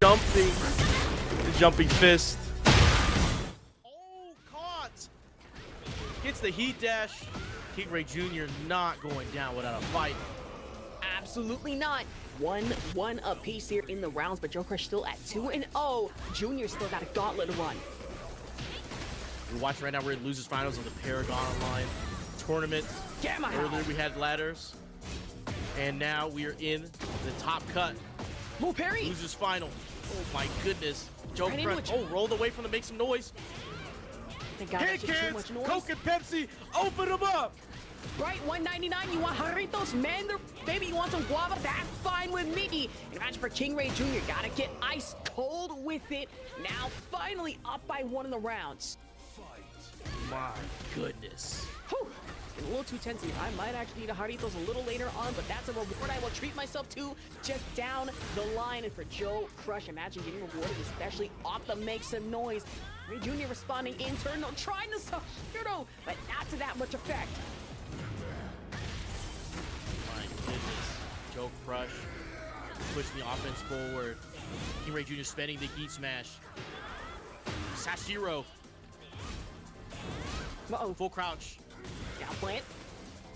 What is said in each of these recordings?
the jumping fist. Oh, caught! Hits the heat dash. King Ray Jr. not going down without a fight. Absolutely not. 1-1 apiece here in the rounds, but Joe Crush still at 2-0. Junior still got a gauntlet to run. We're watching right now. We're in losers finals of the Paragon Online tournament. Earlier we had ladders, and now we are in the top cut. Oh, parry! Losers final. Oh my goodness. Joe Right Crush. Oh, rolled away from the make some noise. Thank God, that's just too much noise. Coke and Pepsi, open them up. Right, 199. You want Jarritos, man? Maybe you want some guava? That's fine with me. And match for King Ray Jr. Gotta get ice cold with it. Now finally up by 1 in the rounds. My goodness. Whew. It's getting a little too tense here. I might actually need a Jarritos a little later on, but that's a reward I will treat myself to just down the line. And for Joe Crush, imagine getting rewarded, especially off the make some noise. Ray Jr. responding in turn, no, trying to Sashiro, but not to that much effect. My goodness. Joe Crush pushing the offense forward. King Ray Jr. spending the heat smash. Sashiro. Uh-oh. Full crouch. Down plant.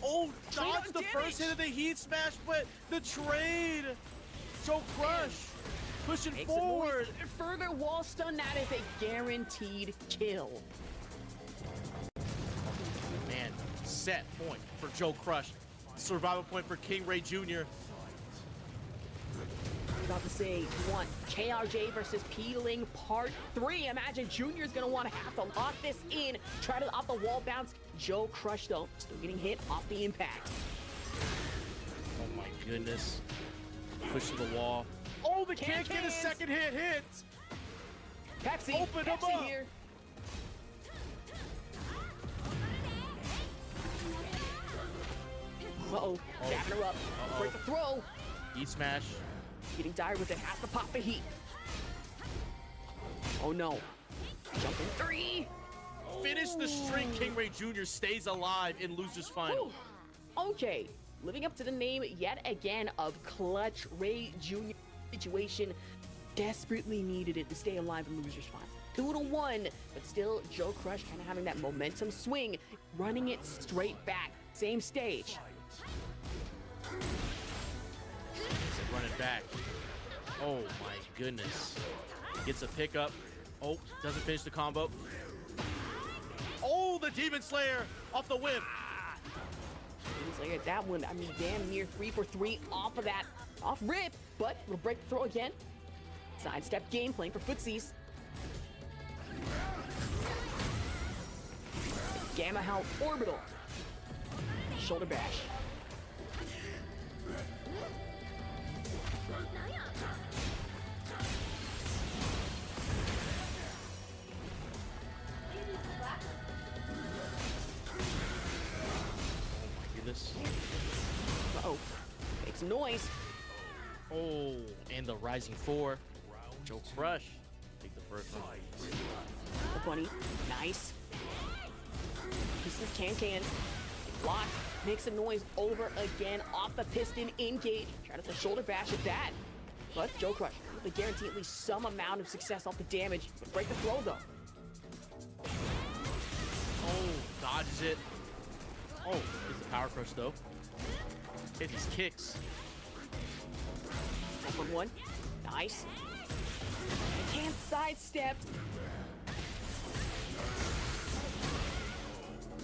Oh, dodged the damage. first hit of the heat smash, but the trade. Joe Crush pushing Makes forward. Further wall stun, that is a guaranteed kill. Man, set point for Joe Crush. Survival point for King Ray Jr. About to say, you want KRJ versus Peeling Part 3. Imagine Junior's gonna want to have to lock this in. Try to off the wall bounce. Joe Crush, though, still getting hit off the impact. Oh my goodness. Push to the wall. Oh, the can't get a second hit hits. Pepsi, Open him Pepsi up. here. Uh-oh, dapping her up. Break the throw. Heat smash. Getting dire with it, has to pop the heat. Oh no. Jumping 3. Finish the string. King Ray Jr. stays alive in losers final. Whew. Okay, living up to the name yet again of Clutch Ray Jr. Situation. Desperately needed it to stay alive in losers final. 2-1, but still Joe Crush kind of having that momentum swing, running it straight back. Same stage. Run it back. Oh my goodness. Gets a pickup. Oh, doesn't finish the combo. Oh, the Demon Slayer off the whip. Demon Slayer, that one, I mean, damn near 3 for 3 off of that. Off rip, but we'll break the throw again. Sidestep game, playing for footsies. Gamma Howl Orbital. Shoulder bash. This. Uh-oh. Make some noise. Oh, and the Rising 4. Joe Crush. Take the first one. The bunny. Nice. Pieces cans. Blocked. Makes some noise over again. Off the piston. Engage. Trying to shoulder bash at that. But Joe Crush able to guarantee at least some amount of success off the damage. But break the throw though. Oh, dodges it. Oh, it's the power crush though. Hit these kicks. 1-1. Nice. Can't sidestep.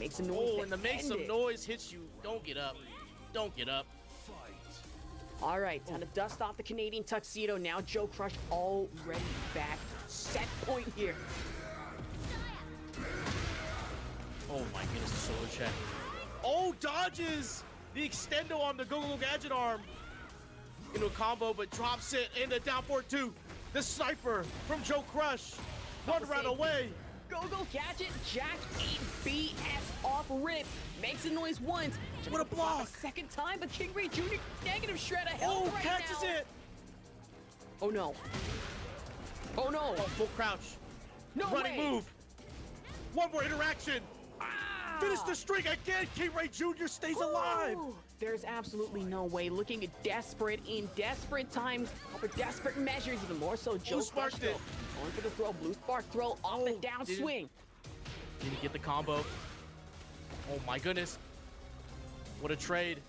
Make some noise. Oh, and the make some noise hits you. Don't get up. Don't get up. All right, time to dust off the Canadian tuxedo. Now Joe Crush already back. Set point here. Oh my goodness, the solar check. Oh, dodges the extendo on the Go-Go Gadget arm into a combo, but drops it in the down forward 2. The sniper from Joe Crush. One round away. Go-Go Gadget, Jack 8 BS off rip. Makes a noise once. What a block. A second time, but King Ray Jr. negative shred of health right catches now. it. Oh no. Oh no. Oh, full crouch. No Running way. move. One more interaction. Finish the streak again. King Ray Jr. stays alive. There's absolutely no way. Looking desperate in desperate times, for desperate measures, even more so. Joe sparked Crush, it. going for the throw. Blue spark throw off the down swing. Didn't get the combo. Oh my goodness. What a trade.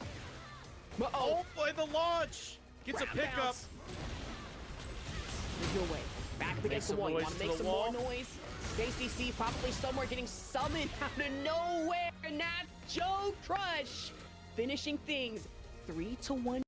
Oh boy, the launch. Gets a pickup. Bounce. There's no way. Back up against the wall. You want to make some more noise? Tasty Steve probably somewhere getting summoned out of nowhere. And that's Joe Crush finishing things 3-1.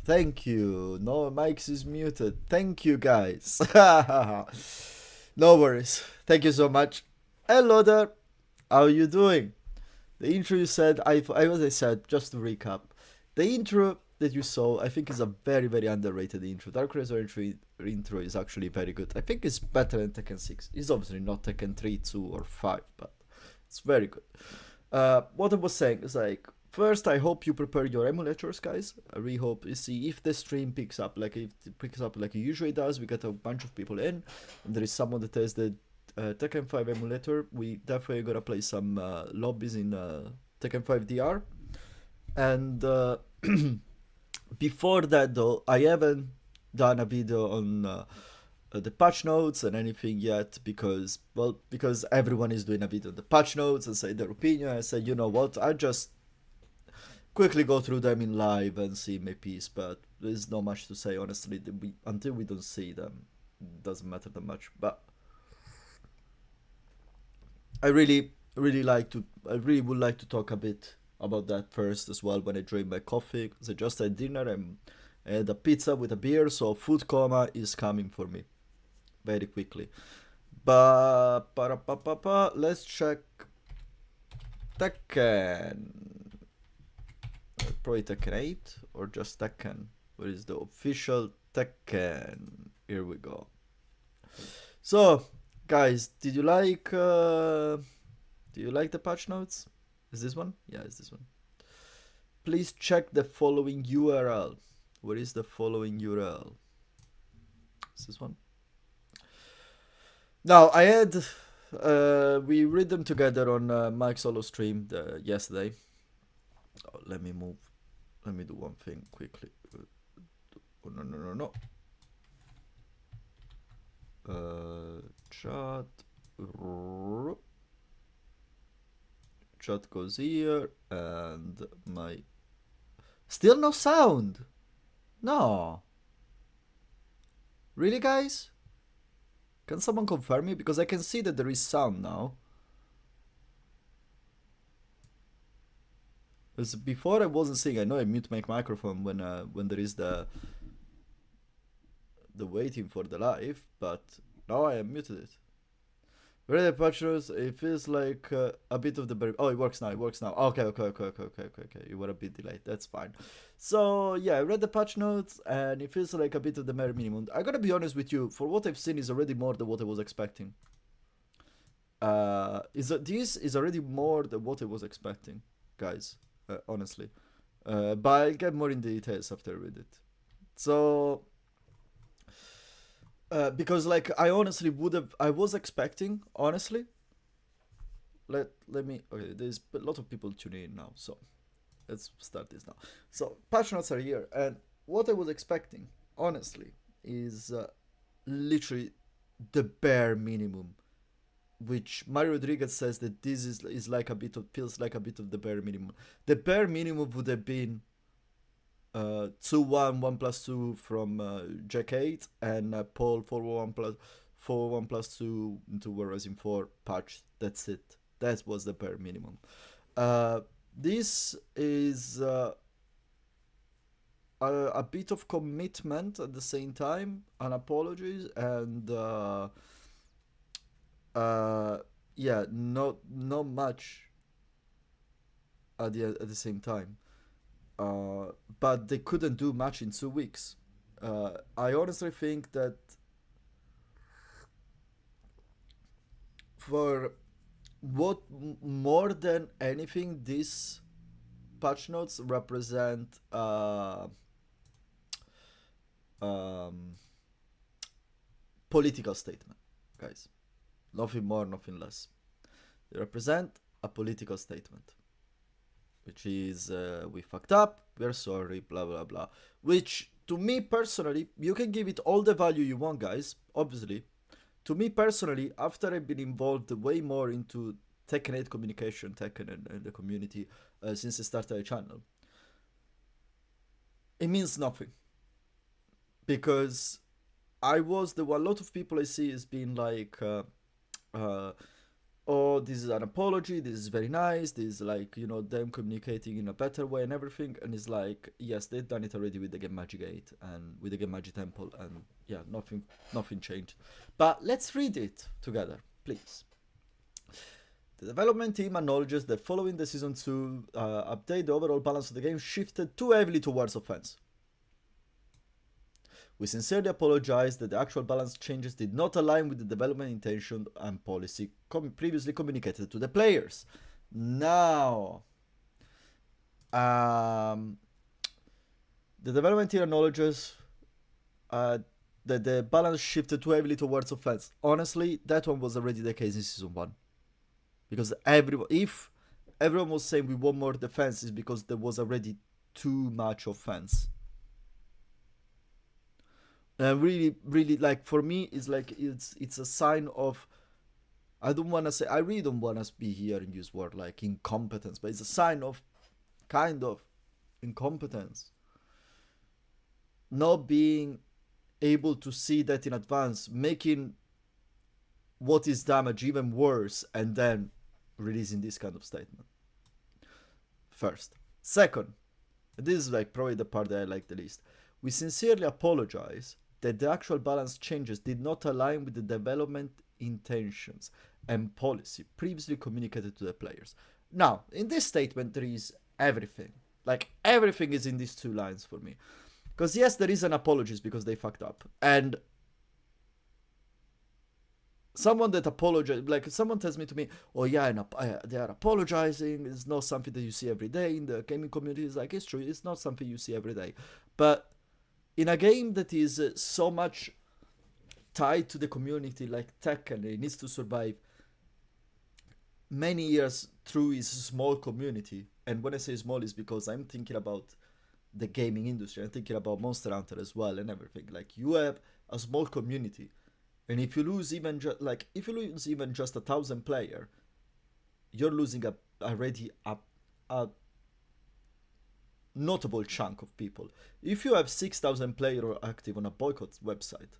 Thank you. No, Mike's is muted. Thank you, guys. No worries. Thank you so much. Hello there. How you doing? The intro you said, as I said, just to recap, the intro that you saw, I think is a very, very underrated intro. Dark Razor intro is actually very good. I think it's better than Tekken 6. It's obviously not Tekken 3, 2, or 5, but it's very good. What I was saying is like, First, I hope you prepare your emulators, guys. I really hope you see if the stream picks up like it usually does. We get a bunch of people in, and there is someone that has the Tekken 5 emulator. We definitely gonna play some lobbies in Tekken 5 DR. And before that, though, I haven't done a video on the patch notes and anything yet because everyone is doing a video on the patch notes and say their opinion. I said, you know what, I just quickly go through them in live and see my piece, but there's not much to say, honestly. Until we don't see them, it doesn't matter that much. But I really would like to talk a bit about that first as well when I drink my coffee, because I just had dinner and I had a pizza with a beer, so food coma is coming for me very quickly. But let's check Tekken. Probably Tekken 8 or just Tekken. Where is the official Tekken? Here we go. So, guys, did you like the patch notes? Is this one? Yeah, it's this one. Please check the following URL. Where is the following URL? Is this one? Now, I had we read them together on Mike Solo stream yesterday. Oh, let me do one thing quickly. Oh, no. Chat goes here, and my still no sound. No. Really, guys? Can someone confirm me? Because I can see that there is sound now. Because before I wasn't seeing. I know I mute my microphone when there is the waiting for the live, but now I have muted it. Where the patches? It feels like a bit of the oh, it works now. Okay. You were a bit delayed. That's fine. So yeah, I read the patch notes and it feels like a bit of the bare minimum. I gotta be honest with you. For what I've seen, is already more than what I was expecting. This is already more than what I was expecting, guys. Honestly, but I'll get more in details after I read it. So. Because like I was expecting, honestly. Let me, okay, there's a lot of people tuning in now, so let's start this now. So patch notes are here, and what I was expecting, honestly, is literally the bare minimum, which Mario Rodriguez says that this is like a bit of, feels like a bit of the bare minimum. The bare minimum would have been 2-1, 1+2 from Jack 8 and Paul 4-1+2 into War Rising 4 patch. That's it. That was the bare minimum. This is a bit of commitment at the same time, and apologies, and yeah, not much at the same time. But they couldn't do much in 2 weeks. I honestly think that for what more than anything, these patch notes represent political statement, guys. Nothing more, nothing less. They represent a political statement, which is we fucked up, we're sorry, blah blah blah. Which to me personally, you can give it all the value you want, guys, obviously. To me personally, after I've been involved way more into Tekken 8 communication, Tekken and the community since I started the channel, it means nothing. Because I was the one, a lot of people I see is being like, oh, this is an apology, this is very nice, this is like, you know, them communicating in a better way and everything, and it's like, yes, they've done it already with the Game Magic 8 and with the Game Magic Temple, and yeah, nothing changed. But let's read it together, please. The development team acknowledges that following the Season 2 update, the overall balance of the game shifted too heavily towards offense. We sincerely apologize that the actual balance changes did not align with the development intention and policy previously communicated to the players. Now, The development team acknowledges that the balance shifted too heavily towards offense. Honestly, that one was already the case in season 1. Because if everyone was saying we want more defense, is because there was already too much offense. Really, really, like, for me, it's like it's a sign of, I really don't want to be here and use word like incompetence, but it's a sign of kind of incompetence. Not being able to see that in advance, making what is damage even worse, and then releasing this kind of statement. First. Second, this is like probably the part that I like the least. We sincerely apologize that the actual balance changes did not align with the development intentions and policy previously communicated to the players. Now, in this statement, there is everything. Like, everything is in these 2 lines for me. Because yes, there is an apologies because they fucked up. And someone that apologizes, like someone tells me to me, oh yeah, they are apologizing. It's not something that you see every day in the gaming community. It's like, it's true. It's not something you see every day. But in a game that is so much tied to the community like Tekken, it needs to survive many years through its small community. And when I say small, is because I'm thinking about the gaming industry. I'm thinking about Monster Hunter as well and everything. Like, you have a small community, and if you lose even just 1,000 player, you're losing already a notable chunk of people. If you have 6,000 players active on a boycott website,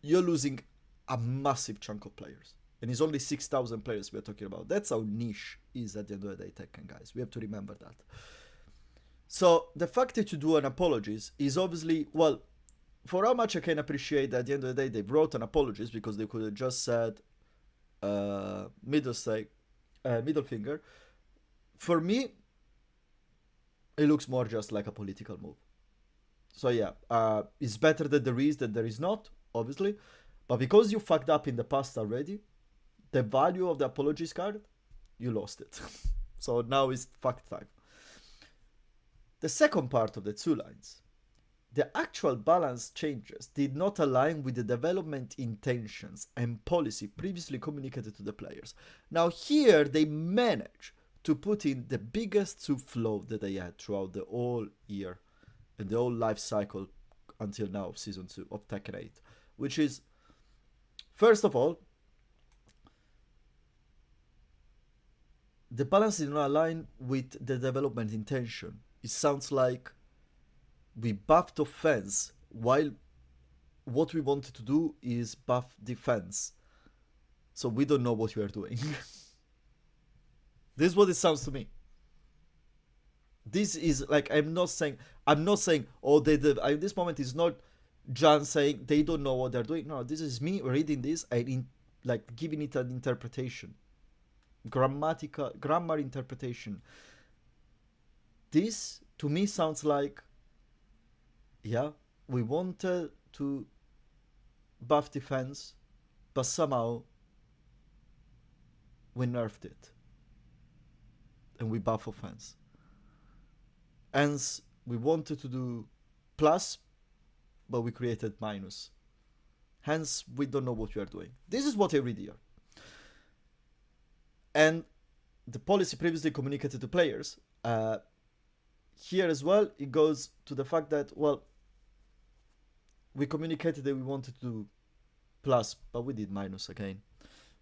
you're losing a massive chunk of players. And it's only 6,000 players we're talking about. That's how niche is at the end of the day, Tekken, guys. We have to remember that. So the fact that you do an apologies is obviously, well, for how much I can appreciate that at the end of the day they wrote an apologies, because they could have just said middle finger. For me, it looks more just like a political move. So yeah, it's better that there is than there is not, obviously. But because you fucked up in the past already, the value of the apologies card, you lost it. So now it's fuck time. The second part of the 2 lines. The actual balance changes did not align with the development intentions and policy previously communicated to the players. Now here they manage to put in the biggest flaw that they had throughout the whole year and the whole life cycle until now of Season 2 of Tekken 8. Which is, first of all, the balance did not align with the development intention. It sounds like we buffed offense while what we wanted to do is buff defense. So we don't know what we are doing. This is what it sounds to me. This is like, I'm not saying, oh, they did. At this moment is not John saying they don't know what they're doing. No, this is me reading this and like giving it an interpretation. Grammar interpretation. This to me sounds like, yeah, we wanted to buff defense, but somehow we nerfed it and we buff offense. Hence, we wanted to do plus, but we created minus. Hence, we don't know what we are doing. This is what I read here. And the policy previously communicated to players, here as well, it goes to the fact that, well, we communicated that we wanted to do plus, but we did minus again.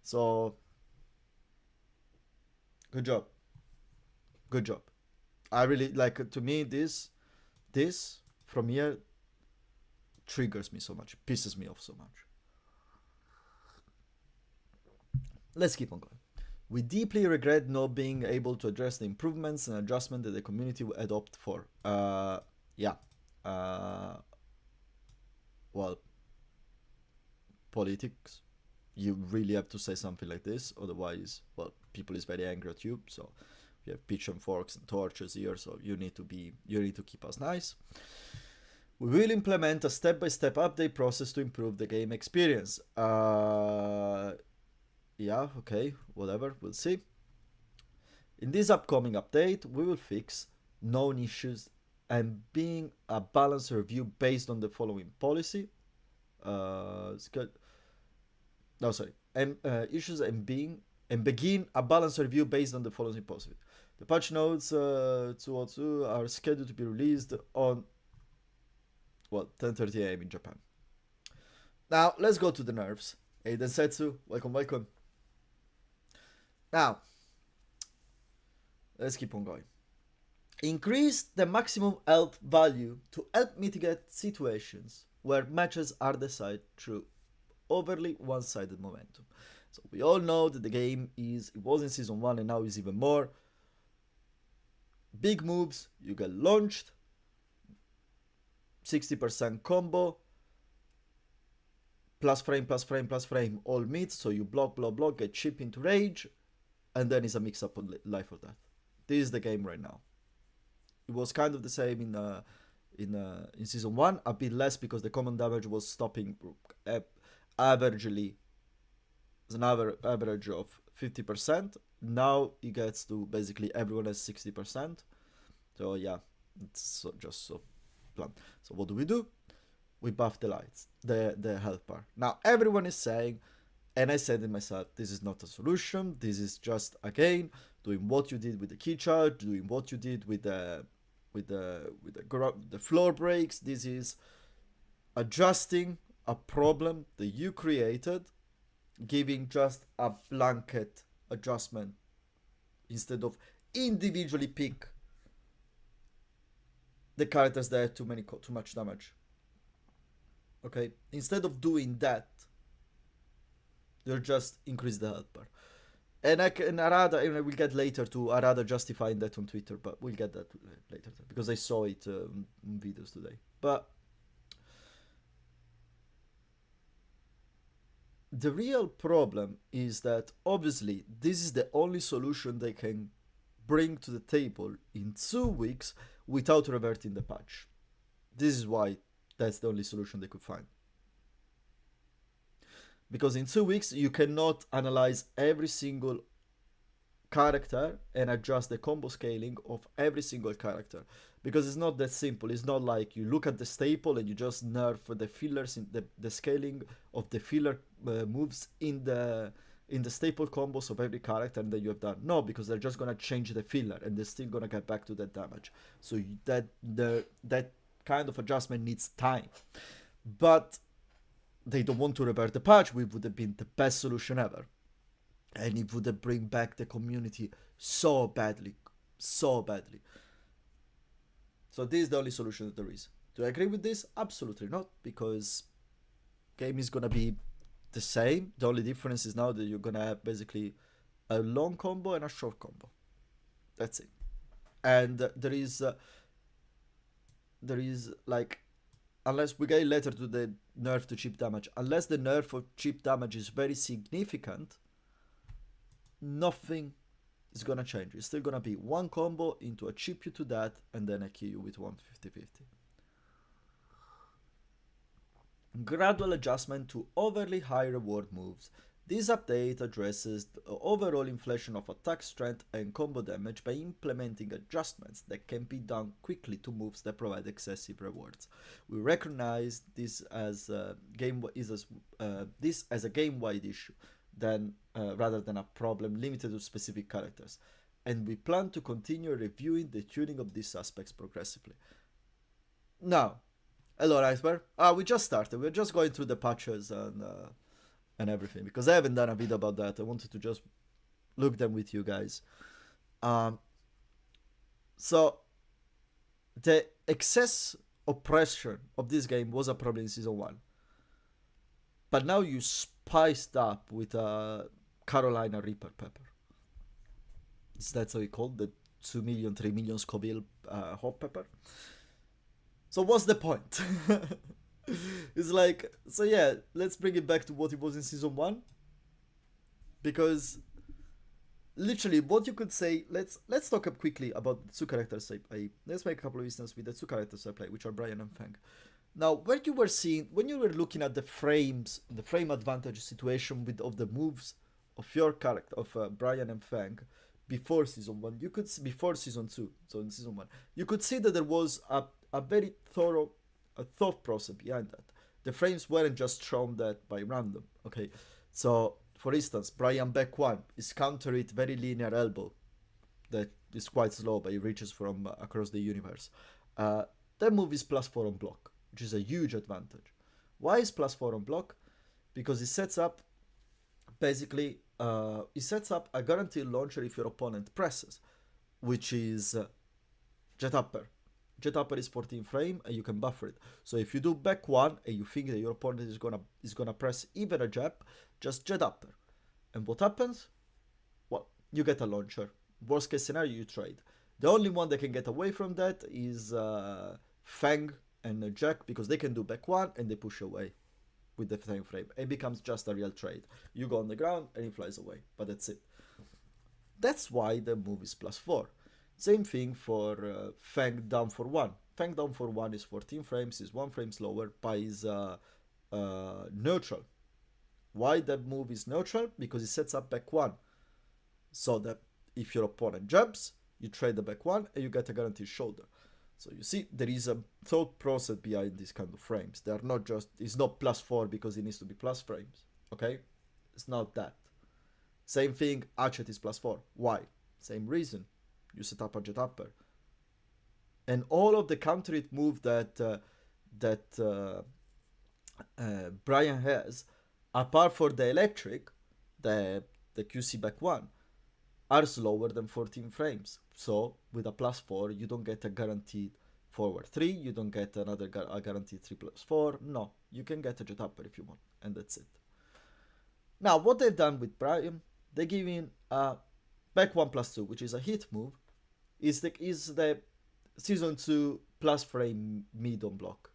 So, good job. Good job. I really, like, to me, this from here triggers me so much, pisses me off so much. Let's keep on going. We deeply regret not being able to address the improvements and adjustment that the community will adopt for. Yeah. Well, politics. You really have to say something like this, otherwise, well, people is very angry at you. So we have pitchforks and torches here, so you need to keep us nice. We will implement a step-by-step update process to improve the game experience. Yeah, okay, whatever, we'll see. In this upcoming update, we will fix known issues, and being a balanced review based on the following policy. No, sorry. And issues and begin a balanced review based on the following policy. The patch notes 202 are scheduled to be released on 10:30 a.m. in Japan. Now let's go to the nerfs. Hey Densetsu, welcome. Now let's keep on going. Increase the maximum health value to help mitigate situations where matches are decided through overly one-sided momentum. So we all know that the game it was in season 1 and now is even more. Big moves, you get launched, 60% combo, plus frame, all meets, so you block, get chip into rage, and then it's a mix-up on life or death. This is the game right now. It was kind of the same in season 1, a bit less because the common damage was stopping averagely, as an average of 50%. Now it gets to basically everyone has 60%. So yeah, it's just so blunt. So what do? We buff the lights, the health bar. Now everyone is saying, and I said it myself, this is not a solution. This is just, again, doing what you did with the key charge, doing what you did with the floor breaks. This is adjusting a problem that you created, giving just a blanket adjustment instead of individually pick the characters that have too much damage. Okay, instead of doing that, you just increase the health bar. And we'll get later to Arada justifying that on Twitter, but we'll get that later because I saw it in videos today. But the real problem is that obviously this is the only solution they can bring to the table in 2 weeks without reverting the patch. This is why that's the only solution they could find. Because in 2 weeks you cannot analyze every single character and adjust the combo scaling of every single character, because it's not that simple. It's not like you look at the staple and you just nerf the fillers in the scaling of the filler moves in the staple combos of every character, and then you have done. No, because they're just gonna change the filler and they're still gonna get back to that damage. So that kind of adjustment needs time. But they don't want to revert the patch, which would have been the best solution ever. And it would have bring back the community so badly. So this is the only solution that there is. Do I agree with this? Absolutely not, because game is gonna be the same. The only difference is now that you're gonna have basically a long combo and a short combo. That's it. And there is like, unless we get later to the nerf to chip damage, unless the nerf of chip damage is very significant, nothing is gonna change. It's still gonna be one combo into a chip you to that, and then I kill you with 150-50. Gradual adjustment to overly high reward moves. This update addresses the overall inflation of attack strength and combo damage by implementing adjustments that can be done quickly to moves that provide excessive rewards. We recognize this as a game-wide issue, rather than a problem limited to specific characters, and we plan to continue reviewing the tuning of these aspects progressively. Now, hello Iceberg. We just started. We're just going through the patches and everything, because I haven't done a video about that. I wanted to just look them with you guys. So the excess oppression of this game was a problem in season 1, but now you spiced up with a Carolina Reaper pepper. That's how you called the 2 million, 3 million Scoville hot pepper. So what's the point? It's like, so yeah, let's bring it back to what it was in season 1, because literally what you could say, let's talk up quickly about the 2 characters I play. Let's make a couple of instances with the 2 characters I play, which are Brian and Fang. Now, when you were looking at the frame advantage situation of the moves of your character, of Brian and Fang, before season 1, you could before season 2, so in season 1, you could see that there was a very thorough thought process behind that. The frames weren't just thrown that by random. Okay, so for instance, Brian back 1 is counter it very linear elbow that is quite slow, but it reaches from across the universe. That move is +4 on block, which is a huge advantage. Why is +4 on block? Because it sets up basically it sets up a guaranteed launcher if your opponent presses, which is jet upper. Jet upper is 14 frame and you can buffer it. So if you do back 1 and you think that your opponent is gonna press even a jab, just jet upper. And what happens? Well, you get a launcher. Worst case scenario, you trade. The only one that can get away from that is Fang and Jack, because they can do back 1 and they push away with the same frame. It becomes just a real trade. You go on the ground and he flies away, but that's it. That's why the move is +4. Same thing for Fang down for 1. Fang down for 1 is 14 frames, is 1 frame slower, but is neutral. Why that move is neutral? Because it sets up back 1. So that if your opponent jumps, you trade the back 1 and you get a guaranteed shoulder. So you see, there is a thought process behind these kind of frames. They are not just, it's not +4 because it needs to be plus frames. Okay? It's not that. Same thing, Hatchet is +4. Why? Same reason. You set up a jet upper. And all of the counter hit move that Brian has, apart for the electric, the QC back 1, are slower than 14 frames. So with a +4, you don't get a guaranteed forward 3, you don't get another a guaranteed 3+4. No, you can get a jet upper if you want, and that's it. Now, what they've done with Brian, they give in a back 1+2, which is a hit move, is the season 2 plus frame mid on block,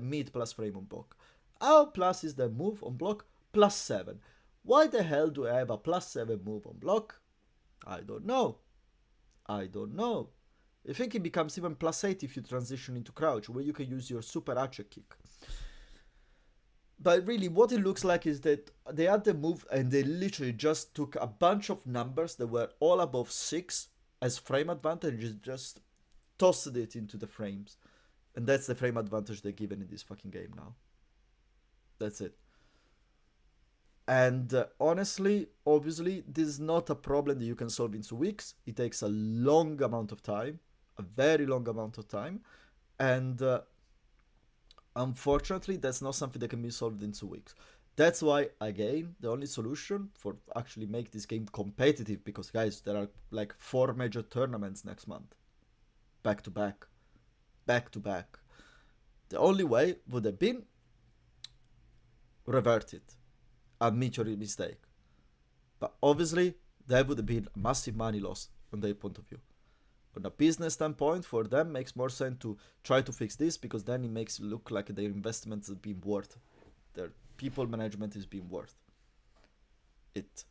mid plus frame on block. Our plus is the move on block +7. Why the hell do I have a +7 move on block? I don't know. I think it becomes even +8 if you transition into crouch, where you can use your super hatchet kick. But really, what it looks like is that they had the move and they literally just took a bunch of numbers that were all above 6 as frame advantage and just tossed it into the frames. And that's the frame advantage they're given in this fucking game now. That's it. And honestly, obviously, this is not a problem that you can solve in 2 weeks. It takes a long amount of time, a very long amount of time. And unfortunately, that's not something that can be solved in 2 weeks. That's why, again, the only solution for actually make this game competitive, because guys, there are like 4 major tournaments next month. Back to back. Back to back. The only way would have been revert it. Admit your mistake. But obviously, that would have been a massive money loss from their point of view. From a business standpoint, for them, makes more sense to try to fix this, because then it makes it look like their investments have been worth. Their people management is being worth it.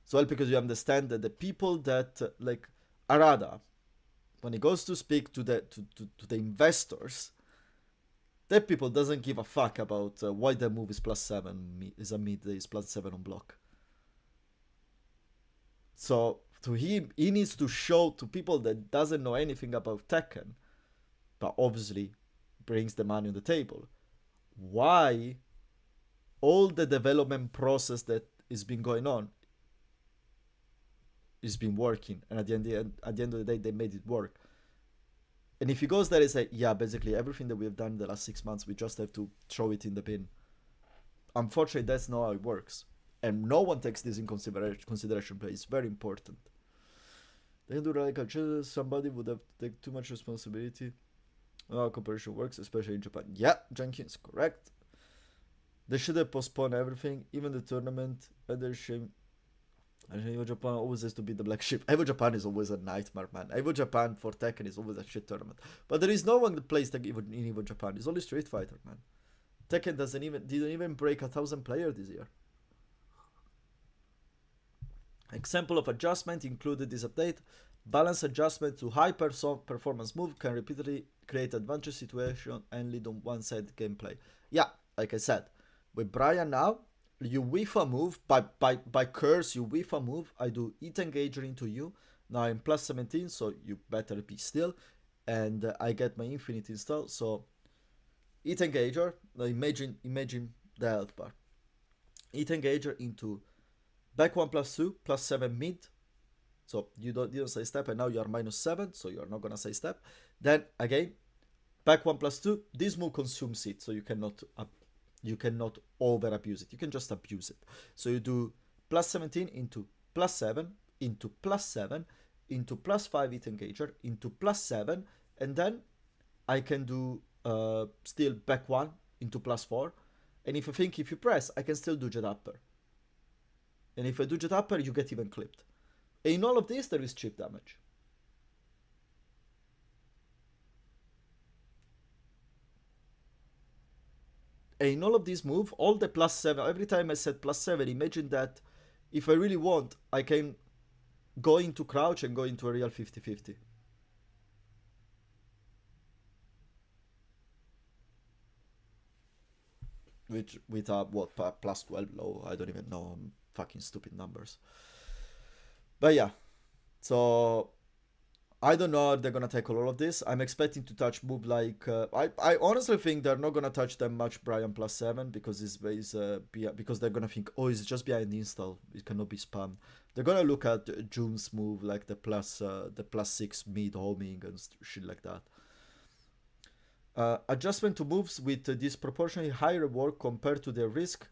So because you understand that the people that like Arada, when he goes to speak to the investors, that people doesn't give a fuck about why the move is +7 is a mid is +7 on block. So to him, he needs to show to people that doesn't know anything about Tekken, but obviously brings the money on the table, why all the development process that has been going on has been working, and at the end of the day, they made it work. And if he goes there and say, yeah, basically everything that we have done in the last 6 months, we just have to throw it in the bin. Unfortunately, that's not how it works. And no one takes this in consideration, but it's very important. They can do radical changes, somebody would have to take too much responsibility. How cooperation works, especially in Japan. Yeah, Jenkins, correct. They should have postponed everything, even the tournament, and their shame. Evo Japan always has to be the black sheep. Evo Japan is always a nightmare, man. Evo Japan for Tekken is always a shit tournament. But there is no one that plays Tekken in Evo Japan. It's only Street Fighter, man. Tekken didn't even break 1,000 players this year. Example of adjustment included this update. Balance adjustment to high performance move can repeatedly create advantage situation and lead on one-sided gameplay. Yeah, like I said, with Brian now, you whiff a move, by curse, you whiff a move, I do Hit Engager into you. Now I'm plus 17, so you better be still. And I get my infinite install, so Hit Engager, imagine the health bar. Hit Engager into back 1 plus 2, plus 7 mid. So you didn't say step, and now you are -7, so you're not gonna say step. Then again, back 1 plus 2, this move consumes it, so you cannot over abuse it. You can just abuse it. So you do plus 17 into plus 7, into plus 7, into plus 5 Hit Engager, into plus 7, and then I can do still back 1 into plus 4. And if you press, I can still do Jet Upper. And if I do Jet Upper, you get even clipped. And in all of this, there is chip damage. And in all of these moves, all the plus 7, every time I said plus 7, imagine that if I really want, I can go into crouch and go into a real 50-50. Which, with a, what, plus 12 low, I don't even know, fucking stupid numbers. But yeah, so I don't know if they're gonna tackle all of this. I'm expecting to touch move like I honestly think they're not gonna touch them much Brian plus 7 because because they're gonna think, oh, it's just behind the install, it cannot be spammed. They're gonna look at June's move like the plus 6 mid homing and shit like that. Adjustment to moves with disproportionately high reward compared to their risk,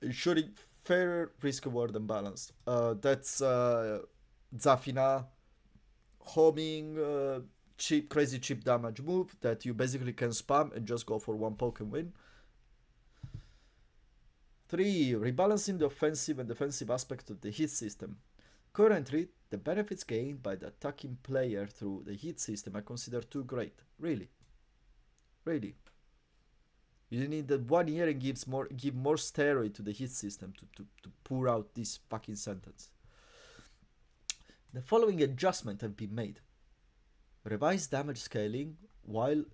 ensuring fair risk reward and balance. That's Zafina homing crazy cheap damage move that you basically can spam and just go for one poke and win. 3. Rebalancing the offensive and defensive aspect of the hit system. Currently, the benefits gained by the attacking player through the hit system are considered too great. Really? You need that 1 year and give more steroid to the hit system to pour out this fucking sentence. The following adjustments have been made. Revise damage scaling while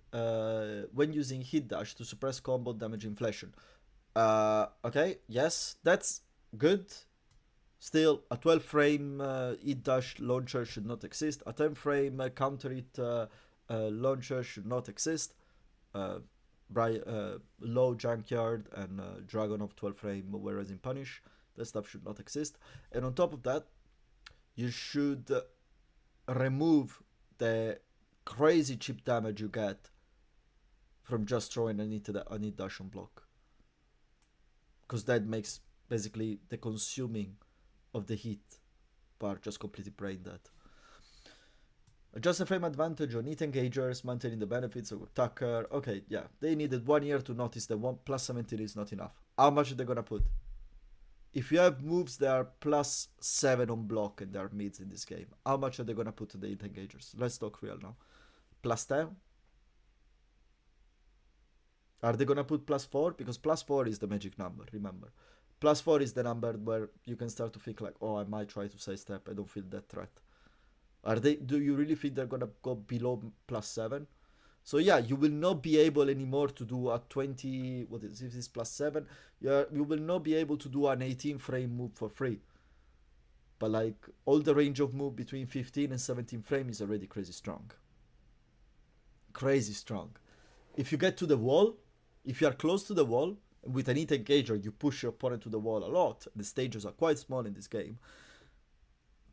when using hit dash to suppress combo damage inflation. Okay, yes, that's good. Still, a 12 frame hit dash launcher should not exist. A 10 frame counter hit launcher should not exist. Low Junkyard and Dragon of 12 frame, whereas in Punish, that stuff should not exist. And on top of that, you should remove the crazy chip damage you get from just throwing an hit dash on block. Because that makes basically the consuming of the hit part just completely brain dead. Adjust the frame advantage on hit engagers, maintaining the benefits of attacker. Okay, yeah, they needed 1 year to notice that one plus 17 is not enough. How much are they gonna put? If you have moves that are plus 7 on block and they are mids in this game, how much are they gonna put to the hit engagers? Let's talk real now. Plus 10? Are they gonna put plus 4? Because plus 4 is the magic number, remember. Plus 4 is the number where you can start to think like, oh, I might try to sidestep, I don't feel that threat. Do you really think they're gonna go below plus 7? So yeah, you will not be able anymore to do a 20, what is this, plus 7? Yeah, you will not be able to do an 18 frame move for free. But like, all the range of move between 15 and 17 frame is already crazy strong. Crazy strong. If you get to the wall, if you are close to the wall, with an hit engager, you push your opponent to the wall a lot. The stages are quite small in this game.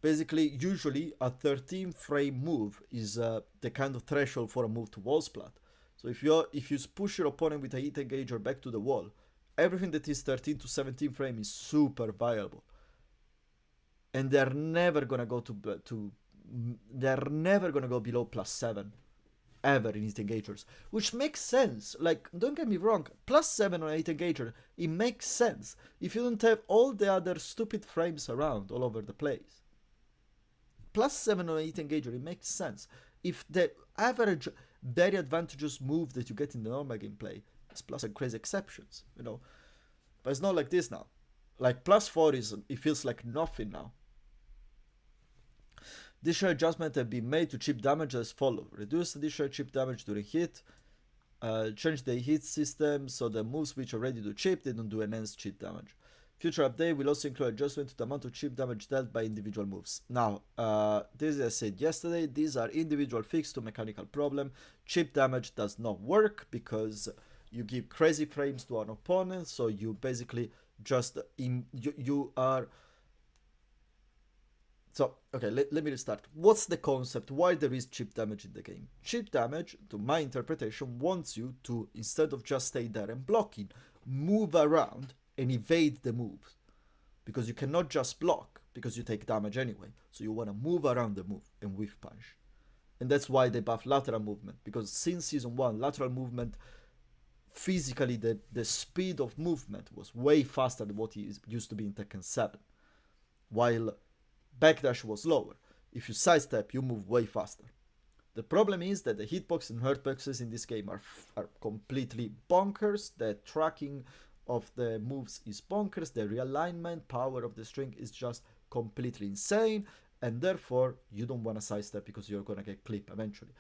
Basically, usually a 13 frame move is the kind of threshold for a move to wall splat. So if you push your opponent with a hit engager back to the wall, everything that is 13 to 17 frame is super viable. And they're never gonna go they're never gonna go below plus 7 ever in hit engagers, which makes sense. Like, don't get me wrong, plus 7 on a hit engager, it makes sense if you don't have all the other stupid frames around all over the place. Plus 7 on a hit engager, it makes sense. If the average very advantageous move that you get in the normal gameplay is plus and crazy exceptions, you know. But it's not like this now. Like, plus 4 it feels like nothing now. Additional adjustments have been made to chip damage as follows. Reduce additional chip damage during hit. Change the hit system so the moves which already do chip, they don't do enhanced chip damage. Future update will also include adjustment to the amount of chip damage dealt by individual moves. Now, this as I said yesterday, these are individual fixes to mechanical problem. Chip damage does not work because you give crazy frames to an opponent, so you basically just you are. So, okay, let me restart. What's the concept? Why there is chip damage in the game? Chip damage, to my interpretation, wants you to, instead of just stay there and blocking, move around and evade the moves. Because you cannot just block, because you take damage anyway. So you want to move around the move and whiff punch. And that's why they buff lateral movement. Because since Season 1, lateral movement, physically, the speed of movement was way faster than what it used to be in Tekken 7. While backdash was lower. If you sidestep, you move way faster. The problem is that the hitbox and hurtboxes in this game are completely bonkers. The tracking of the moves is bonkers. The realignment power of the string is just completely insane. And therefore, you don't want to sidestep because you're going to get clipped eventually.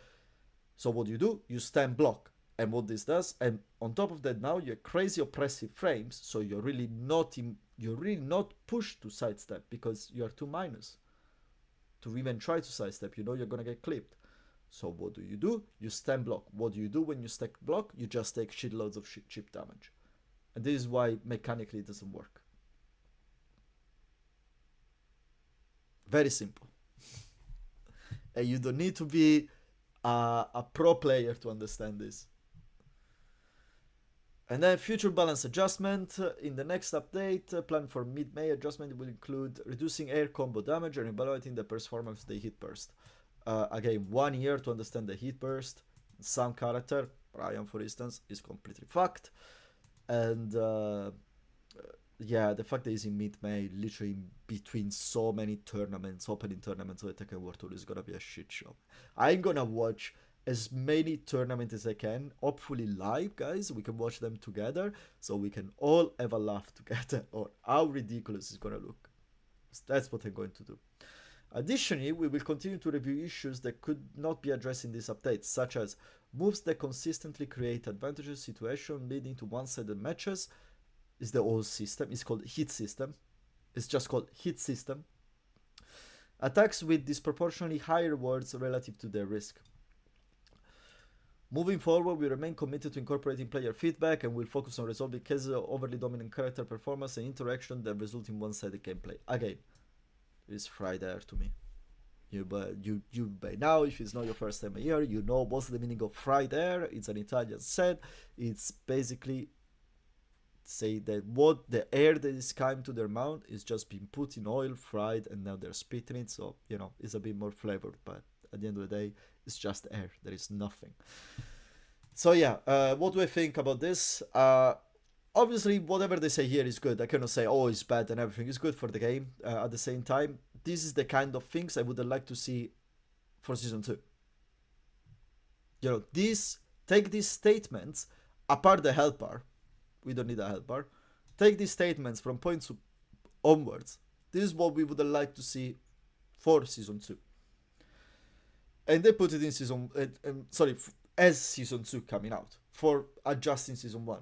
So what do? You stand block. And what this does, and on top of that now, you have crazy oppressive frames. So you're really not pushed to sidestep because you are too minus to even try to sidestep. You know you're gonna get clipped. So what do? You stand block. What do you do when you stack block? You just take shitloads of chip damage. And this is why mechanically it doesn't work. Very simple. And you don't need to be a pro player to understand this. And then future balance adjustment. In the next update, plan for mid-May adjustment will include reducing air combo damage and evaluating the performance of the hit burst. Again, 1 year to understand the hit burst. Some character, Ryan for instance, is completely fucked. And yeah, the fact that it's in mid-May, literally in between so many tournaments, opening tournaments of the Tekken World Tour, is gonna be a shit show. I'm gonna watch as many tournaments as I can, hopefully live, guys. We can watch them together, so we can all have a laugh together, or how ridiculous it's gonna look. So that's what I'm going to do. Additionally, we will continue to review issues that could not be addressed in this update, such as moves that consistently create advantageous situations leading to one-sided matches. Is the old system. It's called hit system. It's just called hit system. Attacks with disproportionately high rewards relative to their risk. Moving forward, we remain committed to incorporating player feedback and will focus on resolving cases of overly dominant character performance and interaction that result in one-sided gameplay. Again, it is fried air to me. You by now, if it's not your first time here, you know what's the meaning of fried air. It's an Italian set. It's basically say that what the air that is coming to their mouth is just being put in oil, fried, and now they're spitting it. So, you know, it's a bit more flavored, but at the end of the day, it's just air. There is nothing. So yeah, what do I think about this? Obviously, whatever they say here is good. I cannot say, oh, it's bad and everything is good for the game. At the same time, this is the kind of things I would like to see for Season 2. You know, take these statements, apart the health bar. We don't need a health bar. Take these statements from points onwards. This is what we would like to see for Season 2. And they put it in as Season 2 coming out, for adjusting Season 1.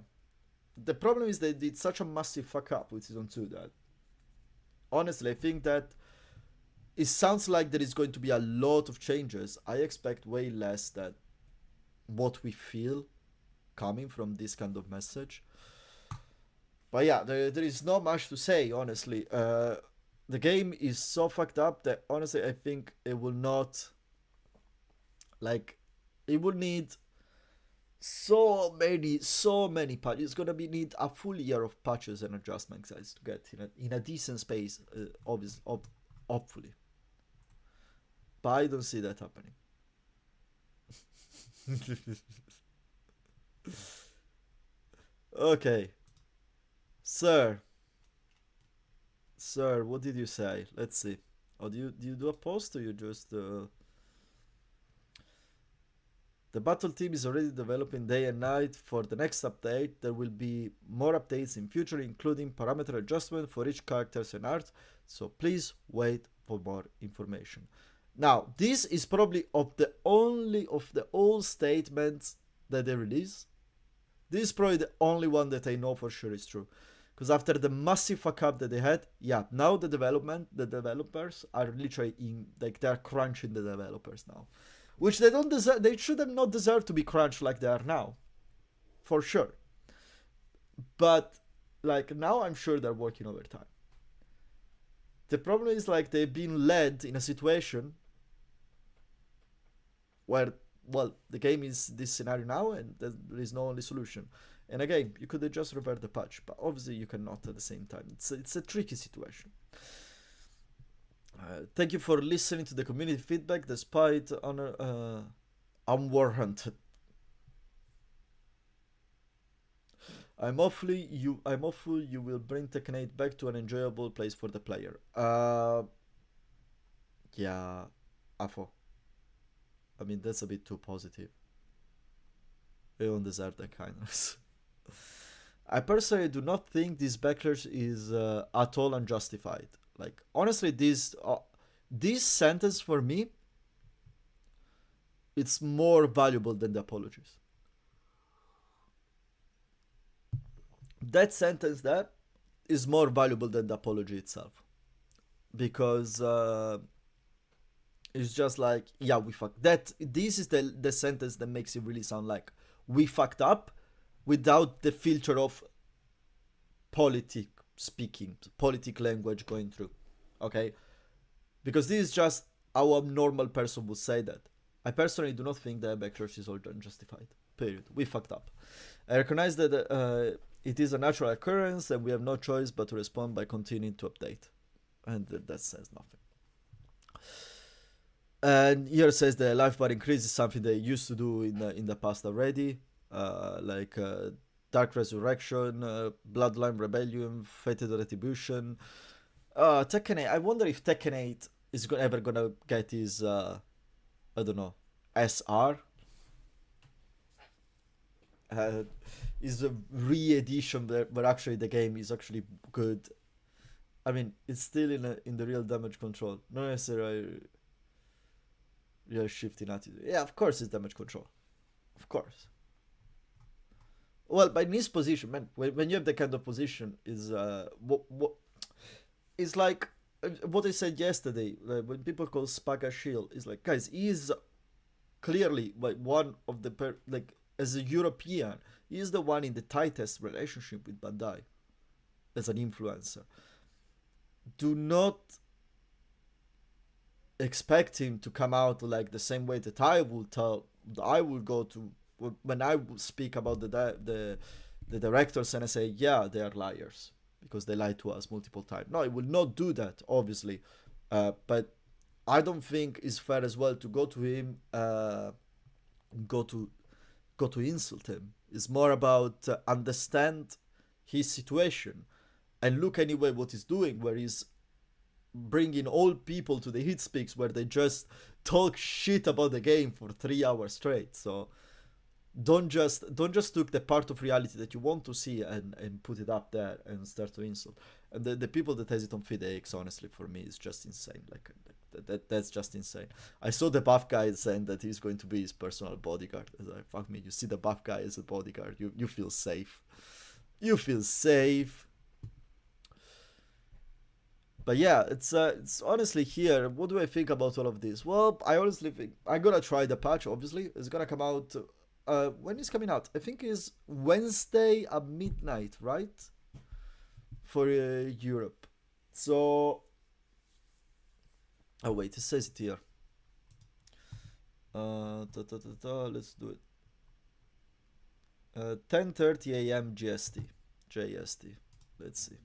The problem is they did such a massive fuck up with Season 2 that, honestly, I think that it sounds like there is going to be a lot of changes. I expect way less than what we feel coming from this kind of message. But yeah, there is not much to say, honestly. The game is so fucked up that, honestly, I think it will not... Like, it will need so many patches. It's gonna need a full year of patches and adjustments, guys, to get in a decent space, hopefully. But I don't see that happening. Okay. Sir, what did you say? Let's see. Oh, do you do a post, or you just... The battle team is already developing day and night for the next update. There will be more updates in future, including parameter adjustment for each characters and art. So please wait for more information. Now, this is probably of the all statements that they release. This is probably the only one that I know for sure is true. Because after the massive fuck up that they had, yeah, now the developers are literally like they're crunching the developers now, which they don't deserve. They should have not deserved to be crunched like they are now, for sure. But like now, I'm sure they're working overtime. The problem is like they've been led in a situation where, well, the game is this scenario now and there is no only solution. And again, you could just revert the patch, but obviously you cannot at the same time. It's a tricky situation. Thank you for listening to the community feedback despite unwarranted. I'm hopeful you will bring Tekken 8 back to an enjoyable place for the player. Yeah, Afo. I mean, that's a bit too positive. They don't deserve that kindness. I personally do not think this backlash is at all unjustified. Like, honestly, this sentence for me, it's more valuable than the apologies. That sentence there is more valuable than the apology itself. Because it's just like, yeah, we fucked. This is the sentence that makes it really sound like we fucked up without the filter of politic language going through. Okay? Because this is just how a normal person would say that. I personally do not think that backlash is all unjustified. Period. We fucked up. I recognize that it is a natural occurrence and we have no choice but to respond by continuing to update. And that says nothing. And here says the life bar increase is something they used to do in the past already. Like Dark Resurrection, Bloodline Rebellion, Fated Retribution. Tekken 8. I wonder if Tekken 8 is ever gonna get his, I don't know, SR. Is a re-edition where actually the game is actually good. I mean, it's still in the real damage control, not necessarily real shifting attitude. Yeah, of course it's damage control, of course. Well, by this position, man, when you have that kind of position, is it's like what I said yesterday. Like, when people call Spaga Shield, it's like, guys, he is clearly like one of the as a European, he is the one in the tightest relationship with Bandai as an influencer. Do not expect him to come out like the same way that I will go to when I will speak about the directors and I say, yeah, they are liars because they lied to us multiple times. No, I will not do that, obviously, but I don't think it's fair as well to go to him, go to insult him. It's more about understand his situation and look anyway what he's doing, where he's bringing all people to the hit speaks where they just talk shit about the game for 3 hours straight. So don't just took the part of reality that you want to see and put it up there and start to insult. And the people that has it on FeedX, honestly, for me, is just insane. Like that's just insane. I saw the buff guy saying that he's going to be his personal bodyguard. I was like, fuck me, you see the buff guy as a bodyguard, you feel safe. You feel safe. But yeah, it's honestly here. What do I think about all of this? Well, I honestly think I'm gonna try the patch. Obviously, it's gonna come out. When is coming out? I think it's Wednesday at midnight, right? For Europe. So, oh wait, it says it here. Let's do it. 10:30 a.m. JST. Let's see.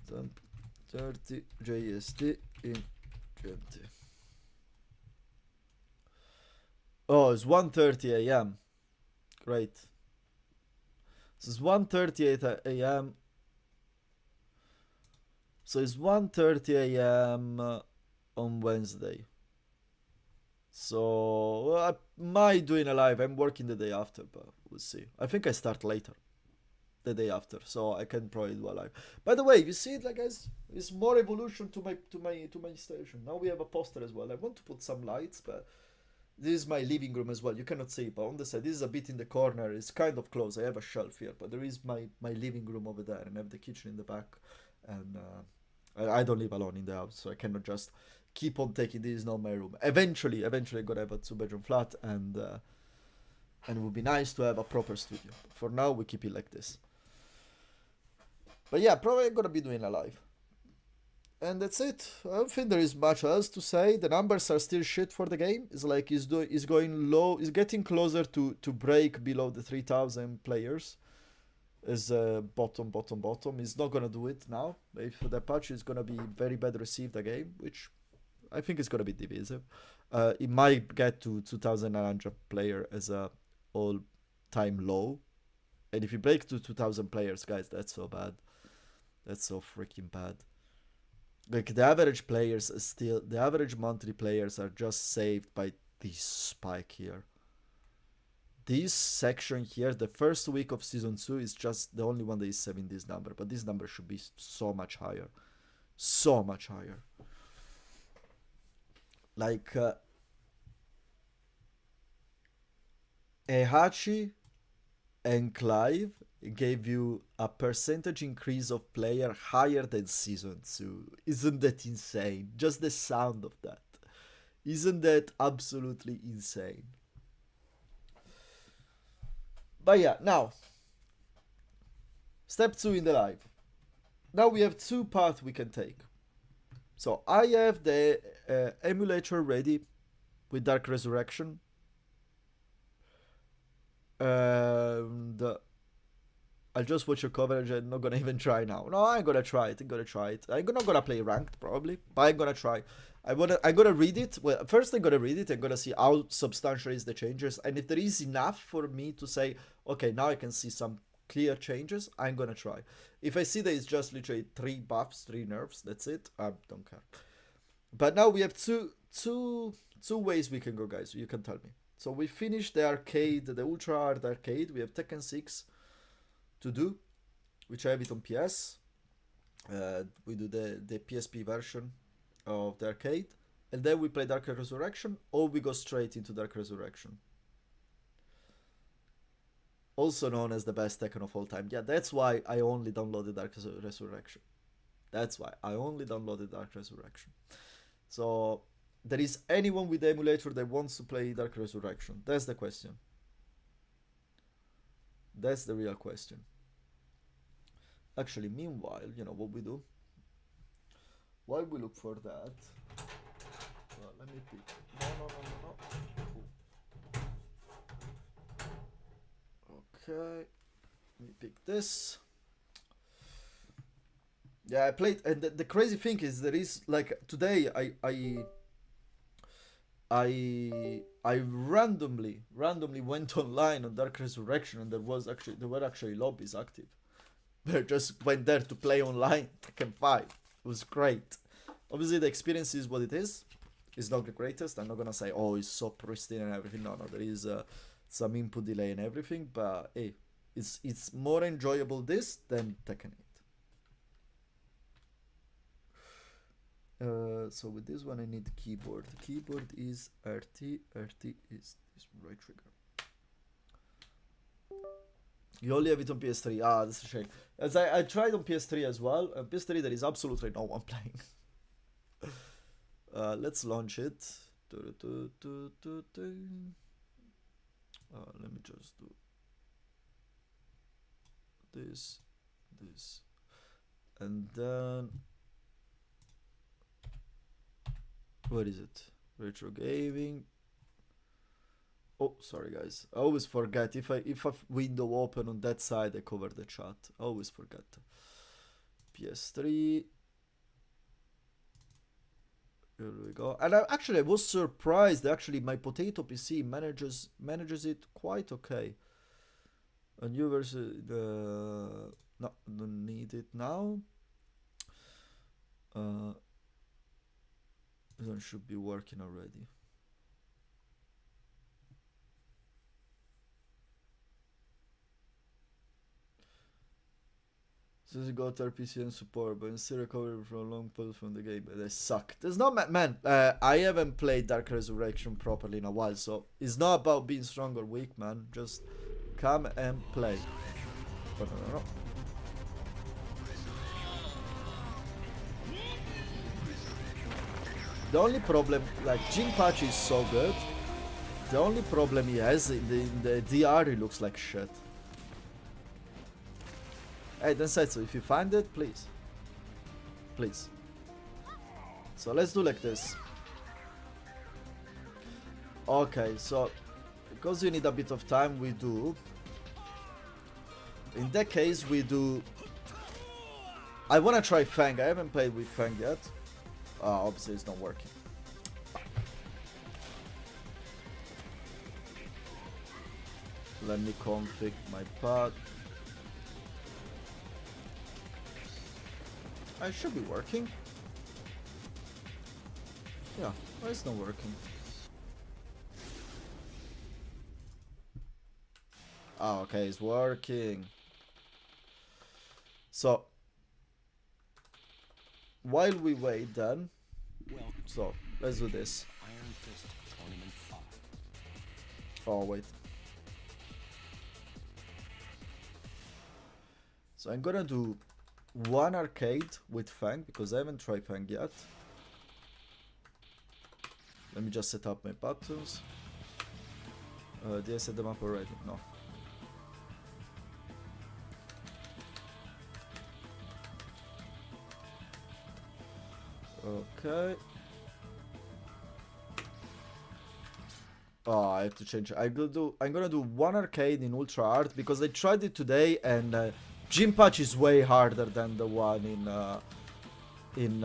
10:30 JST in GMT. Oh, it's 1:30 a.m. Great. So it's 1:38 a.m. So it's 1:30 a.m. On Wednesday. So I might doing a live. I'm working the day after, but we'll see. I think I start later. The day after, so I can probably do a live. By the way, you see it, like, guys, it's more evolution to my station. Now we have a poster as well. I want to put some lights, but This is my living room as well. You cannot see it, but on the side, this is a bit in the corner. It's kind of close. I have a shelf here, but there is my living room over there, and I have the kitchen in the back. And I don't live alone in the house, so I cannot just keep on taking this is not my room. Eventually, I'm gonna have a 2-bedroom flat, and it would be nice to have a proper studio. But for now, we keep it like this. But yeah, probably I'm gonna be doing a live. And that's it. I don't think there is much else to say. The numbers are still shit for the game. It's like he's going low. He's getting closer to break below the 3,000 players. Is bottom. He's not gonna do it now. If the patch is gonna be very bad received the game, which I think is gonna be divisive. It might get to 2,900 player as a all-time low. And if you break to 2,000 players, guys, that's so bad. That's so freaking bad. Like the average players is still, the average monthly players are just saved by this spike here. This section here, the first week of season 2 is just the only one that is saving this number, but this number should be so much higher. So much higher. Like Ehachi and Clive gave you a percentage increase of player higher than season 2. Isn't that insane? Just the sound of that. Isn't that absolutely insane? But yeah, now step 2 in the live. Now we have 2 paths we can take. So I have the emulator ready with Dark Resurrection. And I'll just watch your coverage. I'm not gonna even try now. No, I'm gonna try it. I'm not gonna play ranked probably, but I'm gonna try. I'm gonna read it. Well, first I'm gonna read it. I'm gonna see how substantial is the changes, and if there is enough for me to say, okay, now I can see some clear changes, I'm gonna try. If I see that it's just literally 3 buffs, 3 nerfs, that's it, I don't care. But now we have two ways we can go, guys. You can tell me. So we finished the arcade, the ultra hard arcade. We have Tekken 6 to do, which I have it on PS. We do the PSP version of the arcade, and then we play Dark Resurrection, or we go straight into Dark Resurrection, also known as the best Tekken of all time. Yeah, that's why I only downloaded Dark Resurrection. That's why I only downloaded Dark Resurrection. So there is anyone with the emulator that wants to play Dark Resurrection? That's the question. That's the real question. Actually, meanwhile, you know what we do? While we look for that, well, let me pick. No. Okay, let me pick this. Yeah, I played, and the crazy thing is there is like today I randomly went online on Dark Resurrection, and there were actually lobbies active. I just went there to play online Tekken 5. It was great. Obviously the experience is what it is. It's not the greatest. I'm not gonna say, oh, it's so pristine and everything. No, there is some input delay and everything, but hey, it's more enjoyable this than Tekken 8. So with this one I need keyboard. Keyboard is RT is this right trigger. You only have it on PS3. Ah, that's a shame. As I tried on PS3 as well. PS3 there is absolutely no one playing. Let's launch it. Let me just do this, and then what is it? Retro gaming. Oh, sorry guys. I always forget if a window open on that side, I cover the chat. I always forget. PS3. Here we go. And I was surprised. Actually, my potato PC manages it quite okay. A new version. No, don't need it now. This one should be working already. Since you got RPC and support, but still recovered from a long pull from the game, but they suck. There's no man. I haven't played Dark Resurrection properly in a while, so it's not about being strong or weak, man. Just come and play. But no. The only problem, like Jinpachi is so good. The only problem he has in the DR, he looks like shit. Hey, Densetsu, if you find it, please. Please. So let's do like this. Okay, so because you need a bit of time, we do. In that case, we do. I wanna try Fang. I haven't played with Fang yet. Obviously, it's not working. Let me config my pad. I should be working. Yeah, why is it not working? Oh, okay, it's working. So, while we wait then, so let's do this. Oh, wait. So I'm gonna do one arcade with Fang because I haven't tried Fang yet. Let me just set up my buttons. Did I set them up already? No. Okay. Oh, I have to change. I'm gonna do one arcade in ultra hard because I tried it today and Jinpachi is way harder than the one in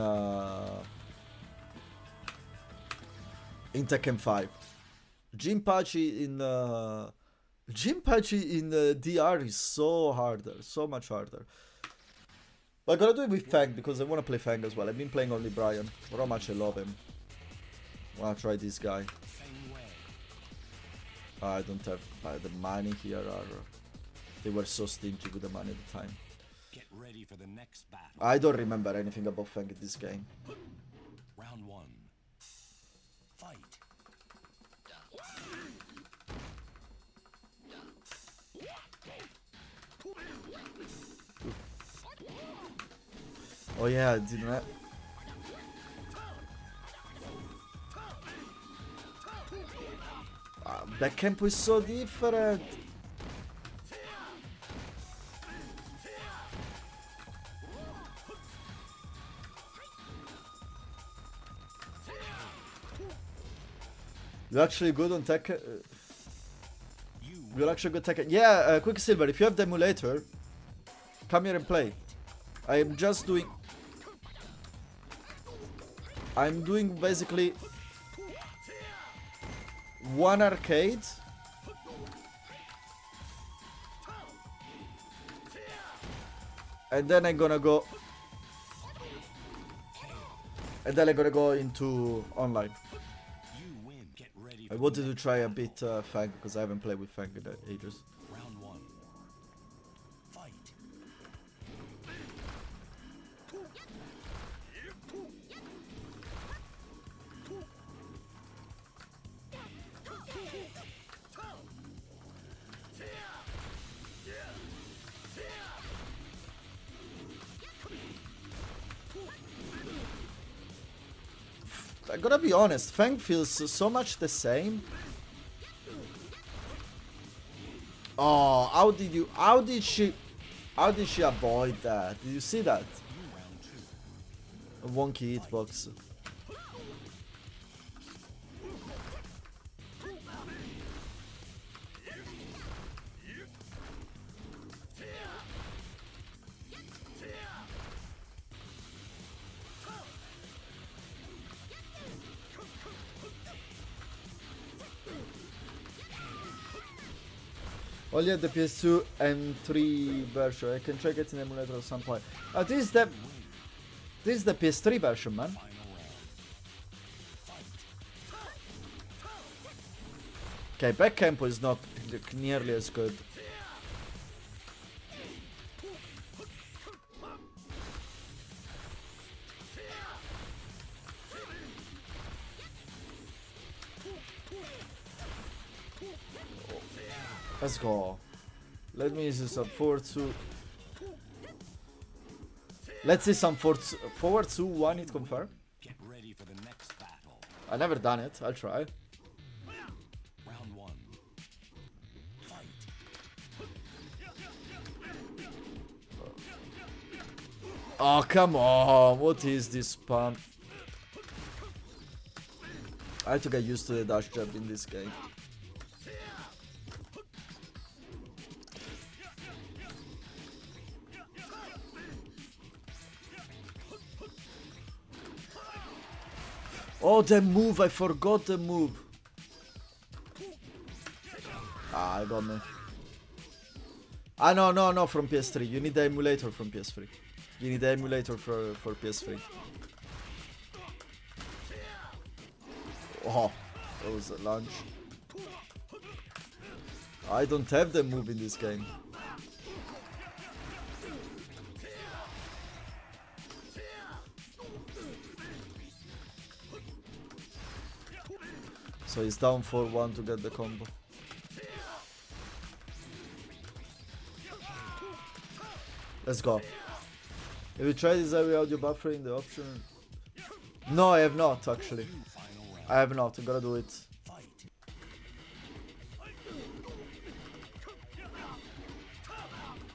Tekken 5. Jinpachi in DR is so harder, so much harder. But I'm gonna do it with Fang because I wanna play Fang as well. I've been playing only Brian, but how much I love him. I wanna try this guy. I don't have the money here. They were so stingy with the money at the time. Get ready for the next battle. I don't remember anything about Fang in this game. Round 1. Fight. Oh yeah, I didn't have... That camp is so different. You're actually good on Tekken. You're actually good at Tekken. Yeah, Quicksilver, if you have the emulator, come here and play. I'm just doing... I'm doing basically one arcade and then I'm gonna go into online. I wanted to try a bit Fang because I haven't played with Fang in ages. Round 1. Fight. I gotta be honest, Fang feels so much the same. Oh, how did she avoid that? Did you see that? A wonky hitbox. Only at the PS2 and 3 version. I can try getting an emulator at some point. This is the PS3 version, man. Okay, back campo is not nearly as good. Let's go. Let me see some forward 2. Let's see some forward 2-1 it confirmed. Get ready for the next battle. I never done it. I'll try. Round 1. Fight. Oh, come on. What is this spam? I have to get used to the dash jab in this game. Oh, the move. I forgot the move. Ah, I got me. Ah, no, from PS3. You need the emulator from PS3. You need the emulator for PS3. Oh, that was a launch. I don't have the move in this game. So he's down 4-1 to get the combo. Let's go. Have you tried this area audio buffering the option? No, I have not actually. I have not. I gotta do it.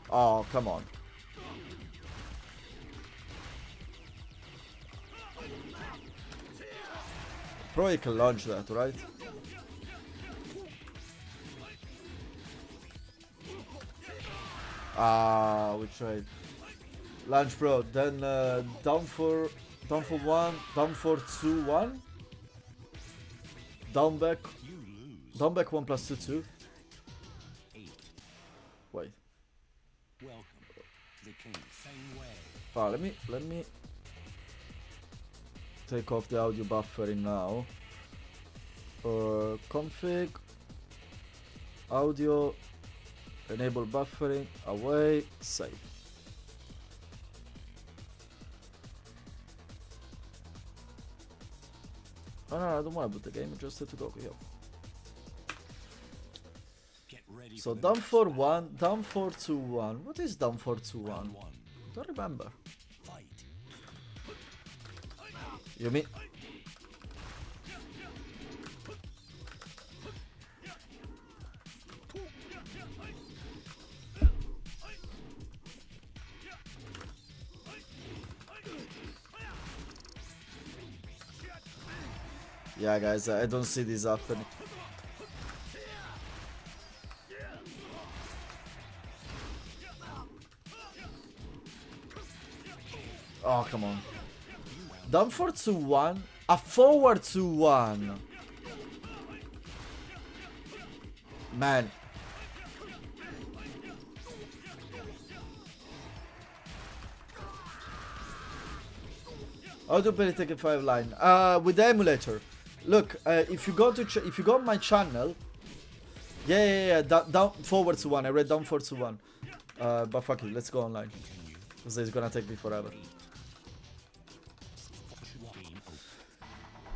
Oh, come on. Probably can launch that, right? Ah, we tried. Launch pro, then down for 1, down for 2-1. Down back 1 plus 2-2. Wait. Welcome to the king. Same way. Ah, let me take off the audio buffering now. Config audio, enable buffering, away, save. Oh, no, I don't want to put the game, I just have to go here. Get ready So for the down next 4-1, down 4-2-1. What is down 4-2-1? round 1. Don't remember. Fight. You mean? Yeah, guys, I don't see this happening. Oh, come on. Down 4-2-1. A forward 2-1. Man. How to play Tekken 5 line? With the emulator. Look, if you go on my channel, yeah, down forward to 1. I read down forward to 1. But fuck it, let's go online, because it's gonna take me forever.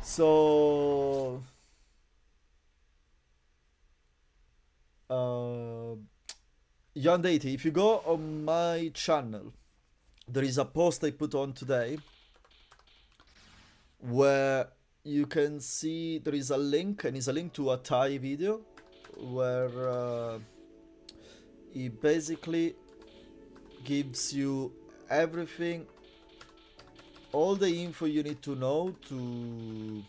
So, Yandati, if you go on my channel, there is a post I put on today where you can see there is a link, and it's a link to a Thai video where he basically gives you everything, all the info you need to know to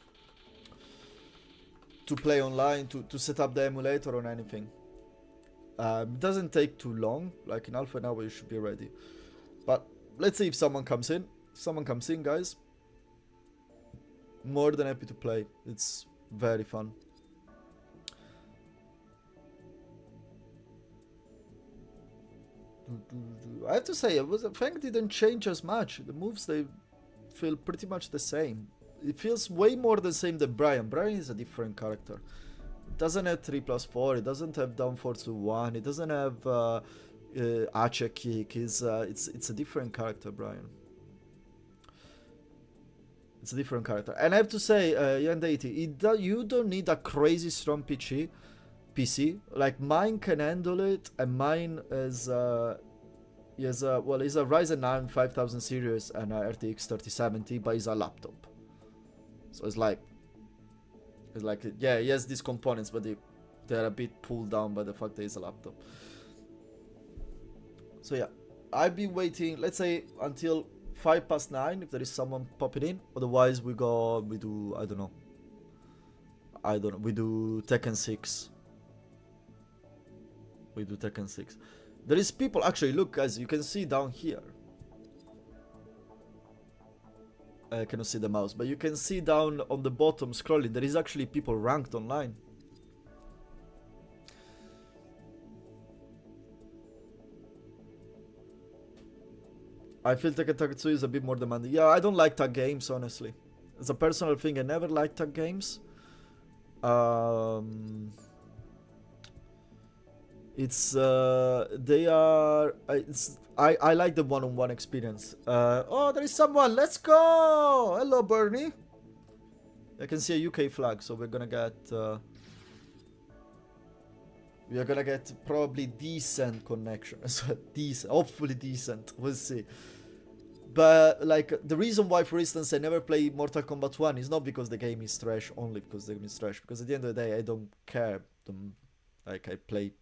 play online, to set up the emulator or anything. It doesn't take too long, like in half an hour you should be ready. But let's see if someone comes in. If someone comes in, guys, more than happy to play. It's very fun. I have to say, Fang didn't change as much. The moves, they feel pretty much the same. It feels way more the same than Brian. Brian is a different character. It doesn't have 3+4. It doesn't have down 4-1. It doesn't have Ache kick. It's a different character, Brian. It's a different character. And I have to say, Yandati, you don't need a crazy strong PC PC. Like mine can handle it, and mine is is a Ryzen 9 5000 series and a RTX 3070, but it's a laptop. So it's like yeah, he has these components, but they're a bit pulled down by the fact that it's a laptop. So yeah, I'll be waiting, let's say, until 9:05 if there is someone popping in. Otherwise, we do, I don't know, we do Tekken 6. We do Tekken 6. There is people, actually, look guys, you can see down here. I cannot see the mouse, but you can see down on the bottom scrolling, there is actually people ranked online. I feel Tekken 2 is a bit more demanding. Yeah, I don't like tag games, honestly. It's a personal thing, I never liked tag games. I like the one-on-one experience. Oh, there is someone. Let's go. Hello, Bernie. I can see a UK flag, so we're gonna get probably decent connection. Decent, hopefully decent. We'll see. But like the reason why, for instance, I never play Mortal Kombat 1 is not because the game is trash, only because the game is trash. Because at the end of the day, I don't care. Like I play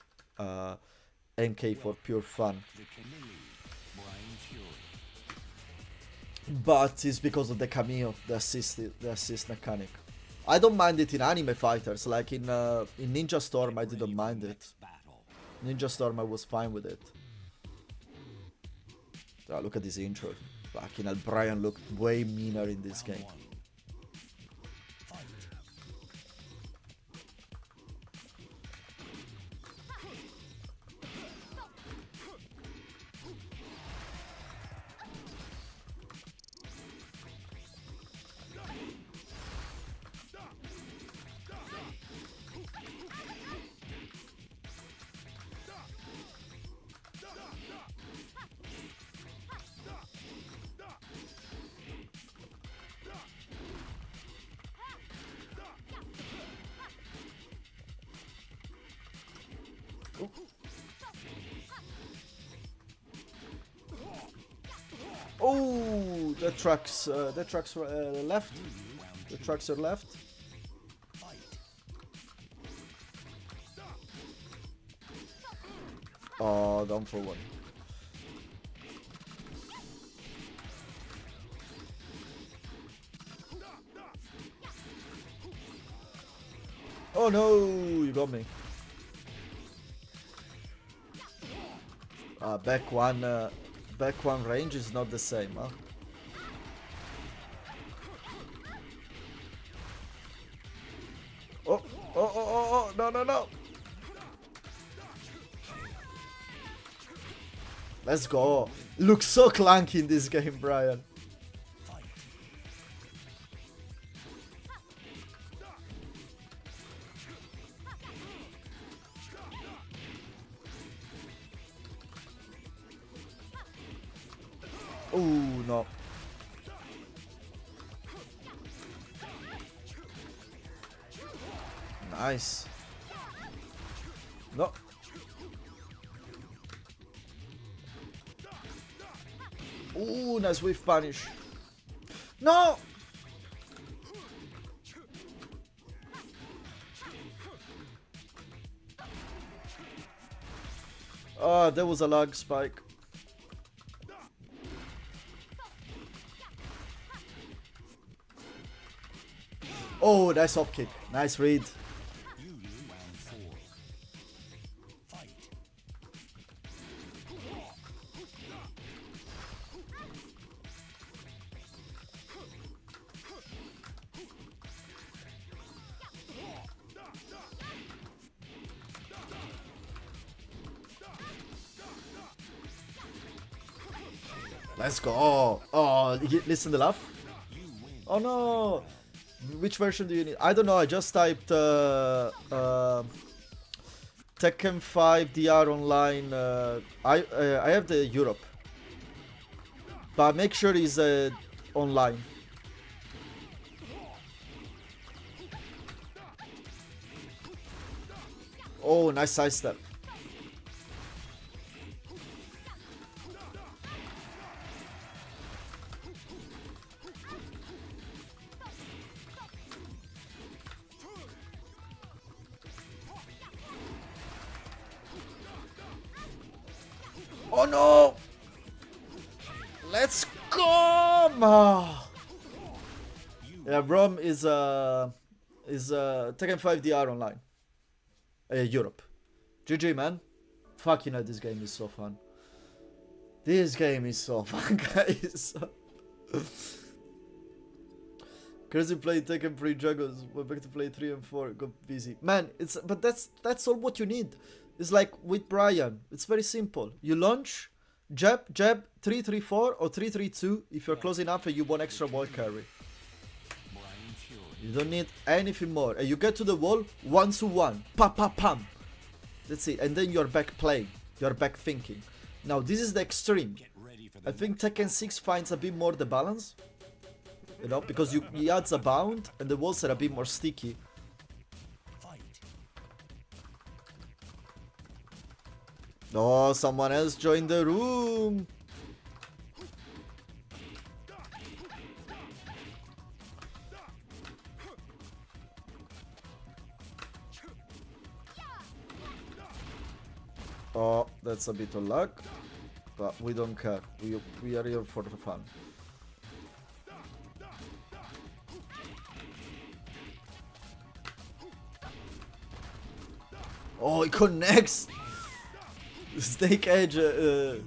NK for pure fun. But it's because of the cameo, the assist mechanic. I don't mind it in anime fighters, like in Ninja Storm I didn't mind it. Ninja Storm I was fine with it. Oh, look at this intro. Fucking hell, Brian looked way meaner in this game. Oh, the trucks left. The trucks are left. Oh, down for one. Oh no, you got me. Back one range is not the same, huh? Oh, no. Let's go. Looks so clunky in this game, Brian. Oh, no. Nice. No. Ooh, nice whiff punish. No! Oh, there was a lag spike. Oh, nice up kick. Nice read. Let's go. Oh, listen to the laugh. Oh no. Which version do you need? I don't know. I just typed Tekken 5 DR online. I have the Europe, but make sure it's online. Oh, nice sidestep. Oh no! Let's go! Ah. Yeah, Brom is Tekken 5 DR online. Europe. GG, man. Fucking hell, this game is so fun. This game is so fun, guys. Crazy played Tekken 3 Juggles. We're back to play 3 and 4. Got busy. Man, but that's all what you need. It's like with Brian. It's very simple. You launch, jab, 3-3-4 or 3-3-2 if you're close enough and you want extra wall carry. You don't need anything more. And you get to the wall, 1-1. Pam. That's it. And then you're back playing. You're back thinking. Now, this is the extreme. I think Tekken 6 finds a bit more the balance. You know, because he adds a bound and the walls are a bit more sticky. Oh, someone else joined the room. Oh, that's a bit of luck, but we don't care. We are here for the fun. Oh, it connects! Snake Edge, we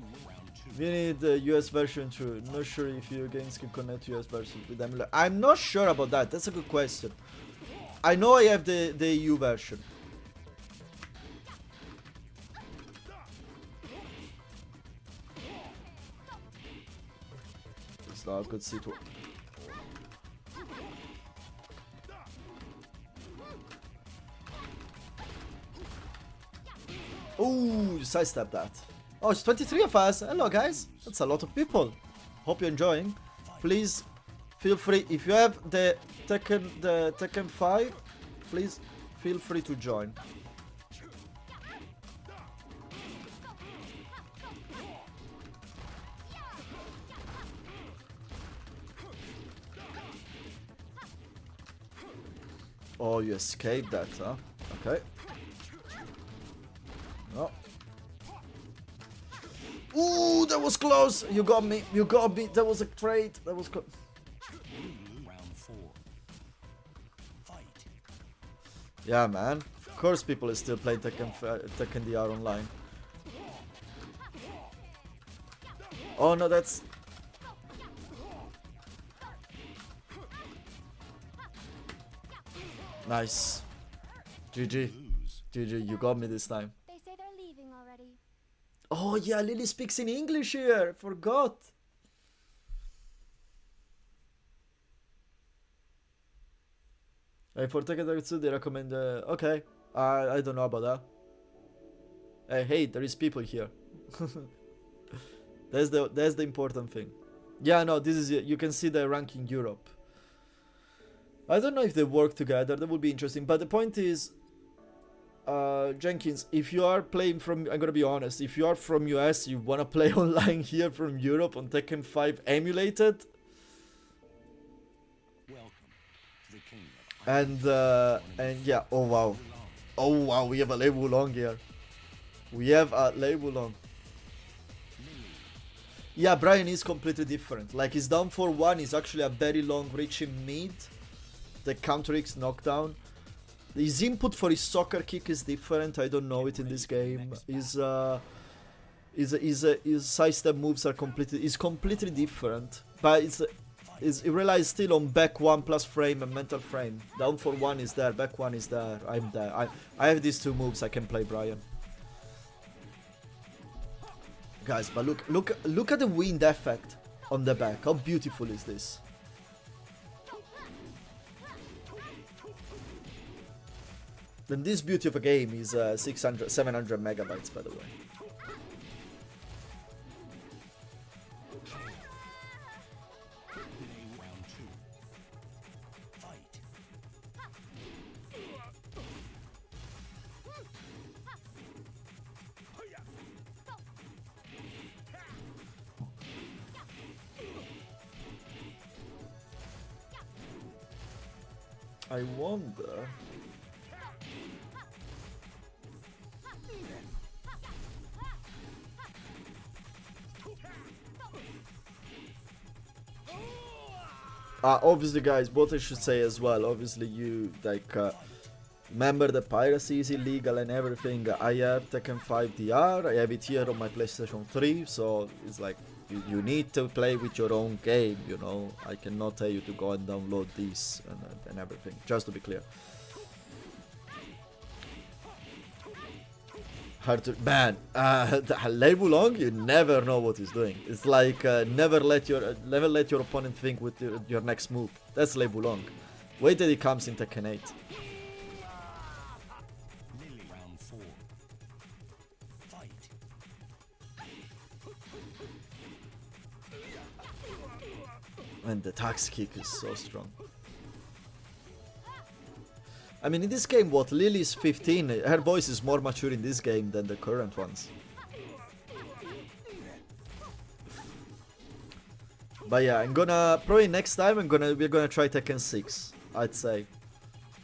need the US version too. Not sure if your games can connect to US version with them. I'm not sure about that. That's a good question. I know I have the EU version. It's not a good situation. Oh, sidestep that. Oh, it's 23 of us. Hello, guys. That's a lot of people. Hope you're enjoying. Please feel free. If you have the Tekken 5, please feel free to join. Oh, you escaped that, huh? Okay. Oh. Ooh, that was close. You got me. You got me. That was a trade. That was close. Round 4. Fight. Yeah, man. Of course, people are still playing Tekken DR online. Oh no, that's. Nice. GG. GG. You got me this time. They say they're leaving already. Oh yeah, Lily speaks in English here. Forgot. Hey, for Tekken 2, they recommend. Okay, I don't know about that. Hey, there is people here. that's the important thing. Yeah, no, this is you can see the ranking Europe. I don't know if they work together. That would be interesting. But the point is, Jenkins, if you are playing from, I'm gonna be honest, if you are from US, you wanna play online here from Europe on Tekken 5 emulated, Welcome to the king of and yeah, oh wow, we have a Lei Wulong here. We have a Lei Wulong. Yeah, Brian is completely different. Like his down for 1 is actually a very long reaching mid. The counter X knockdown. His input for his soccer kick is different. I don't know it in this game. His sidestep moves are completely different. But it relies still on back 1 plus frame and mental frame. Down for 1 is there, back 1 is there. I'm there. I have these 2 moves. I can play Brian. Guys, but look at the wind effect on the back. How beautiful is this? Then this beauty of a game is 700 megabytes, by the way. round 2. Fight. I wonder. Obviously, guys, what I should say as well. Obviously, you like remember the piracy is illegal and everything. I have Tekken 5 DR. I have it here on my PlayStation 3, so it's like you need to play with your own game. You know, I cannot tell you to go and download this and everything. Just to be clear. Hard to man. Lei Wulong, you never know what he's doing. It's like never let your opponent think with your next move. That's Lei Wulong. Wait till he comes in Tekken 8. Round 4. Fight. And the tax kick is so strong. I mean, in this game, what, Lily's 15, her voice is more mature in this game than the current ones. But yeah, I'm gonna, probably next time we're gonna try Tekken 6, I'd say.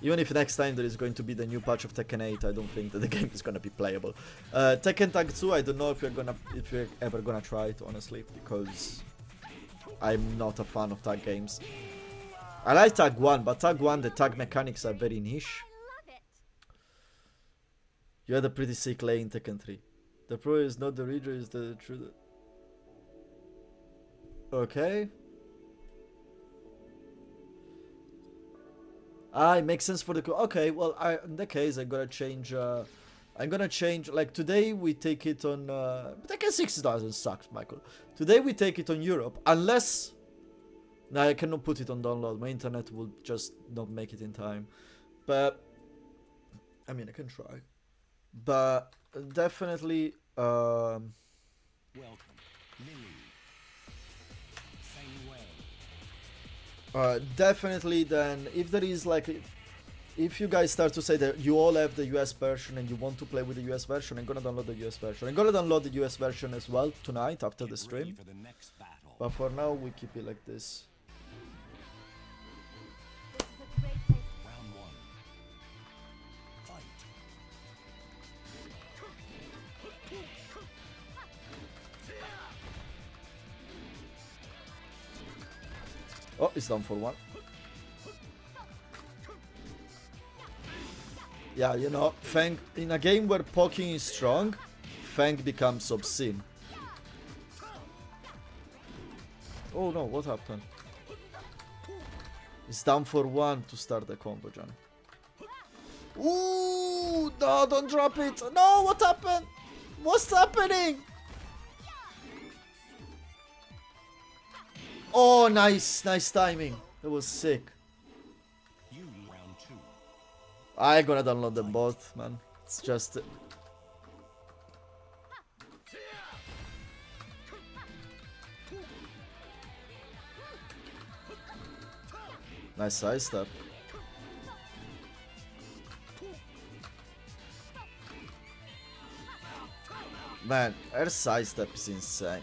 Even if next time there is going to be the new patch of Tekken 8, I don't think that the game is gonna be playable. Tekken Tag 2, I don't know if you're ever gonna try it, honestly, because I'm not a fan of tag games. I like Tag 1, but Tag 1, the tag mechanics are very niche. I love it. You had a pretty sick lane in Tekken 3. The pro is not the reader, is the true. Okay. It makes sense for the. Okay, well, in that case, I'm gonna change. Like today we take it on. Tekken 6 doesn't suck, Michael. Today we take it on Europe, unless. No, I cannot put it on download. My internet will just not make it in time. But I mean, I can try. But definitely, Welcome, Lily. Same way. definitely. Then, if there is like, if you guys start to say that you all have the US version and you want to play with the US version, I'm gonna download the US version. I'm gonna download the US version as well tonight after the Get ready stream. for the next battle. But for now, we keep it like this. This is a great place. Round 1. Fight. Oh, it's down for 1. Yeah, you know, Fang, in a game where poking is strong, Fang becomes obscene. Oh no, what happened? It's down for 1 to start the combo, John. Ooh, no, don't drop it. No, what happened? What's happening? Oh, nice, nice timing. That was sick. You round 2. I gonna download them both, man. It's just. Nice side step. Man, her side step is insane.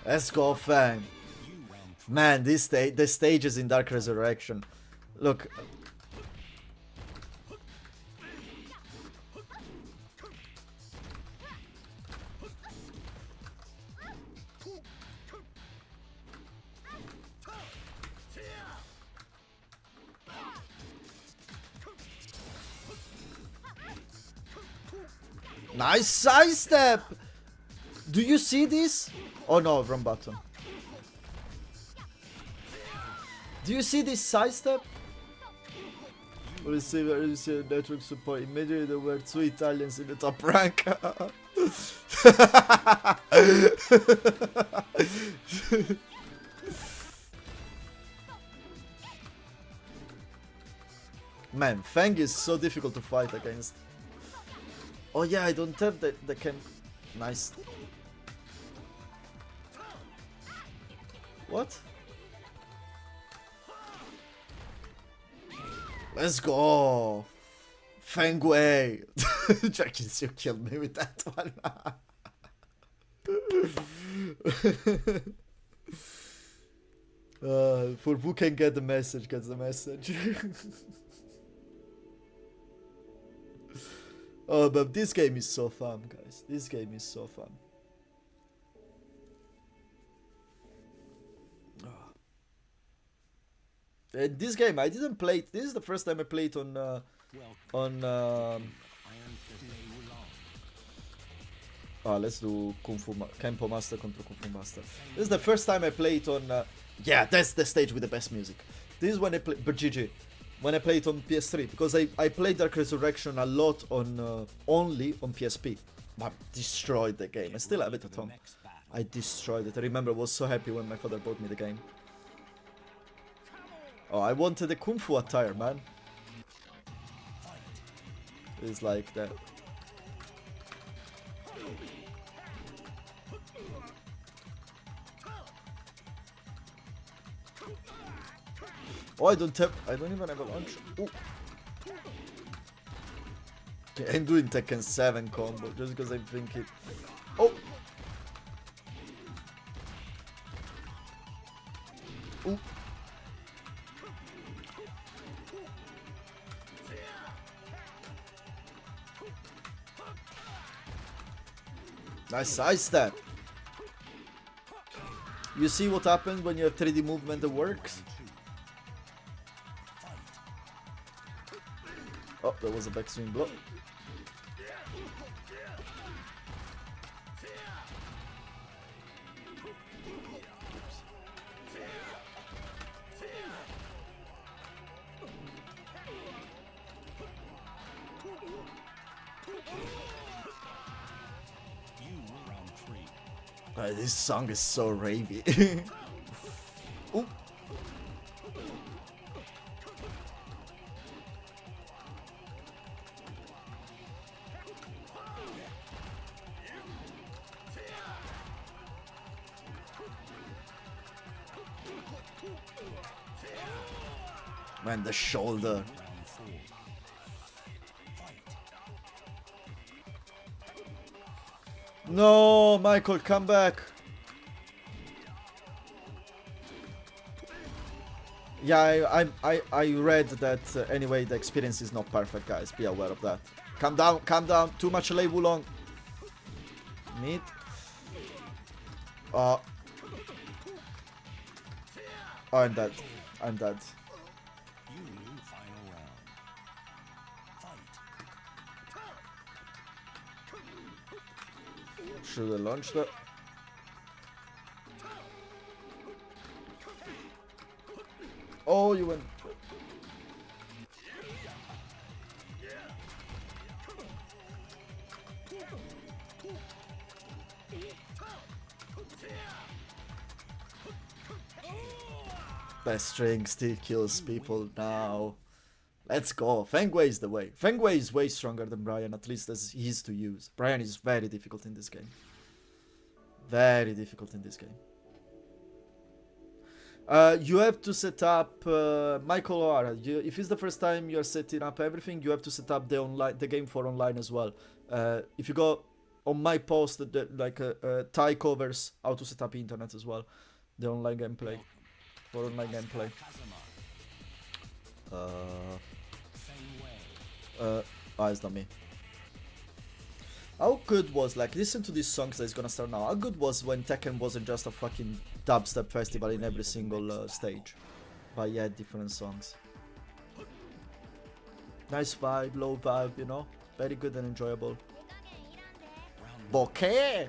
Let's go, Fang. Man, the stages in Dark Resurrection. Look. Nice side step! Do you see this? Oh no, wrong button. Do you see this side step? Receiver network support. Immediately there were 2 Italians in the top rank. Man, Fang is so difficult to fight against. Oh yeah, I don't have the can. Nice. What? Let's go. Feng Wei. Jerkins, you killed me with that one. For who can get the message, gets the message. Oh, but this game is so fun, guys. This game is so fun. And this game, I didn't play it. This is the first time I played on let's do Kempo Master contra Kung Fu Master. This is the first time I played on yeah, that's the stage with the best music. This is when I play, but GG, when I played on PS3, because I played Dark Resurrection a lot on only on PSP. I destroyed the game. I still have it at home. I destroyed it. I remember I was so happy when my father bought me the game. Oh, I wanted the Kung Fu attire, man. It's like that. Oh, I don't even have a launch. Ooh. Okay, I'm doing Tekken 7 combo just because I think it. Oh! Ooh. Nice side step. You see what happens when you have 3D movement that works? Oh, that was a backswing blow. This song is so ravey. Ooh. Man, the shoulder. No, Michael, come back. Yeah, I read that anyway, the experience is not perfect, guys. Be aware of that. Calm down, calm down. Too much Lei Wulong. Meat. Oh, I'm dead. I'm dead. Should I launch that? Oh, you went. That string still kills people now. Let's go. Feng Wei is the way. Feng Wei is way stronger than Brian, at least as he is to use. Brian is very difficult in this game. Very difficult in this game. You have to set up Michael O'Hara. If it's the first time you're setting up everything, you have to set up the game for online as well. If you go on my post, Thai covers how to set up internet as well, the online gameplay for online gameplay. It's not me. How good was, like, listen to these songs that is gonna start now. How good was when Tekken wasn't just a fucking dubstep festival in every single stage, but yeah, different songs. Nice vibe, low vibe, you know, very good and enjoyable. Bokeh.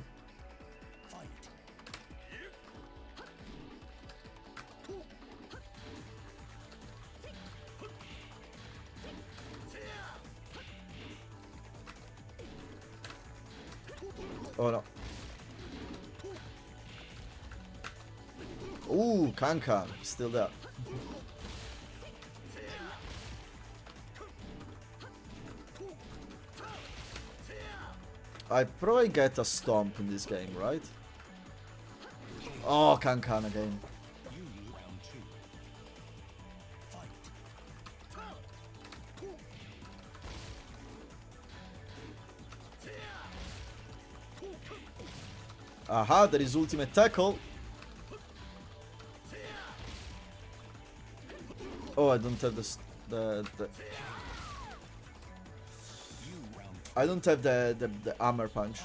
Oh no. Ooh, Kankan, still there. I probably get a stomp in this game, right? Oh, Kankan again. Aha, there is ultimate tackle. Oh, I don't have the I don't have the hammer punch.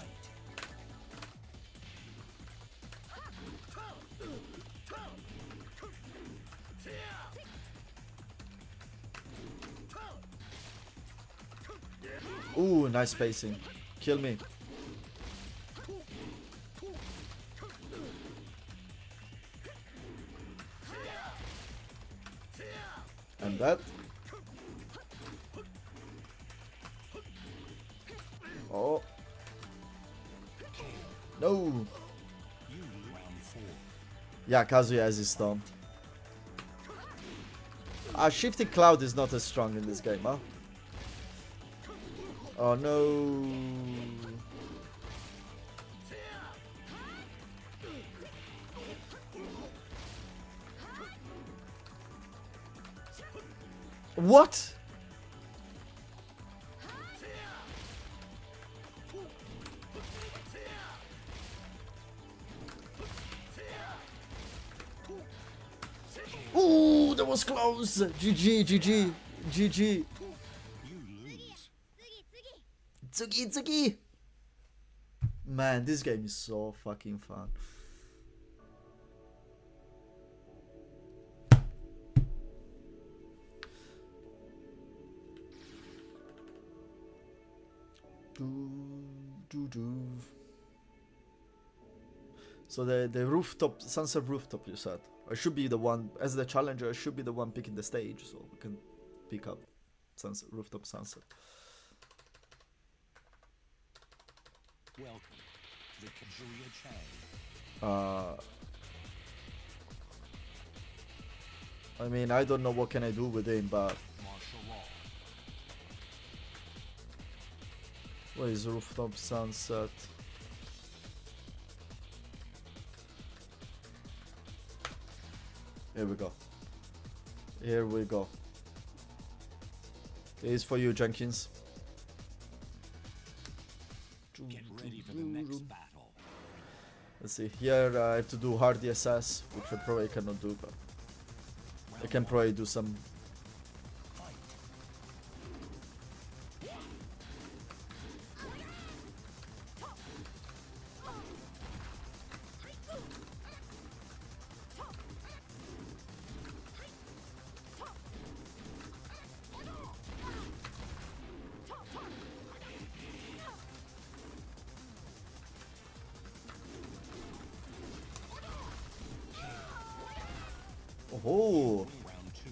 Ooh, nice spacing. Kill me. And that. Oh. No. Yeah, Kazuya has his stomp. Shifting Cloud is not as strong in this game, huh? Oh no. What? Ooh, that was close. GG, GG, GG. Tsugi, Tsugi. Man, this game is so fucking fun. So the rooftop, sunset rooftop, you said. I should be the one, as the challenger, I should be the one picking the stage, so we can pick up sunset, rooftop sunset. Welcome to the Kazuya chain. I mean, I don't know what can I do with him, but Martial law. what is rooftop sunset? Here we go. Here we go. It is for you, Jenkins. Get ready for the next battle. Let's see. Here I have to do hard DSS, which I probably cannot do, but I can probably do some. Oh, Round two.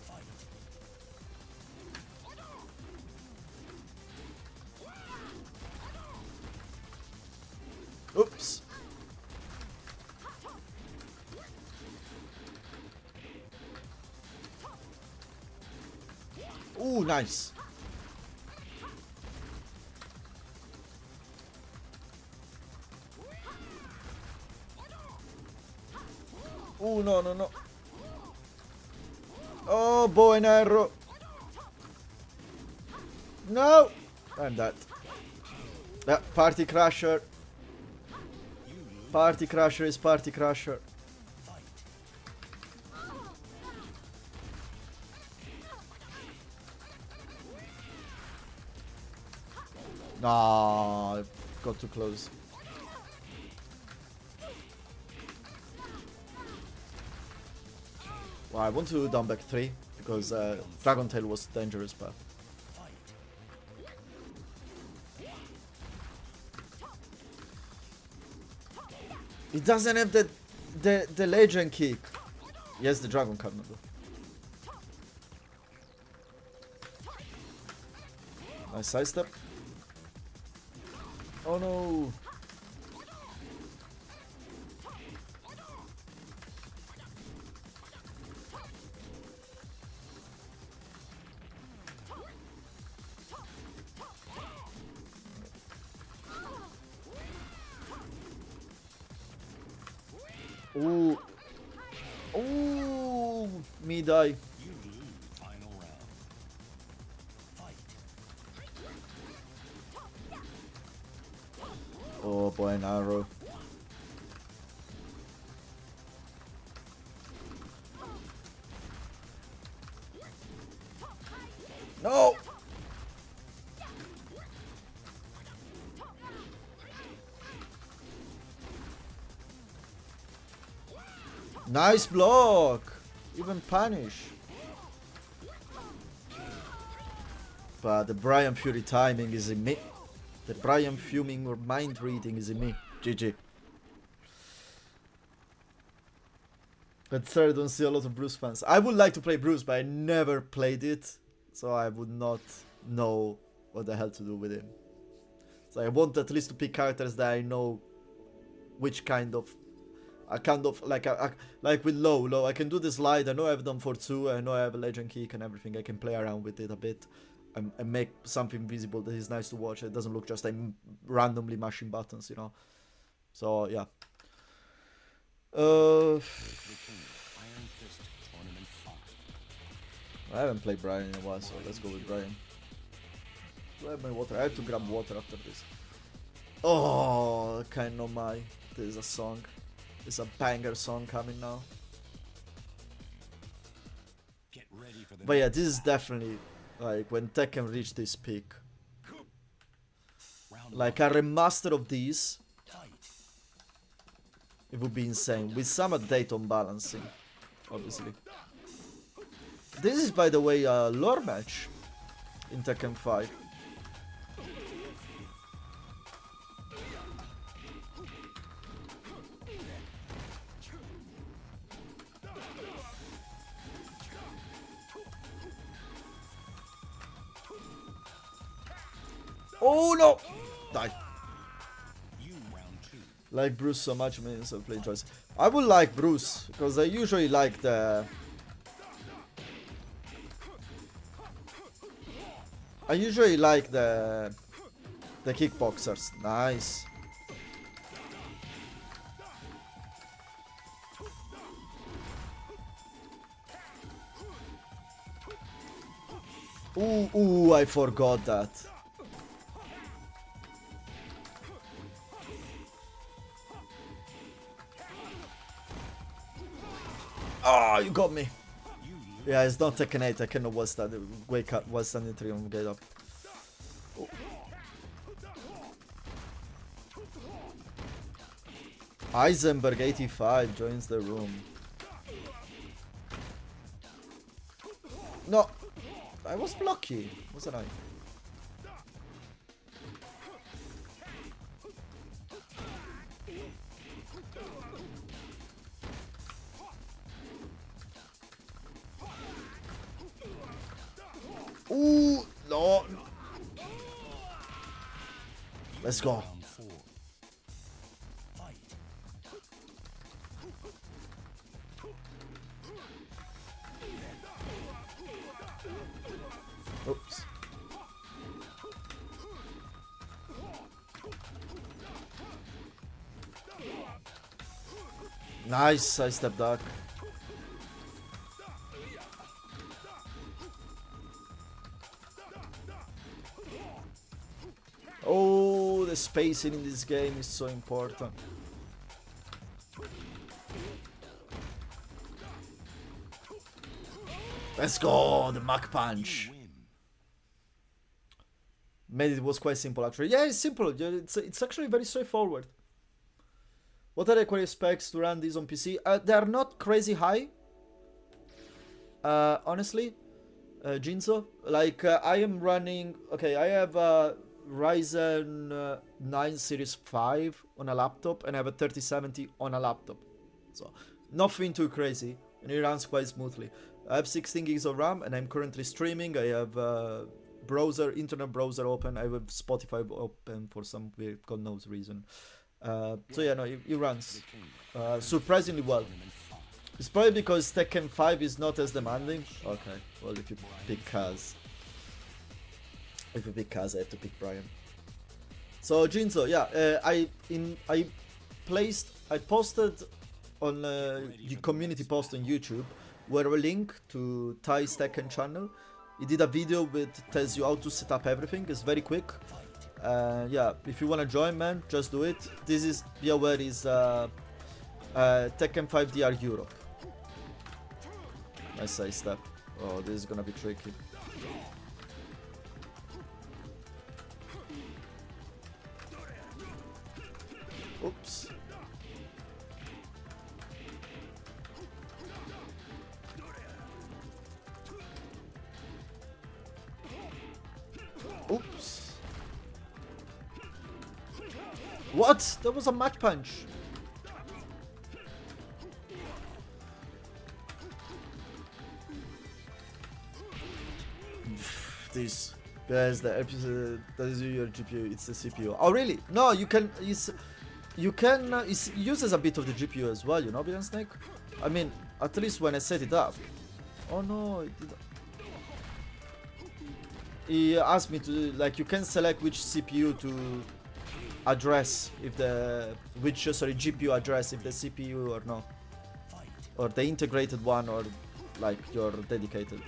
Fight. oops. Ooh, nice. Oh, no, no, no. Oh, bow and arrow. No. I'm dead. Yeah, party crasher. Party crasher is party crasher. Nah, got too close. Well, I want to down back 3 because Dragon Tail was dangerous, but it doesn't have the legend kick. Yes, the Dragon card though. Nice sidestep. Oh no. Ooh. Ooh. Me die. You lose. Final round. Fight. Oh, boy, an arrow. No! Nice block! Even punish. But the Brian Fury timing is in me. The Brian fuming or mind reading is in me. GG. But third, I don't see a lot of Bruce fans. I would like to play Bruce, but I never played it. So I would not know what the hell to do with him. So I want at least to pick characters that I know which kind of... like with low, I can do the slide. I know I've done for 2. I know I have a legend kick and everything. I can play around with it a bit and make something visible that is nice to watch. It doesn't look just I'm randomly mashing buttons, you know. So yeah. I haven't played Brian in a while, so let's go with Brian. Do I have my water? I have to grab water after this. Oh, kind of my. There's a song. There's a banger song coming now. Get ready for the But yeah, this is definitely like when Tekken reached this peak. round Like a remaster of these, tight. it would be insane. With some update on balancing, obviously. This is, by the way, a lore match in Tekken 5. Oh no! Die. You round 2. Like Bruce so much means I play choice. I would like Bruce because I usually like the. I usually like the kickboxers. Nice. Ooh, I forgot that. Oh, you got me. Yeah, it's not Tekken 8. Tekken was that. Wake up, was standing 3 on get up. Oh. Eisenberg 85 joins the room. No, I was blocky, wasn't I? Ooh, no. Let's go. Round 4. Fight. Oops. Nice side step duck. Oh, the spacing in this game is so important. Let's go, the Mach Punch. Win. Made it was quite simple actually. Yeah, it's simple. Yeah, it's actually very straightforward. What are the quality specs to run these on PC? They are not crazy high. Honestly, Jinzo. Like I am running. Okay, I have Ryzen 9 Series 5 on a laptop and I have a 3070 on a laptop. So nothing too crazy and it runs quite smoothly. I have 16 gigs of RAM and I'm currently streaming. I have internet browser open. I have Spotify open for some weird God knows reason. So yeah, no, it runs surprisingly well. It's probably because Tekken 5 is not as demanding. Okay, well if you pick Kaz. If you pick Kaz, I have to pick Brian. So Jinzo, yeah, I posted on the community post on YouTube where a link to Ty's Tekken channel. He did a video which tells you how to set up everything. It's very quick. Yeah, if you wanna join, man, just do it. This is, be aware, is Tekken 5 DR Europe. Nice side step. Oh, this is gonna be tricky. Oops. Oops. What? That was a Mach Punch. This. There's the episode. That is your GPU. It's the CPU. Oh really? No, you can. It uses a bit of the GPU as well. You know, Beyond Snake. I mean, at least when I set it up. Oh no! It didn't. He asked me to, like, you can select which CPU to address if the GPU address if the CPU or no, or the integrated one or like your dedicated.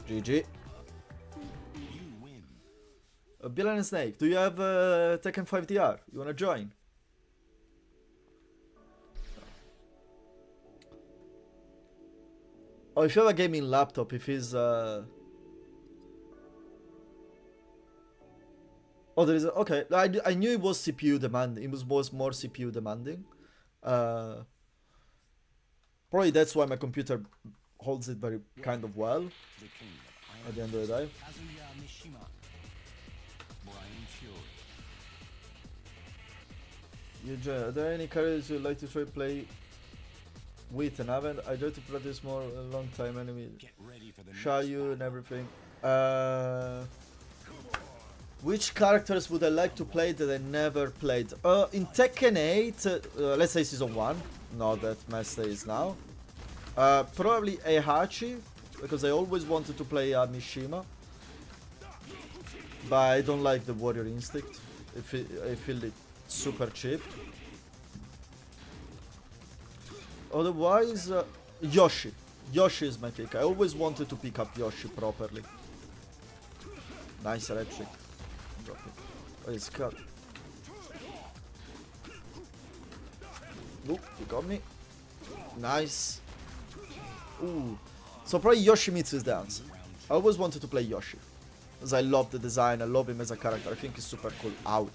GG. You win. Bill and Snake, do you have Tekken 5 DR? You wanna join? Oh, if you have a gaming laptop, if it's oh, there is a, okay. I knew it was CPU demanding. It was more CPU demanding. Probably that's why my computer holds it very kind of well The king of Iron at the end of the day. Kazuya Mishima. Brian Fury. Are there any characters you'd like to try play with and haven't? I try to practice more a long time anyway. Get ready for the Shayu and everything. Which characters would I like to play that I never played? In Tekken 8, let's say Season 1, not that Master is now. Probably Heihachi, because I always wanted to play Mishima. But I don't like the Warrior Instinct. I feel it super cheap. Otherwise, Yoshi. Yoshi is my pick. I always wanted to pick up Yoshi properly. Nice electric. Drop it. Oh, it's cut. Nope, you got me. Nice. Ooh. So probably Yoshimitsu's dance. I always wanted to play Yoshi. Because I love the design, I love him as a character. I think he's super cool. Ouch.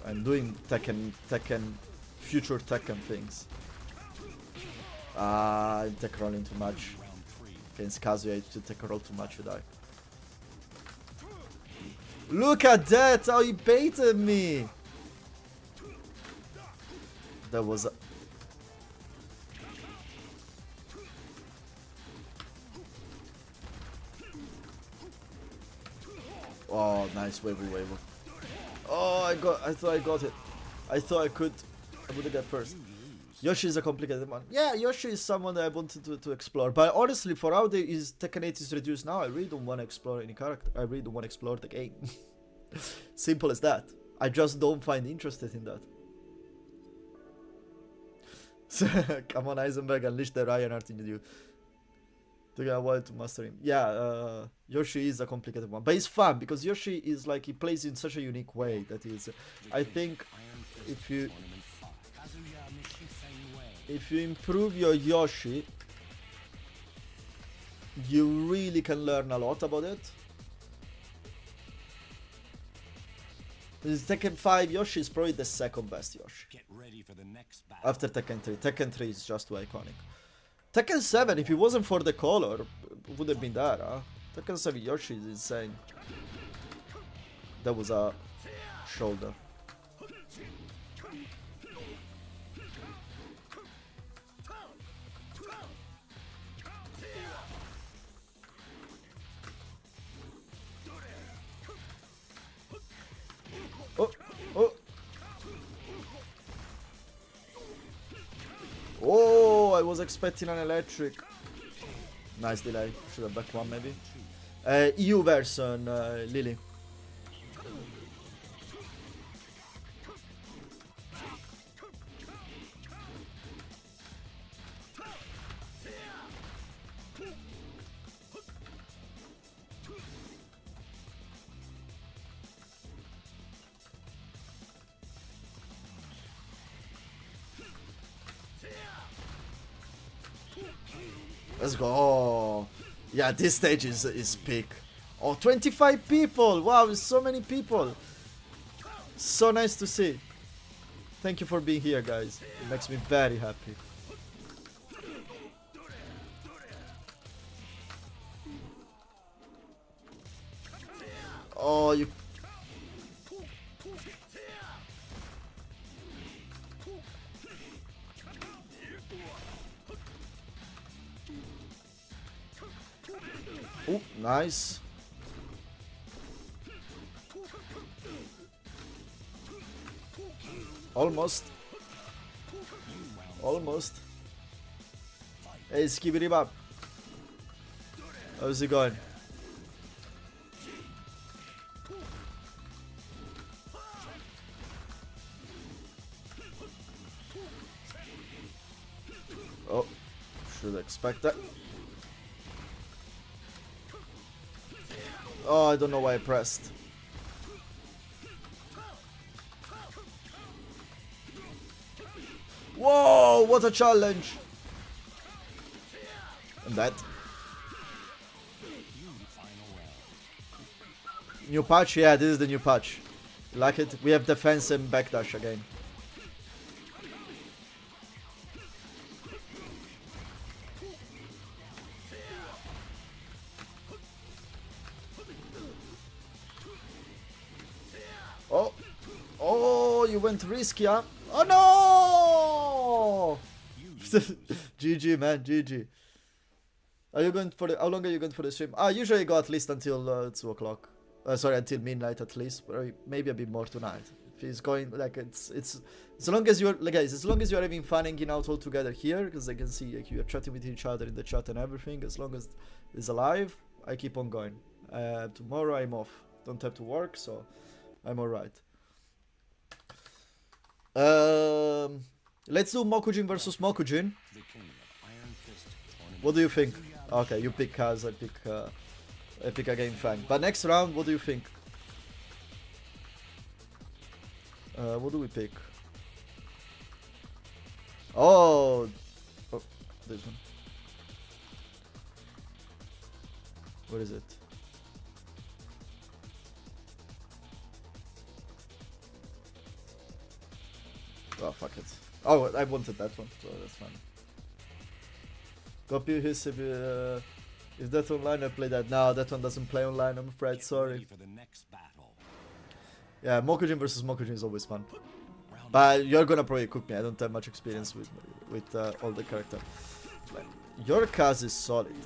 I'm doing future Tekken things. I'm tech rolling too much. Against Kazuya, if you tech roll too much, you die. Look at that! How he baited me! That was a... Oh, nice wave. Oh, I thought I got it. I thought I could. I would have got first. Yoshi is a complicated one. Yeah, Yoshi is someone that I wanted to explore. But honestly, for how Tekken 8 is reduced now, I really don't want to explore any character. I really don't want to explore the game. Simple as that. I just don't find interested in that. Come on, Eisenberg, unleash the Reinhardt in you. Took a while to master him. Yeah, Yoshi is a complicated one. But it's fun, because Yoshi is like, he plays in such a unique way that is... I think if you improve your Yoshi, you really can learn a lot about it. This Tekken 5 Yoshi is probably the second best Yoshi. Get ready for the next battle. After Tekken 3. Tekken 3 is just too iconic. Tekken 7, if it wasn't for the color, would have been there, huh? Tekken 7 Yoshi is insane. That was a shoulder. was expecting an electric. Nice delay. Should have back one maybe. EU version, Lily. Let's go. Oh, yeah, this stage is peak. Oh, 25 people. Wow, so many people. So nice to see. Thank you for being here, guys. It makes me very happy. Oh, you... Oh, nice. Almost. Almost. Hey, skibidi bop. How's it going? Oh, should expect that. Oh, I don't know why I pressed. Whoa, what a challenge! And that. New patch? Yeah, this is the new patch. Like it? We have defense and backdash again. Oh, oh, you went risky, huh? Oh no! GG, man, GG. Are you going for the? How long are you going for the stream? Usually I go at least until 2 o'clock. Sorry, until midnight at least, but maybe a bit more tonight. If it's going like it's as long as you're like guys, as long as you're having fun hanging out all together here, because I can see like you're chatting with each other in the chat and everything. As long as it's alive, I keep on going. Tomorrow I'm off. Don't have to work, so I'm alright. Let's do Mokujin versus Mokujin. What do you think? Okay, you pick Kaz, I pick again Fang. But next round, what do you think? What do we pick? Oh, this one. What is it? Oh, fuck it. Oh, I wanted that one, so that's fine. Copy his if that online, I play that. No, that one doesn't play online, I'm afraid, sorry. Yeah, Mokujin versus Mokujin is always fun. But you're gonna probably cook me, I don't have much experience with all the characters. Your Kaz is solid.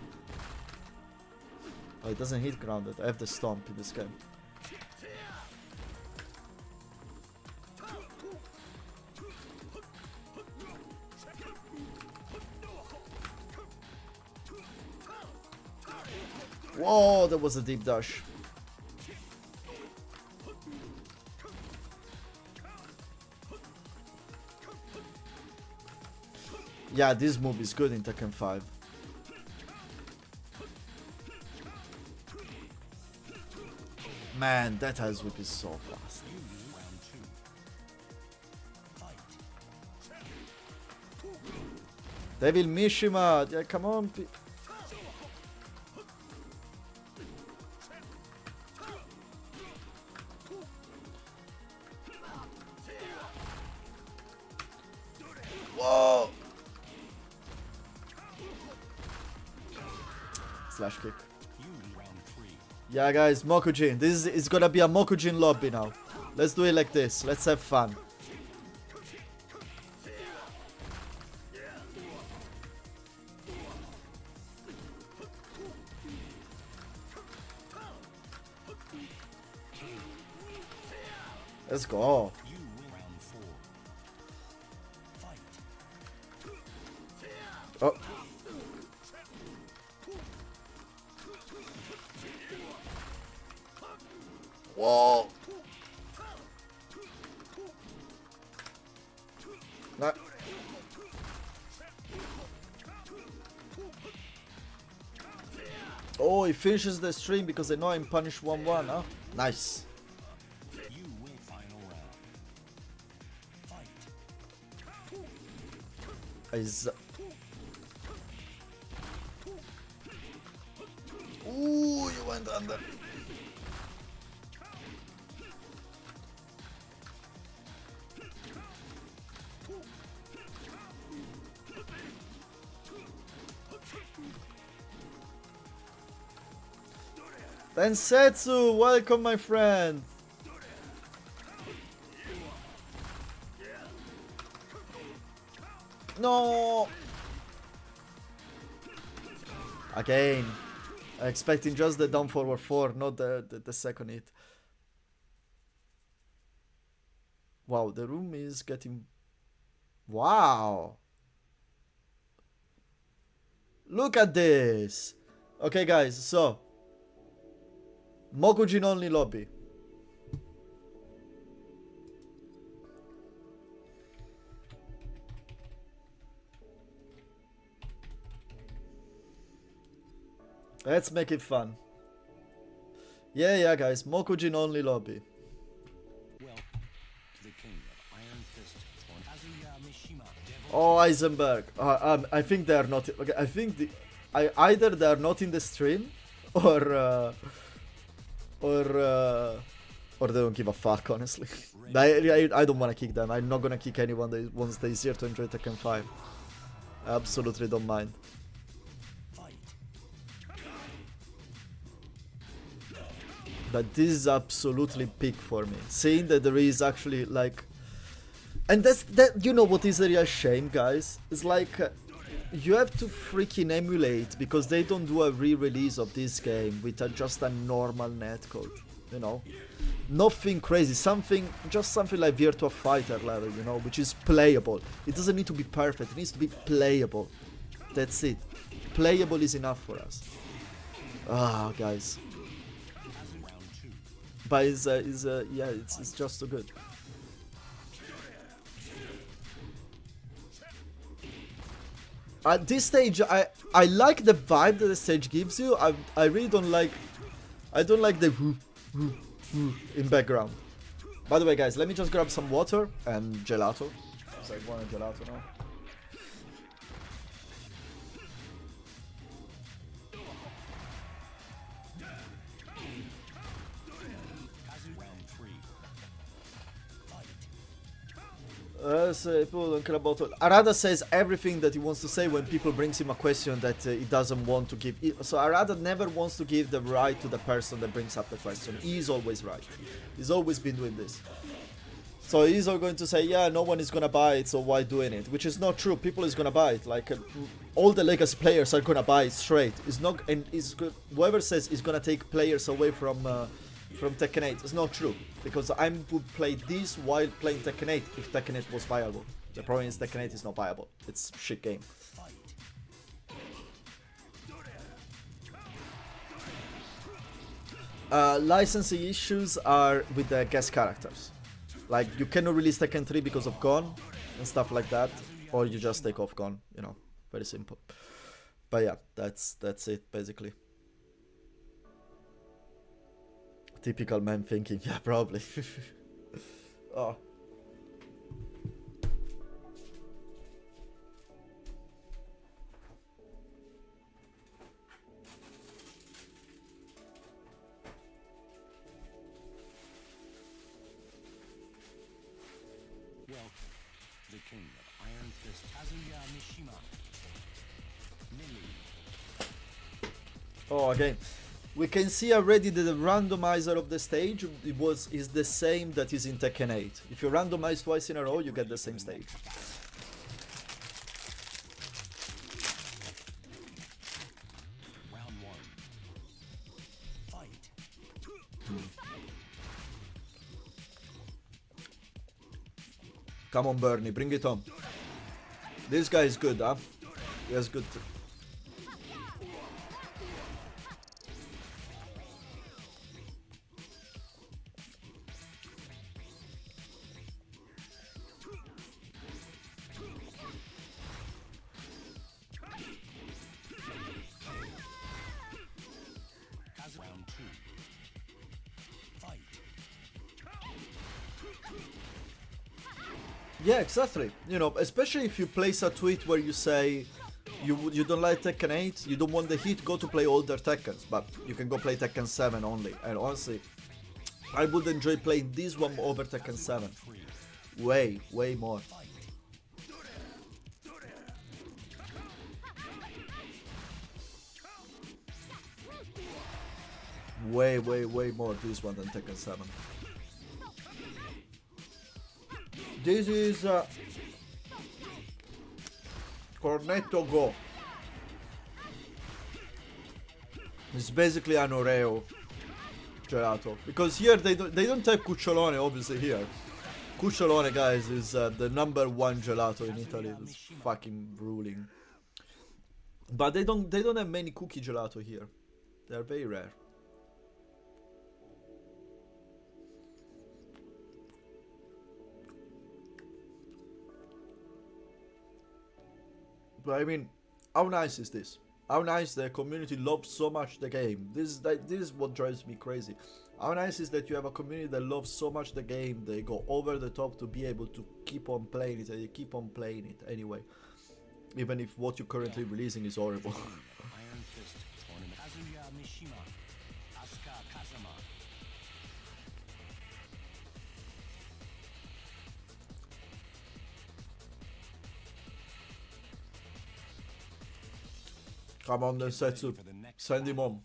Oh, it doesn't hit grounded, I have the stomp in this game. Whoa, that was a deep dash. Yeah, this move is good in Tekken 5. Man, that Ice Whip is so fast. Devil Mishima, yeah, come on. Whoa! Slash kick. Yeah, guys, Mokujin. This is gonna be a Mokujin lobby now. Let's do it like this. Let's have fun. Let's go. Oh. Whoa. No. Oh, he finishes the stream because they know I'm punished 1-1, huh? Nice. You win final round. Fight. Ooh, you went under. Densetsu, welcome my friend. No. Again. Expecting just the down forward 4, not the second hit. Wow, the room is getting... Wow. Look at this. Okay, guys, so... Mokujin only lobby. Let's make it fun. Yeah, guys, Mokujin only lobby. Welcome to the king of Iron Fist, Kazuya Mishima. Oh, Eisenberg. I think they are not. Okay, I think either they are not in the stream, or they don't give a fuck. Honestly, I don't want to kick them. I'm not gonna kick anyone that wants the easier to enjoy Tekken 5. I absolutely don't mind. But this is absolutely peak for me. Seeing that there is actually like, and that you know what is a real shame, guys. It's like you have to freaking emulate because they don't do a re-release of this game with just a normal netcode. You know, nothing crazy. Just something like Virtua Fighter level. You know, which is playable. It doesn't need to be perfect. It needs to be playable. That's it. Playable is enough for us. Ah, guys. But yeah, it's just so good. At this stage, I like the vibe that the stage gives you. I really don't like. I don't like the in background. By the way, guys, let me just grab some water and gelato. Because I want a gelato now. People don't care about it. Arada says everything that he wants to say when people brings him a question that he doesn't want to give. So Arada never wants to give the right to the person that brings up the question. He's always right. He's always been doing this. So he's all going to say, yeah, no one is gonna buy it, so why doing it? Which is not true. People is gonna buy it. Like all the legacy players are gonna buy it straight. It's not, and it's good. Whoever says it's gonna take players away from Tekken 8. It's not true, because I would play this while playing Tekken 8 if Tekken 8 was viable. The problem is Tekken 8 is not viable. It's a shit game. Licensing issues are with the guest characters. Like, you cannot release Tekken 3 because of Gon and stuff like that, or you just take off Gon, you know, very simple. But yeah, that's it basically. Typical man thinking, yeah, probably. Oh. Welcome to the king of Iron Fist, Kazuya Mishima. Melee. Oh, again. We can see already that the randomizer of the stage is the same that is in Tekken 8. If you randomize twice in a row, you get the same stage. Round one. Fight. Come on, Bernie, bring it on. This guy is good, huh? He has good. Round 2. Fight. Yeah, exactly. You know, especially if you place a tweet where you say you don't like Tekken 8, you don't want the heat, go to play older Tekkens, but you can go play Tekken 7 only. And honestly, I would enjoy playing this one over Tekken 7. Way more. Way more this one than Tekken 7. This is Cornetto Go. It's basically an Oreo gelato, because here they don't have cucciolone obviously here. Cucciolone, guys, is the #1 gelato in Italy. It's fucking ruling. But they don't have many cookie gelato here. They're very rare. But I mean, how nice is this? How nice the community loves so much the game. This is what drives me crazy. How nice is that you have a community that loves so much the game, they go over the top to be able to keep on playing it, and you keep on playing it anyway. Even if what you're currently releasing is horrible. Iron Fist tournament. Kazuya Mishima. Asuka Kazama. Come on then, Setsu. Send him home.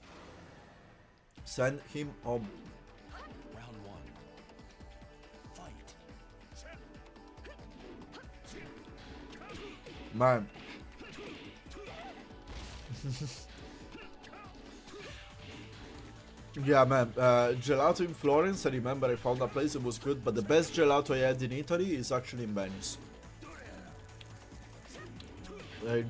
Send him home. Round 1. Fight. Man. Yeah, man. Gelato in Florence, I remember I found a place that was good, but the best gelato I had in Italy is actually in Venice.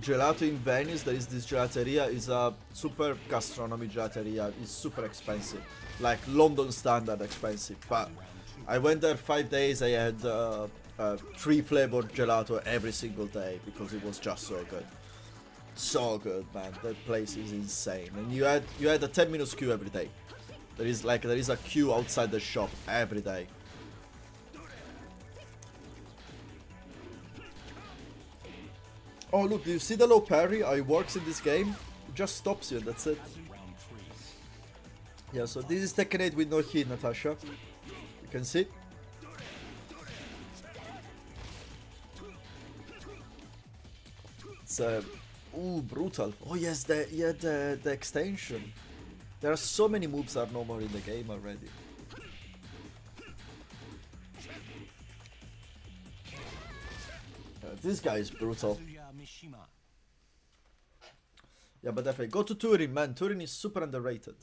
Gelato in Venice, there is this gelateria, is a super gastronomy gelateria. It's super expensive, like London standard expensive. But I went there 5 days. I had 3 flavored gelato every single day because it was just so good. So good, man. That place is insane. And you had a 10-minute queue every day. There is a queue outside the shop every day. Oh look, do you see the low parry? How it works in this game? It just stops you, that's it. Round 3. Yeah, so this is Tekken 8 with no hit, Natasha. You can see. It's ooh, brutal. Oh yes, the extension. There are so many moves that are no more in the game already. This guy is brutal. Kazuya Mishima. Yeah, but definitely go to Turin, man. Turin is super underrated.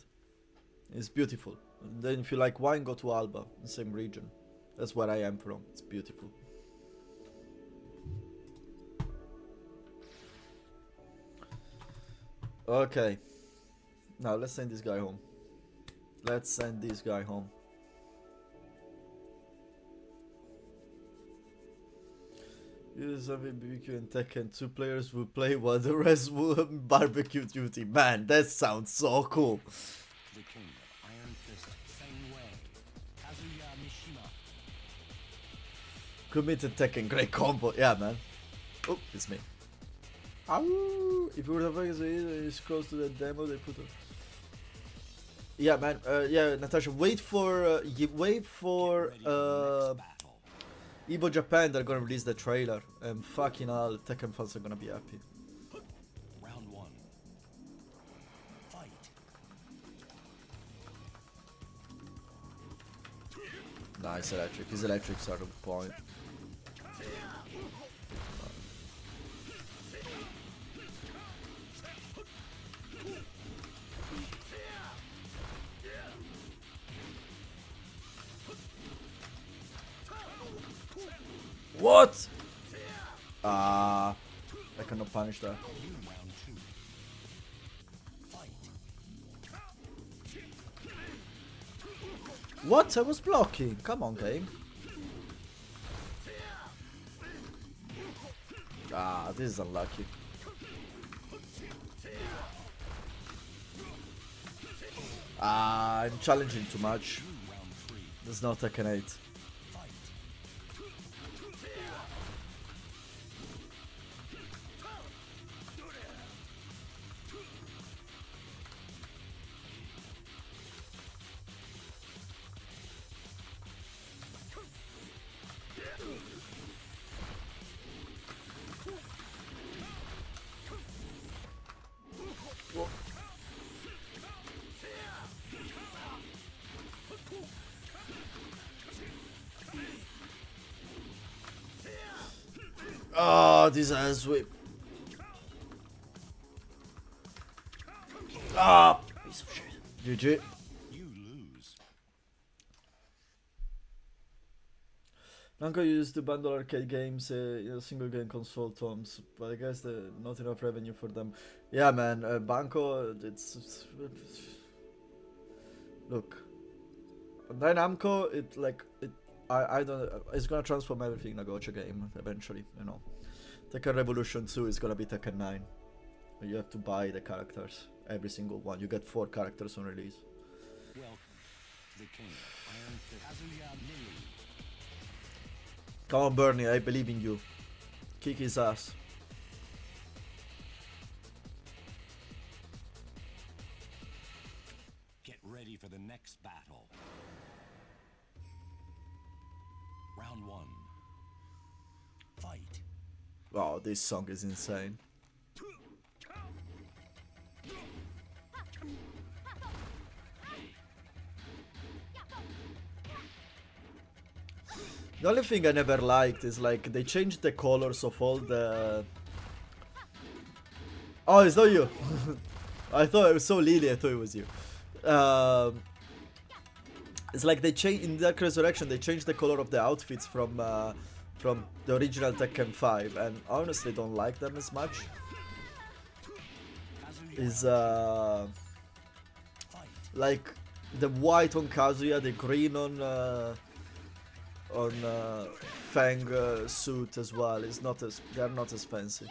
It's beautiful. And then if you like wine, go to Alba, the same region. That's where I am from. It's beautiful. Okay. Now let's send this guy home. Let's send this guy home. Use something BBQ and Tekken. 2 players will play while the rest will barbecue duty. Man, that sounds so cool. The king of Iron Fist. Same way. Kazuya Mishima. Committed Tekken, great combo. Yeah, man. Oh, it's me. Ow! If you were to focus it's close to the demo they put on. Yeah, man. Yeah, Natasha, wait for Get ready for the next battle. Evo Japan. They're gonna release the trailer, and fucking hell, Tekken fans are gonna be happy. Round 1. Fight. Nice electric. His electrics are the point. What? I cannot punish that. Round two. Fight. What? I was blocking. Come on, game. Ah, this is unlucky. Ah, I'm challenging too much. Round three. There's no Tekken 8. Fight. Oh, this ass whip. Ah, piece of shit. GG. You lose. Namco used to bundle arcade games in a single game console terms, but I guess not enough revenue for them. Yeah, man, Banco, it's look. Then Namco, I don't. It's gonna transform everything in a gacha game eventually, you know. Tekken Revolution 2 is gonna be Tekken 9. You have to buy the characters, every single one. You get 4 characters on release. Welcome to the king of Iron Fist. Kazuya Miri. Come on, Bernie, I believe in you. Kick his ass. Get ready for the next battle. Round one. Fight. Wow, this song is insane. The only thing I never liked is like they changed the colors of all the... Oh, it's not you. I thought it was so Lily, I thought it was you. It's like they changed in Dark Resurrection. They changed the color of the outfits from the original Tekken 5, and I honestly don't like them as much. Is like the white on Kazuya, the green on Fang suit as well. Is not as they're not as fancy.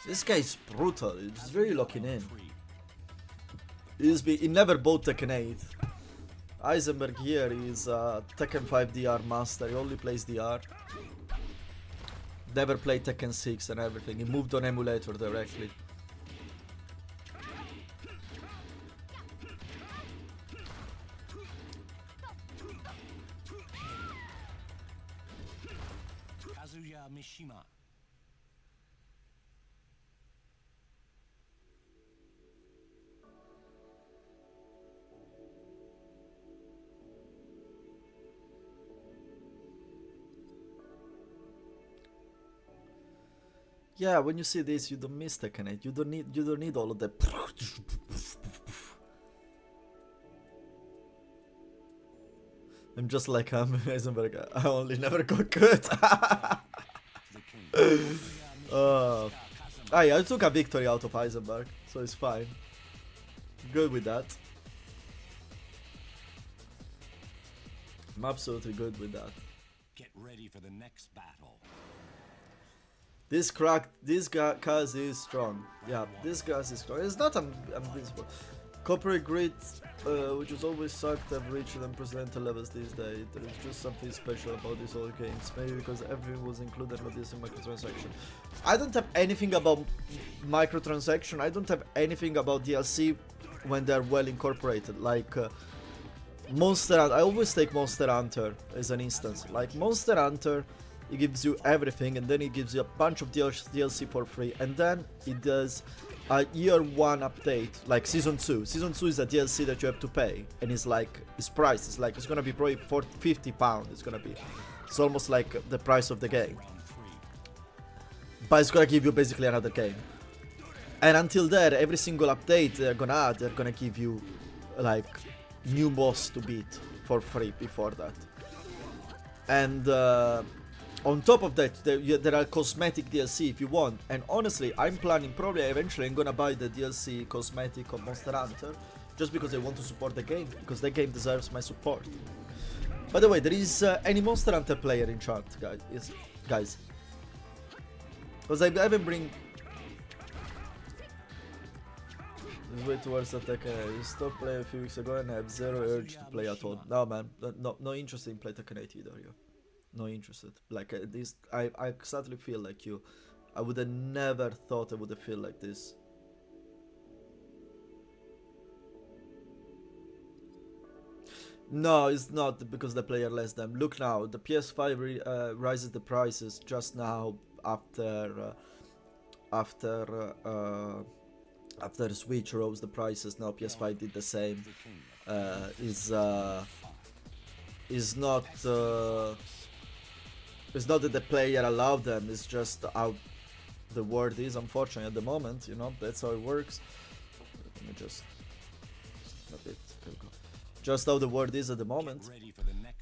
This guy is brutal. He's really locking in. He never bought Tekken 8. Eisenberg here is Tekken 5 DR master. He only plays DR. Never played Tekken 6 and everything. He moved on emulator directly. Kazuya Mishima. Yeah, when you see this, you don't miss Tekken 8. You don't need all of that. I'm just like Eisenberg. I only never got good. I took a victory out of Eisenberg, so it's fine. Good with that. I'm absolutely good with that. Get ready for the next battle. This Kaz is strong. Yeah, this Kaz is strong. It's not invincible. Corporate Grid, which has always sucked, have reached unprecedented levels these days. There is just something special about these old games. Maybe because everything was included in this microtransaction. I don't have anything about microtransaction. I don't have anything about DLC when they're well incorporated. Like Monster Hunter. I always take Monster Hunter as an instance. Like Monster Hunter, it gives you everything, and then it gives you a bunch of DLC for free, and then it does a year 1 update, like season 2. Season 2 is a DLC that you have to pay, and it's like, it's priced, it's gonna be probably for £50. It's almost like the price of the game, but it's gonna give you basically another game. And until then, every single update they're gonna give you like new boss to beat for free before that. And on top of that, there are cosmetic DLC if you want. And honestly, I'm planning, probably eventually I'm gonna buy the DLC cosmetic of Monster Hunter, just because I want to support the game, because the game deserves my support. By the way, there is any Monster Hunter player in chat, guys. Because I haven't bring... This way towards the Tekken. I stopped playing a few weeks ago and I have zero urge to play at all. No, man. No interest in play Tekken 8 either, yo. No interested. Like, this, I exactly feel like you. I would have never thought I would have feel like this. No, it's not because the player less them. Look now, the PS5 rises the prices just now after Switch rose the prices. Now PS5 did the same. Is not it's not that the player allowed them. It's just how the world is, unfortunately, at the moment. You know, that's how it works. Let me just a bit. There we go. Just how the world is at the moment.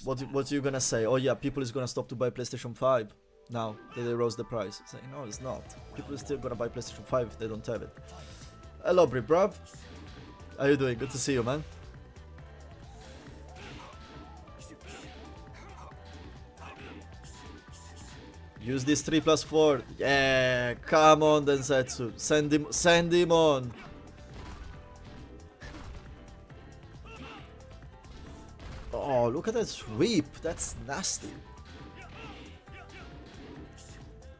What you gonna say? Oh yeah, people is gonna stop to buy PlayStation 5 now that they rose the price. Say no, it's not. People is still gonna buy PlayStation 5 if they don't have it. Hello, bruv. How you doing? Good to see you, man. Use this 3+4. Yeah, come on, Densetsu. Send him on. Oh, look at that sweep. That's nasty.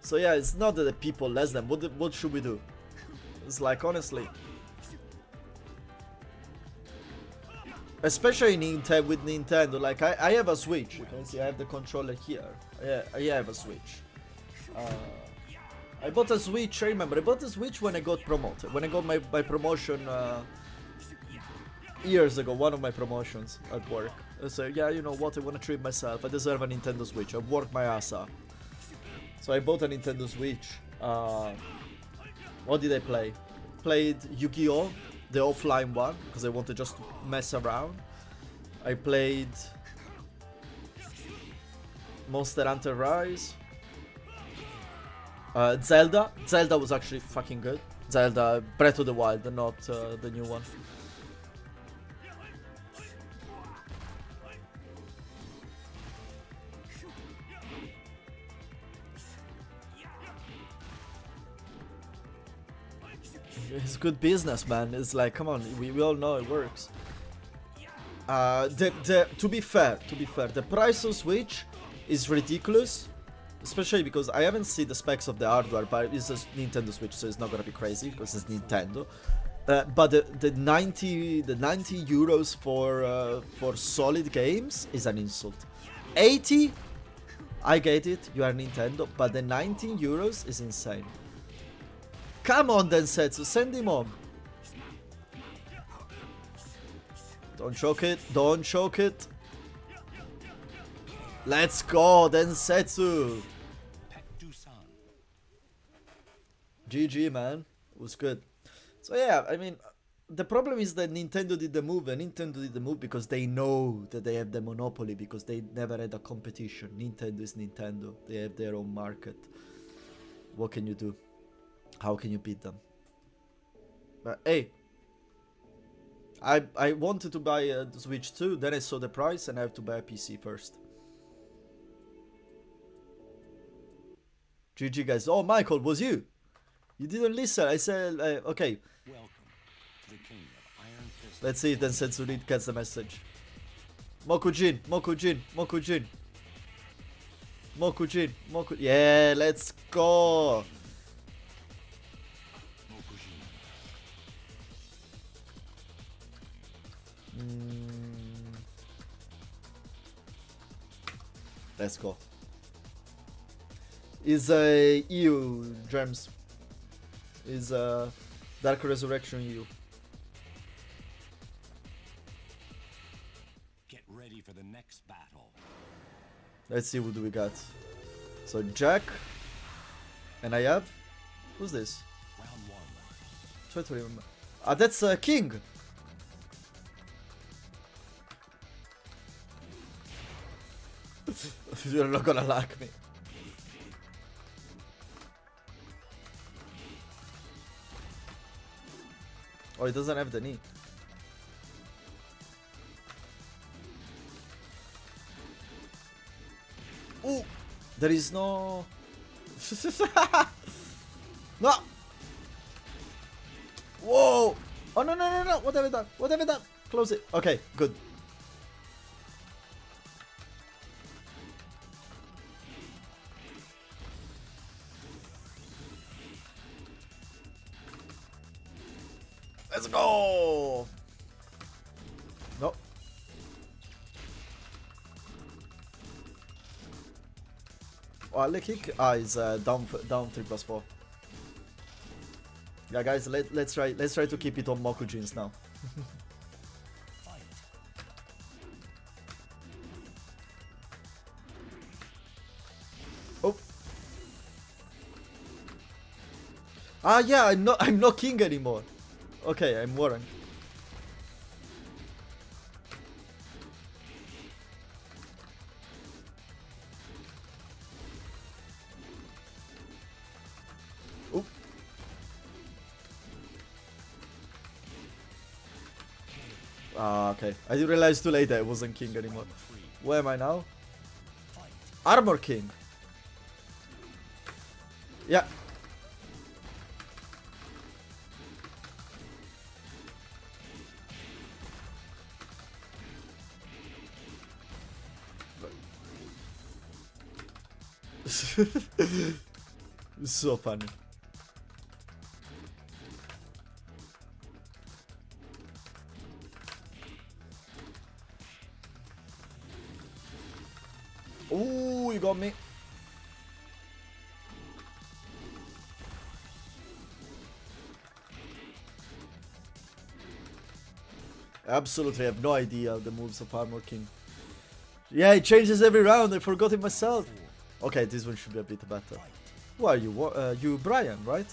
So yeah, it's not that the people less than. What should we do? It's like, honestly, especially with Nintendo. Like I have a Switch. You can see I have the controller here. Yeah, I have a Switch. I bought a Switch. I remember I bought a Switch when I got promoted. When I got my promotion years ago, one of my promotions at work. I said, yeah, you know what? I want to treat myself. I deserve a Nintendo Switch. I've worked my ass off. So I bought a Nintendo Switch. What did I play? Played Yu-Gi-Oh! The offline one, because I wanted just to mess around. I played Monster Hunter Rise. Zelda. Zelda was actually fucking good. Zelda Breath of the Wild, not the new one. It's good business, man. It's like, come on, we all know it works. To be fair, the price of Switch is ridiculous, especially because I haven't seen the specs of the hardware, but it's a Nintendo Switch, so it's not gonna be crazy because it's Nintendo. But the 90 euros for solid games is an insult. 80, I get it, you are Nintendo, but the 19 euros is insane. Come on, Densetsu, send him on. Don't choke it, don't choke it. Let's go, Densetsu. GG, man. It was good. So yeah, I mean, the problem is that Nintendo did the move, and Nintendo did the move because they know that they have the monopoly, because they never had a competition. Nintendo is Nintendo. They have their own market. What can you do? How can you beat them? But hey, I wanted to buy a Switch too, then I saw the price and I have to buy a PC first. GG, guys. Oh, Michael, was you? You didn't listen. I said, okay. Welcome to the King of Iron Fist. Let's see if Densetsu Reed gets the message. Mokujin, Mokujin, Mokujin. Mokujin, Mokujin. Yeah, let's go. Let's go. Is a EU Gems. Is a Dark Resurrection EU. Get ready for the next battle. Let's see what do we got. So Jack, and I have, who's this? Round one. Try to remember. Ah, that's King. You're not gonna like me. Oh, he doesn't have the knee. Ooh, there is no... No! Whoa! Oh, no, no, no, no! What have I done? What have I done? Close it. Okay, good. Let's go! No. Oh, early kick? Ah, it's down 3+4. Yeah, guys, let's try to keep it on Mokujins now. Oh. Ah, yeah, I'm not king anymore. Okay, I'm Warren. Oop. Ah, okay. I didn't realize too late that I wasn't king anymore. Where am I now? Armor king. Yeah. So funny. Ooh, you got me. Absolutely, I have no idea the moves of Armor King. Yeah, it changes every round. I forgot it myself. Okay, this one should be a bit better. Who are you? You Brian, right?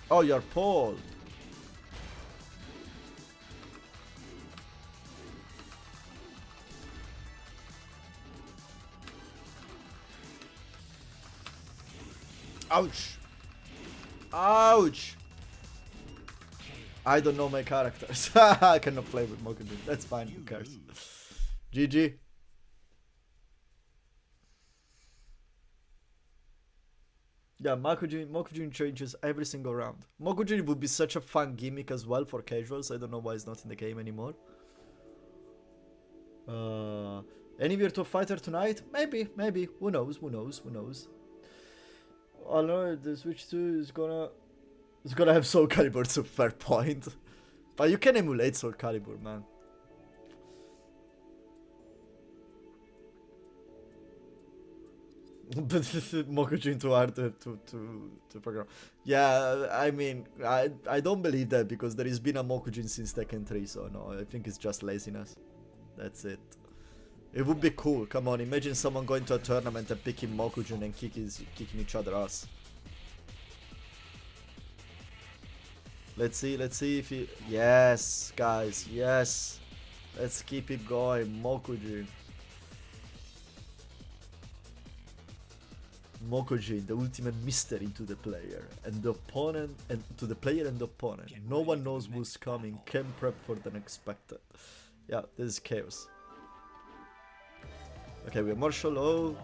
Oh, you're Paul. Ouch. Ouch. I don't know my characters. I cannot play with Mokujin. That's fine. Who cares? GG. Yeah, Mokujin changes every single round. Mokujin would be such a fun gimmick as well for casuals. I don't know why it's not in the game anymore. Any virtual fighter tonight? Maybe. Who knows? Oh no, the Switch 2 is gonna have Soul Calibur to fair point. But you can emulate Soul Calibur, man. But Mokujin too hard to program. Yeah, I mean, I don't believe that because there has been a Mokujin since Tekken 3, so no, I think it's just laziness. That's it. It would be cool. Come on, imagine someone going to a tournament and picking Mokujin and kicking each other ass. Let's see if he... Yes, guys, yes. Let's keep it going, Mokujin. Mokujin, the ultimate mystery to the player and the opponent, and to the player and the opponent. No one knows who's coming. Can prep for the unexpected. Yeah, this is chaos. Okay, we have Marshall O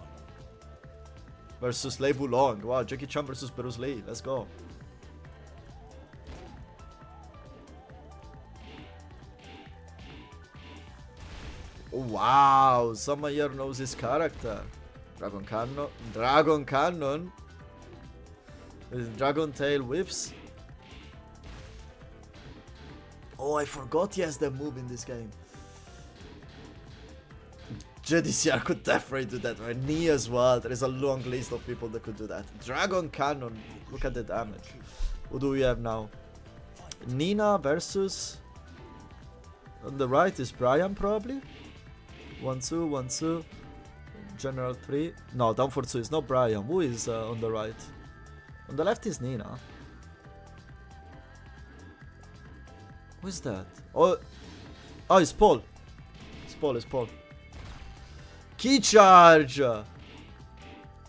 versus Lei Wulong. Wow, Jackie Chan versus Bruce Lee. Let's go. Oh, wow, someone here knows his character. Dragon Cannon. With Dragon Tail whiffs. Oh, I forgot he has that move in this game. JDCR could definitely do that, right? Knee as well. There is a long list of people that could do that. Dragon Cannon. Look at the damage. Who do we have now? Nina versus... On the right is Brian, probably. 1-2, 1-2. General 3. No, down for 2 is not Brian. Who is on the right? On the left is Nina. Who is that? Oh, it's Paul. It's Paul. Key charge! Oh,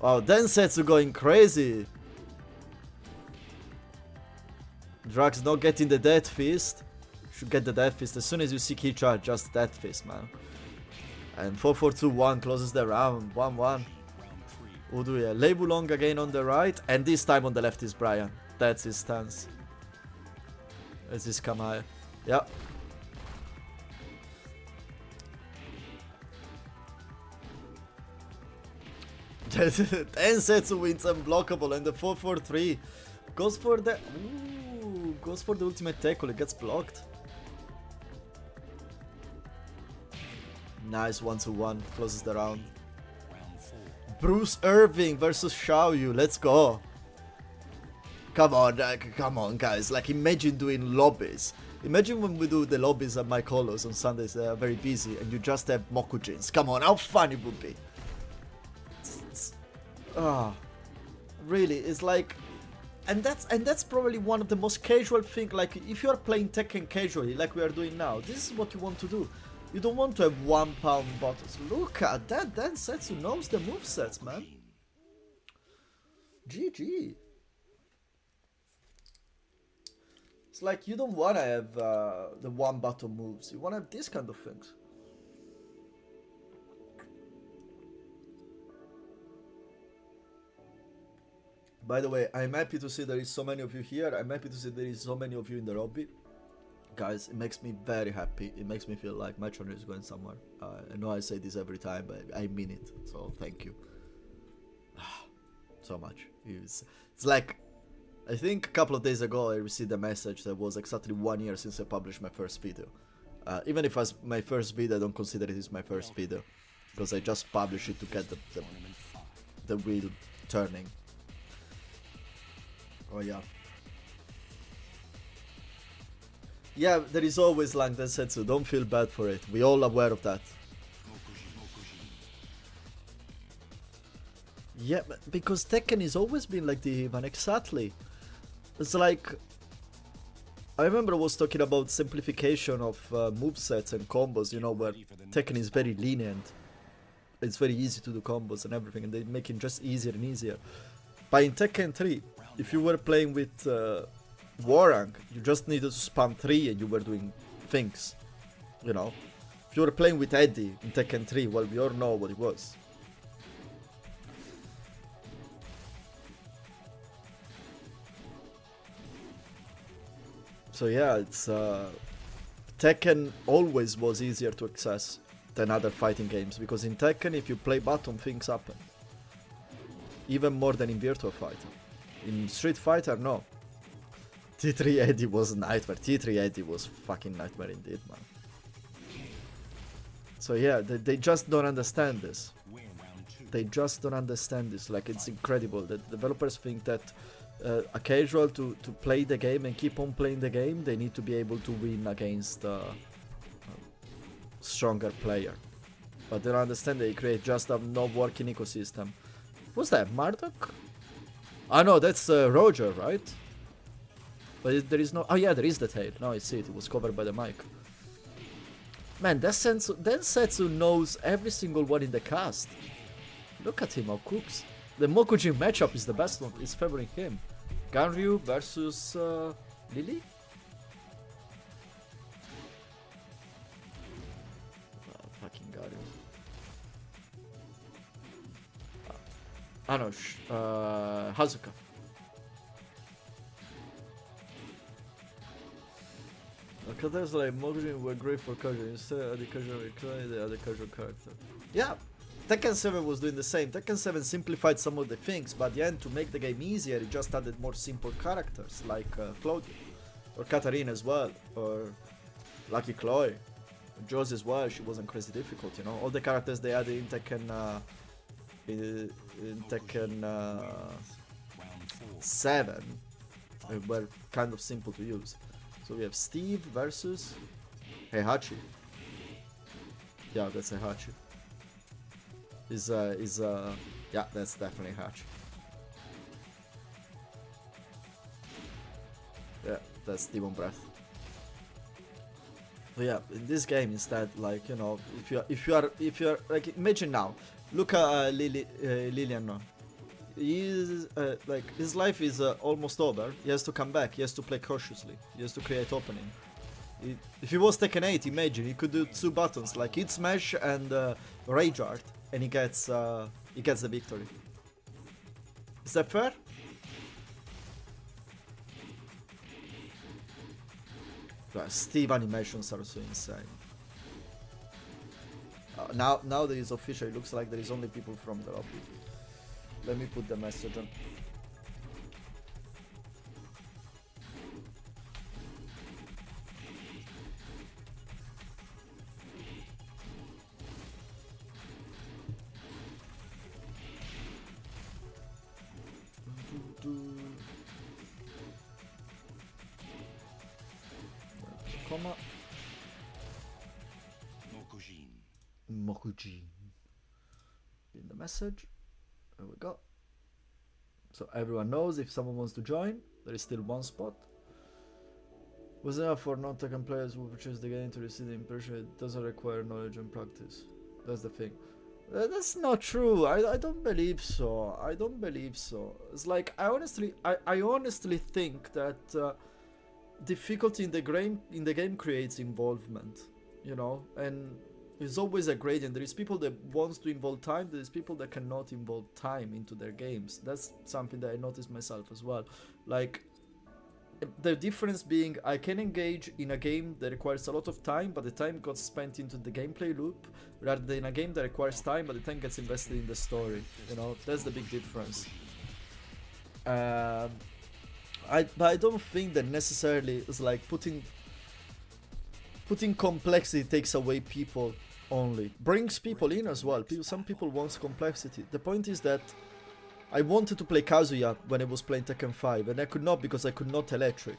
Densetsu going crazy. Drax not getting the Death Fist. Should get the Death Fist as soon as you see key charge. Just Death Fist, man. And 4-4-2-1 closes the round. 1-1. Who do we have? Lebulong again on the right. And this time on the left is Brian. That's his stance. This is Kamaya. Yeah. Densetsu wins unblockable and the 4-4-3 goes for the ultimate tackle. It gets blocked. Nice 1-1, closes the round. Bruce Irving versus Xiaoyu. Let's go. Come on guys, like imagine doing lobbies. Imagine when we do the lobbies at my colos on Sundays, they are very busy, and you just have Mokujins. Come on, how fun it would be. Really, it's like, and that's probably one of the most casual thing. Like if you are playing Tekken casually, like we are doing now, this is what you want to do. You don't want to have 1 pound bottles. Look at that, Densetsu knows the movesets, man. GG. It's like you don't want to have the 1 button moves. You want to have these kind of things. By the way, I'm happy to see there is so many of you here. I'm happy to see there is so many of you in the lobby. Guys, it makes me very happy. It makes me feel like my channel is going somewhere. I know I say this every time, but I mean it. So thank you. So much. It's like, I think a couple of days ago I received a message that was exactly 1 year since I published my first video. Even if it's my first video, I don't consider it as my first video, because I just published it to get the wheel turning. Oh yeah. Yeah, there is always Lang Densetsu, don't feel bad for it. We all aware of that. Yeah, because Tekken has always been like the man, exactly. It's like, I remember I was talking about simplification of movesets and combos, you know, where Tekken is very lenient. It's very easy to do combos and everything, and they make it just easier and easier. But in Tekken 3, if you were playing with Warang, you just needed to spam 3 and you were doing things, you know. If you were playing with Eddie in Tekken 3, well, we all know what it was. So yeah, it's Tekken always was easier to access than other fighting games, because in Tekken, if you play button, things happen. Even more than in Virtua Fighter. In Street Fighter, no. T3 Eddie was a nightmare. T3 Eddie was fucking nightmare indeed, man. So yeah, they just don't understand this. They just don't understand this. Like, it's incredible that developers think that a casual to play the game and keep on playing the game, they need to be able to win against a stronger player. But they don't understand they create just a not working ecosystem. What's that, Marduk? Ah no, that's Roger, right? But there is no... Oh yeah, there is the tail. No, I see it. It was covered by the mic. Man, Densetsu knows every single one in the cast. Look at him, how cooks. The Mokujin matchup is the best one. It's favoring him. Ganryu versus Lily? Fucking Ganryu. Anosh. Hazuka. Because there's like Mokujin were great for casual. Instead, the casual the other casual character. Yeah, Tekken 7 was doing the same. Tekken 7 simplified some of the things, but at the end, to make the game easier, it just added more simple characters like Claudia, or Katarina as well, or Lucky Chloe, Josie as well. She wasn't crazy difficult, you know. All the characters they added in Tekken 7 were kind of simple to use. So we have Steve versus Heihachi. Yeah, that's Heihachi. Yeah, that's definitely Hatch. Yeah, that's Demon Breath. But yeah, in this game instead, like, you know, if you are like, imagine now, look at Lilian now. Like, his life is almost over. He has to come back. He has to play cautiously. He has to create opening. If he was Tekken 8, imagine he could do 2 buttons like hit smash and rage art, and he gets the victory. Is that fair? Steve animations are so insane. Now there is official. It looks like there is only people from the lobby. Let me put the message on. Comma. Mokujin. In the message. There we go. So everyone knows if someone wants to join, there is still 1 spot. Was enough for non-Tekken players who purchase the game to receive the impression it doesn't require knowledge and practice. That's the thing. That's not true. I don't believe so. I don't believe so. It's like, I honestly think that difficulty in the game creates involvement, you know, and there's always a gradient. There is people that wants to involve time, there is people that cannot involve time into their games. That's something that I noticed myself as well. Like, the difference being, I can engage in a game that requires a lot of time, but the time got spent into the gameplay loop, rather than a game that requires time, but the time gets invested in the story, you know. That's the big difference. But I don't think that necessarily is like putting complexity takes away people only. Brings people in as well. Some people want complexity. The point is that I wanted to play Kazuya when I was playing Tekken 5, and I could not because I could not electric.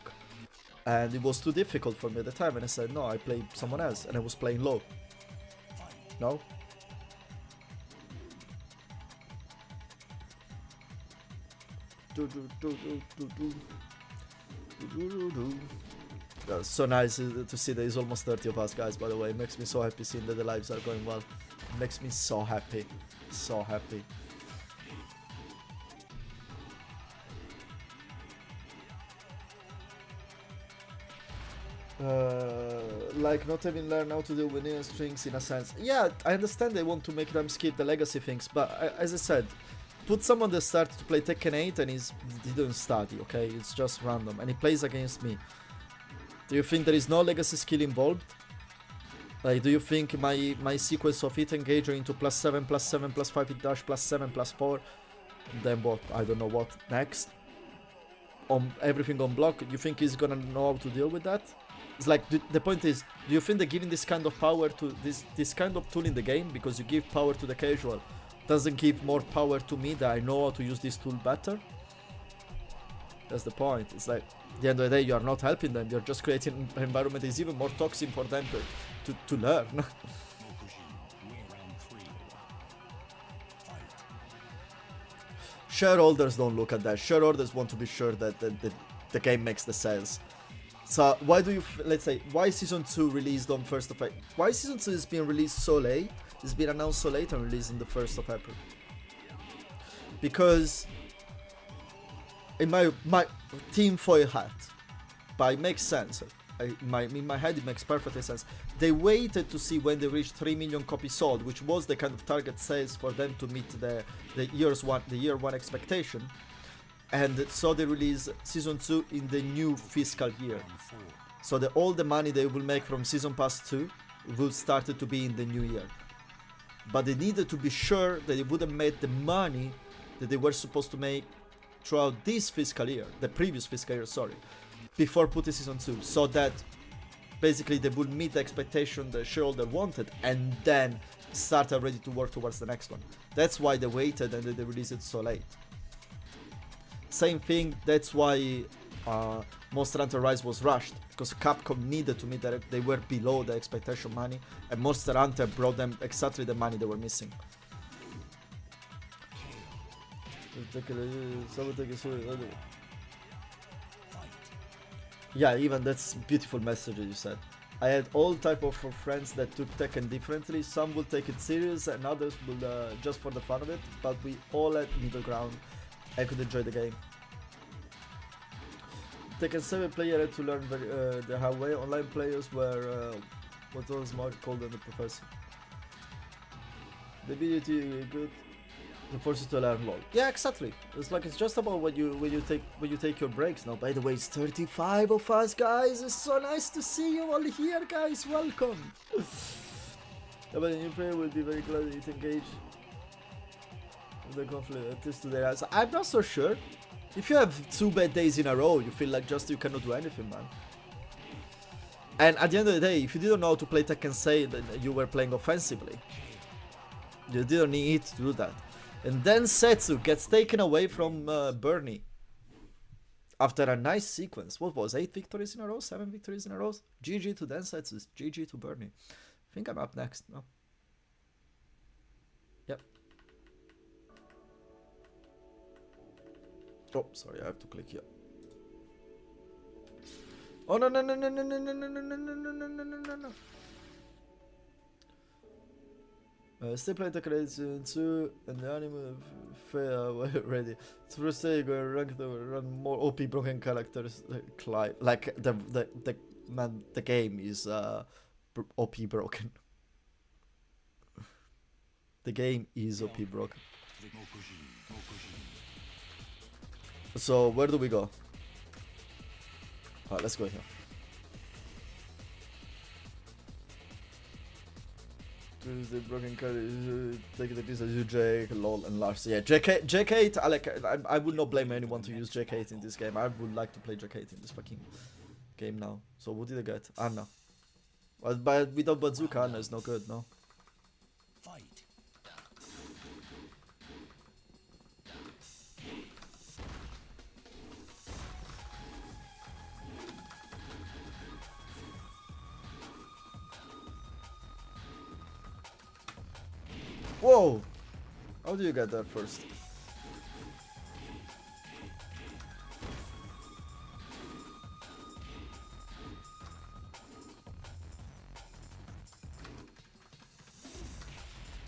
And it was too difficult for me at the time, and I said, no, I play someone else, and I was playing low. No? So nice to see that it's almost 30 of us, guys, by the way. It makes me so happy seeing that the lives are going well. It makes me so happy. So happy. Like not having learned how to deal with inner strings in a sense. Yeah, I understand they want to make them skip the legacy things, but as I said, put someone that started to play Tekken 8 and he didn't study, okay? It's just random, and he plays against me. Do you think there is no legacy skill involved? Like, do you think my sequence of hit engager into +7, +7, +5 hit dash, +7, +4, then what? I don't know what next? On everything on block, you think he's gonna know how to deal with that? It's like, the point is, do you think that giving this kind of power to this kind of tool in the game, because you give power to the casual, doesn't give more power to me that I know how to use this tool better? That's the point. It's like, at the end of the day, you are not helping them, you're just creating an environment that is even more toxic for them to learn. Shareholders don't look at that. Shareholders want to be sure that the game makes the sales. So why do you, let's say, why Season 2 released on 1st of April? Why Season 2 is being released so late? It's been announced so late and released on the 1st of April. Because in my tinfoil hat, but it makes sense. In my head it makes perfect sense. They waited to see when they reached 3 million copies sold, which was the kind of target sales for them to meet the year one expectation. And so they release Season 2 in the new fiscal year. So all the money they will make from Season Pass 2 will start to be in the new year. But they needed to be sure that they wouldn't make the money that they were supposed to make throughout this fiscal year, the previous fiscal year, sorry, before putting Season 2, so that basically they would meet the expectation the shareholder wanted and then start already to work towards the next one. That's why they waited and they released it so late. Same thing, that's why Monster Hunter Rise was rushed, because Capcom needed to meet that they were below the expectation money, and Monster Hunter brought them exactly the money they were missing. Yeah, even that's beautiful message that you said. I had all type of friends that took Tekken differently. Some will take it serious and others will just for the fun of it. But we all had middle ground. I could enjoy the game. Tekken 7 player had to learn the hard way. Online players were what was more called than the professor. The ability good. The forces to learn lol. Yeah, exactly. It's like it's just about when you take your breaks. Now, by the way, it's 35 of us, guys. It's so nice to see you all here, guys. Welcome. But a new player will be very glad that you engage with the conflict is today. I'm not so sure. If you have 2 bad days in a row, you feel like just you cannot do anything, man. And at the end of the day, if you didn't know how to play Tekken 7, then you were playing offensively. You didn't need to do that. And then Setsu gets taken away from Bernie. After a nice sequence. What was 8 victories in a row? 7 victories in a row? GG to Densetsu. GG to Bernie. I think I'm up next. No. Yep. Oh, sorry, I have to click here. Oh no no no no no no no no no no no no no no no. Still playing Tekken 2 and the anime fair ready. It's first say go run more OP broken characters like the man the game is OP broken. The game is OP broken. So where do we go? Alright, let's go here. The broken card take the piece as Jake, LOL, and Lars. Yeah, J8. I would not blame anyone to use J8 in this game. I would like to play J8 in this fucking game now. So what did I get? Anna. But without bazooka, Anna is no good, no? Fight. Whoa! How do you get that first?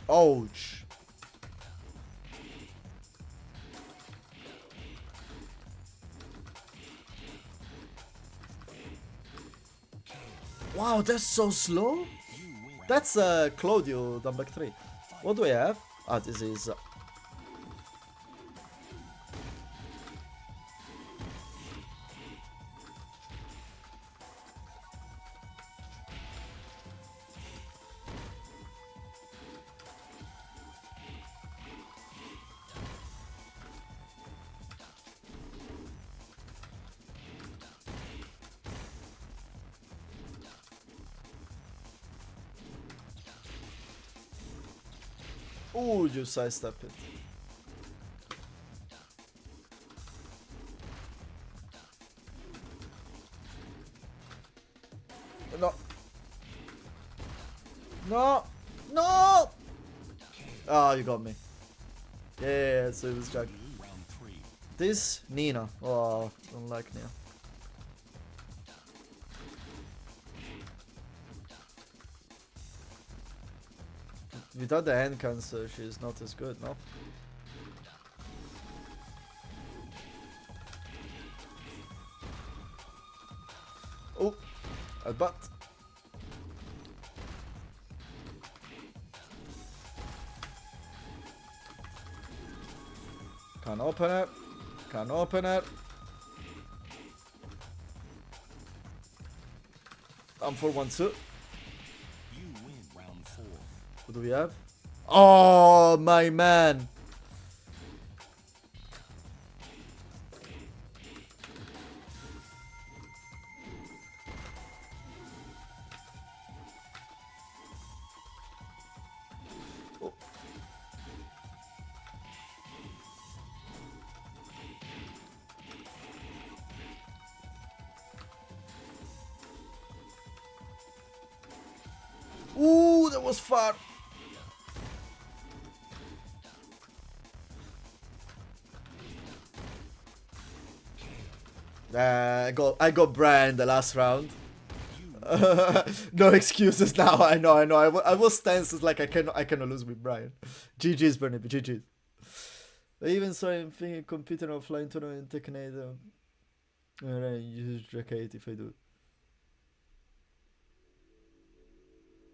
Ouch! Wow, that's so slow? That's Claudio down back 3. What do I have? Ah, this is... Ooh, you sidestep it. No. No. No. Ah, you got me. Yeah, so it was Jack. This Nina. Oh, don't like Nina. Without the hand cancer, she's not as good, no? Oh, a butt. Can't open it. Can't open it. I'm for 1-2. What do we have? Oh, my man. Oh. Ooh, that was far. I got Brian the last round. No excuses now. I know. I was tense. It's like I cannot lose with Brian. GG's, Burnaby. GG's. I even saw him thinking competing offline tournament in Tekken. Alright, use Jacket if I do.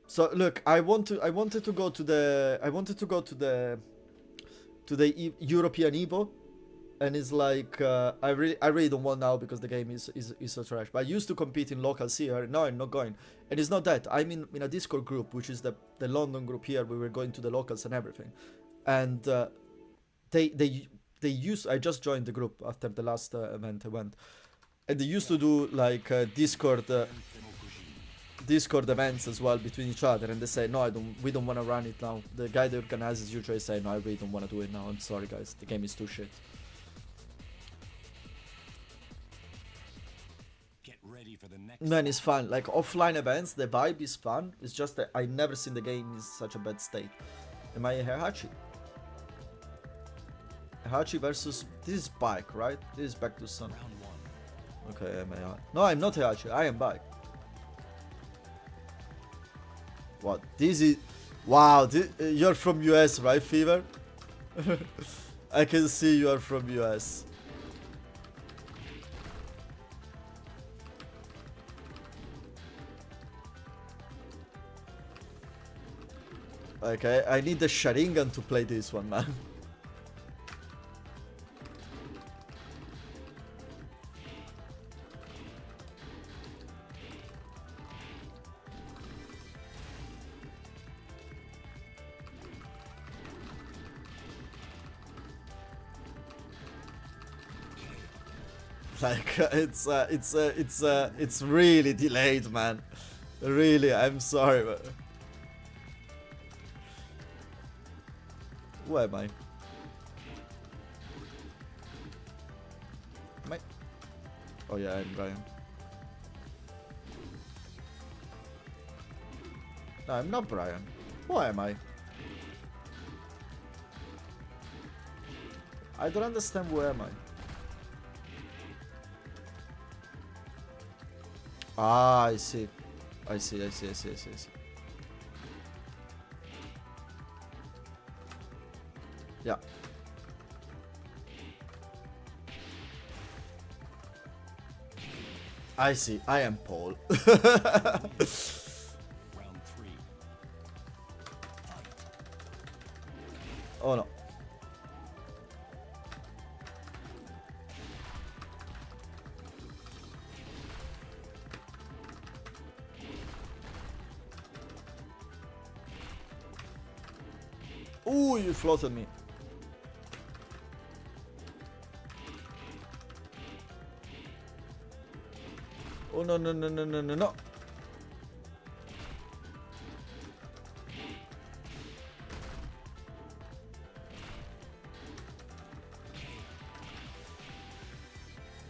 So look, I wanted to go to the European Evo, and it's like I really don't want now because the game is so trash. But I used to compete in locals here. Now I'm not going, and it's not that I'm in a Discord group, which is the London group here. We were going to the locals and everything, and they used. I just joined the group after the last event I went, and they used to do like Discord events as well between each other, and they say no, we don't want to run it now. The guy that organizes usually say no, I really don't want to do it now. I'm sorry guys, the game is too shit. Get ready for the next Man, it's fun. Like offline events, the vibe is fun. It's just that I've never seen the game in such a bad state. Am I Heihachi? Heihachi versus this is Bike, right? This is back to Sun. round one. Okay, am I? No, I'm not Heihachi. I am Bike. What? This is... Wow, you're from US, right, Fever? I can see you are from US. Okay, I need the Sharingan to play this one, man. Like it's really delayed, man. Really, I'm sorry, but who am I? Am I? Oh yeah, I'm Brian. No, I'm not Brian. Who am I? I don't understand who am I. Ah, I see. I see. Yeah. I see. I am Paul. Round three. Fight. Oh no. Ooh, you floated me. Oh no.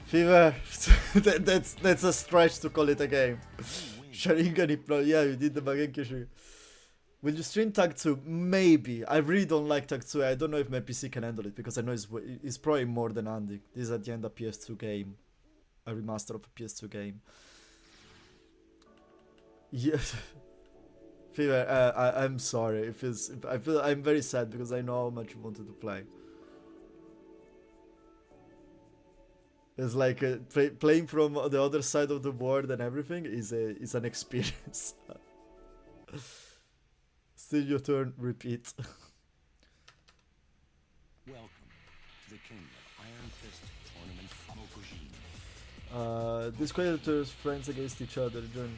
Fever. that's a stretch to call it a game. Sharingan Hypno. Yeah, you did the Magenki Sharingan. Will you stream Tag 2? Maybe. I really don't like Tag 2. I don't know if my PC can handle it because I know it's probably more than Andy. This is at the end a PS2 game. A remaster of a PS2 game. Yeah. Fever, I'm sorry. I'm very sad because I know how much you wanted to play. It's like playing from the other side of the board and everything is an experience. Still your turn, repeat. Welcome to the King of Iron Fist Tournament Mokujin. These creators friends against each other, John.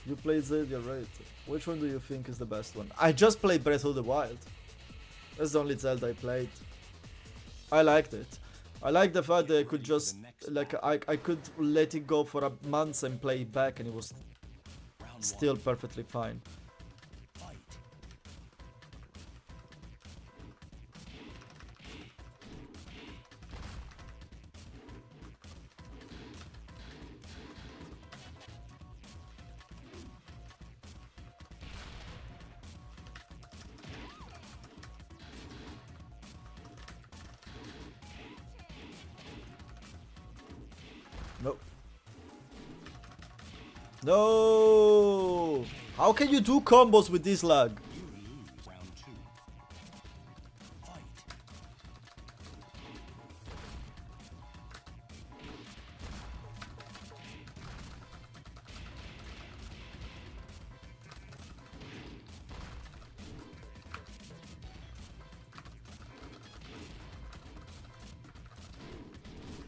You played Zelda, right? Which one do you think is the best one? I just played Breath of the Wild. That's the only Zelda I played. I liked it. I like the fact that I could just, like, I could let it go for a month and play it back and it was still perfectly fine. Fight. No! How can you do combos with this lag? You lose round 2. Fight.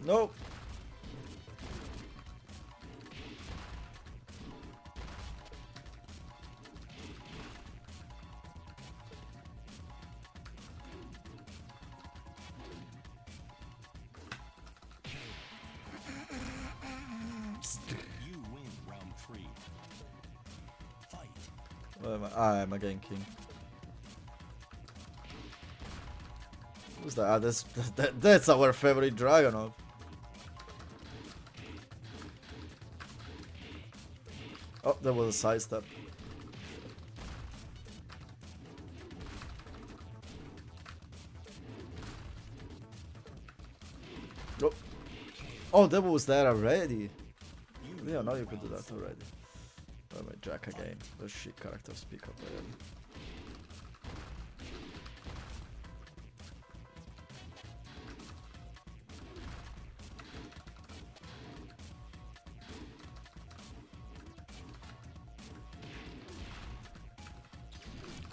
No. You win round 3. Fight. Where am I? I'm again king. Who's that? Ah, that's our favorite Dragonov. Oh, there was a sidestep. Oh. Oh, that was there already. Yeah, now you could do that already. Oh, my Jack again. Those shit characters pick up already.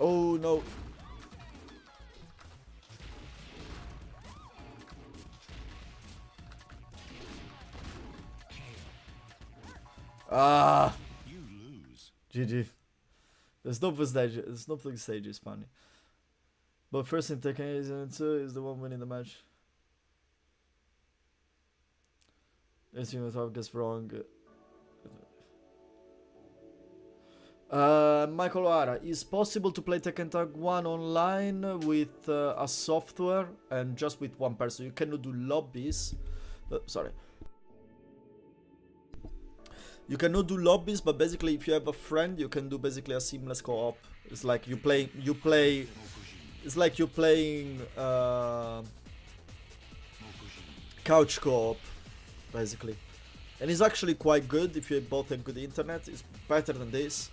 Oh no. Ah, You lose. GG. The snowflake stage is funny. But first in Tekken 2 is the one winning the match. Anything the top gets wrong. Michael O'Hara, is possible to play Tekken Tag 1 online with a software and just with one person? You cannot do lobbies. Sorry. You cannot do lobbies, but basically if you have a friend, you can do basically a seamless co-op. It's like you play, it's like you're playing couch co-op, basically. And it's actually quite good if you both have good internet. It's better than this.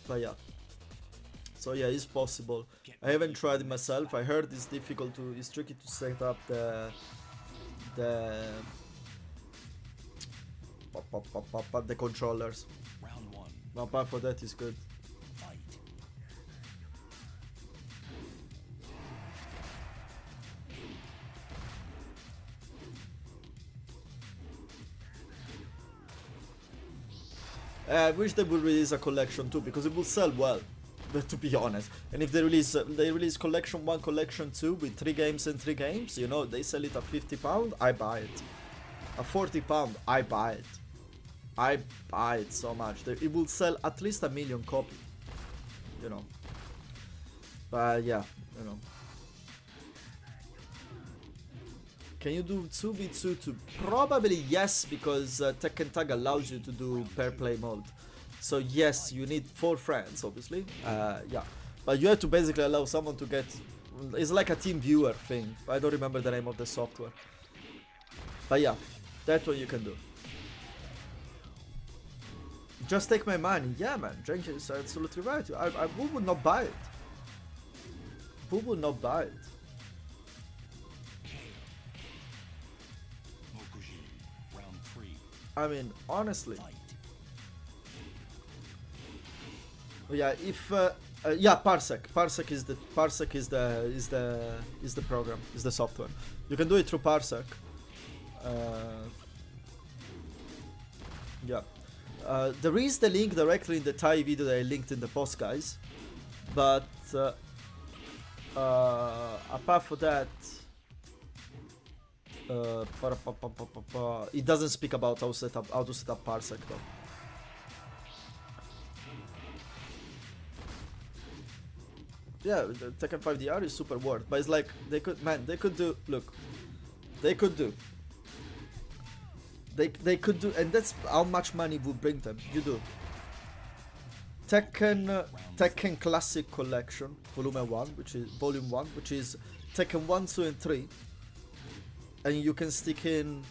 But yeah. So yeah, it's possible. I haven't tried it myself. I heard it's difficult to, it's tricky to set up the controllers. Round 1. But apart from that, it's good. Fight. I wish they would release a collection too, because it will sell well, to be honest. And if they release collection 1, collection 2 with 3 games and 3 games, you know, they sell it at £50, I buy it. At £40, I buy it. I buy it so much. It will sell at least 1 million copies, you know. But yeah, you know. Can you do 2v2 too? Probably yes, because Tekken Tag allows you to do pair play mode. So yes, you need 4 friends, obviously. Yeah, but you have to basically allow someone to get. It's like a team viewer thing. I don't remember the name of the software. But yeah, that's what you can do. Just take my money. Yeah, man, Jenkins is absolutely right. Who would not buy it? Who would not buy it? Round 3. I mean, honestly. Fight. Yeah, if yeah, Parsec is the program, is the software. You can do it through Parsec. Yeah. There is the link directly in the Thai video that I linked in the post, guys. But apart from that, it doesn't speak about how to set up Parsec though. Yeah, the Tekken 5 DR is super worth, but it's like they could do. Look, they could do, and that's how much money would bring them. You do Tekken Classic Collection Volume 1, which is Tekken 1, 2, and 3, and you can stick in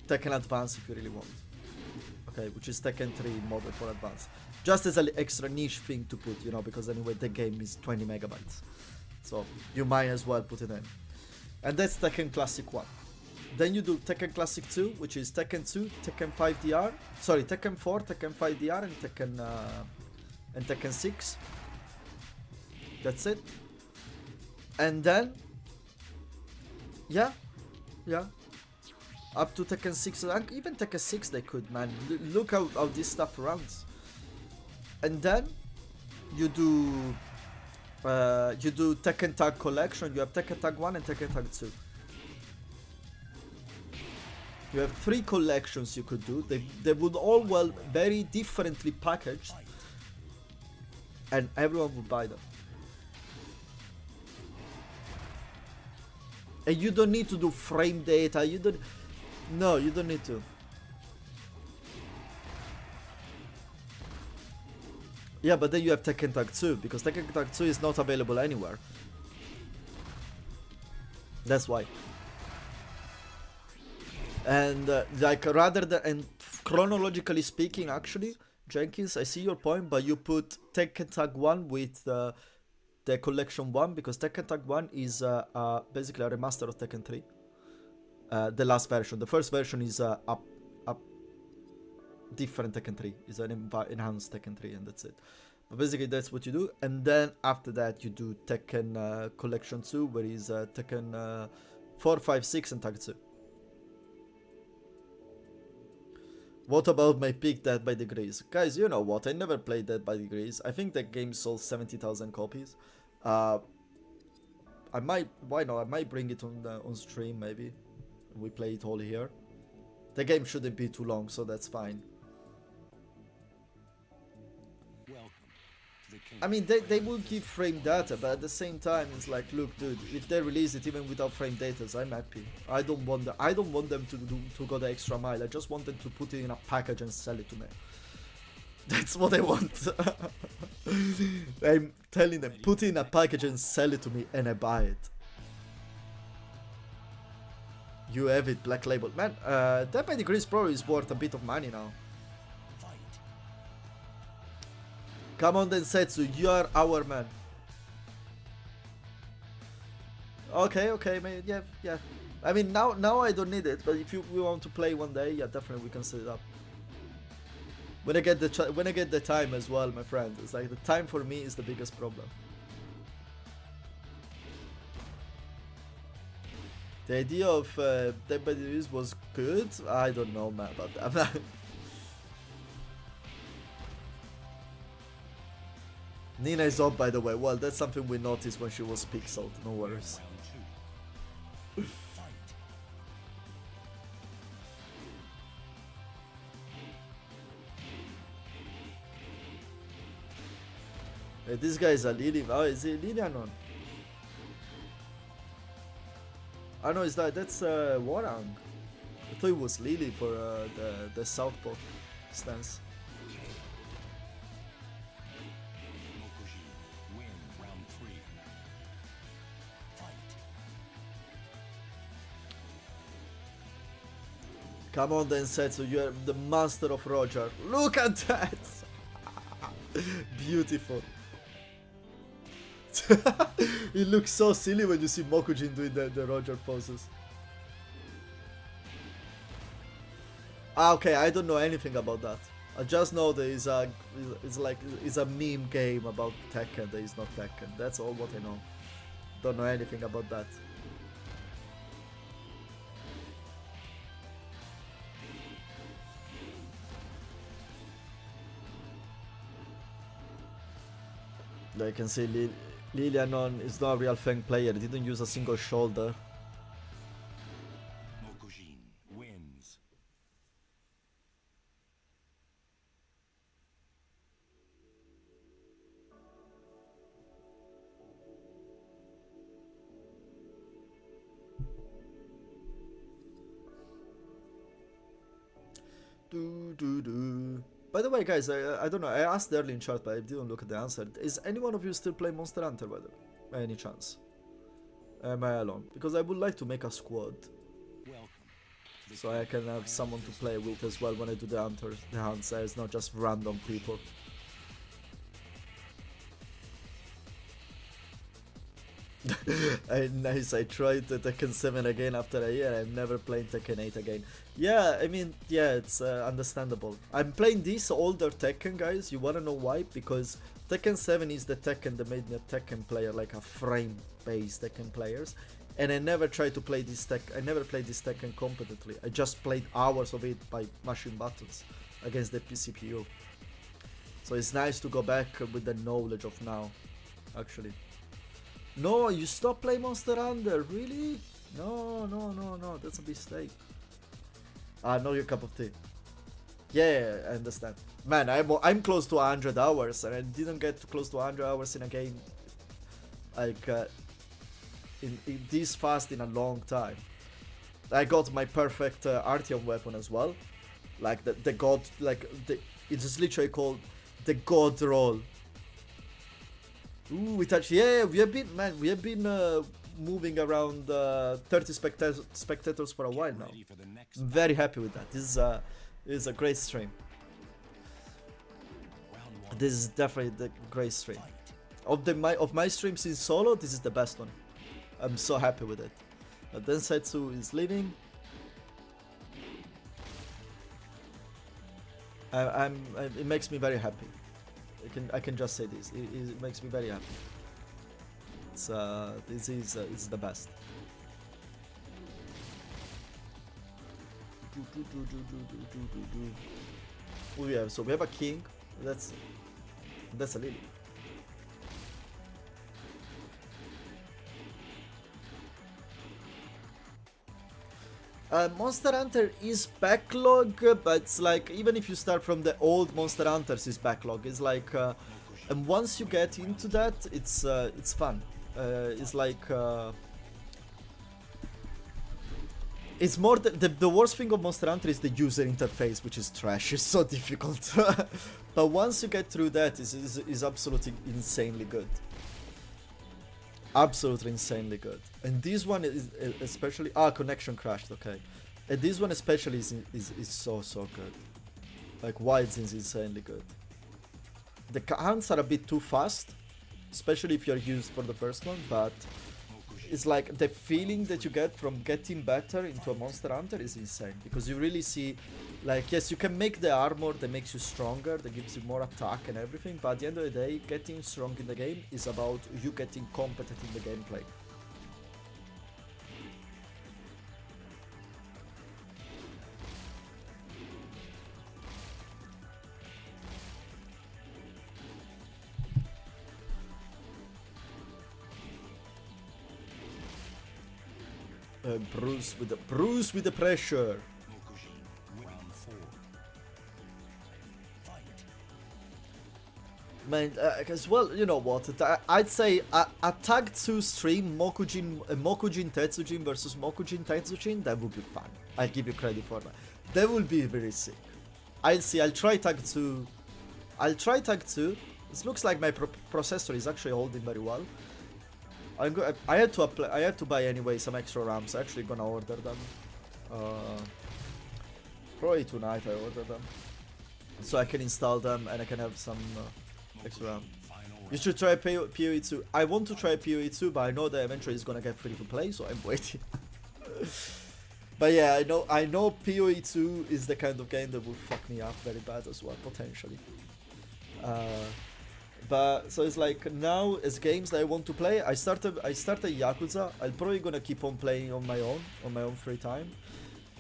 Tekken Advance if you really want. Okay, which is Tekken 3 model for Advance. Just as an extra niche thing to put, you know, because anyway the game is 20 megabytes. So you might as well put it in. And that's Tekken Classic 1. Then you do Tekken Classic 2, which is Tekken 2, Tekken 5 DR, sorry, Tekken 4, Tekken 5 DR, and Tekken 6. That's it. And then, yeah, up to Tekken 6, and even Tekken 6 they could, man. Look how this stuff runs. And then you do Tekken Tag Collection. You have Tekken Tag 1 and Tekken Tag 2. You have 3 collections you could do. They would all well very differently packaged, and everyone would buy them. And you don't need to do frame data. You don't. No, you don't need to. Yeah, but then you have Tekken Tag 2 because Tekken Tag 2 is not available anywhere. That's why. And like rather than, and chronologically speaking, actually, Jenkins, I see your point, but you put Tekken Tag 1 with the Collection 1 because Tekken Tag 1 is basically a remaster of Tekken 3. The last version. The first version is a different Tekken 3. It's an enhanced Tekken 3 and that's it. But basically that's what you do. And then after that you do Tekken Collection 2 where is Tekken 4, 5, 6 and Tag 2. What about my pick Dead by Degrees? Guys, you know what? I never played Dead by Degrees. I think that game sold 70,000 copies. I might, why not? I might bring it on stream maybe. We play it all here. The game shouldn't be too long, so that's fine. I mean, they will give frame data, but at the same time, it's like, look, dude, if they release it even without frame data, I'm happy. I don't want them to go the extra mile. I just want them to put it in a package and sell it to me. That's what I want. I'm telling them, put it in a package and sell it to me, and I buy it. You have it, Black Label. Man, Dead by Degrees Pro is worth a bit of money now. Come on, Densetsu, you are our man. Okay, man, yeah. I mean, now I don't need it, but if we want to play one day, yeah, definitely we can set it up. When I get the time as well, my friend, it's like the time for me is the biggest problem. The idea of Dead by Degrees was good. I don't know, man, about that. Nina is up, by the way. Well, that's something we noticed when she was pixeled. No worries. Hey, this guy is a Lily. Oh, is he Lilianon? I know, that's Warang. I thought it was Lily for the Southpaw stance. Come on, Densetsu, you are the master of Roger. Look at that! Beautiful. It looks so silly when you see Mokujin doing the Roger poses. Ah, okay, I don't know anything about that. I just know there is it's a meme game about Tekken that is not Tekken. That's all what I know. Don't know anything about that. I can see Lilianon is not a real Feng player, he didn't use a single shoulder. Mokujin wins. By the way, guys, I don't know, I asked early in chat, but I didn't look at the answer. Is any one of you still playing Monster Hunter, by any chance? Am I alone? Because I would like to make a squad. Welcome to so I can have someone to play with as well when I do the hunts. It's not just random people. Nice, I tried the Tekken 7 again after a year. I'm never playing Tekken 8 again. Yeah, I mean, yeah, it's understandable. I'm playing this older Tekken, guys. You wanna know why? Because Tekken 7 is the Tekken that made me a Tekken player, like a frame-based Tekken players. And I never tried to play this I never played this Tekken competently. I just played hours of it by mashing buttons against the CPU. So it's nice to go back with the knowledge of now, actually. No, you stop playing Monster Hunter, really? No, that's a mistake. Ah, not your cup of tea. Yeah, I understand. Man, I'm close to 100 hours, and I didn't get close to 100 hours in a game like in this fast in a long time. I got my perfect Artyom weapon as well, like the god, like it's literally called the god roll. Ooh, we touched. Yeah, we have been moving around 30 spectators for a while now. I'm very happy with that. This is a great stream. This is definitely the great stream. Of my streams in solo, this is the best one. I'm so happy with it. Densetsu is leaving. It makes me very happy. I can just say this. It makes me very happy. This is the best. Oh yeah, so we have a king. That's a lily. Monster Hunter is backlog, but it's like even if you start from the old Monster Hunters, is backlog. It's like, and once you get into that, it's fun. It's like it's more the worst thing of Monster Hunter is the user interface, which is trash. It's so difficult. But once you get through that, is absolutely insanely good. Absolutely insanely good. And this one is especially connection crashed. Okay, and this one especially is so good. Like Wilds is insanely good. The hunts are a bit too fast, especially if you're used for the first one, but it's like the feeling that you get from getting better into a Monster Hunter is insane, because you really see, like, yes, you can make the armor that makes you stronger, that gives you more attack and everything, but at the end of the day, getting strong in the game is about you getting competent in the gameplay. Bruce with the pressure. Man, as well, you know what? I'd say a Tag 2 stream, Mokujin Tetsujin versus Mokujin Tetsujin, that would be fun. I'll give you credit for that. That would be very sick. I'll try Tag 2. It looks like my processor is actually holding very well. I had to buy anyway some extra RAMs. I'm actually gonna order them. Probably tonight I order them, so I can install them and I can have some extra RAM. You should try PoE 2. I want to try PoE 2, but I know that eventually it's gonna get free to play, so I'm waiting. But yeah, I know PoE 2 is the kind of game that will fuck me up very bad as well, potentially. But so it's like now as games that I want to play, I started Yakuza. I'm probably gonna keep on playing on my own free time.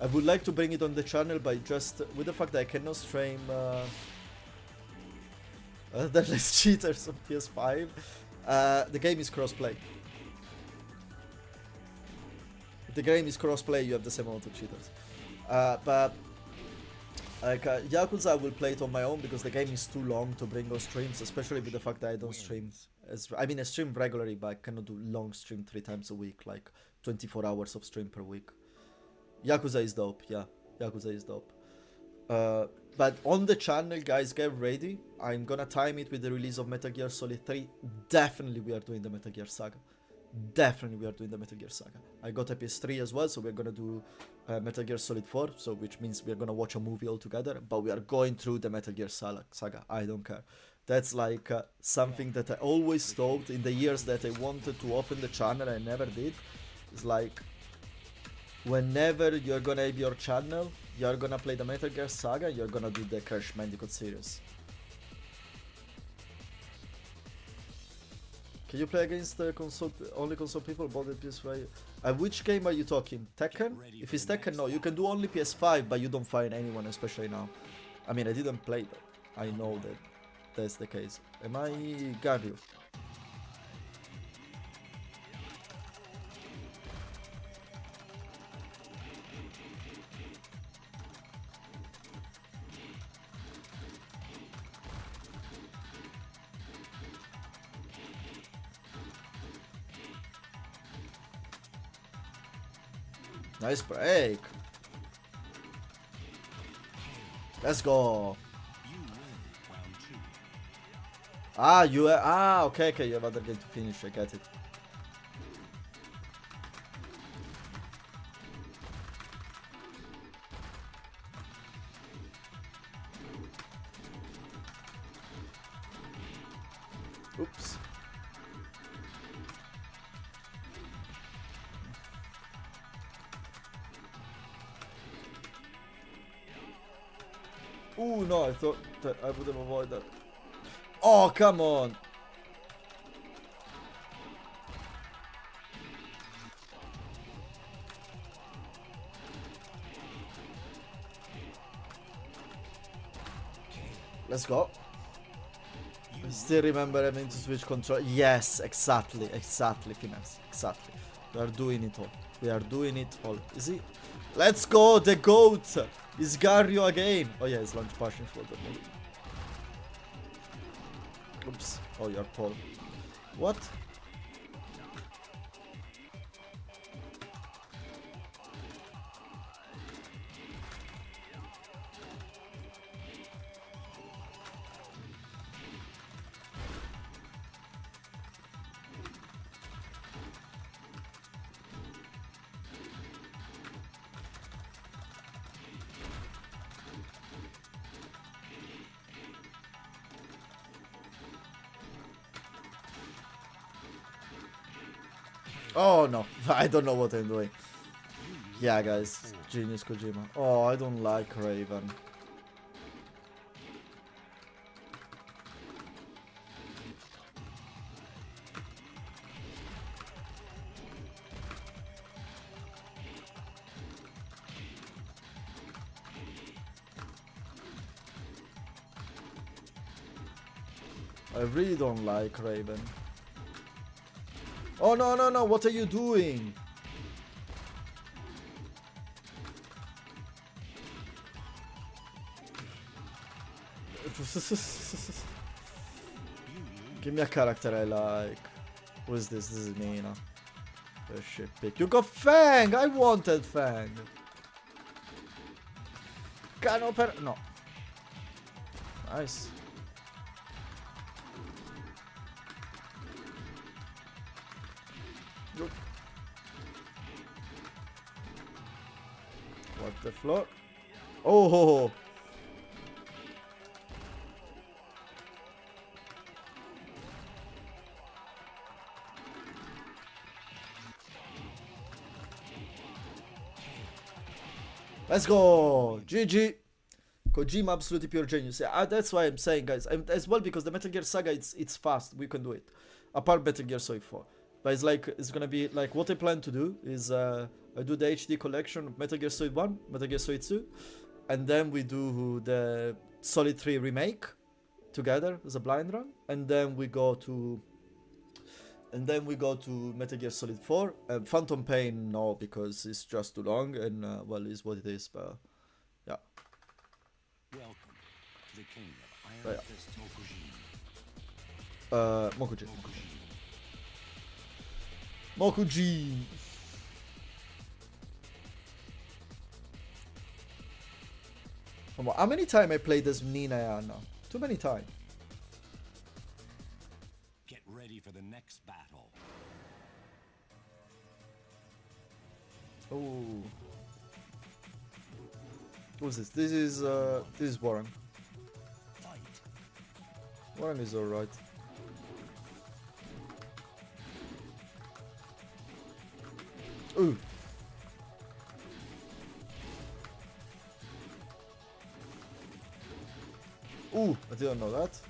I would like to bring it on the channel, but just with the fact that I cannot stream there's cheaters on PS5. The game is crossplay. If the game is crossplay, you have the same amount of cheaters. But like Yakuza, I will play it on my own because the game is too long to bring on streams, especially with the fact that I don't stream. I stream regularly, but I cannot do long stream 3 times a week, like 24 hours of stream per week. Yakuza is dope, yeah. Yakuza is dope. But on the channel, guys, get ready. I'm gonna time it with the release of Metal Gear Solid 3. Definitely we are doing the Metal Gear Saga. definitely we are doing the Metal Gear Saga. I got a PS3 as well, so we're gonna do Metal Gear Solid 4, so which means we're gonna watch a movie all together, but we are going through the Metal Gear Saga. I don't care. That's like something that I always thought in the years that I wanted to open the channel, I never did. It's like, whenever you're gonna have your channel, you're gonna play the Metal Gear Saga, you're gonna do the Crash Bandicoot series. Can you play against the only console people, both the PS5? Which game are you talking? Tekken? If it's Tekken, no, you can do only PS5, but you don't find anyone, especially now. I mean, I didn't play, but I know that that's the case. Am I Gario? Nice break. Let's go. Okay, you have other game to finish, I get it. Oops. Ooh, no, I thought that I would have avoided that. Oh, come on. Let's go. I still remember having to switch control. Yes, exactly, Finesse, exactly. We are doing it all. We are doing it all. Is he? Let's go, the GOAT! Is Gario again? Oh yeah, it's launch passion for the movie. Oops. Oh, you're Paul. What? Oh no, I don't know what I'm doing. Yeah, guys, genius Kojima. Oh, I don't like Raven. I really don't like Raven. Oh no, no, no, what are you doing? Give me a character I like. Who is this? This is Nina. Oh shit, pick. You got Fang! I wanted Fang! No. Nice. Good. What the floor? Oh! Ho, ho. Let's go! GG! Kojima, absolutely pure genius. Yeah, that's why I'm saying, guys. As well, because the Metal Gear Saga, it's fast. We can do it. Apart Metal Gear Solid 4. But it's like, it's gonna be, like, what I plan to do is, I do the HD collection of Metal Gear Solid 1, Metal Gear Solid 2, and then we do the Solid 3 remake together as a blind run, and then we go to Metal Gear Solid 4. Phantom Pain, no, because it's just too long, and, well, it's what it is, but, yeah. Welcome to the king of Iron Fist Mokujin. Mokujin. How many times I played as Nina Anna? Too many times. Get ready for the next battle. Oh. Who's this? This is Warren. Warren is alright. Ooh. Ooh, I didn't know that.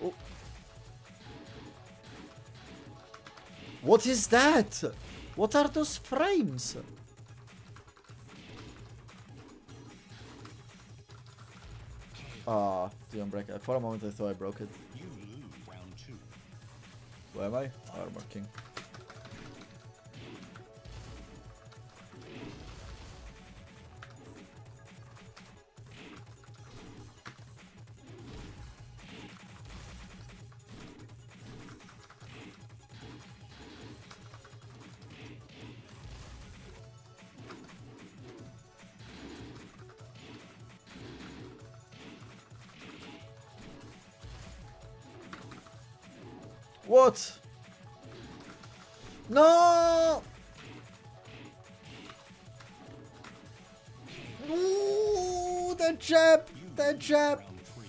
Oh. What is that? What are those frames? Ah, didn't break it. For a moment I thought I broke it. You lose round 2. Where am I? Armor King. What? No! Ooh, the jab! The jab! Round 3.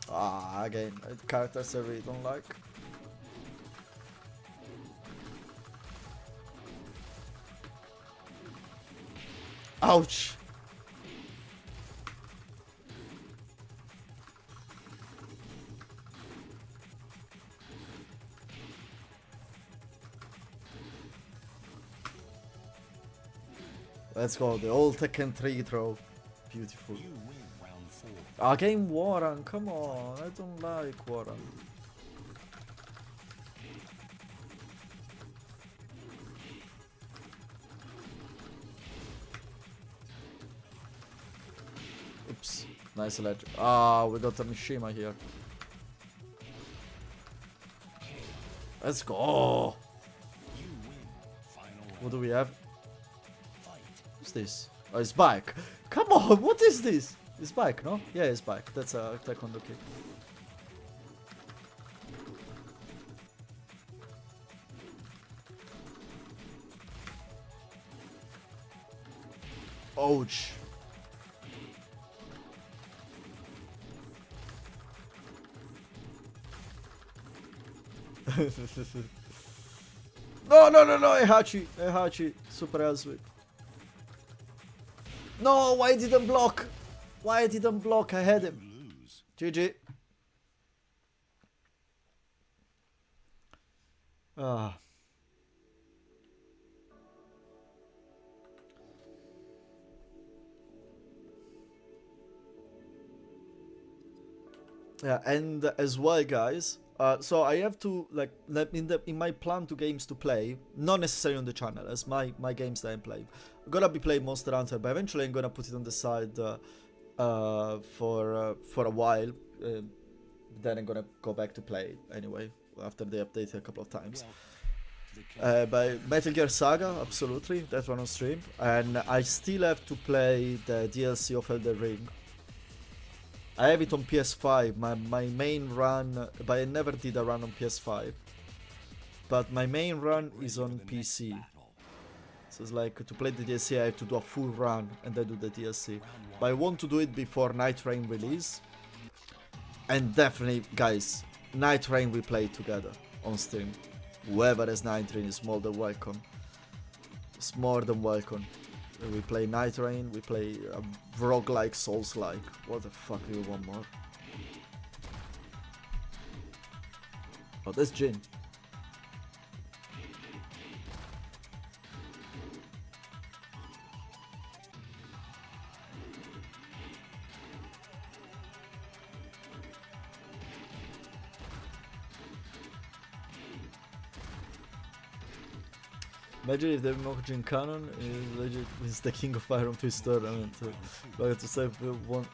Ah, again, characters I really don't like. Ouch! Let's go, the old Tekken 3 throw. Beautiful. You win round 4. Again Warren, come on, I don't like Warren. Oops, nice ledge. Ah, we got a Mishima here. Let's go! You win. Final What round. do we have? Fight. What's this? Oh, it's bike. Come on, what is this? It's bike, no? Yeah, it's bike. That's a taekwondo kick. Ouch. No, no, no, no, Heihachi, super L sweep. No, why didn't block? Why didn't block? I had him. Lose. GG. Ah. Yeah, and as well, guys. So I have to like in my plan to games to play, not necessarily on the channel, as my games that I'm playing. I'm gonna be playing Monster Hunter, but eventually I'm gonna put it on the side for a while. Then I'm gonna go back to play anyway after they update it a couple of times. By Metal Gear Saga, absolutely, that one on stream, and I still have to play the DLC of Elden Ring. I have it on PS5, my main run, but I never did a run on PS5. But my main run is on PC. So it's like, to play the DLC I have to do a full run and then do the DLC. But I want to do it before Night Rain release. And definitely, guys, Night Rain we play together on stream. Whoever has Night Rain is more than welcome. It's more than welcome. We play Night Rain, we play roguelike, Souls-like. What the fuck do you want more? Oh, that's Jin. Imagine if the Mokujin Canon is legit with the King of Iron Fist tournament. Like to say one.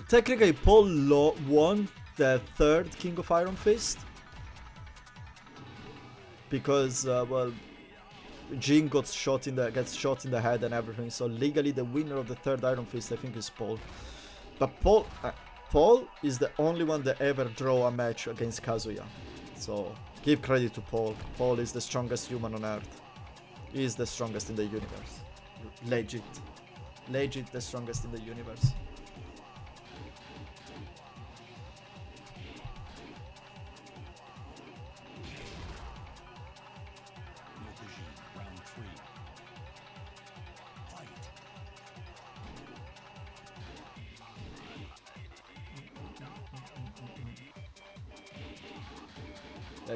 Technically, Paul won the third King of Iron Fist because well, Jin gets shot in the head and everything. So legally, the winner of the third Iron Fist, I think, is Paul. But Paul, Paul is the only one that ever draw a match against Kazuya. So give credit to Paul. Paul is the strongest human on earth. He is the strongest in the universe. Legit. Legit the strongest in the universe. Round 3. Fight.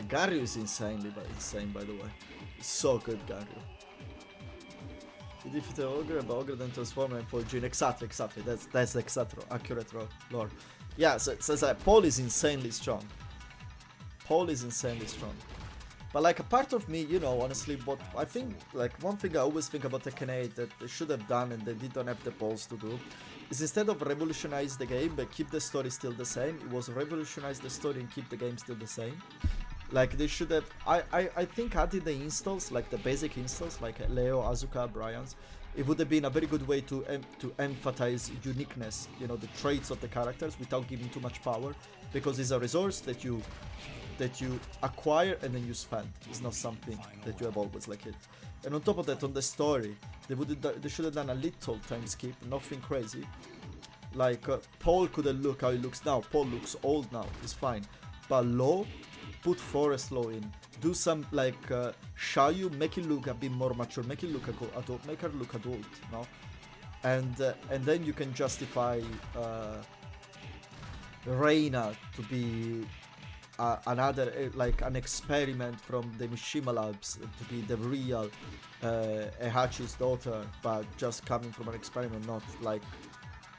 Garyu is insane by the way. It's so good, Garyu. He defeated Ogre, but Ogre then transformed and for Jin. Exactly. That's exactly accurate lore. Yeah, so it says that Paul is insanely strong. But like a part of me, you know, honestly, what I think, like one thing I always think about Tekken 8 that they should have done and they didn't have the balls to do, is instead of revolutionize the game but keep the story still the same, it was revolutionize the story and keep the game still the same. Like they should have, I think adding the installs, like the basic installs, like Leo, Asuka, Brian's, it would have been a very good way to emphasize uniqueness, you know, the traits of the characters without giving too much power, because it's a resource that you acquire and then you spend. It's not something that you have always like it. And on top of that, on the story, they should have done a little time skip, nothing crazy. Like Paul couldn't look how he looks now. Paul looks old now, it's fine. But Law, put Forest Law in. Do some like Shayu, make it look a bit more mature, make it look adult, make her look adult, no? And then you can justify Reina to be another like an experiment from the Mishima Labs, to be the real Heihachi's daughter, but just coming from an experiment, not like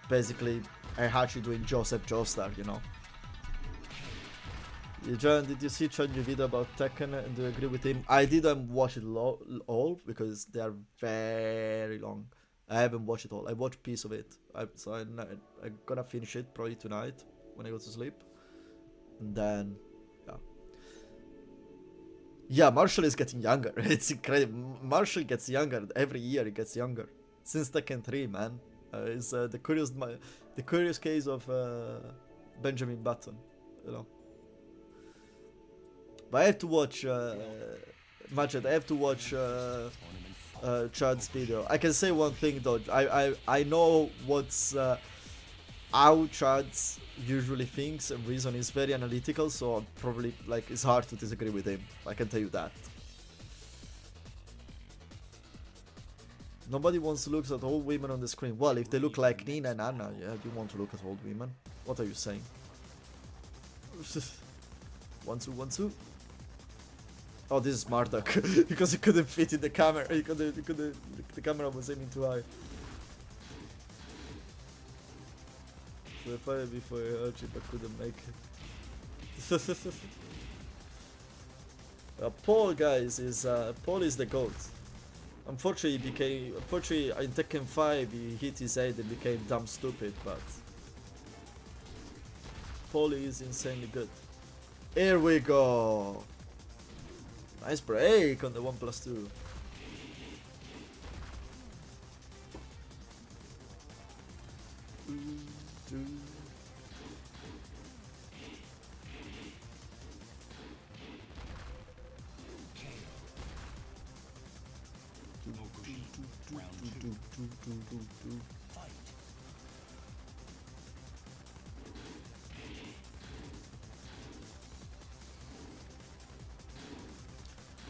basically Heihachi doing Joseph Joestar, you know. John, did you see Chan's video about Tekken and do you agree with him? I didn't watch it all because they are very long. I haven't watched it all. I watched a piece of it. So I'm gonna finish it probably tonight when I go to sleep. And then, yeah. Yeah, Marshall is getting younger. It's incredible. Marshall gets younger. Every year he gets younger. Since Tekken 3, man. It's the curious case of Benjamin Button, you know. But I have to watch Majed, I have to watch Chad's video. I can say one thing though, I know what's how Chad usually thinks and reason is very analytical, so probably like it's hard to disagree with him. I can tell you that. Nobody wants to look at old women on the screen. Well, if they look like Nina and Anna, yeah, you want to look at old women. What are you saying? 1-2-1-2. Oh, this is Marduk because he couldn't fit in the camera. The camera was aiming too high. So I fired before I heard you, but couldn't make it. Paul, guys, is Paul is the GOAT. Unfortunately, in Tekken 5 he hit his head and became dumb stupid, but Paul is insanely good. Here we go. Nice break on the 1+2.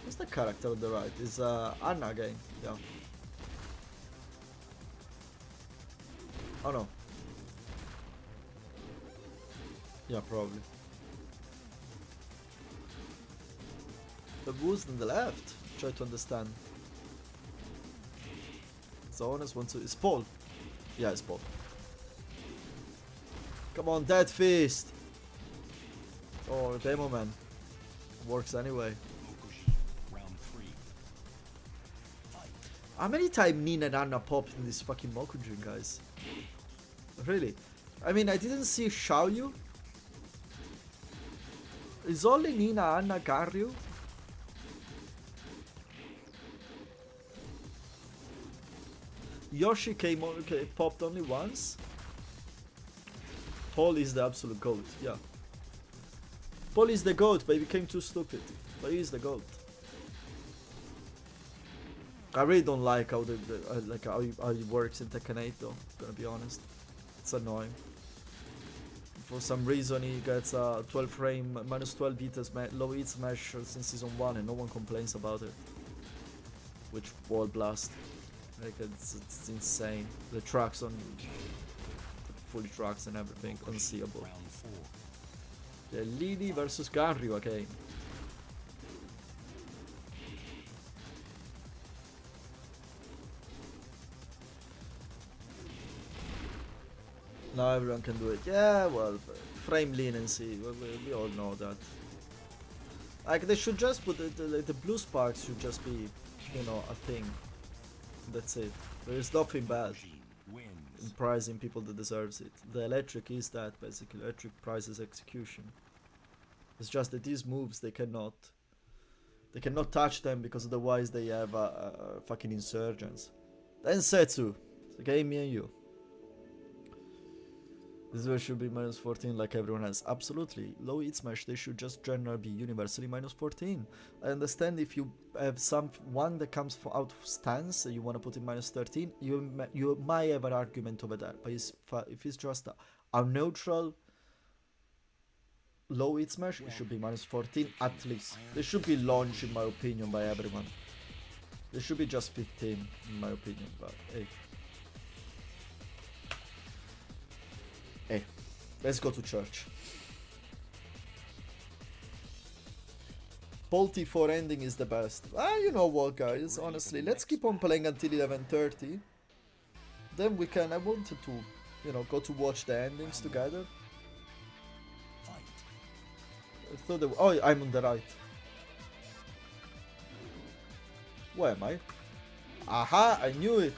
What's the character on the right? Is Anna again? Yeah. Oh no. Yeah, probably. The boost on the left. Try to understand. Honest one, two. It's Paul. Yeah, it's Paul. Come on, Dead Fist. Oh, Demo Man. Works anyway. How many times Nina and Anna popped in this fucking Mokujin, guys? Really? I mean, I didn't see Xiaoyu. It's only Nina, Anna, Garyu. Yoshi popped only once. Paul is the absolute GOAT, yeah. Paul is the GOAT, but he became too stupid. But he is the GOAT. I really don't like how how he works in Tekken 8 though, gonna be honest. It's annoying. For some reason he gets a 12 frame, minus 12 hit low hit smash since season 1 and no one complains about it. Which wall blast. Like it's insane. The tracks on full tracks and everything, unseeable. Round 4. The Lily versus Ganryu again. Now everyone can do it. Yeah, well, frame leniency. We all know that. Like they should just put the blue sparks should just be, you know, a thing. That's it. There is nothing bad Machine wins. in prizing people that deserves it. The electric is that basically. Electric prizes execution. It's just that these moves they cannot touch them because otherwise they have fucking insurgents. Then Setsu, it's a game me and you. This one should be minus 14 like everyone else. Absolutely. Low hit smash, they should just generally be universally minus 14. I understand if you have one that comes out of stance, you want to put in minus 13, you might have an argument over that. But if it's just a neutral low hit smash, it should be minus 14 at least. They should be launched in my opinion by everyone. They should be just 15 in my opinion, but hey. Hey, let's go to church. Paul T4 ending is the best. Ah, you know what, guys? Honestly, let's keep on playing until 11:30. Then we can. I wanted to, you know, go to watch the endings together. I thought. Oh, I'm on the right. Where am I? Aha! I knew it.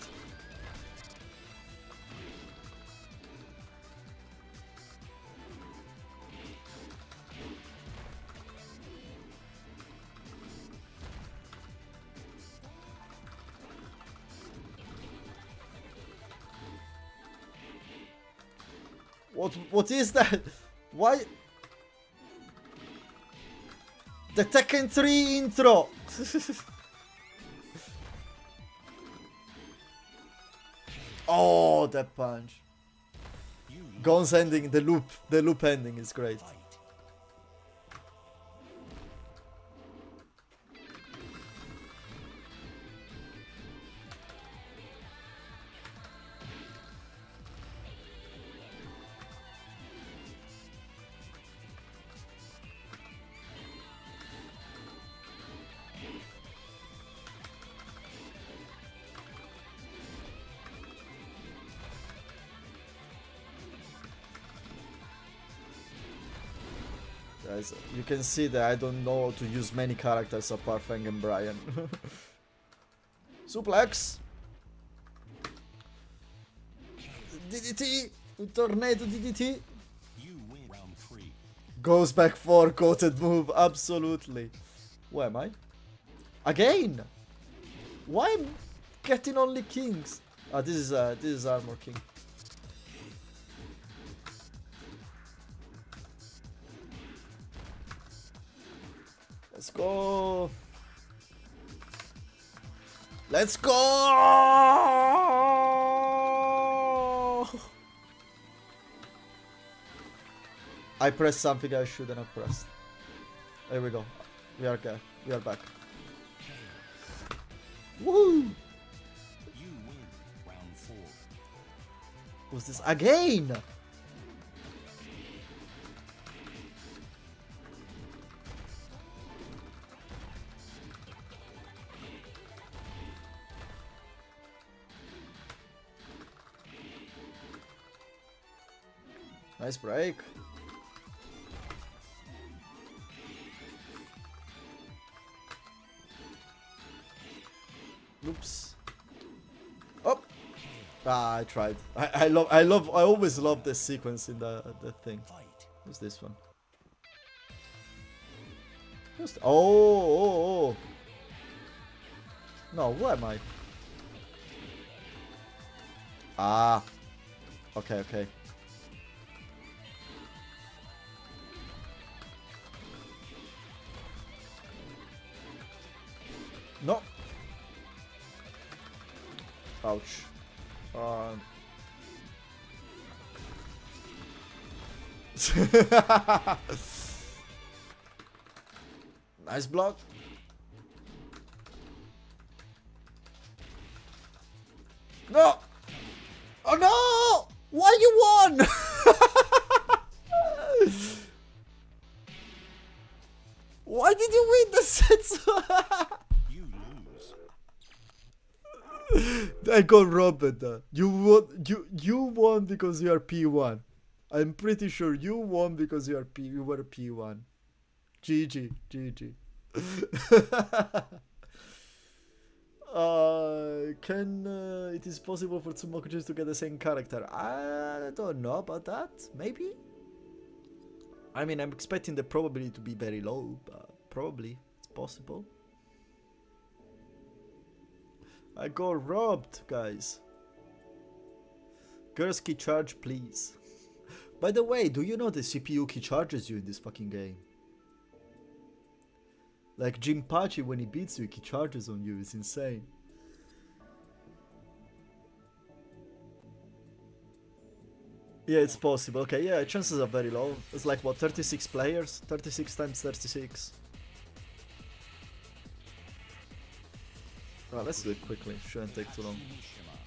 What is that? Why? The Tekken 3 intro. Oh, that punch. Gon's ending, the loop ending is great. Guys, you can see that I don't know how to use many characters apart from Fang and Brian. Suplex! DDT! Tornado DDT! You win round 3. Goes back 4, coated move, absolutely. Where am I? Again! Why am I getting only kings? Ah, this is Armor King. Let's go! Let's go! I pressed something I shouldn't have pressed. There we go. We are good. We are back. Woohoo! You win round 4. Who's this again? Nice break. Oops. Oh. Ah, I tried. I always love this sequence in the thing. Who's this one? Oh. No, where am I? Ah. Okay. No. Ouch. Nice block. No! Oh no! Why you won? Why did you win the sets? You lose. I got robbed. You won because you are P1. I'm pretty sure you won because you were P1. GG. It is possible for two Mokujins to get the same character? I don't know about that. Maybe? I mean, I'm expecting the probability to be very low, but probably it's possible. I got robbed, guys. Girls key charge, please. By the way, do you know the CPU key charges you in this fucking game? Like Jinpachi, when he beats you, he charges on you. It's insane. Yeah, it's possible. Okay, yeah, chances are very low. It's like, what, 36 players? 36 times 36. Well, let's do it quickly. Shouldn't take too long. Mishima.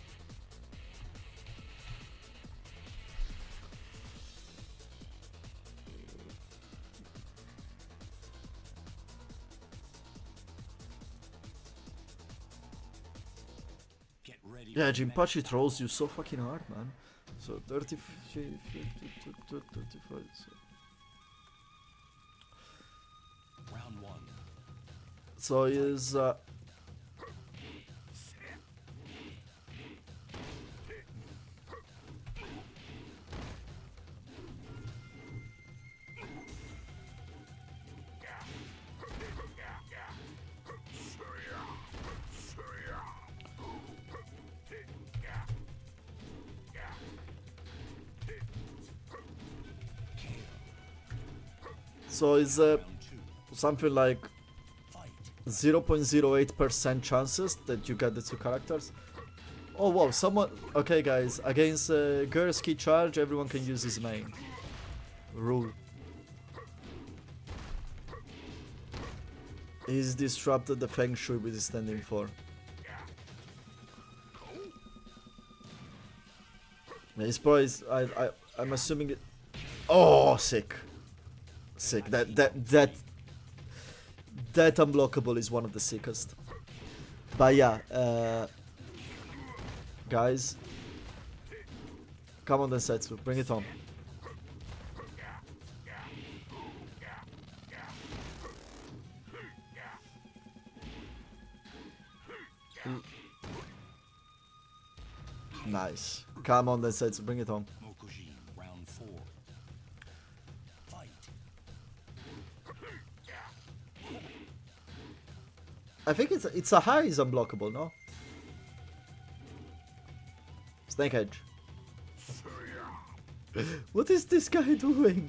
Get ready. Yeah, for the Jinpachi next trolls you so fucking hard, man. So 30, 50, 35. round one. So is Round two. something like Fight. 0.08% chances that you get the two characters. Oh wow, someone. Okay, guys, against Girl's key charge, everyone can use his main rule. He's disrupted the Feng Shui with his standing for. He's probably. I'm assuming it. Oh, sick. Sick. That unblockable is one of the sickest. But yeah, guys, come on, Densetsu, bring it on. Nice. Come on, Densetsu, bring it on. Mokujin. Round four. Fight. I think it's a high is unblockable, no? Snake Edge. What is this guy doing?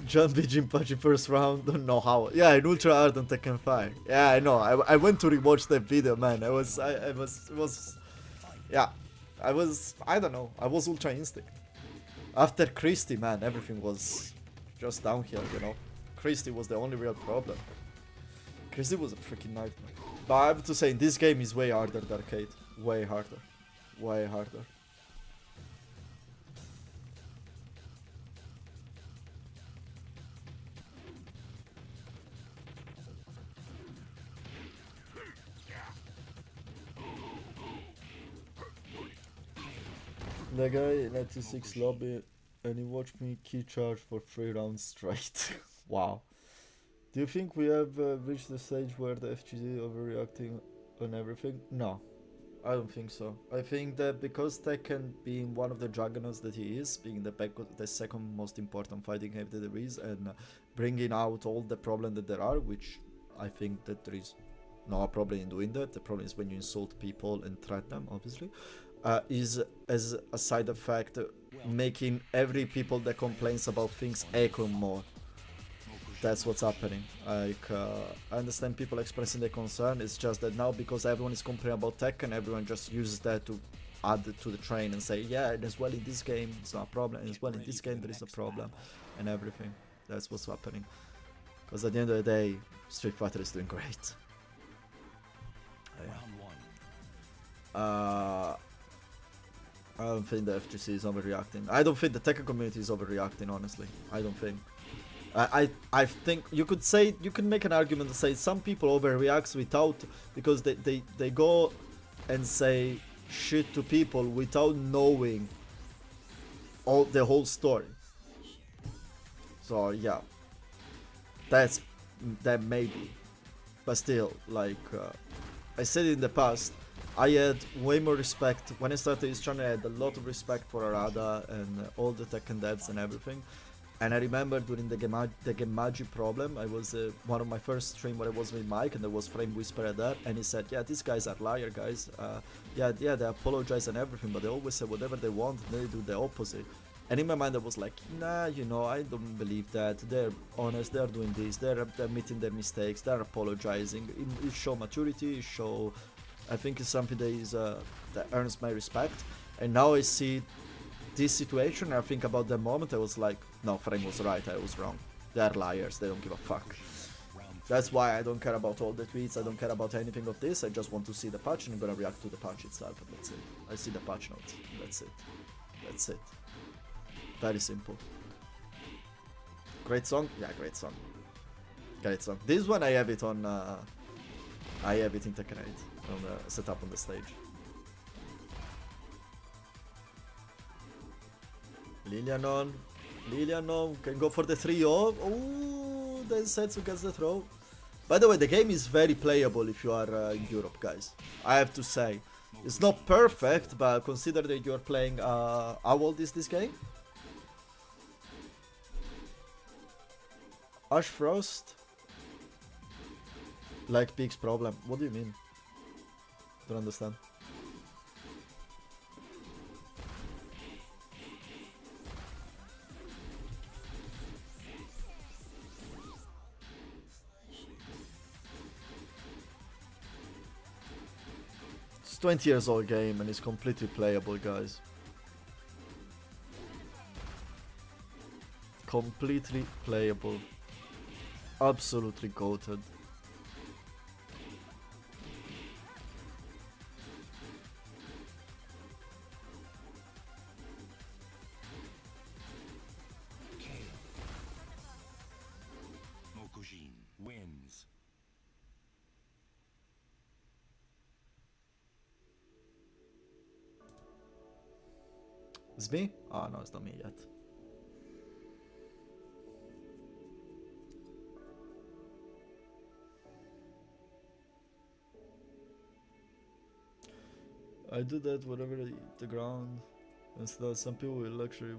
Jumpy Jinpachi first round, don't know how. Yeah, in Ultra Hard on Tekken 5. Yeah, I know. I went to rewatch that video, man. I don't know. I was Ultra Instinct. After Christie, man, everything was just downhill, you know. Christie was the only real problem. Christie was a freaking nightmare. But I have to say, in this game is way harder than arcade. Way harder. Way harder. The guy in 96 lobby and he watched me key charge for 3 rounds straight. Wow. Do you think we have reached the stage where the FGC overreacting on everything? No, I don't think so. I think that because Tekken being one of the juggernauts that he is, being the second most important fighting game that there is, and bringing out all the problems that there are, which I think that there is no problem in doing that. The problem is when you insult people and threat them, obviously. Is as a side effect making every people that complains about things echo more. That's what's happening. Like, I understand people expressing their concern. It's just that now, because everyone is complaining about Tekken, everyone just uses that to add it to the train and say, yeah, as well in this game it's not a problem, and as well in this game there is a problem, and everything. That's what's happening. Because at the end of the day, Street Fighter is doing great. I don't think the FGC is overreacting. I don't think the Tekken community is overreacting, honestly. I don't think. I think you could say, you can make an argument to say some people overreact without, because they go and say shit to people without knowing the whole story. So yeah, that maybe, but still, like I said in the past, I had way more respect when I started this channel. I had a lot of respect for Arada and all the Tekken devs and everything. And I remember during the Gemaji problem, I was one of my first stream where I was with Mike, and there was Frame Whisperer there, and he said, yeah, these guys are liar guys, yeah, they apologize and everything, but they always say whatever they want, and they do the opposite. And in my mind I was like, nah, you know, I don't believe that, they're honest, they're doing this, they're admitting their mistakes, they're apologizing, it shows maturity, it shows, I think it's something that is that earns my respect. And now I see this situation, I think about the moment, I was like, no, Frame was right, I was wrong. They're liars, they don't give a fuck. That's why I don't care about all the tweets, I don't care about anything of this, I just want to see the patch and I'm gonna react to the patch itself, and that's it. I see the patch notes, that's it. That's it. Very simple. Great song? Yeah, great song. Great song. This one I have it on, I have it in Tekken 8, on the setup on the stage. Lilianon can go for the 3-0. Ooh, then Setsu gets the throw. By the way, the game is very playable if you are in Europe, guys. I have to say. It's not perfect, but consider that you're playing... how old is this game? Ash Frost? Like Pig's problem. What do you mean? Don't understand. It's 20 years old game and it's completely playable, guys. Completely playable. Absolutely goated. Mokujin wins. It's me? Oh no, it's not me yet. I do that whenever I hit the ground, and so some people will actually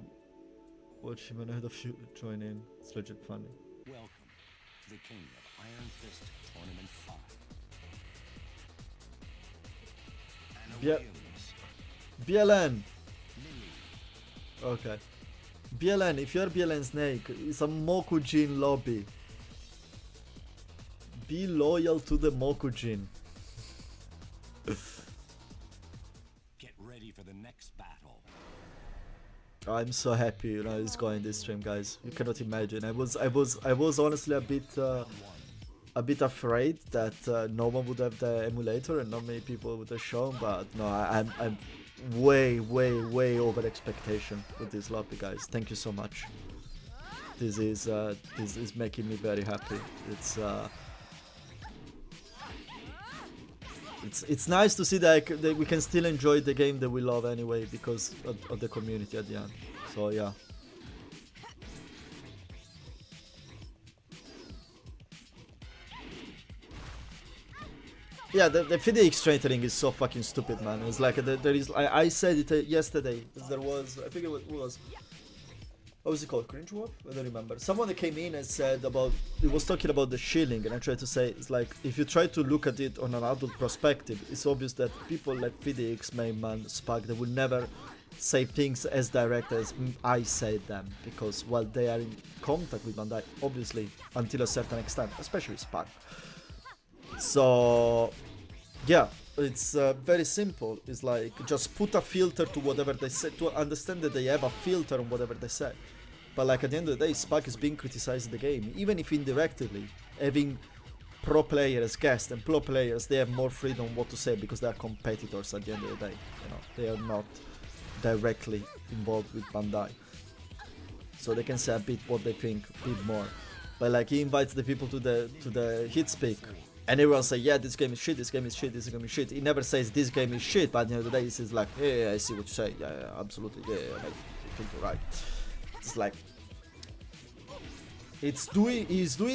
watch him ahead of you join in. It's legit funny. Welcome to the King of Iron Fist Tournament 5. Anna Yeah. Williams, BLN! Okay. BLN, if you're BLN Snake, it's a Mokujin lobby. Be loyal to the Mokujin. get ready for the next battle. I'm so happy, you know, it's going this stream, guys. You cannot imagine. I was honestly a bit afraid that no one would have the emulator and not many people would have shown, but no, I'm way over expectation with this lobby, guys. Thank you so much. This is making me very happy. It's nice to see that we can still enjoy the game that we love anyway because of the community at the end. So yeah. Yeah, the FDX strengthening is so fucking stupid, man. It's like there is. I said it yesterday. There was, I think it was. What was it called? Cringe Wolf? I don't remember. Someone that came in and said about. It was talking about the shielding, and I tried to say it's like if you try to look at it on an adult perspective, it's obvious that people like FDX, Mainman, Spag, they will never say things as direct as I say them, because well, they are in contact with Bandai, obviously, until a certain extent, especially Spark. So yeah, it's very simple. It's like just put a filter to whatever they say, to understand that they have a filter on whatever they say. But like at the end of the day, Spark is being criticized in the game, even if indirectly, having pro players, guests, and pro players, they have more freedom on what to say because they are competitors at the end of the day. You know, they are not directly involved with Bandai, so they can say a bit what they think, a bit more. But like he invites the people to the hit speak, and everyone say, yeah, this game is shit, this game is shit, this game is shit. He never says this game is shit, but at the end of the day, he says like, hey, I see what you say, yeah, absolutely, yeah, I think you're right. It's like he's doing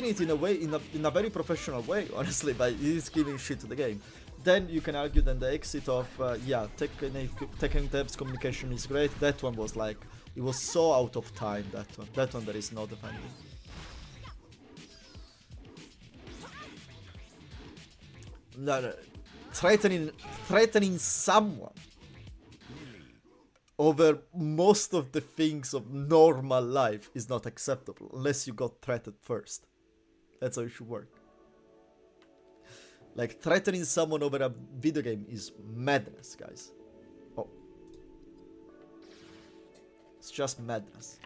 it in a way, in a very professional way, honestly, but he's giving shit to the game. Then you can argue then the exit of yeah, Tekken DEVS communication is great. That one was like, it was so out of time. That one there is no defending. No, threatening someone over most of the things of normal life is not acceptable unless you got threatened first. That's how it should work. Like, threatening someone over a video game is madness, guys. Oh. It's just madness.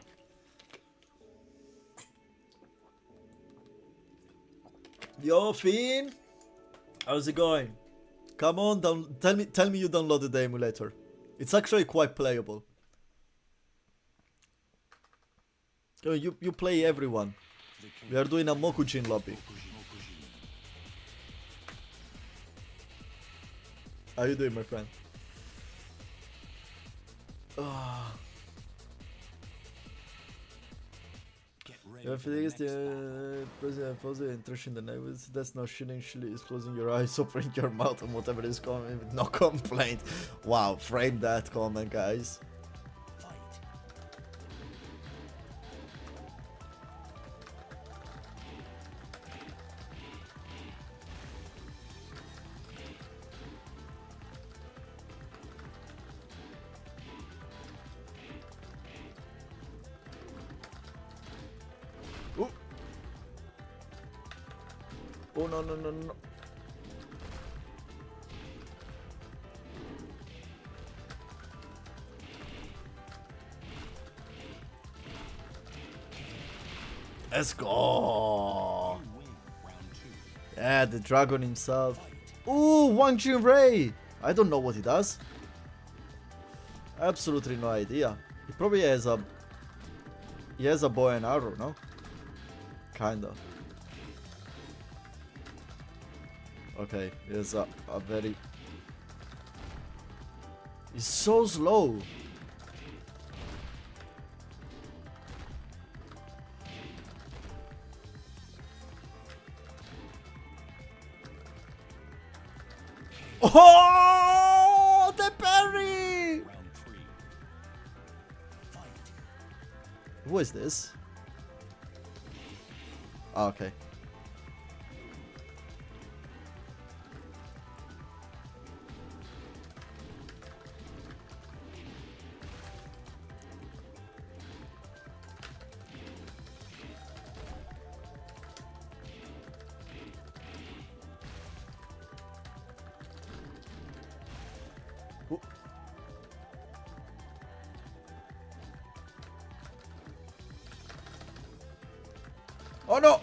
Yo, Finn! How's it going? Come on, tell me you downloaded the emulator. It's actually quite playable. You play everyone. We are doing a Mokujin lobby. How you doing, my friend? If it is the president poses interest in the neighbors, that's not shilling. Shilling is closing your eyes, opening your mouth, and whatever is coming with no complaint. Wow, frame that comment, guys. Oh no. Let's go. Yeah, the dragon himself. Ooh, Wang Jin Ray. I don't know what he does. Absolutely no idea. He probably has a bow and arrow, no? Kinda. Okay, here's a very... He's so slow. Oh, the parry! Who is this? Oh, okay. Oh no!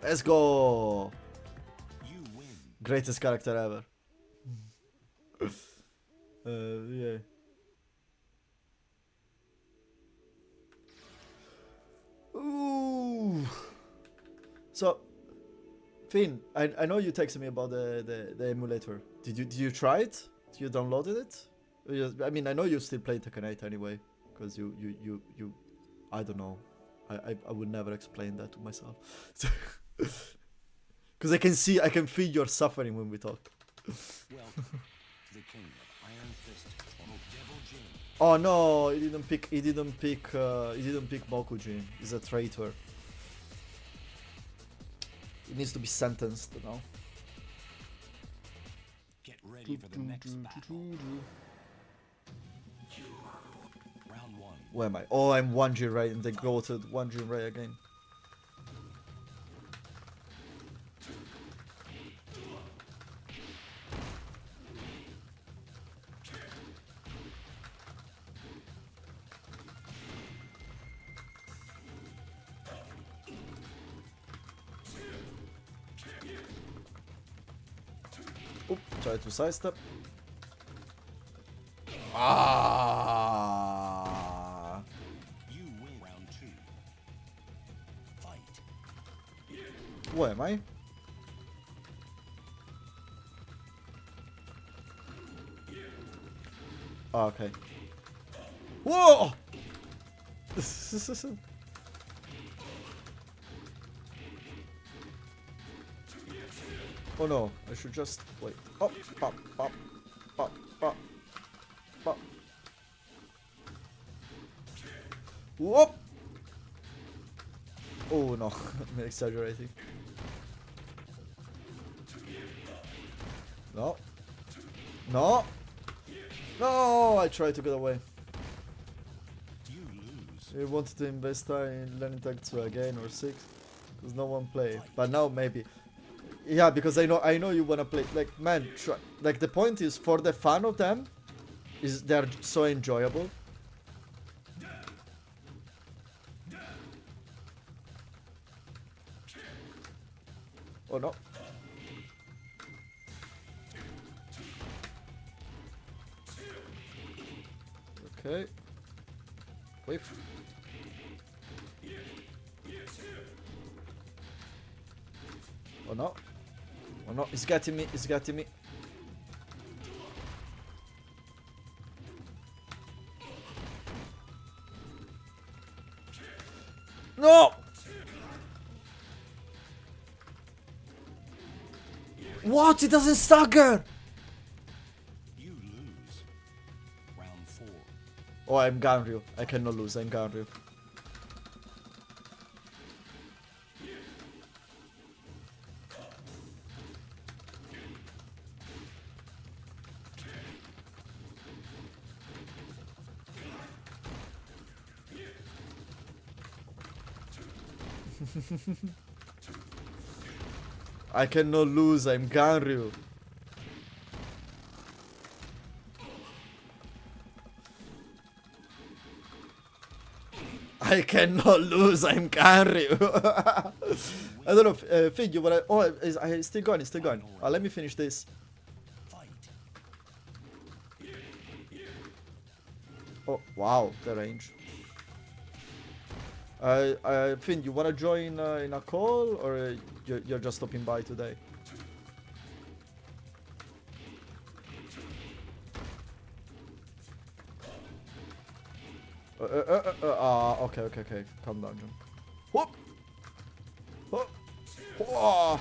Let's go! Greatest character ever. Yeah. Ooh. So, Finn, I know you texted me about the emulator. Did you try it? You downloaded it? I mean, I know you still play Tekken 8 anyway. Because you I don't know, I would never explain that to myself. Because I can feel your suffering when we talk. Oh no, he didn't pick Mokujin. He's a traitor. He needs to be sentenced now. Get ready. ready for the next battle. Round 1. Where am I? Oh, I'm 1G Ray and they go to 1G Ray again. Oop, try to sidestep. Ah! You win round 2. Fight. Where am I? Ah, okay. Whoa! Oh no, I should just wait. Oh, pop, pop, pop, pop, pop. Whoop! Oh no, I'm exaggerating. No. No! No! I tried to get away. You lose. I wanted to invest in learning tech 2 again or 6 because no one play. But now maybe. Yeah, because I know you wanna play. Like, man, try. Like, the point is for the fun of them, is they're so enjoyable. Oh no. Okay. Whiff. Oh no. Oh no, it's getting me, it's getting me. No! What? It doesn't stagger! You lose. Round 4. Oh, I'm Ganryu. I cannot lose, I'm Ganryu. I cannot lose, I'm Ganryu. I cannot lose, I'm Ganryu. I don't know, Fig, you wanna... Oh, it's still going, it's still going. Let me finish this. Fight. Oh, wow, the range. Finn, you wanna join in a call, or you're just stopping by today? Okay. Calm down, John. Whoop! Whoop! Whoa!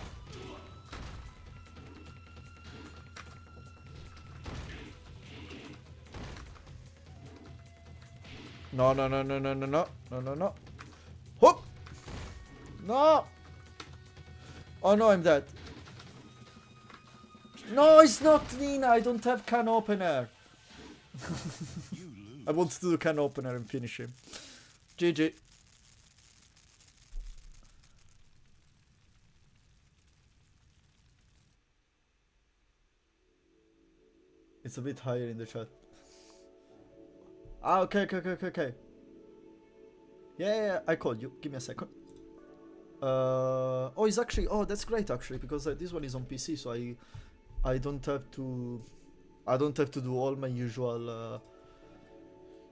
No. Whoop! No! Oh no, I'm dead. No, it's not Nina. I don't have can opener. You lose. I wanted to do can opener and finish him. GG. It's a bit higher in the chat. Ah, okay. Yeah, I called you. Give me a second. Oh, it's actually... Oh, that's great, actually, because this one is on PC, so I don't have to... I don't have to do all my usual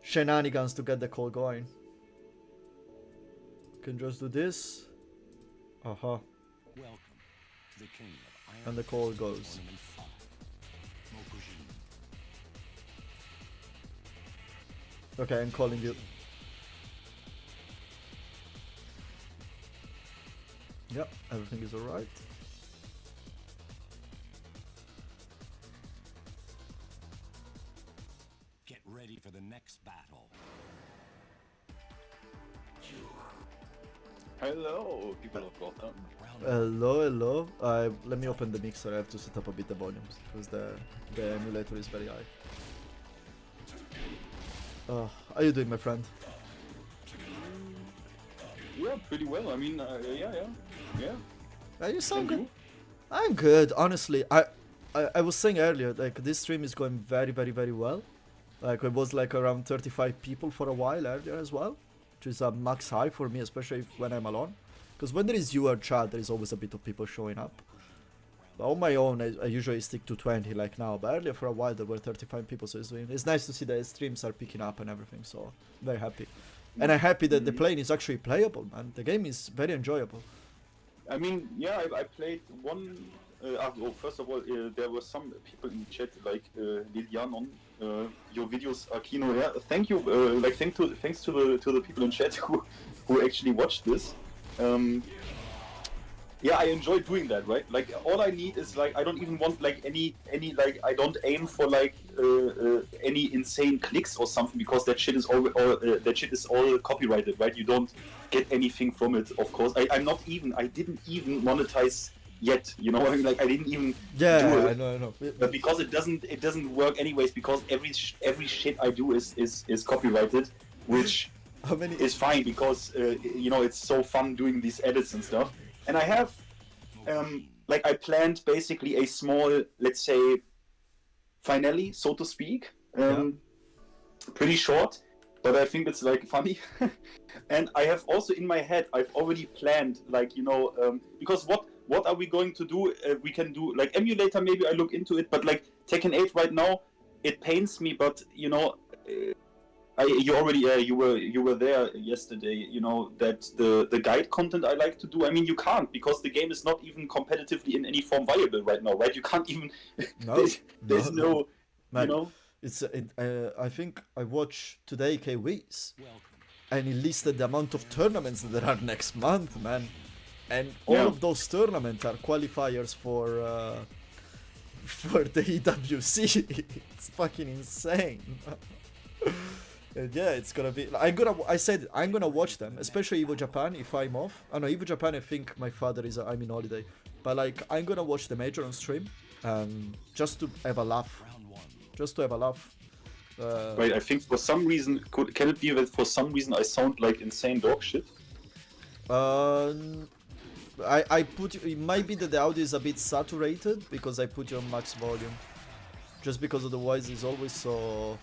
shenanigans to get the call going. Can just do this. Welcome to the King of Iron And the call Fist goes. Tournament 5. Mokujin. Okay, I'm calling you. Yep, everything is alright. Get ready for the next battle. Hello, people of Gotham. Round Hello, hello. Let me open the mixer. I have to set up a bit the volumes because the emulator is very high. How you doing, my friend? Yeah, pretty well. I mean, yeah. You sound And good. you? I'm good, honestly. I was saying earlier, like this stream is going very, very, very well. Like it was like around 35 people for a while earlier as well, which is a max high for me, especially when I'm alone. Because when there is you or chat, there is always a bit of people showing up. But on my own, I usually stick to 20 like now. But earlier for a while there were 35 people, so it's nice to see that streams are picking up and everything. So very happy, and I'm happy that the plane is actually playable, man. The game is very enjoyable. I mean, yeah, I played one. Well, first of all, there were some people in chat like Lilianon. Your videos are kino. Yeah, thank you. Thanks to the people in chat who actually watched this. Yeah, I enjoy doing that, right? Like, all I need is like, I don't even want like any like, I don't aim for like any insane clicks or something, because that shit is all copyrighted, right? You don't get anything from it, of course. I didn't even monetize yet, you know. I mean, like, I didn't even do it. I know. But because it doesn't work anyways, because every shit I do is copyrighted, which How many? is fine, because you know, it's so fun doing these edits and stuff. And I have like, I planned basically a small, let's say, finale, so to speak. Pretty short, but I think it's like funny. And I have also in my head, I've already planned, like, you know, because what are we going to do? We can do like emulator, maybe I look into it, but like Tekken 8 right now, it pains me, but you know, you were there yesterday, you know, that the guide content I like to do, I mean, you can't, because the game is not even competitively in any form viable right now, right? You can't even there's no Man, you know. I think I watched today KWs, and he listed the amount of tournaments that are next month, man. And all of those tournaments are qualifiers for the EWC. It's fucking insane. And yeah, it's gonna be. I'm gonna watch them, especially Evo Japan if I'm off. I know Evo Japan. I think my father I'm in holiday, but like I'm gonna watch the major on stream, just to have a laugh. Just to have a laugh. Right, I think for some reason, can it be that for some reason I sound like insane dog shit? It might be that the audio is a bit saturated because I put you on max volume. Just because of the voice is always so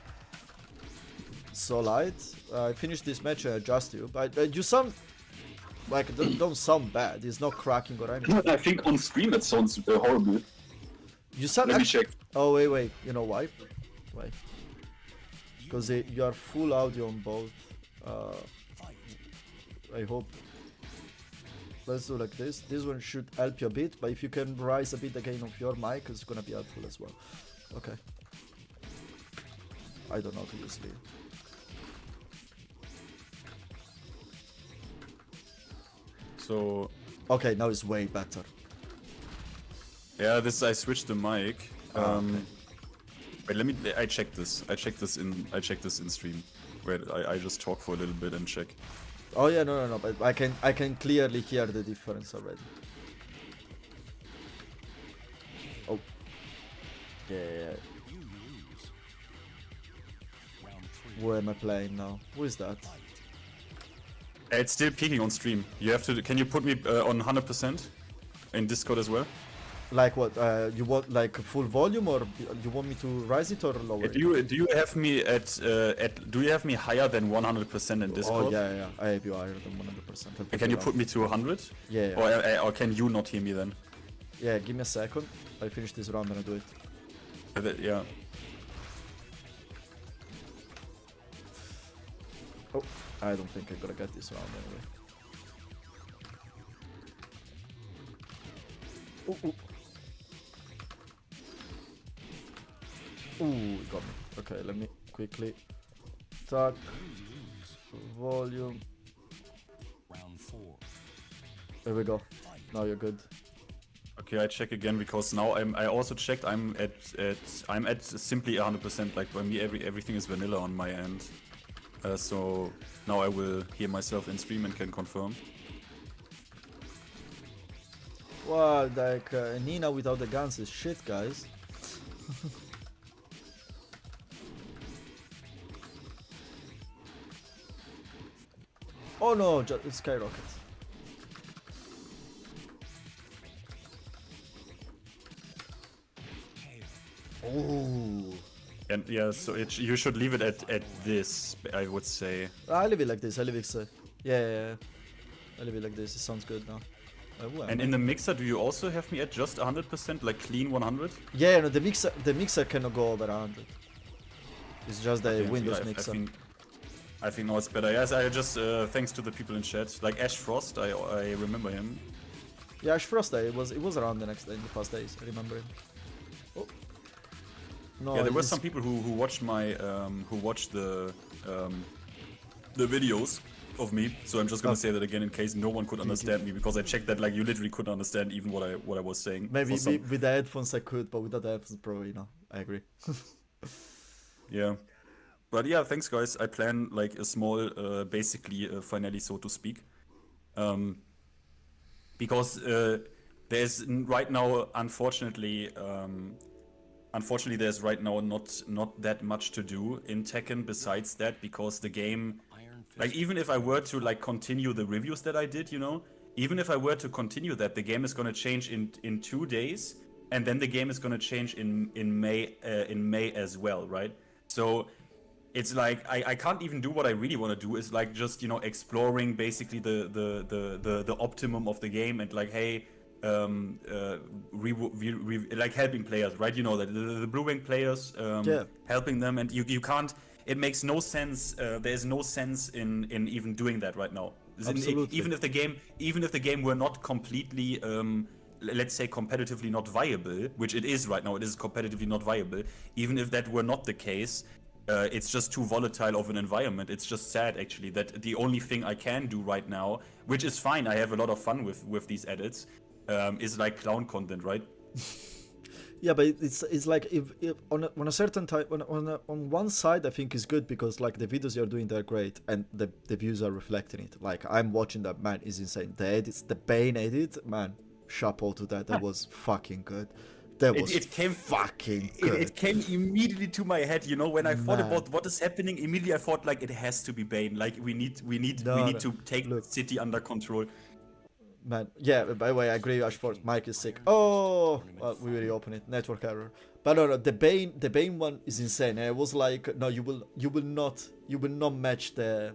light. I finished this match and adjust you, but you sound like don't sound bad. It's not cracking or anything. I think on stream it sounds horrible. You sound. Let me check. Oh wait. You know why? Why? Because you are full audio on both. I hope. Let's do like this. This one should help you a bit, but if you can rise a bit the gain of your mic, it's gonna be helpful as well. Okay. I don't know how to use it. So okay, now it's way better. yeah, I switched the mic. Okay. Wait, I check this. I check this in stream. Wait, I just talk for a little bit and check. Oh yeah, no, but I can clearly hear the difference already. Oh. Yeah. Where am I playing now? Who is that? It's still peaking on stream. You have to. Can you put me on 100% in Discord as well? Like what? You want like full volume, or you want me to rise it or lower it? Do you have me do you have me higher than 100% in Discord? Oh yeah, I have you higher than 100%. Can you put me to 100? Yeah. Or can you not hear me then? Yeah, give me a second. I finish this round and I do it. Yeah. Oh, I don't think I'm gonna get this round anyway. Ooh, it got me. Okay, let me quickly attack volume. Round 4. There we go. Now you're good. Okay, I check again because now I also checked. I'm at simply 100%. Like by me, everything is vanilla on my end. So now I will hear myself in stream and can confirm. Wow, like Nina without the guns is shit, guys. Oh no, it's skyrocket. Oh. And yeah, so you should leave it at this, I would say. I leave it like this. I leave it. Yeah. I leave it like this. It sounds good now. And in the mixer, do you also have me at just 100%, like clean 100? Yeah, no, the mixer cannot go over 100. It's just the Okay, Windows yeah, mixer. I think now it's better. Yes, I just thanks to the people in chat, like Ash Frost. I remember him. Yeah, Ash Frost Day. It was around the next day in the past days. I remember him. Oh. No, Yeah, there were some people who watched my who watched the videos of me. So I'm just gonna say that again in case no one could understand me, because I checked that like you literally couldn't understand even what I was saying. Maybe with the headphones I could, but without the headphones probably no. I agree. Yeah. But yeah, thanks guys. I plan like a small, basically finale, so to speak. Because there's right now, unfortunately, there's right now not that much to do in Tekken besides that, because the game, like even if I were to like continue the reviews that I did, you know, even if I were to continue that, the game is gonna change in 2 days, and then the game is gonna change in May as well, right? So it's like I can't even do what I really want to do. Is like just, you know, exploring basically the optimum of the game, and like, hey, like helping players, right? You know, that the Blue Wing players, helping them, and you can't. It makes no sense. There is no sense in even doing that right now. Absolutely. Even if the game were not completely, let's say, competitively not viable, which it is right now. It is competitively not viable. Even if that were not the case, it's just too volatile of an environment. It's just sad, actually, that the only thing I can do right now, which is fine, I have a lot of fun with these edits, is like clown content, right? Yeah, but it's like if on a certain type on one side I think is good, because like the videos you're doing, they're great, and the views are reflecting it. Like I'm watching that, man, is insane. The edits, the Bane edit, man, chapeau to that. That was fucking good. It came fucking good. It came immediately to my head, you know, when I thought about what is happening. Immediately I thought like it has to be Bane. Like we need to take the city under control. Man, yeah. By the way, I agree. Ashford, Mike is sick. Oh, well, we already open it. Network error. But no, the Bane one is insane. And it was like, no, you will not match the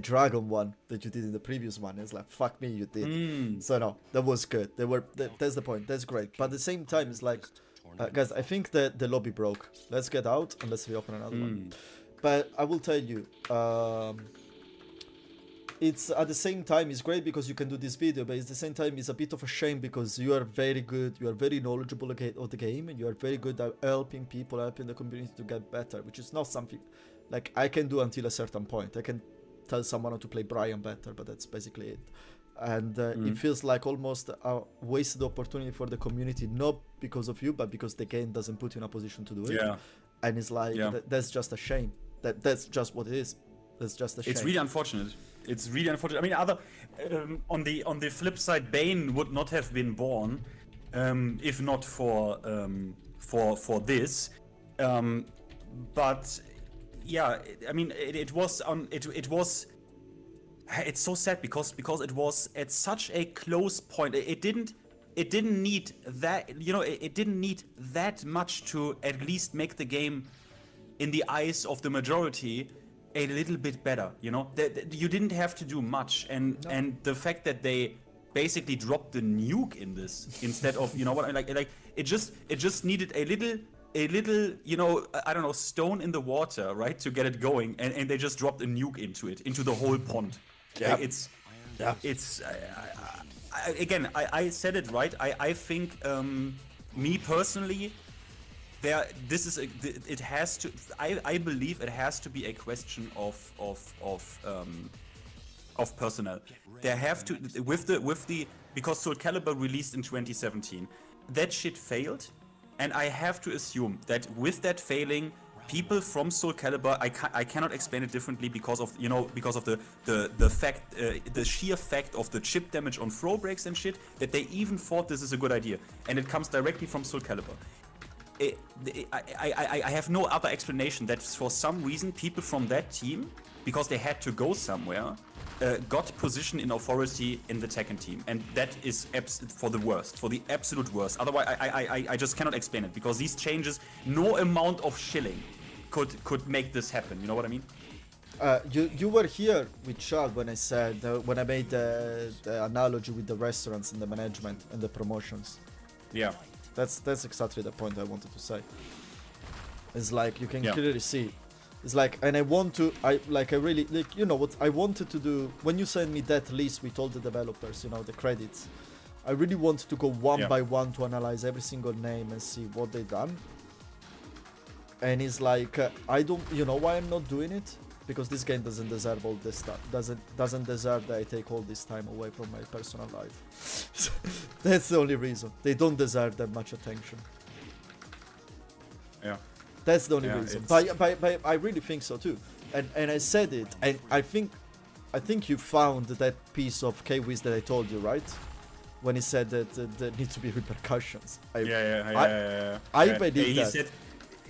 dragon one that you did in the previous one. It's like, fuck me, you did. So no, that was good. That's the point. That's great. But at the same time, it's like, guys, I think that the lobby broke. Let's get out and let's reopen another one. But I will tell you, it's at the same time, it's great because you can do this video, but at the same time, it's a bit of a shame because you are very good, you are very knowledgeable of the game, and you are very good at helping people, helping the community to get better, which is not something like I can do until a certain point. I can tell someone how to play Brian better, but that's basically it. And it feels like almost a wasted opportunity for the community, not because of you, but because the game doesn't put you in a position to do it. Yeah. And it's like, that's just a shame. That's just what it is. That's just a shame. It's really unfortunate. It's really unfortunate. I mean, on the flip side, Bane would not have been born if not for this. But yeah, I mean, it was it's so sad because it was at such a close point. It didn't need that, you know, it didn't need that much to at least make the game, in the eyes of the majority, a little bit better, you know. You didn't have to do much, and the fact that they basically dropped the nuke in this instead of, you know what, like it just needed a little, you know, I don't know, stone in the water, right, to get it going, and they just dropped a nuke into the whole pond. Yeah. Again, I said it right. I think me personally, it has to. I believe it has to be a question of personnel. There have to with the because Soul Calibur released in 2017, that shit failed, and I have to assume that with that failing, people from Soul Calibur, I cannot explain it differently because of the fact, the sheer fact of the chip damage on throw breaks and shit, that they even thought this is a good idea, and it comes directly from Soul Calibur. I have no other explanation that for some reason people from that team, because they had to go somewhere, got position in authority in the Tekken team, and that is for the worst, for the absolute worst. Otherwise, I just cannot explain it, because these changes, no amount of shilling could make this happen. You know what I mean? You were here with Chad when I said when I made the analogy with the restaurants and the management and the promotions. Yeah. That's exactly the point I wanted to say. It's like you can Yeah. clearly see. It's like, and I really, like, you know what I wanted to do when you sent me that list with all the developers, you know, the credits. I really wanted to go one by one to analyze every single name and see what they done. And it's like, I don't, you know why I'm not doing it? Because this game doesn't deserve all this stuff. Doesn't deserve that I take all this time away from my personal life. That's the only reason. They don't deserve that much attention. Yeah. That's the only Yeah, reason. it's- But I really think so too. And I said it, and I think you found that piece of K-Wiz that I told you, right? When he said that there needs to be repercussions. Yeah. I Yeah. believe he that. said,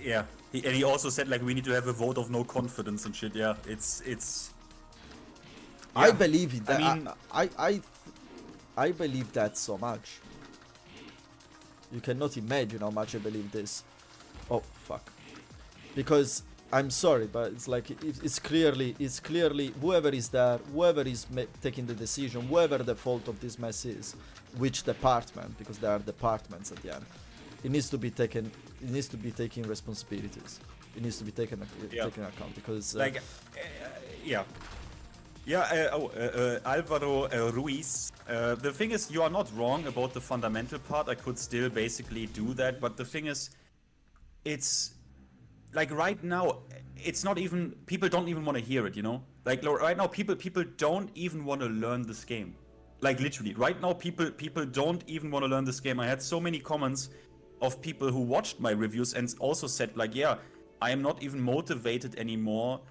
yeah. And he also said, like, we need to have a vote of no confidence and shit. Yeah, it's. I Yeah. believe in that. I mean, I believe that so much. You cannot imagine how much I believe this. Oh fuck. Because I'm sorry, but it's like it's clearly whoever is there, whoever is taking the decision, whoever the fault of this mess is, which department, because there are departments at the end. It needs to be taken. It needs to be taking responsibilities. It needs to be taken account because yeah. Alvaro Ruiz. The thing is, you are not wrong about the fundamental part. I could still basically do that, but the thing is, it's like right now, it's not even, people don't even want to hear it, you know? Like right now, people don't even want to learn this game. Like literally, right now, people don't even want to learn this game. I had so many comments of people who watched my reviews and also said like, yeah, I am not even motivated anymore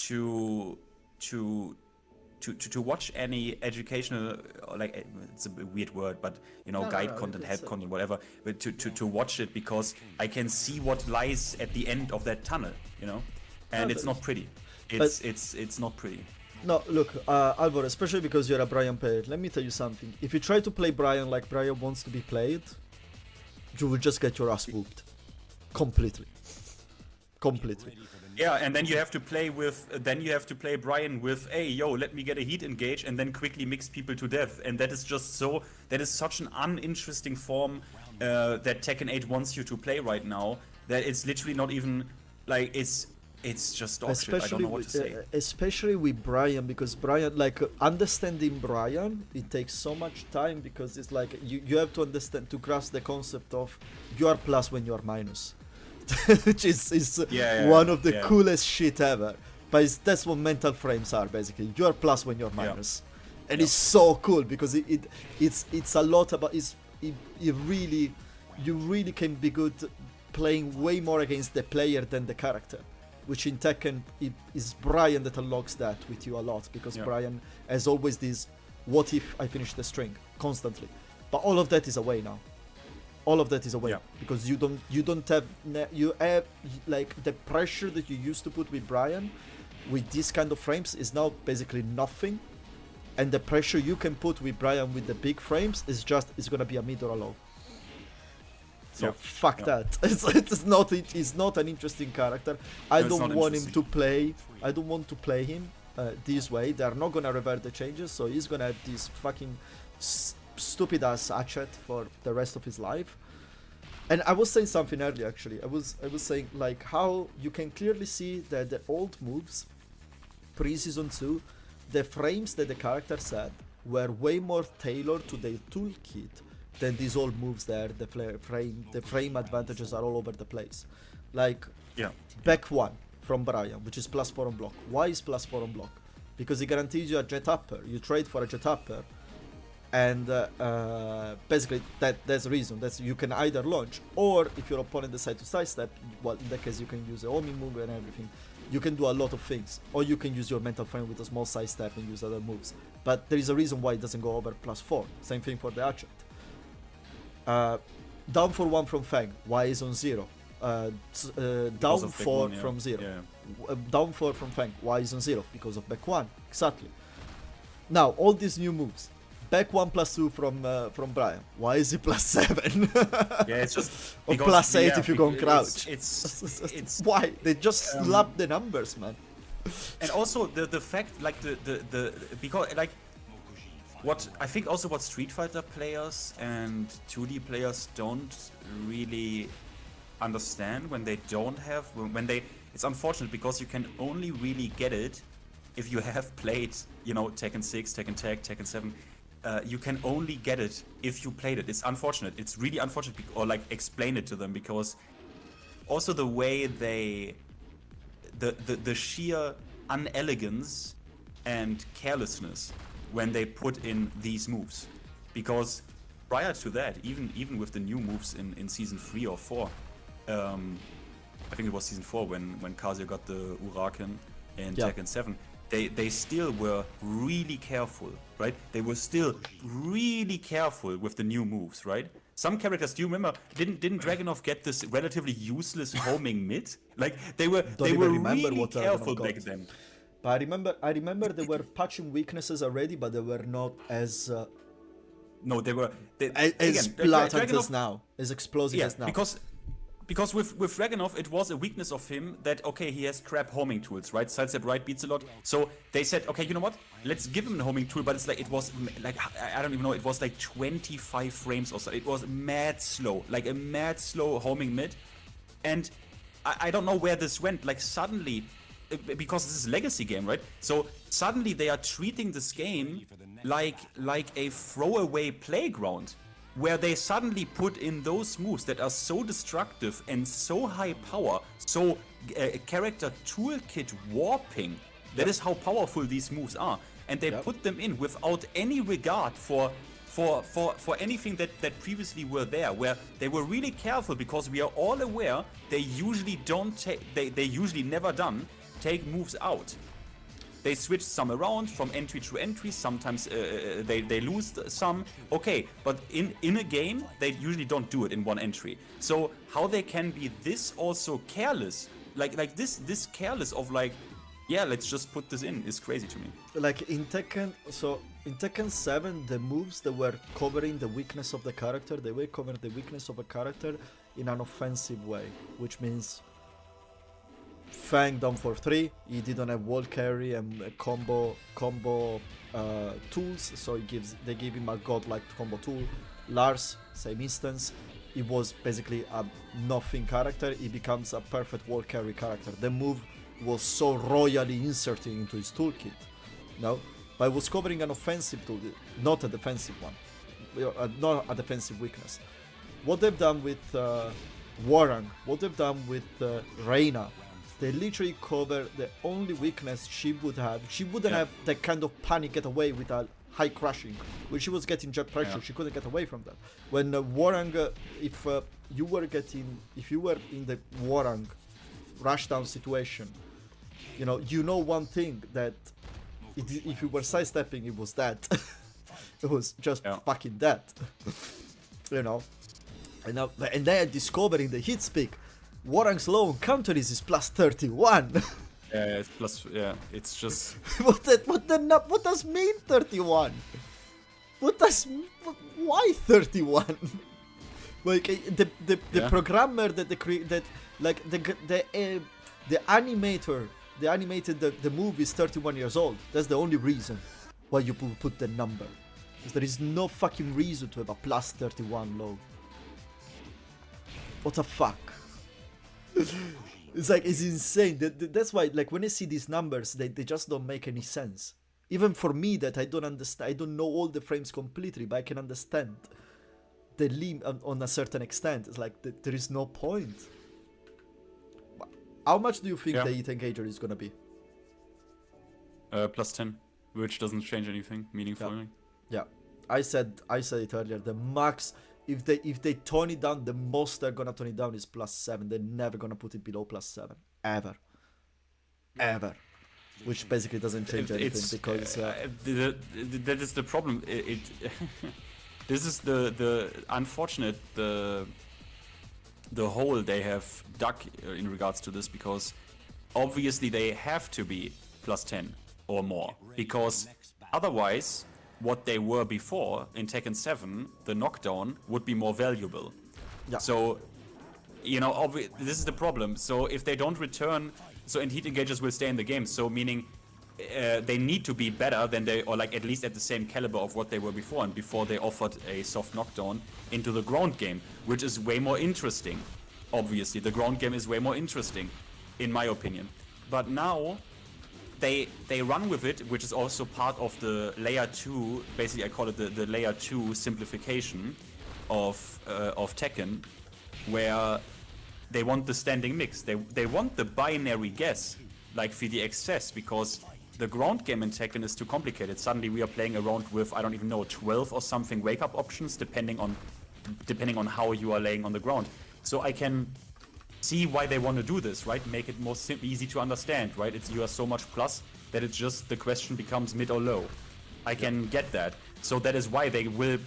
to watch any educational, like, it's a weird word, but you know, guide content, help content, whatever, but to watch it because I can see what lies at the end of that tunnel, you know, and it's not pretty. It's not pretty. No, look, Alvaro, especially because you're a Brian player, let me tell you something. If you try to play Brian like Brian wants to be played, you will just get your ass whooped. Completely. Yeah, and then you have to play Brian with, hey, yo, let me get a heat engage, and then quickly mix people to death. And that is such an uninteresting form that Tekken 8 wants you to play right now, that it's literally not even, like, it's just dog shit. I don't know what to say. Especially with Brian, because Brian, like, understanding Brian, it takes so much time, because it's like, you have to understand, to grasp the concept of you are plus when you are minus. Which is one of the coolest shit ever. But that's what mental frames are, basically. You're plus when you're minus. And it's so cool, because it's a lot about, you really can be good playing way more against the player than the character. Which in Tekken, it is Brian that unlocks that with you a lot, because Brian has always this, what if I finish the string, constantly. But all of that is away now. All of that is away, because you have like the pressure that you used to put with Brian with these kind of frames is now basically nothing, and the pressure you can put with Brian with the big frames is gonna be a mid or a low. So fuck that. It's not an interesting character. I don't want him to play. I don't want to play him this way. They are not gonna revert the changes, so he's gonna have this fucking stupid ass hatchet for the rest of his life. And I was saying something earlier, actually. I was saying like how you can clearly see that the old moves pre-season 2, the frames that the characters had were way more tailored to their toolkit than these old moves there. The frame advantages are all over the place. Like back 1 from Brian, which is +4 on block. Why is +4 on block? Because it guarantees you a jet upper. You trade for a jet upper, And basically that's the reason. That's you can either launch, or if your opponent decides to sidestep, well, in that case you can use a homing move and everything. You can do a lot of things, or you can use your mental frame with a small sidestep and use other moves. But there is a reason why it doesn't go over +4. Same thing for the Archer. Down for 1 from Fang, why is on 0? Down of back 4 one, yeah. from 0. Yeah. Down 4 from Fang, why is on 0? Because of back 1, exactly. Now, all these new moves. Back 1 +2 from Brian, why is he +7? Yeah, it's just Or because, +8 yeah, if you go on crouch. It's Why? They just slap the numbers, man. and also the fact like the because like what I think also what Street Fighter players and 2D players don't really understand when they don't have when they it's unfortunate because you can only really get it if you have played, you know, Tekken 6, Tekken Tag, Tekken 7. You can only get it if you played it. It's unfortunate. It's really unfortunate, or like explain it to them, because also the way they the sheer unelegance and carelessness when they put in these moves, because prior to that, even with the new moves in season 3 or 4, I think it was season 4 when Kazuya got the Uraken in Tekken 7, they still were really careful, right? They were still really careful with the new moves, right? Some characters, do you remember, didn't Dragunov get this relatively useless homing mid? Like they were really careful back then. But I remember they were patching weaknesses already, but they were not as No, they were as blatant as now, as explosive as now. Because with Dragunov, it was a weakness of him that, okay, he has crap homing tools, right? Sidestep right beats a lot. So they said, okay, you know what? Let's give him a homing tool, but it's like, it was like, I don't even know, it was like 25 frames or so. It was mad slow, like a mad slow homing mid. And I don't know where this went. Like suddenly, because this is a legacy game, right? So suddenly they are treating this game like a throwaway playground, where they suddenly put in those moves that are so destructive and so high power, so character toolkit warping. That is how powerful these moves are, and they put them in without any regard for anything that previously were there, where they were really careful, because we are all aware they usually don't take, they usually never take moves out. They switch some around from entry to entry. Sometimes they lose some. Okay, but in a game, they usually don't do it in one entry. So how they can be this also careless, like this careless of like, yeah, let's just put this in, is crazy to me. Like in Tekken, so in Tekken 7, the moves that were covering the weakness of the character, they were covering the weakness of a character in an offensive way, which means Fang down for 3, he didn't have wall carry and combo tools, so they gave him a godlike combo tool. Lars, same instance, he was basically a nothing character, he becomes a perfect wall carry character. The move was so royally inserted into his toolkit, no? But it was covering an offensive tool, not a defensive one, not a defensive weakness. What they've done with Warang, what they've done with Reina, they literally cover the only weakness she would have. She wouldn't have that kind of panic get away with a high crushing. When she was getting jet pressure, she couldn't get away from that. When Warang, if you were in the Warang rushdown situation, you know one thing, that if you were sidestepping, it was that. It was just fucking that. You know. And then discovering the hit speak. Warang's low on counter is +31. Yeah, it's plus. Yeah, it's just. What does mean 31? Why 31? Like the programmer that the animator, the animated the movie is 31 years old. That's the only reason why you put the number. Because there is no fucking reason to have a +31 low. What the fuck? It's insane. That's why, like, when I see these numbers, they just don't make any sense. Even for me, that I don't understand, I don't know all the frames completely, but I can understand the limit on a certain extent. It's like there is no point. How much do you think the hit engager is gonna be? +10, which doesn't change anything meaningfully. Yeah. I said it earlier. The max, if they tone it down, the most they're gonna tone it down is +7. They're never gonna put it below +7 ever. Which basically doesn't change anything because that is the problem. This is the unfortunate the hole they have dug in regards to this, because obviously they have to be +10 or more, because otherwise what they were before in Tekken 7, the knockdown, would be more valuable. Yeah. So, you know, this is the problem. So if they don't return, and heat engagers will stay in the game, so meaning they need to be better than or like at least at the same caliber of what they were before, and before they offered a soft knockdown into the ground game, which is way more interesting. Obviously, the ground game is way more interesting, in my opinion. But now they run with it, which is also part of the layer 2. Basically, I call it the layer 2 simplification of Tekken, where they want the standing mix. They want the binary guess, like VDX says, because the ground game in Tekken is too complicated. Suddenly we are playing around with, I don't even know, 12 or something wake-up options, depending on how you are laying on the ground. So I can see why they want to do this, right? Make it more easy to understand, right? You are so much plus that it's just the question becomes mid or low. I can get that. So that is why they will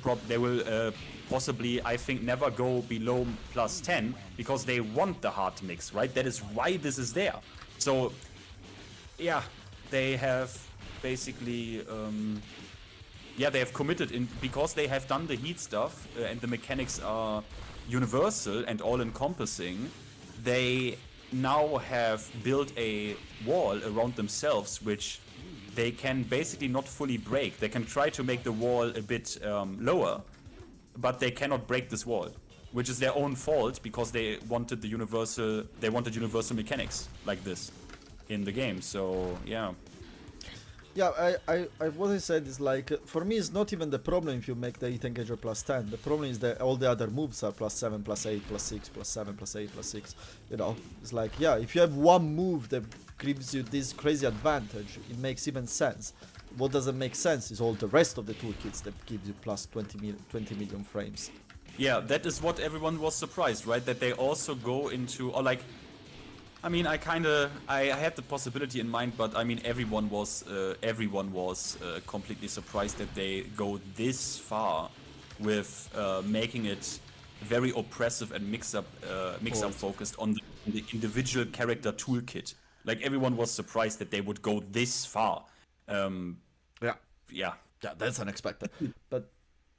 possibly, I think, never go below +10, because they want the hard mix, right? That is why this is there. So, yeah, they have basically, they have committed because they have done the heat stuff and the mechanics are universal and all-encompassing. They now have built a wall around themselves, which they can basically not fully break. They can try to make the wall a bit lower, but they cannot break this wall, which is their own fault, because they wanted universal mechanics like this in the game. So yeah. Yeah, what I said is like, for me it's not even the problem if you make the heat engager +10. The problem is that all the other moves are +7, +8, +6, +7, +8, +6. You know, it's like, yeah, if you have one move that gives you this crazy advantage, it makes even sense. What doesn't make sense is all the rest of the toolkits that give you plus 20 million frames. Yeah, that is what everyone was surprised, right? That they also go into, or like, I mean, I had the possibility in mind, but I mean, everyone was completely surprised that they go this far with making it very oppressive and mix-up focused on the individual character toolkit. Like, everyone was surprised that they would go this far. Yeah, that's unexpected. But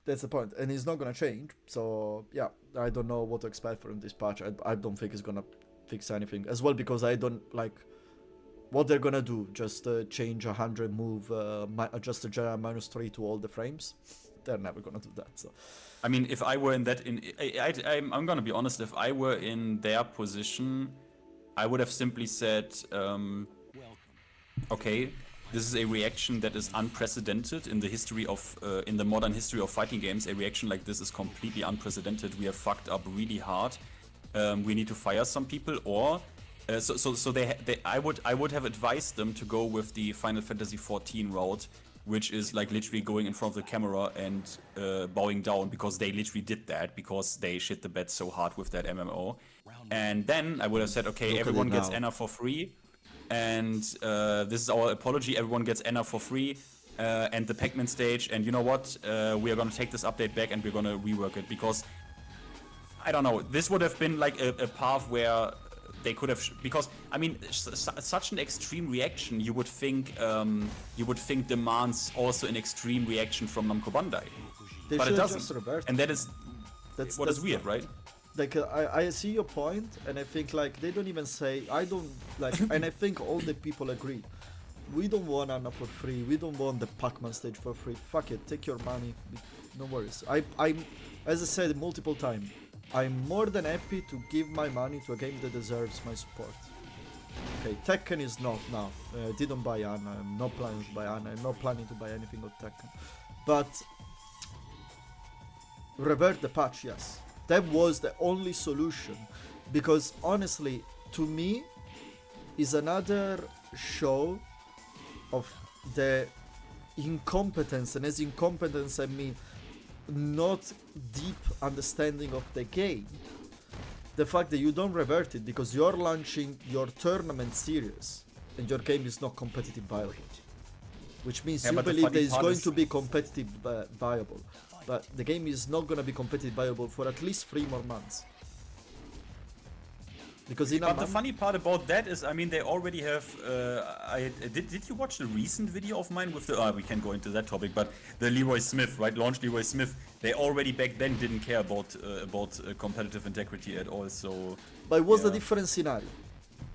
that's the point, and it's not gonna change. So yeah, I don't know what to expect from this patch. I don't think it's gonna fix anything as well, because I don't like what they're gonna do. Just change 100 move, adjust the general -3 to all the frames. They're never gonna do that. So I mean, if I were in that, I'm gonna be honest. If I were in their position, I would have simply said, okay, this is a reaction that is unprecedented in the history of, in the modern history of fighting games. A reaction like this is completely unprecedented. We have fucked up really hard. We need to fire some people, or I would have advised them to go with the Final Fantasy XIV route, which is like literally going in front of the camera and bowing down, because they literally did that because they shit the bed so hard with that MMO. And then I would have said, okay, everyone gets Anna for free, and this is our apology. Everyone gets Anna for free, and the Pac-Man stage. And you know what? We are gonna take this update back and we're gonna rework it, because I don't know. This would have been like a path where they could have, because I mean, such an extreme reaction, you would think demands also an extreme reaction from Namco Bandai, but it doesn't, and that's weird, right? Like I see your point, and I think like they don't even say, I don't like, and I think all the people agree. We don't want Anna for free. We don't want the Pac-Man stage for free. Fuck it, take your money. No worries. I'm, as I said multiple times, I'm more than happy to give my money to a game that deserves my support. Okay, Tekken is not now. I didn't buy Anna. I'm not planning to buy Anna. I'm not planning to buy anything of Tekken. But revert the patch, yes. That was the only solution. Because honestly, to me, is another show of the incompetence. And as incompetence, I mean not deep understanding of the game, the fact that you don't revert it because you're launching your tournament series and your game is not competitive viable. Which means you believe that it's going to be competitive viable. But the game is not going to be competitive viable for at least 3 more months. Because in But the funny part about that is, I mean, they already have. Did you watch the recent video of mine with the? We can't go into that topic, but the Leroy Smith, right? Launch Leroy Smith. They already back then didn't care about competitive integrity at all. So. But it was a different scenario.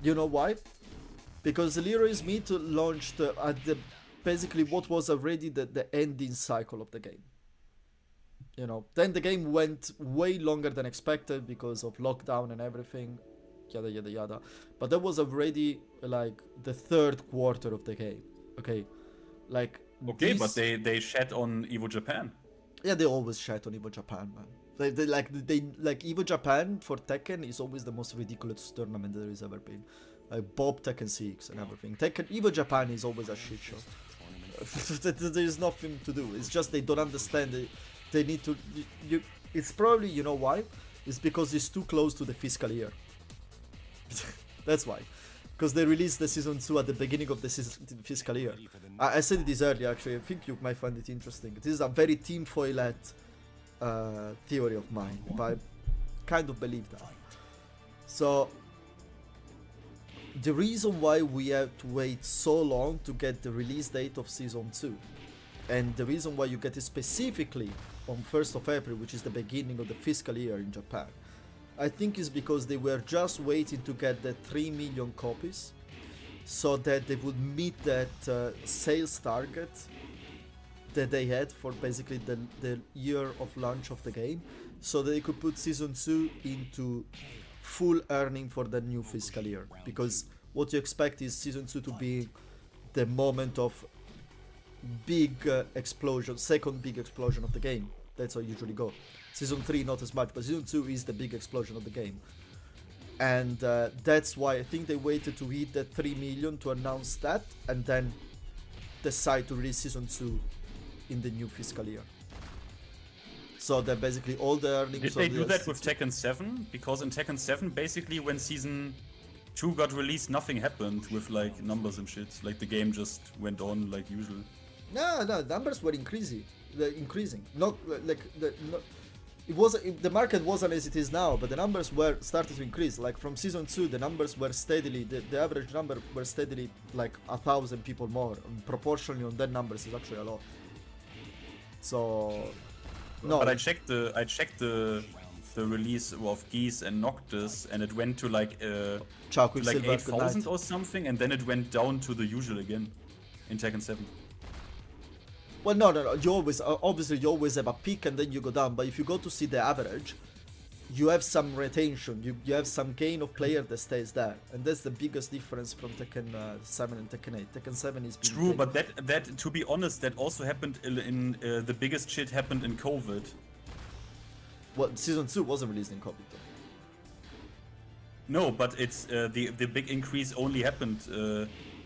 You know why? Because Leroy Smith launched at the basically what was already the ending cycle of the game. You know, then the game went way longer than expected because of lockdown and everything. Yada yada yada, but that was already like the 3rd quarter of the game. Okay, like okay, but they shat on Evo Japan. Yeah, they always shat on Evo Japan, man. They like Evo Japan for Tekken is always the most ridiculous tournament there has ever been. Like Bob Tekken 6 and everything. Evo Japan is always a shit show. There is nothing to do. It's just they don't understand. They need to. It's probably, you know why? It's because it's too close to the fiscal year. That's why, because they released the season 2 at the beginning of the fiscal year. I said this earlier, actually. I think you might find it interesting. This is a very tinfoil-hat theory of mine, but I kind of believe that. So the reason why we have to wait so long to get the release date of season 2, and the reason why you get it specifically on 1st of April, which is the beginning of the fiscal year in Japan, I think is because they were just waiting to get the 3 million copies so that they would meet that sales target that they had for basically the year of launch of the game, so they could put season 2 into full earning for the new fiscal year. Because what you expect is season 2 to be the moment of big explosion, second big explosion of the game. That's how you usually go. Season 3 not as much, but season 2 is the big explosion of the game. And that's why I think they waited to hit the 3 million to announce that, and then decide to release season 2 in the new fiscal year. So that basically all the earnings. Did they do that with Tekken 7? Because in Tekken 7, basically when season 2 got released, nothing happened with like numbers and shit. Like the game just went on like usual. No, numbers were increasing. Not like the market wasn't as it is now, but the numbers were started to increase. Like from season 2, the numbers were steadily, the average number were steadily like 1,000 people more. And proportionally on that numbers is actually a lot. So no. But I checked the release of Geese and Noctis, and it went to like to like 8,000 or something, and then it went down to the usual again in Tekken 7. Well, no. You always, obviously, you always have a peak and then you go down. But if you go to see the average, you have some retention. You have some gain of player that stays there, and that's the biggest difference from Tekken 7 and Tekken 8. Tekken 7 is true, but that to be honest, that also happened in the biggest shit happened in COVID. Well, season 2 wasn't released in COVID, though. No, but it's the big increase only happened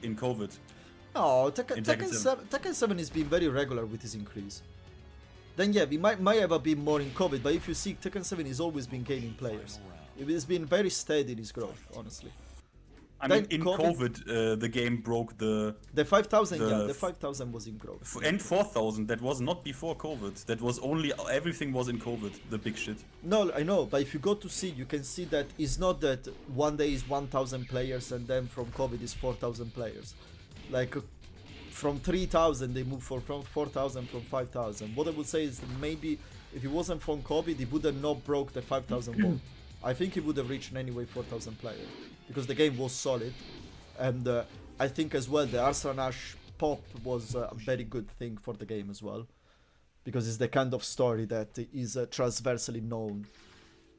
in COVID. No, Tekken 7 has been very regular with his increase. Then yeah, we might have a bit more in COVID, but if you see, Tekken 7 has always been gaining players. It has been very steady in its growth, honestly. I mean, in COVID, the game broke the 5,000. Yeah, the 5,000 was in growth. And 4,000. That was not before COVID. That was only everything was in COVID. The big shit. No, I know, but if you go to see, you can see that it's not that one day is 1,000 players and then from COVID is 4,000 players. Like from 3,000 they moved from 4,000 from 5,000. What I would say is that maybe if it wasn't from COVID, it would have not broke the 5,000 wall. I think it would have reached anyway 4,000 players because the game was solid, and I think as well the Arslan-Ash pop was a very good thing for the game as well, because it's the kind of story that is transversely known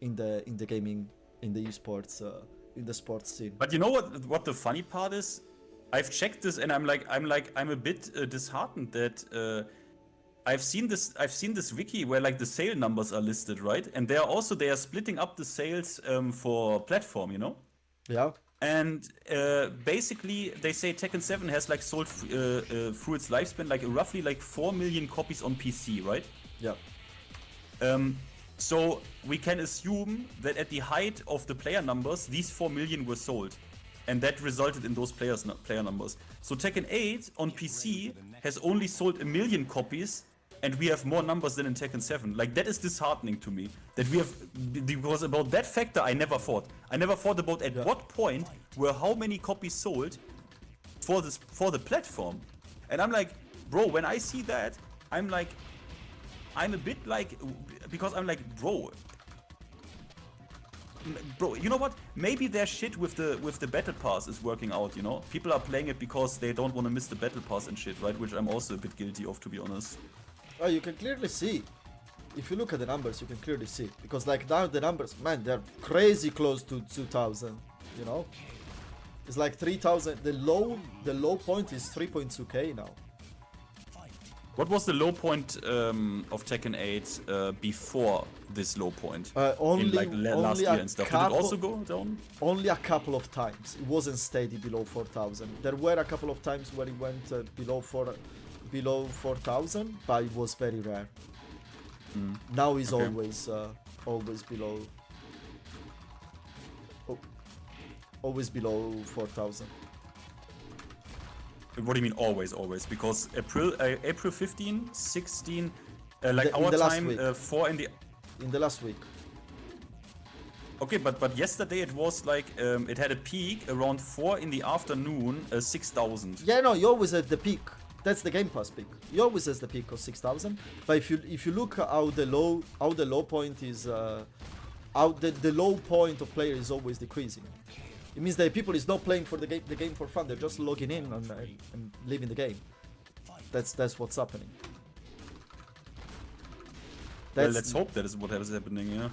in the gaming, in the esports, in the sports scene. But you know what the funny part is? I've checked this and I'm a bit disheartened that I've seen this wiki where like the sale numbers are listed, right? And they are splitting up the sales for platform, you know? Yeah. And basically they say Tekken 7 has like sold through its lifespan like roughly like 4 million copies on PC, right? Yeah. So we can assume that at the height of the player numbers, these 4 million were sold. And that resulted in those player numbers. So Tekken 8 on PC has only sold 1 million copies, and we have more numbers than in Tekken 7. Like, that is disheartening to me. That we have, because about that factor I never thought. I never thought about at what point were how many copies sold for the platform. And I'm like, bro, when I see that, I'm a bit like, because I'm like, bro, you know what? Maybe their shit with the battle pass is working out, you know? People are playing it because they don't want to miss the battle pass and shit, right? Which I'm also a bit guilty of, to be honest. Oh, you can clearly see. If you look at the numbers, you can clearly see. Because like now the numbers, man, they're crazy close to 2,000, you know? It's like 3,000. The low point is 3.2k now. What was the low point of Tekken 8 before this low point? Only, in like last year and stuff. Did it also go down? Only a couple of times. It wasn't steady below 4,000. There were a couple of times where it went below 4,000, but it was very rare. Now it's always below. Always below 4,000. What do you mean always? Because April 15, 16, like our in the last time, week. 4 in the... In the last week. Okay, but yesterday it was like, it had a peak around 4 in the afternoon, 6,000. Yeah, no, you always have the peak. That's the Game Pass peak. You always has the peak of 6,000. But if you look at how the low point is, how the low point of player is always decreasing. It means that people is not playing for the game for fun. They're just logging in and leaving the game. That's what's happening. Well, let's hope that is what is happening, yeah.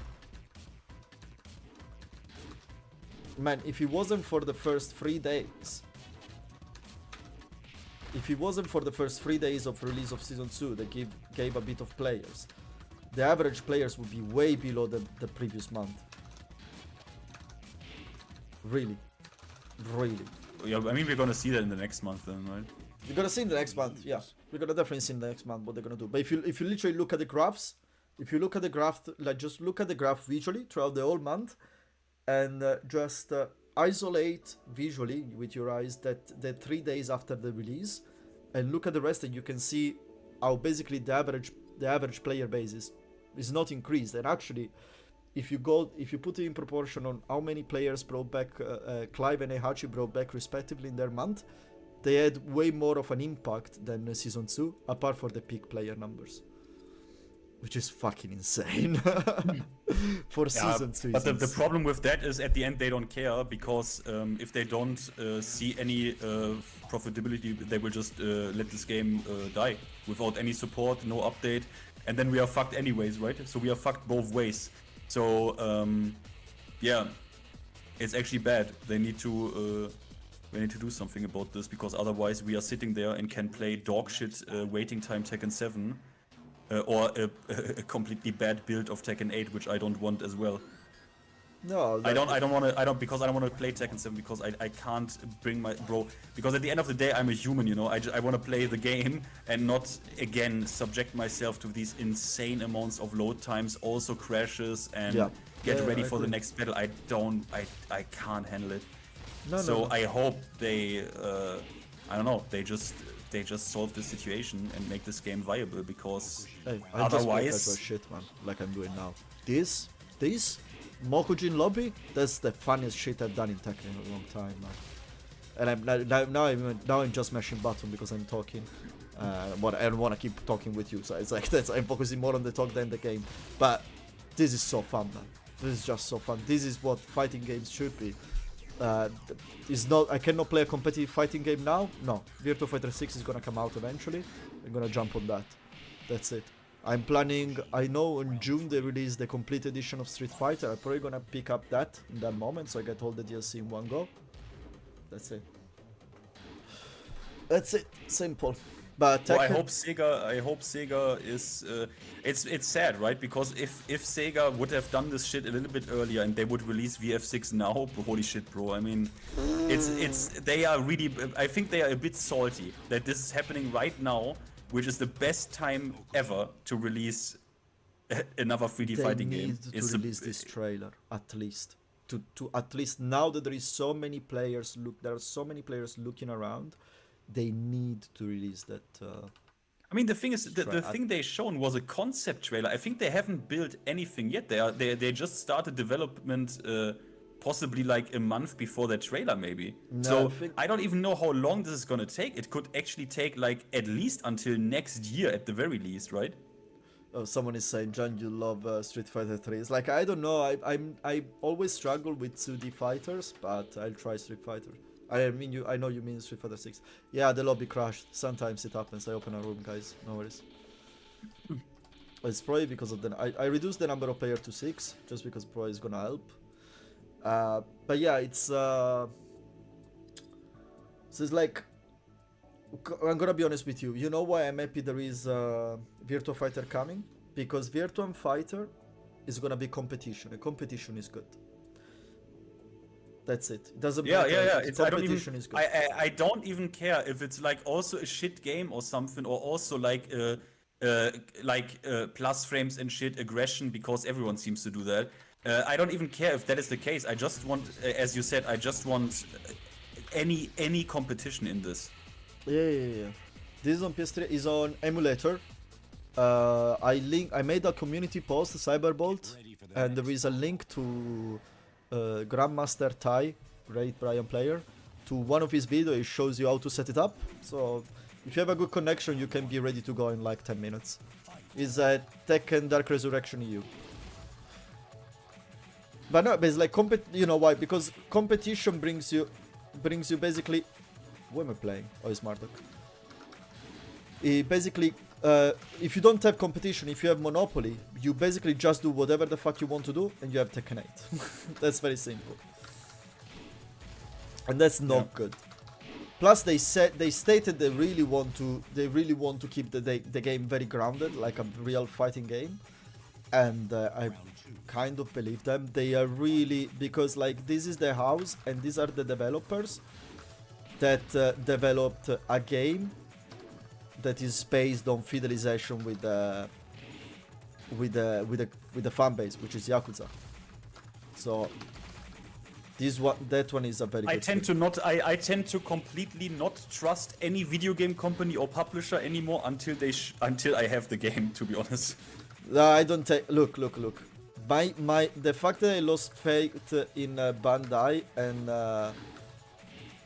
Man, if it wasn't for the first 3 days, of release of Season 2 that gave a bit of players, the average players would be way below the previous month. Really. Yeah, I mean, we're gonna see that in the next month then, right? We're gonna see in the next month, yeah. We're gonna definitely see in the next month what they're gonna do. But if you literally look at the graphs, like just look at the graph visually throughout the whole month, and just isolate visually with your eyes the 3 days after the release, and look at the rest, and you can see how basically the average player base is not increased. And actually, if you put it in proportion on how many players brought back, Clive and Heihachi brought back respectively in their month, they had way more of an impact than Season 2, apart from the peak player numbers. Which is fucking insane. For Season 2. But the problem with that is at the end they don't care, because if they don't see any profitability, they will just let this game die without any support, no update, and then we are fucked anyways, right? So we are fucked both ways. So yeah, it's actually bad. They need to do something about this, because otherwise we are sitting there and can play dog shit waiting time Tekken 7 or a completely bad build of Tekken 8, which I don't want as well. No, I don't want to play Tekken 7 because I can't bring my because at the end of the day I'm a human, you know. I want to play the game and not again subject myself to these insane amounts of load times, also crashes, and get ready for the next battle. I can't handle it. So I hope they I don't know, they just solve the situation and make this game viable, because otherwise just shit, man, like I'm doing now. This Mokujin lobby, that's the funniest shit I've done in Tekken in a long time, man. And now I'm just mashing button because I'm talking. But I don't want to keep talking with you, so it's like I'm focusing more on the talk than the game. But this is so fun, man. This is just so fun. This is what fighting games should be. I cannot play a competitive fighting game now. No, Virtua Fighter 6 is gonna come out eventually. I'm gonna jump on that. That's it. I'm planning, I know in June they release the complete edition of Street Fighter. I'm probably gonna pick up that in that moment, so I get all the DLC in one go. That's it. That's it. Simple. But Tekken... well, I hope Sega is. It's sad, right? Because if Sega would have done this shit a little bit earlier and they would release VF6 now, holy shit, bro. I mean, they are really. I think they are a bit salty that this is happening right now, which is the best time ever to release another 3D They fighting need game. to release this trailer at least. To at least now that there is so many players there are so many players looking around. They need to release that. I mean, the thing is, the Try- thing they shown was a concept trailer. I think they haven't built anything yet. They just started development, possibly like a month before the trailer, maybe. No, So I think- I don't even know how long this is gonna take. It could actually take like at least until next year at the very least, right? Oh, someone is saying, John, you love Street Fighter 3. It's like, I don't know. I always struggle with 2D fighters, but I'll try Street Fighter. I mean, I know you mean Street Fighter 6. Yeah, the lobby crashed. Sometimes it happens. I open a room, guys. No worries. It's probably because of I reduced the number of players to 6, just because probably is gonna help. But yeah, it's so it's like, I'm gonna be honest with you. You know why I'm happy there is Virtua Fighter coming? Because Virtua Fighter is gonna be competition. And competition is good. That's it. It doesn't matter. Yeah. It's I don't even. competition is good. I don't even care if it's like also a shit game or something, or also like plus frames and shit aggression, because everyone seems to do that. I don't even care if that is the case. I just want, as you said, I just want any competition in this. Yeah. This is on PS3. Is on emulator. I made a community post, Cyberbolt, and there is a link to Grandmaster Ty, great Brian player, to one of his videos. It shows you how to set it up. So if you have a good connection, you can be ready to go in like 10 minutes. It's a Tekken Dark Resurrection EU. But no, but it's like you know why? Because competition brings you basically. What am I playing? Oh, it's Marduk. It basically, if you don't have competition, if you have Monopoly, you basically just do whatever the fuck you want to do, and you have Tekken 8. That's very simple, and that's not good. Plus, they stated they really want to keep the game very grounded, like a real fighting game, and I kind of believe them. They are really, because like this is their house, and these are the developers that developed a game that is based on fidelization with the fan base, which is Yakuza. So that one is a very good I tend to completely not trust any video game company or publisher anymore until I have the game, to be honest. I don't take look. The fact that I lost faith in Bandai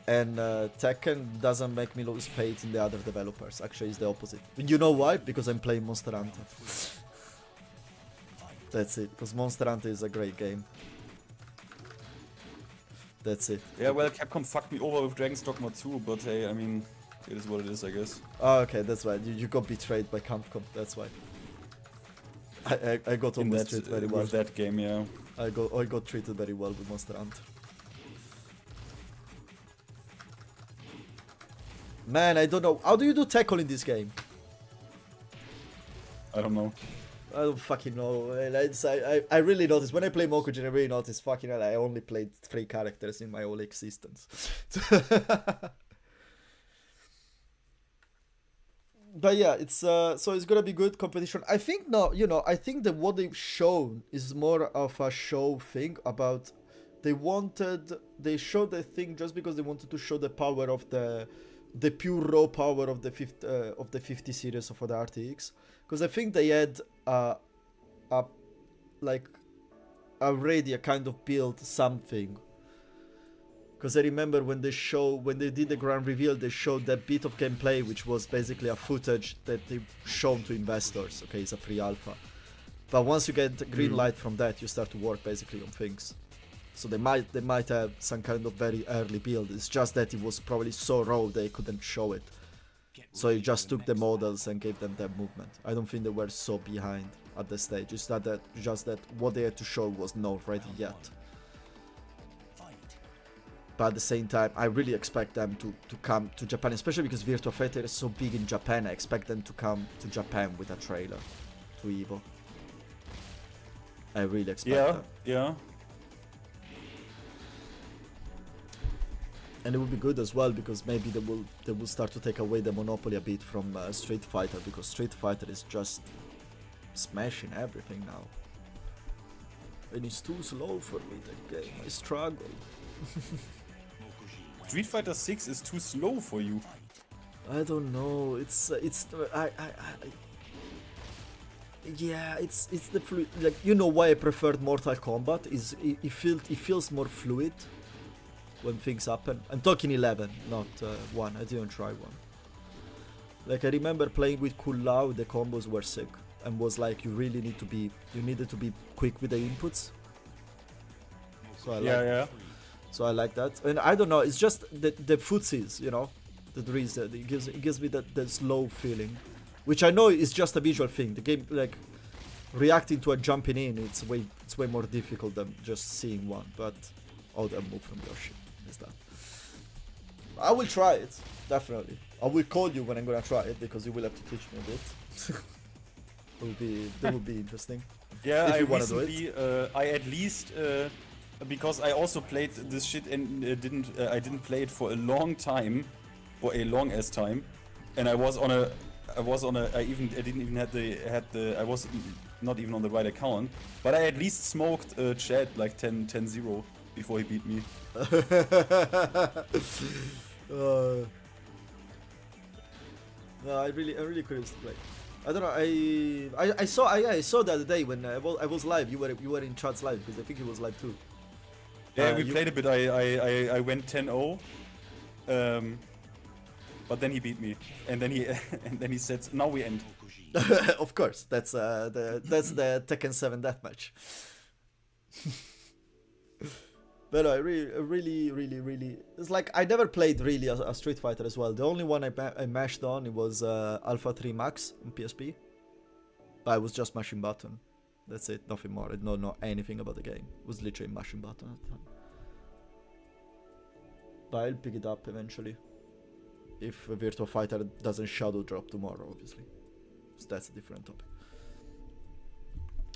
and Tekken doesn't make me lose faith in the other developers. Actually, it's the opposite. You know why? Because I'm playing Monster Hunter. That's it. Because Monster Hunter is a great game. That's it. Yeah, well, Capcom fucked me over with Dragon's Dogma 2, but hey, I mean, it is what it is, I guess. Oh, okay, that's right. You got betrayed by Capcom. That's why. I got almost treated very well. With that game, yeah. I got treated very well with Monster Hunter. Man, I don't know. How do you do tackle in this game? I don't know. I don't fucking know. I really noticed. When I play Mokujin, I really noticed fucking hell, I only played 3 characters in my whole existence. But yeah, it's so it's gonna be good competition. I think I think that what they've shown is more of a show thing about they showed the thing just because they wanted to show the power of the pure raw power of the 50 series of the RTX, because I think they had already a kind of built something. Because I remember when they did the grand reveal, they showed that bit of gameplay, which was basically a footage that they shown to investors. Okay, it's a pre-alpha, but once you get green light from that, you start to work basically on things. So they might have some kind of very early build. It's just that it was probably so raw they couldn't show it. So it just took the models and gave them that movement. I don't think they were so behind at the stage. It's not that, just that what they had to show was not ready yet. But at the same time, I really expect them to come to Japan, especially because Virtua Fighter is so big in Japan. I expect them to come to Japan with a trailer to EVO. I really expect that. Yeah. And it would be good as well, because maybe they will start to take away the monopoly a bit from Street Fighter, because Street Fighter is just smashing everything now. And it's too slow for me, that game. I struggle. Street Fighter 6 is too slow for you. I don't know. Yeah, it's the fluid. Like, you know why I preferred Mortal Kombat? Is it feels more fluid when things happen. I'm talking 11, not 1. I didn't try 1. Like, I remember playing with Kung Lao, the combos were sick, and was like, you needed to be quick with the inputs. So So I like that, and I don't know. It's just the footsies, you know, that there is. It gives me that slow feeling, which I know is just a visual thing. The game, like, reacting to a jumping in, it's way more difficult than just seeing one. But that move from Yoshi is that. I will try it, definitely. I will call you when I'm gonna try it, because you will have to teach me a bit. That would be interesting. Yeah, if I you wanna do recently, I at least, because I also played this shit and I didn't play it for a long time, for a long ass time, and I was not even on the right account, but I at least smoked Chad like 10-0 before he beat me. No, I'm really curious to play. I don't know. I saw the other day when I was live. You were in Chad's live, because I think he was live too. Yeah, we played a bit. I went 10-0, but then he beat me, and then he said, "Now we end." Of course, that's the Tekken 7 deathmatch. But I really, it's like I never played really a Street Fighter as well. The only one I mashed on, it was Alpha 3 Max on PSP. But I was just mashing button. That's it, nothing more. I don't know anything about the game. It was literally mashing button at the time. But I'll pick it up eventually. If Virtua Fighter doesn't shadow drop tomorrow, obviously. So that's a different topic.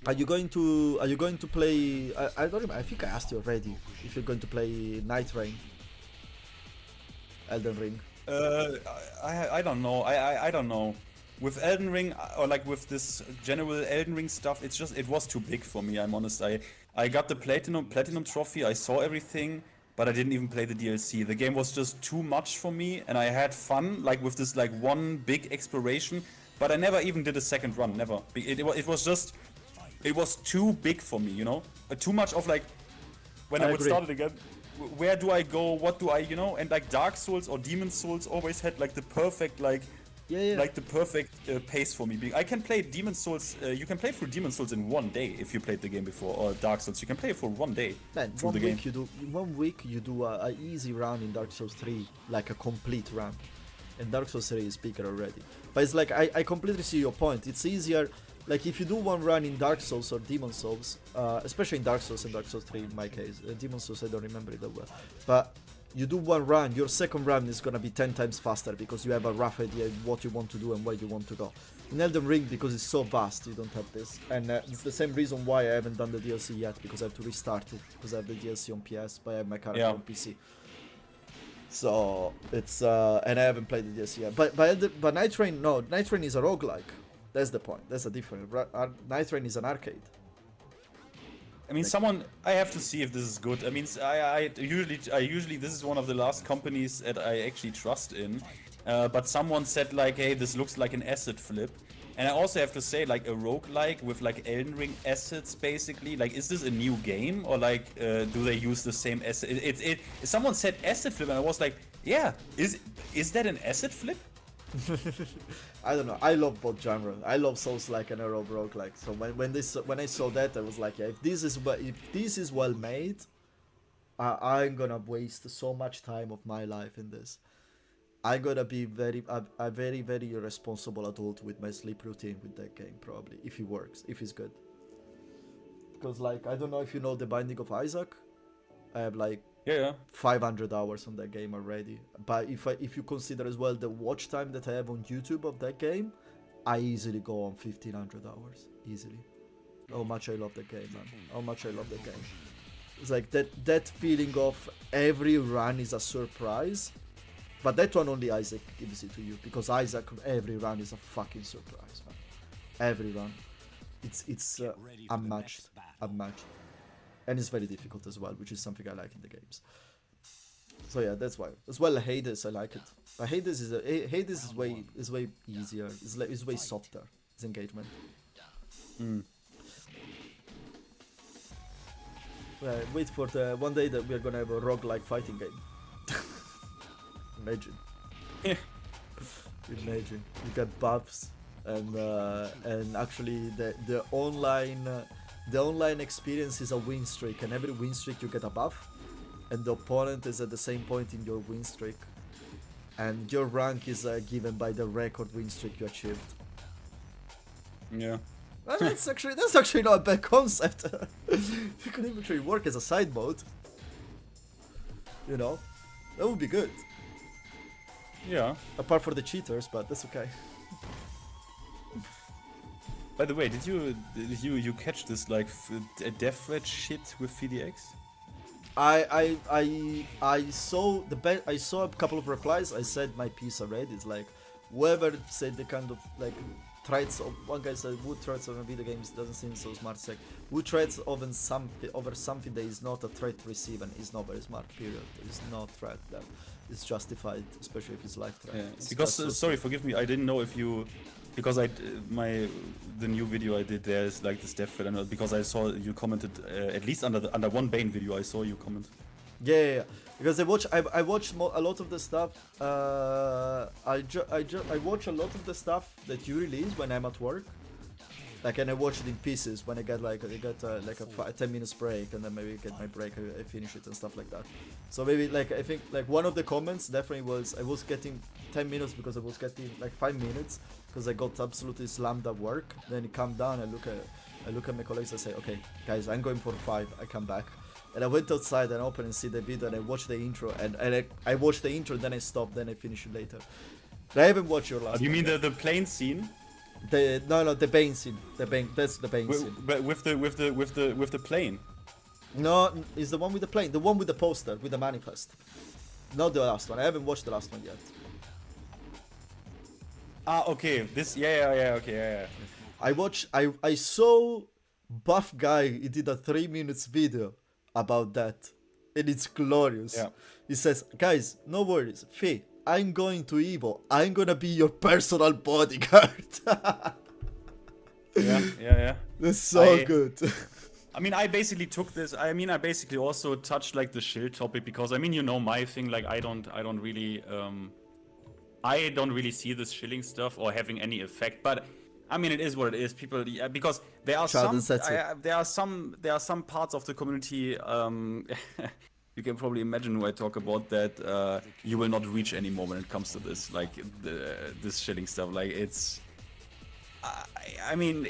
Are you going to play? I don't remember. I think I asked you already if you're going to play Night Rain, Elden Ring. I don't know. I don't know. With Elden Ring, or like with this general Elden Ring stuff, it was too big for me. I'm honest. I got the platinum trophy. I saw everything, but I didn't even play the DLC. The game was just too much for me, and I had fun like with this like one big exploration, but I never even did a second run. Never. It was just. It was too big for me, you know? Too much of like, when I would start it again, where do I go, what do I, you know? And like Dark Souls or Demon Souls always had like the perfect, like the perfect pace for me. I can play Demon Souls, you can play through Demon Souls in 1 day if you played the game before, or Dark Souls, you can play it for 1 day. Man, through the game. One week you do a easy run in Dark Souls 3, like a complete run. And Dark Souls 3 is bigger already. But it's like, I completely see your point. It's easier. Like, if you do one run in Dark Souls or Demon Souls, especially in Dark Souls and Dark Souls 3 in my case, Demon Souls I don't remember it that well, but you do one run, your second run is gonna be 10 times faster because you have a rough idea of what you want to do and where you want to go. In Elden Ring, because it's so vast, you don't have this, and it's the same reason why I haven't done the DLC yet, because I have to restart it, because I have the DLC on PS, but I have my character on PC. So, it's, and I haven't played the DLC yet, but Night Rain, no, Night Rain is a roguelike. That's the point. That's the difference. Night Rain is an arcade. I mean, I have to see if this is good. I mean, I usually this is one of the last companies that I actually trust in. But someone said like, hey, this looks like an asset flip. And I also have to say, like, a roguelike with like Elden Ring assets, basically. Like, is this a new game, or like, do they use the same asset? Someone said asset flip, and I was like, yeah, is that an asset flip? I don't know. I love both genres. I love Souls-like and I love roguelike. So when I saw that, I was like, yeah, if this is well made, I'm gonna waste so much time of my life in this. I'm gonna be a very irresponsible adult with my sleep routine with that game, probably, if it works, if it's good. Because like, I don't know if you know The Binding of Isaac. I have like 500 hours on that game already. But if you consider as well the watch time that I have on YouTube of that game, I easily go on 1500 hours. Easily. How much I love that game, man. How much I love that game. It's like that feeling of every run is a surprise. But that one only Isaac gives it to you. Because Isaac, every run is a fucking surprise, man. Every run. it's unmatched, and it's very difficult as well, which is something I like in the games. So yeah, that's why. As well, Hades, I like it. But Hades is way easier. It's way softer. Its engagement. Wait for the one day that we're gonna have a roguelike fighting game. Imagine. Imagine you get buffs and actually the online experience is a win streak, and every win streak you get a buff, and the opponent is at the same point in your win streak, and your rank is given by the record win streak you achieved. Yeah. Well, that's actually not a bad concept. It could actually work as a side mode. You know, that would be good. Yeah. Apart for the cheaters, but that's okay. By the way, did you catch this like death threat shit with VDX? I saw I saw a couple of replies. I said my piece already. It's like whoever said the kind of like threats of, one guy said who threats on video games doesn't seem so smart. It's like who threats over something that is not a threat to receive and is not very smart. Period. It's not threat that is justified, especially if it's life threat. Yeah. It's Because just- sorry, forgive me, I didn't know if you, because the new video I did there is like this death threat, and because I saw you commented at least under one Bane video I saw you comment. Yeah. Because I watch a lot of the stuff. I watch a lot of the stuff that you release when I'm at work. Like, and I watch it in pieces when I get like a 10 minutes break, and then maybe I get my break, I finish it and stuff like that. So maybe like I think like one of the comments definitely was I was getting 10 minutes because I was getting like 5 minutes because I got absolutely slammed at work. Then it calmed down. I look at my colleagues. I say, okay, guys, I'm going for 5. I come back. And I went outside and opened and see the video, and I watched the intro, and I watched the intro, then I stopped, then I finished it later. But I haven't watched your last. You one mean yet. the plane scene? The Bane scene. That's the Bane scene. But with the plane. No, it's the one with the plane. The one with the poster, with the manifest. Not the last one. I haven't watched the last one yet. Ah, okay. This, yeah, okay, yeah. I saw Buff Guy. He did a 3 minutes video about that, and it's glorious. Yeah. He says, guys, no worries, Faye, I'm going to Evo. I'm gonna be your personal bodyguard. Yeah. That's so good. I mean, I basically took this. I mean, I basically also touched like the shield topic because I mean, you know, my thing. Like, I don't really see this shilling stuff or having any effect. But I mean, it is what it is. People, yeah, because there are there are some parts of the community. You can probably imagine who I talk about that you will not reach anymore when it comes to this, like this shilling stuff. Like it's, I mean,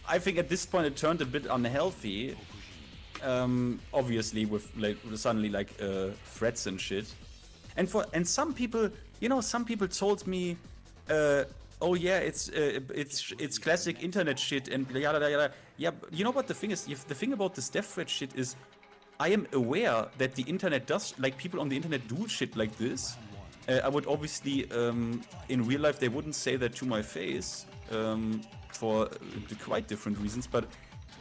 I think at this point it turned a bit unhealthy. Obviously with like suddenly like threats and shit, and some people, you know, some people told me, oh yeah, it's classic internet shit and yada yada yada. Yeah, but you know what the thing is? The thing about this death threat shit is, I am aware that the internet does, like people on the internet do shit like this. I would obviously, in real life, they wouldn't say that to my face for quite different reasons. But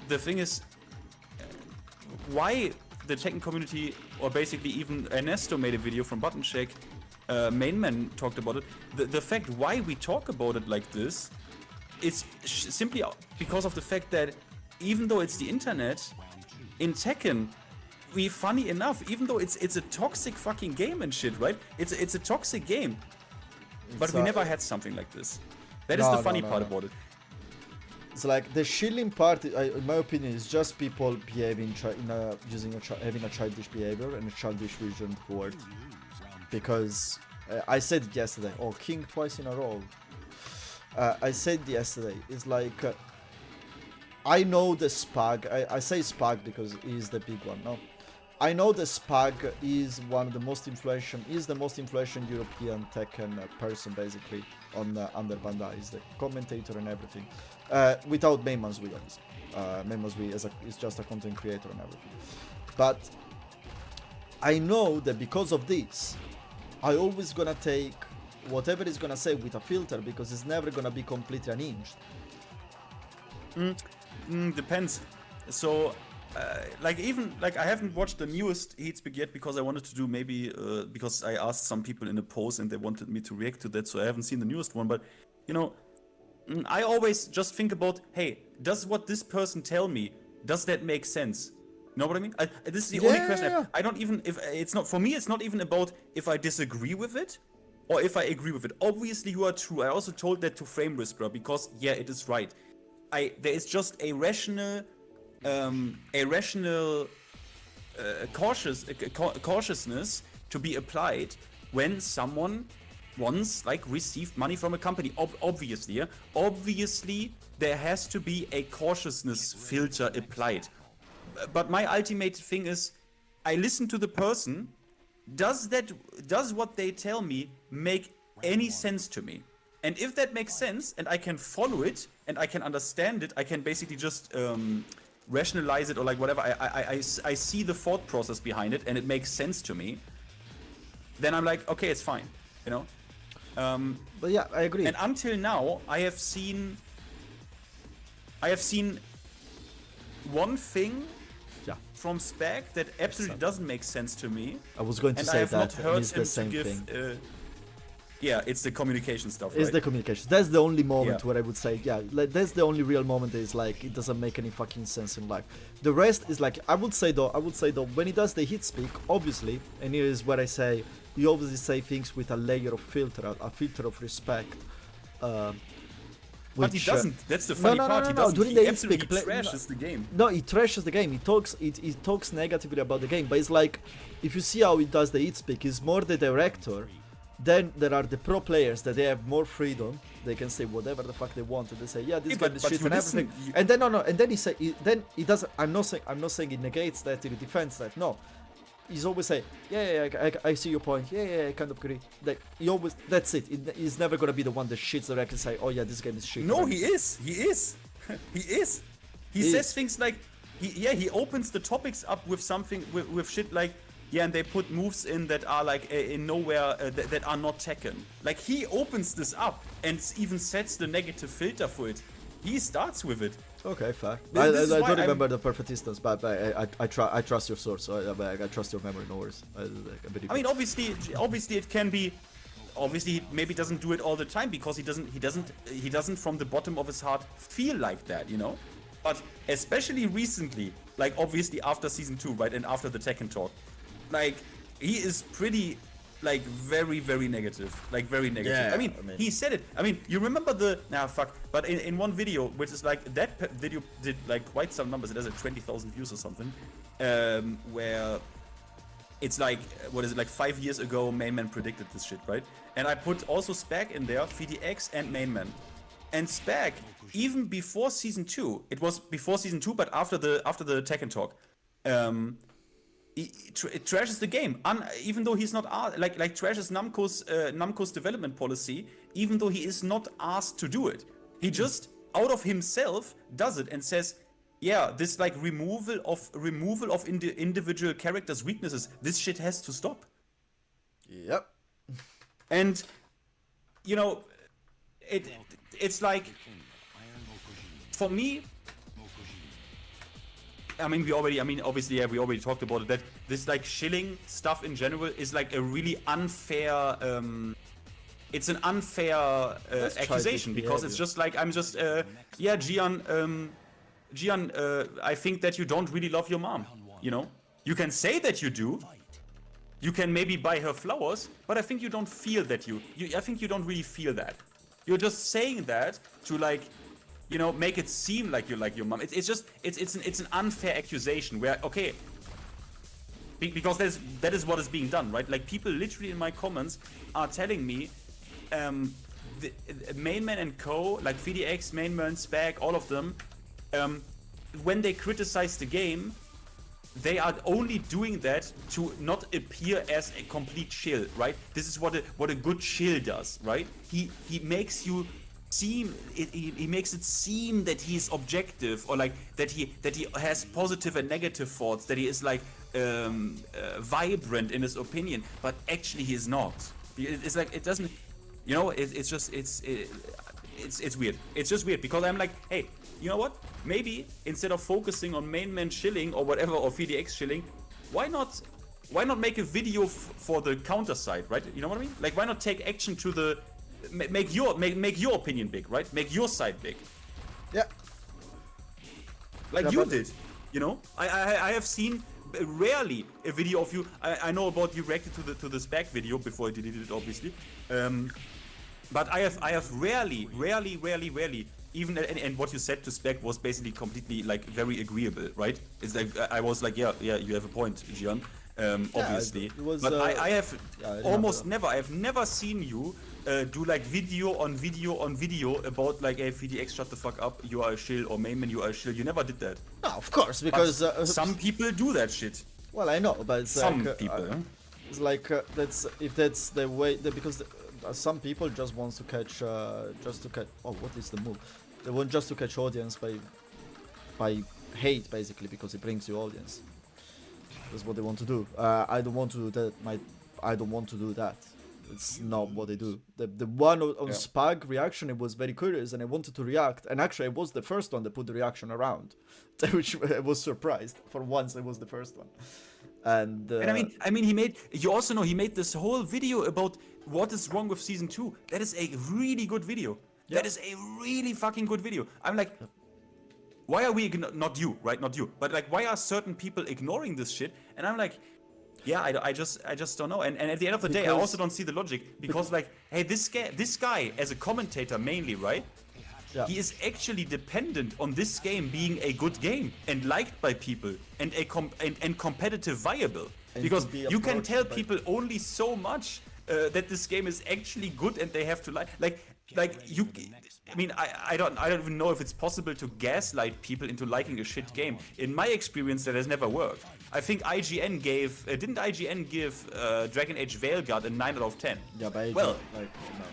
the thing is, why the Tekken community, or basically even Ernesto made a video from Button Check, Mainman talked about it. The fact why we talk about it like this is simply because of the fact that even though it's the internet, in Tekken, funny enough, even though it's a toxic fucking game and shit, right? It's a toxic game, but we never had something like this. That is the funny part about it. It's like the shilling part, in my opinion, is just people behaving, having a childish behavior and a childish vision toward. Because I said yesterday, oh, King twice in a row. I said yesterday, it's like I know the Spag. I say Spag because he's the big one. No, I know the Spag is one of the most influential. Is the most influential European Tekken person basically on under Bandai. He's the commentator and everything. Without Mainman's Wii, obviously. Mainman's Wii is just a content creator and everything. But I know that because of this, I always gonna take whatever he's gonna say with a filter because it's never gonna be completely unhinged. Depends. So, like I haven't watched the newest Heatspeak yet because I wanted to do maybe because I asked some people in a post and they wanted me to react to that. So I haven't seen the newest one, but you know, I always just think about, hey, does what this person tell me, does that make sense? You know what I mean? This is the only question. Yeah. I don't even if it's not for me. It's not even about if I disagree with it or if I agree with it. Obviously, you are true. I also told that to Frame Whisperer because yeah, it is right. There is just a rational cautiousness to be applied when someone once like received money from a company. Obviously, yeah? Obviously there has to be a cautiousness filter applied. But my ultimate thing is, I listen to the person. Does what they tell me make any sense to me? And if that makes sense, and I can follow it, and I can understand it, I can basically just rationalize it or like whatever. I see the thought process behind it, and it makes sense to me. Then I'm like, okay, it's fine, you know. But yeah, I agree. And until now, I have seen one thing from Spec that absolutely doesn't make sense to me. I was going to and say I have that, not heard and it's the him same to give. thing. Yeah, it's the communication stuff. It's right? the communication. That's the only moment Yeah. where I would say, yeah, like, that's the only real moment that is like it doesn't make any fucking sense in life. The rest is like I would say though, when he does the hit speak, obviously, and here is where I say you obviously say things with a layer of filter, a filter of respect. But he which, doesn't. That's the funny part. He no. doesn't. During He the absolutely hit speak, trashes the game. No, he trashes the game. He talks negatively about the game. But it's like, if you see how he does the hit speak, he's more the director. Then there are the pro players that they have more freedom. They can say whatever the fuck they want, and they say, yeah, this Yeah, game but is shit you and listen- everything. you- And then and then he say, then he doesn't. I'm not saying he negates that, he defends that. No, he's always say, I see your point. Yeah, I kind of agree. Like he always, that's it. He's never gonna be the one that shits the rack and say, oh yeah, this game is shit. No, he is. He is. He says things like, he opens the topics up with something with shit like, yeah, and they put moves in that are like in nowhere that are not Tekken. Like he opens this up and even sets the negative filter for it. He starts with it. Okay, fair. This I is why don't I'm- remember the perfect instance, but I trust your source. So I trust your memory. No worries. I mean, obviously it can be. Obviously, he maybe doesn't do it all the time because he doesn't from the bottom of his heart feel like that, you know. But especially recently, like obviously after season 2, right, and after the Tekken talk, like he is pretty, like very negative, like very negative. Yeah, I mean, I mean- he said it. I mean, you remember but in one video, which is like that video did like quite some numbers. It has like 20,000 views or something, where it's like, what is it, like 5 years ago, Mainman predicted this shit, right? And I put also Spag in there, VDX and Mainman. And Spag, even before season 2, it was before season 2, but after the Tekken talk, it trashes the game. Even though he's not like trashes Namco's development policy, even though he is not asked to do it. He just out of himself does it and says, yeah, this like removal of individual characters' weaknesses, this shit has to stop. Yep. And you know, it's like, for me, we already talked about it, that this like shilling stuff in general is like a really unfair it's an unfair accusation, because it's just like, yeah, Gian, I think that you don't really love your mom, you know? You can say that you do. You can maybe buy her flowers, but I think you don't feel that I think you don't really feel that. You're just saying that to like, you know, make it seem like you like your mom. It's an unfair accusation where, okay, because that is what is being done, right? Like people literally in my comments are telling me, the Mainman and Co, like VDX, Mainman, Spag, all of them, when they criticize the game, they are only doing that to not appear as a complete shill, right? This is what a good shill does, right? He makes you seem, he makes it seem that he is objective, or like that he has positive and negative thoughts, that he is like vibrant in his opinion, but actually he is not. It's like, it doesn't, you know, it's it's weird. It's just weird because I'm like, hey, you know what? Maybe instead of focusing on main man shilling or whatever, or VDX shilling, why not make a video for the counter side, right? You know what I mean? Like, why not take action to the make your opinion big, right? Make your side big, Yeah. like Yeah, you but- did. You know, I have seen rarely a video of you. I know about you reacted to the spec video before I deleted it, obviously. But I have rarely, even and what you said to spec was basically completely like very agreeable, right? It's like I was like, yeah, you have a point, Gian. Obviously, it was, but I have yeah, I almost remember. never. I have never seen you do like video on video about like, hey, VDX, shut the fuck up, you are a shill, or Mayman, you are a shill. You never did that. No, of course, because Some people do that shit. well, I know, but it's Some like people. it's like that's the way because some people just wants to catch just to catch. Oh, what is the move? They want just to catch audience by hate, basically, because it brings you audience. That's what they want to do. I don't want to do that. I don't want to do that. It's not what they do. The one on Yeah. Spag reaction, it was very curious, and I wanted to react. And actually, I was the first one that put the reaction around, which I was surprised. For once, I was the first one. And And I mean, he made. You also know he made this whole video about what is wrong with season 2. That is a really good video. Yeah. That is a really fucking good video. I'm like, why are we not you, right? Not you, but like, why are certain people ignoring this shit? And I'm like, yeah, I just don't know. And at the end of the day, I Because- also don't see the logic because like, hey, this guy as a commentator mainly, right? Yeah. He is actually dependent on this game being a good game and liked by people and and competitive viable. And Because to be you can tell approached by- people only so much that this game is actually good and they have to like you. I mean, I don't even know if it's possible to gaslight people into liking a shit game. In my experience, that has never worked. I think IGN didn't IGN give Dragon Age Veilguard a 9 out of 10? yeah, but well, like no.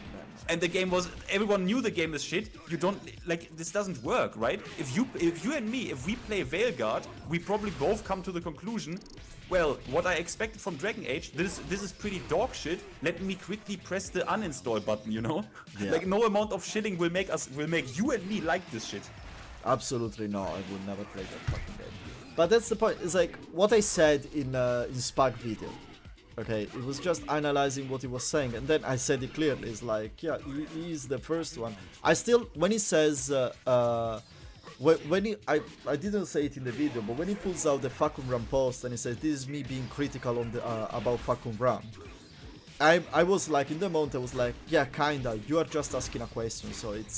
and the game was, everyone knew the game is shit. You don't, like, this doesn't work, right? If you and me, if we play Veilguard, we probably both come to the conclusion, well, what I expected from Dragon Age, this is pretty dog shit. Let me quickly press the uninstall button, you know? Yeah. Like, no amount of shitting will make you and me like this shit. Absolutely no, I would never play that fucking game. But that's the point. It's like what I said in Spag video. Okay, it was just analyzing what he was saying, and then I said it clearly. It's like, yeah, he is the first one. I still, when he says, I didn't say it in the video, but when he pulls out the Facum Ram post and he says, "This is me being critical on the about Facum Ram," I was like, in the moment, I was like, yeah, kinda. You are just asking a question, so it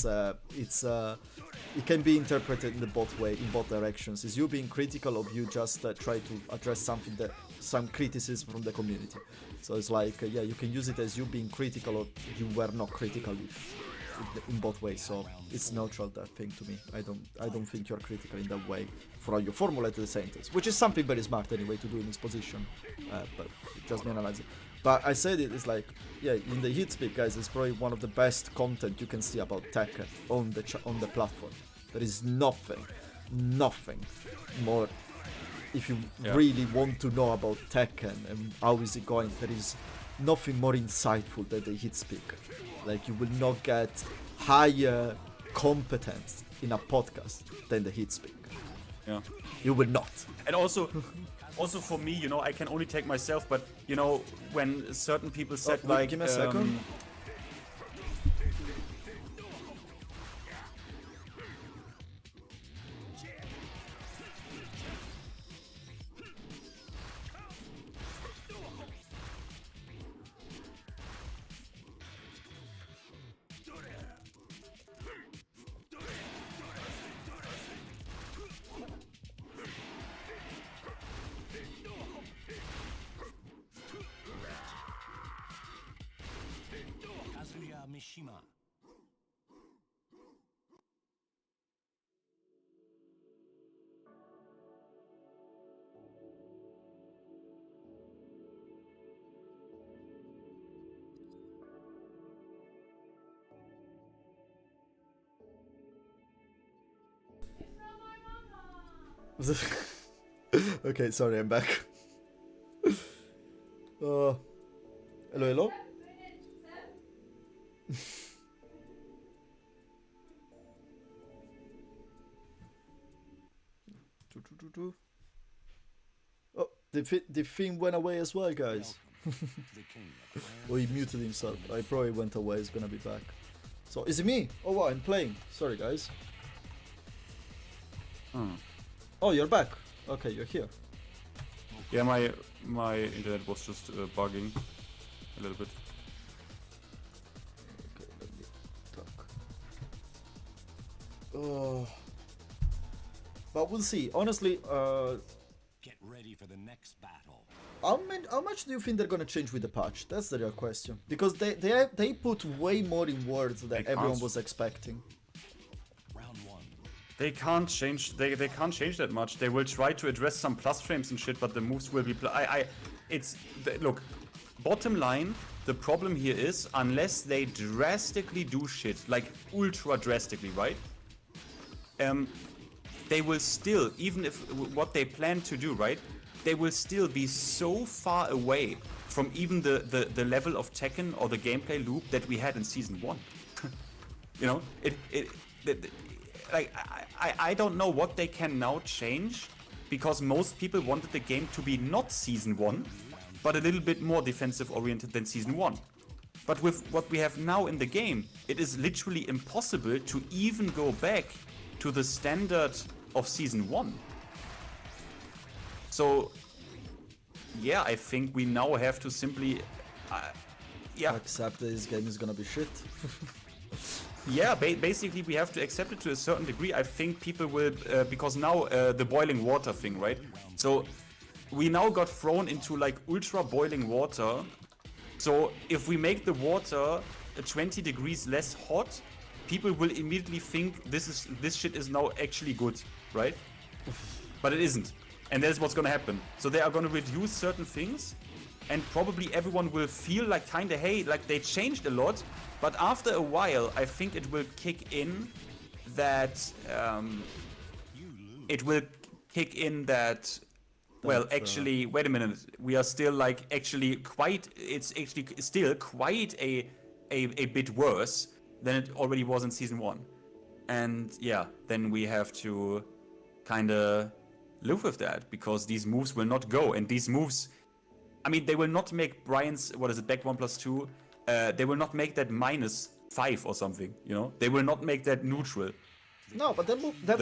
can be interpreted in both directions. Is you being critical, or you just try to address some criticism from the community? So it's like, yeah, you can use it as you being critical, or you were not critical in both ways. So it's neutral, that thing, to me. I don't think you're critical in that way for how you formulate the sentence, which is something very smart anyway to do in this position. But just me analyzing. But I said it's like, yeah, in the hit speak, guys, it's probably one of the best content you can see about Tekken on the platform. There is nothing more. If you really want to know about Tekken and how is it going, there is nothing more insightful than the hit speak. Like, you will not get higher competence in a podcast than the hit speak. Yeah. You will not. And also for me, you know, I can only take myself, but you know, when certain people said Wait, like, give me a second. Kazuya Mishima. Okay, sorry, I'm back. Hello, hello. Oh, the thing went away as well, guys. Oh, he muted himself. I probably went away. He's gonna be back. So, is it me? Oh, wow, I'm playing. Sorry, guys. Oh, you're back. Okay, you're here. Yeah, my internet was just bugging a little bit. Okay, let me talk. Oh. But we'll see. Honestly, Get ready for the next battle. how much do you think they're gonna change with the patch? That's the real question. Because they put way more in words than everyone was expecting. Round 1. They can't change. They can't change that much. They will try to address some plus frames and shit, but the moves will be. Look. Bottom line, the problem here is unless they drastically do shit, like ultra drastically, right? They will still, even if what they plan to do, right? They will still be so far away from even the level of Tekken or the gameplay loop that we had in Season 1. You know, I don't know what they can now change, because most people wanted the game to be not Season 1, but a little bit more defensive oriented than Season 1. But with what we have now in the game, it is literally impossible to even go back to the standard of Season 1. So, yeah, I think we now have to simply, Accept that this game is gonna be shit. yeah, basically we have to accept it to a certain degree. I think people will, because now the boiling water thing, right? So we now got thrown into like ultra boiling water. So if we make the water 20 degrees less hot, people will immediately think this shit is now actually good, right? But it isn't. And that's what's gonna happen. So they are gonna reduce certain things, and probably everyone will feel like kinda, hey, like they changed a lot. But after a while, I think it will kick in that well, actually, wait a minute. We are still like actually quite. It's actually still quite a bit worse than it already was in Season 1. And yeah, then we have to kinda live with that, because these moves will not go, and these moves, I mean, they will not make Brian's, what is it, back 1+2, they will not make that -5 or something, you know? They will not make that neutral. No, but that move, that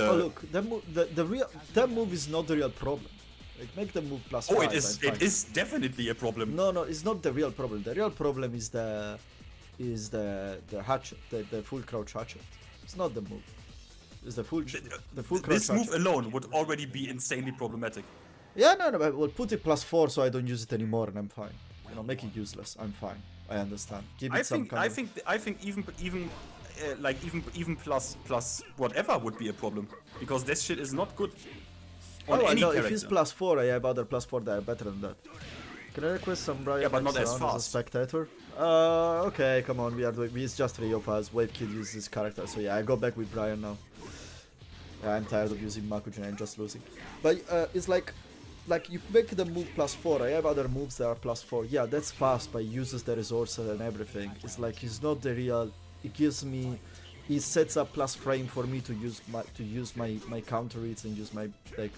move is not the real problem. Like, make the move +5. Oh, it is definitely a problem. No, it's not the real problem. The real problem is the hatchet, the full crouch hatchet. It's not the move. It's the full crouch This move hatchet. alone would already be insanely problematic. Yeah, no, but we'll put it +4 so I don't use it anymore and I'm fine. You know, make it useless. I'm fine. I understand. Give it some kind I think even plus whatever would be a problem, because this shit is not good on Oh, I any know. character. If it's +4, I have other +4 that are better than that. Can I request some Brian? Yeah, but not as a fast. spectator? Okay, come on. It's just 3 of us. Wave Kid uses this character, so yeah, I go back with Brian now. Yeah, I'm tired of using Makujin. I'm just losing. But it's like you make the move +4. I have other moves that are +4. Yeah, that's fast, but it uses the resources and everything. It's like it's not the real. It gives me. It sets up plus frame for me to use my counter hits and use my like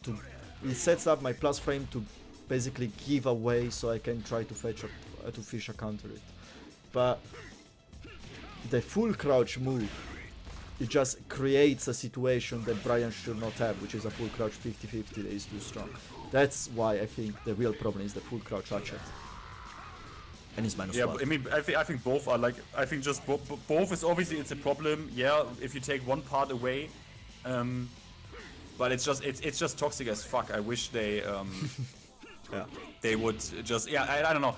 to. It sets up my plus frame to basically give away so I can try to fish a counter hit. But the full crouch move, it just creates a situation that Brian should not have, which is a full crouch 50-50 that is too strong. That's why I think the real problem is the full crouch hatchet. And it's -1. Yeah, I mean, I think both are like, I think just both is obviously it's a problem. Yeah, if you take one part away, but it's just toxic as fuck. I wish they Yeah. they would just I don't know.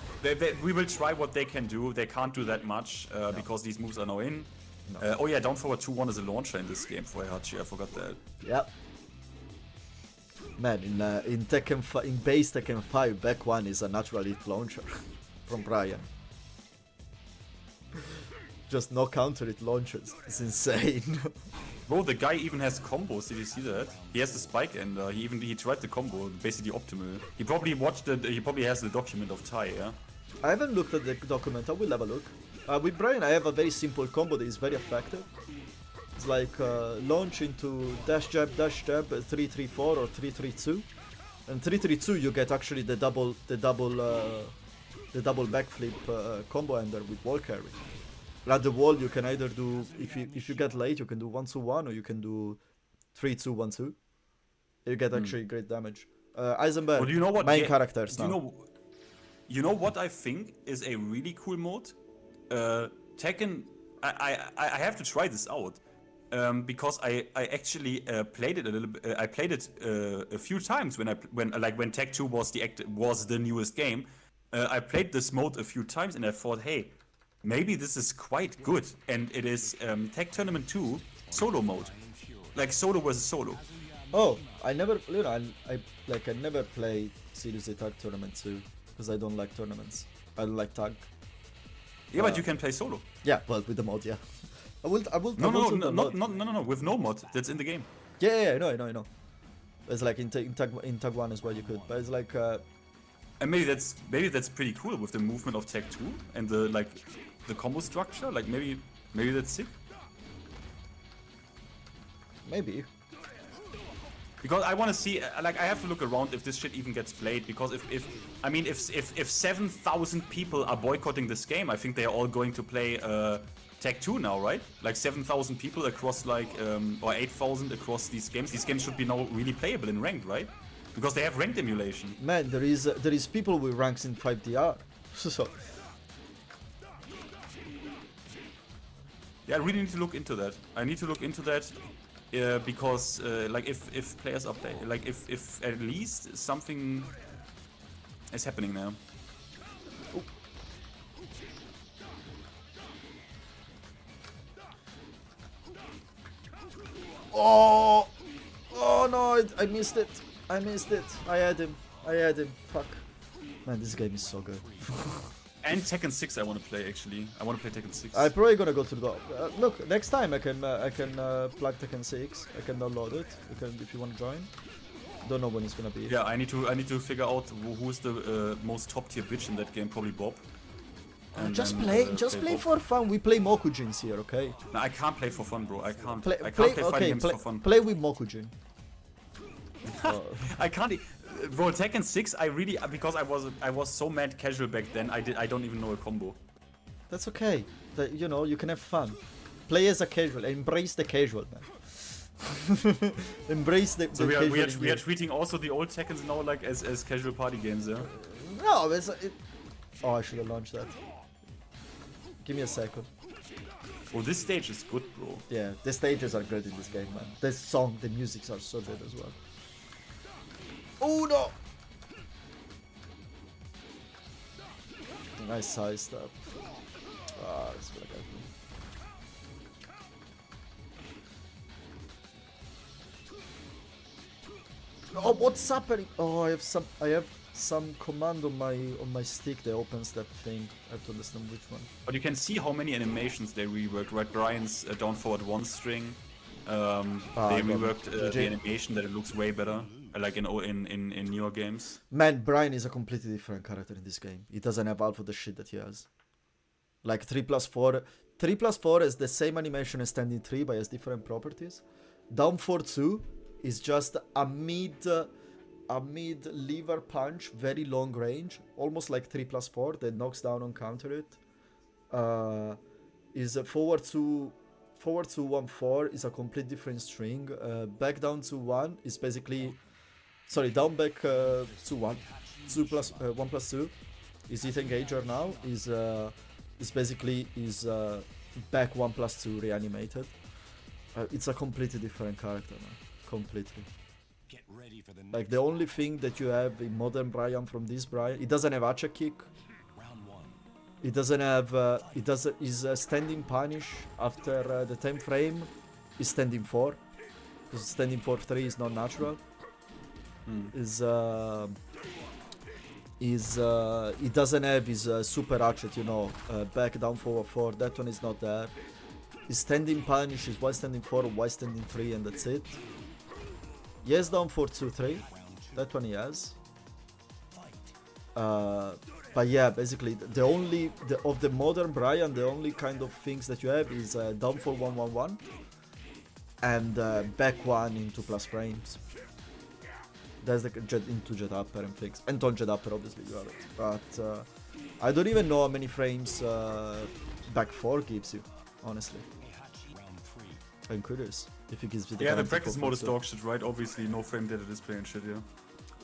We will try what they can do. They can't do that much because these moves are now in. No. Oh yeah, don't forget 2-1 is a launcher in this game for Heihachi. I forgot that. Yep. Man, in Tekken in base Tekken 5, back 1 is a natural hit launcher from Brian. Just no counter hit launchers. It's insane. Bro, the guy even has combos. Did you see that? He has the spike ender. He tried the combo, basically optimal. He probably he probably has the document of Tai, yeah? I haven't looked at the document. I will have a look. With Brian, I have a very simple combo that is very effective. It's like launch into dash jab, 3-3-4 or 3-3-2. And 3-3-2 you get actually the double backflip combo ender with wall carry. At the wall you can either do, if you get late, you can do 1-2-1 or you can do 3-2-1-2. You get actually great damage. Eisenberg, Well, do you know what main characters do now. you know what I think is a really cool mode? Tekken. I have to try this out because I actually played it a little bit. I played it a few times when Tech 2 was the newest game. I played this mode a few times and I thought, hey, maybe this is quite good. And it is Tech Tournament 2 solo mode, like solo versus solo. Oh, I never, I never played seriously tag tournament 2 because I don't like tournaments. I don't like tag. Yeah, but you can play solo. Yeah, well, with the mod, yeah. I will. No, with no mod. That's in the game. Yeah, I know. It's like in tag 1 as well you could, but it's like. And maybe that's pretty cool with the movement of Tech 2 and the combo structure. Like maybe that's sick. Maybe. Because I want to see, I have to look around if this shit even gets played. Because if 7,000 people are boycotting this game, I think they are all going to play Tech 2 now, right? Like 7,000 people across or 8,000 across these games. These games should be now really playable in ranked, right? Because they have ranked emulation. Man, there is people with ranks in 5DR. So. Yeah, I really need to look into that. I need to look into that. Because if players are playing, if at least something is happening now. Oh no! I missed it. I had him. Fuck. Man, this game is so good. And Tekken 6 I want to play actually. I want to play Tekken 6. I'm probably gonna go to the look, next time I can plug Tekken 6. I can download it. If you want to join. Don't know when it's gonna be. Yeah, I need to figure out who's the most top tier bitch in that game. Probably Bob. And just then, play Bob. for fun. We play Mokujins here, okay? No, I can't play for fun, bro. I can't. Play, I can't play fighting games play, for fun. play with Mokujin. I can't. Bro, Tekken 6, I really, because I was so mad casual back then. I don't even know a combo. That's okay. You can have fun. Play as a casual. Embrace the casual, man. Embrace the. So the we are treating also the old Tekkens now like as casual party games, yeah. No, oh, I should have launched that. Give me a second. Oh, this stage is good, bro. Yeah, the stages are good in this game, man. The song, the musics are so good as well. Oh no! Nice side step. Ah, that's what I got. Oh, what's happening? Oh, I have some command on my stick that opens that thing. I have to understand which one. But you can see how many animations they reworked, right? Brian's down forward 1 string. They reworked the animation that it looks way better, like in newer games. Man, Brian is a completely different character in this game. He doesn't have half of the shit that he has. Like 3+4. 3+4 has the same animation as standing 3, but has different properties. Down 4-2 is just a mid lever punch, very long range, almost like 3+4 that knocks down on counter it. Is a forward to 1-4 is a complete different string. Back down to 1 is basically, sorry, down back to 1. 1+2 is hit engager now. Is basically back 1+2 reanimated. It's a completely different character, man. Completely. Get ready for the Like the only thing that you have in modern Brian from this Brian, it doesn't have Acha kick. round 1. It doesn't have. Is standing punish after the 10 frame is standing 4, because standing 4-3 is not natural. It doesn't have his super hatchet, back down forward 4. That one is not there. His standing punish is Y standing 4 or Y standing 3, and that's it. Yes, down 4-2-3. That one he has. But yeah, basically of the modern Brian, the only kind of things that you have is down 4-1-1-1, and back one in 2+ frames. That's the jet into jet upper and things. And on jet upper, obviously, you have it. But I don't even know how many frames back 4 gives you, honestly. I'm curious if it gives you the Yeah, the guarantee practice for mode is full dog shit, right? Obviously, no frame data display and shit, yeah.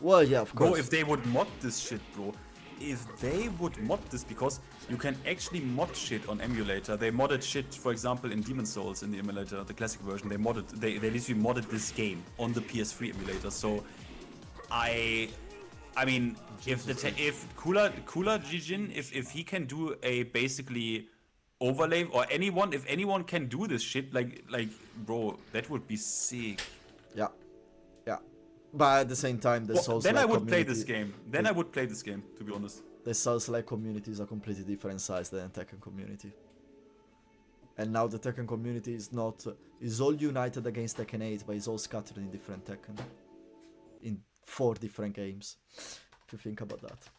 Well, yeah, of course. Bro, if they would mod this shit, bro. If they would mod this, because you can actually mod shit on emulator. They modded shit, for example, in Demon's Souls in the emulator, the classic version. They literally modded this game on the PS3 emulator. So, I mean, if Kula Jijin, if he can do a basically overlay, or if anyone can do this shit, like bro, that would be sick. Yeah, yeah. But at the same time, the Souls Then I would play community, this game. Then I would play this game, to be honest. the Souls-like community is a completely different size than the Tekken community. And now the Tekken community is not is all united against Tekken 8, but it's all scattered in different Tekken, in 4 different games. If you think about that.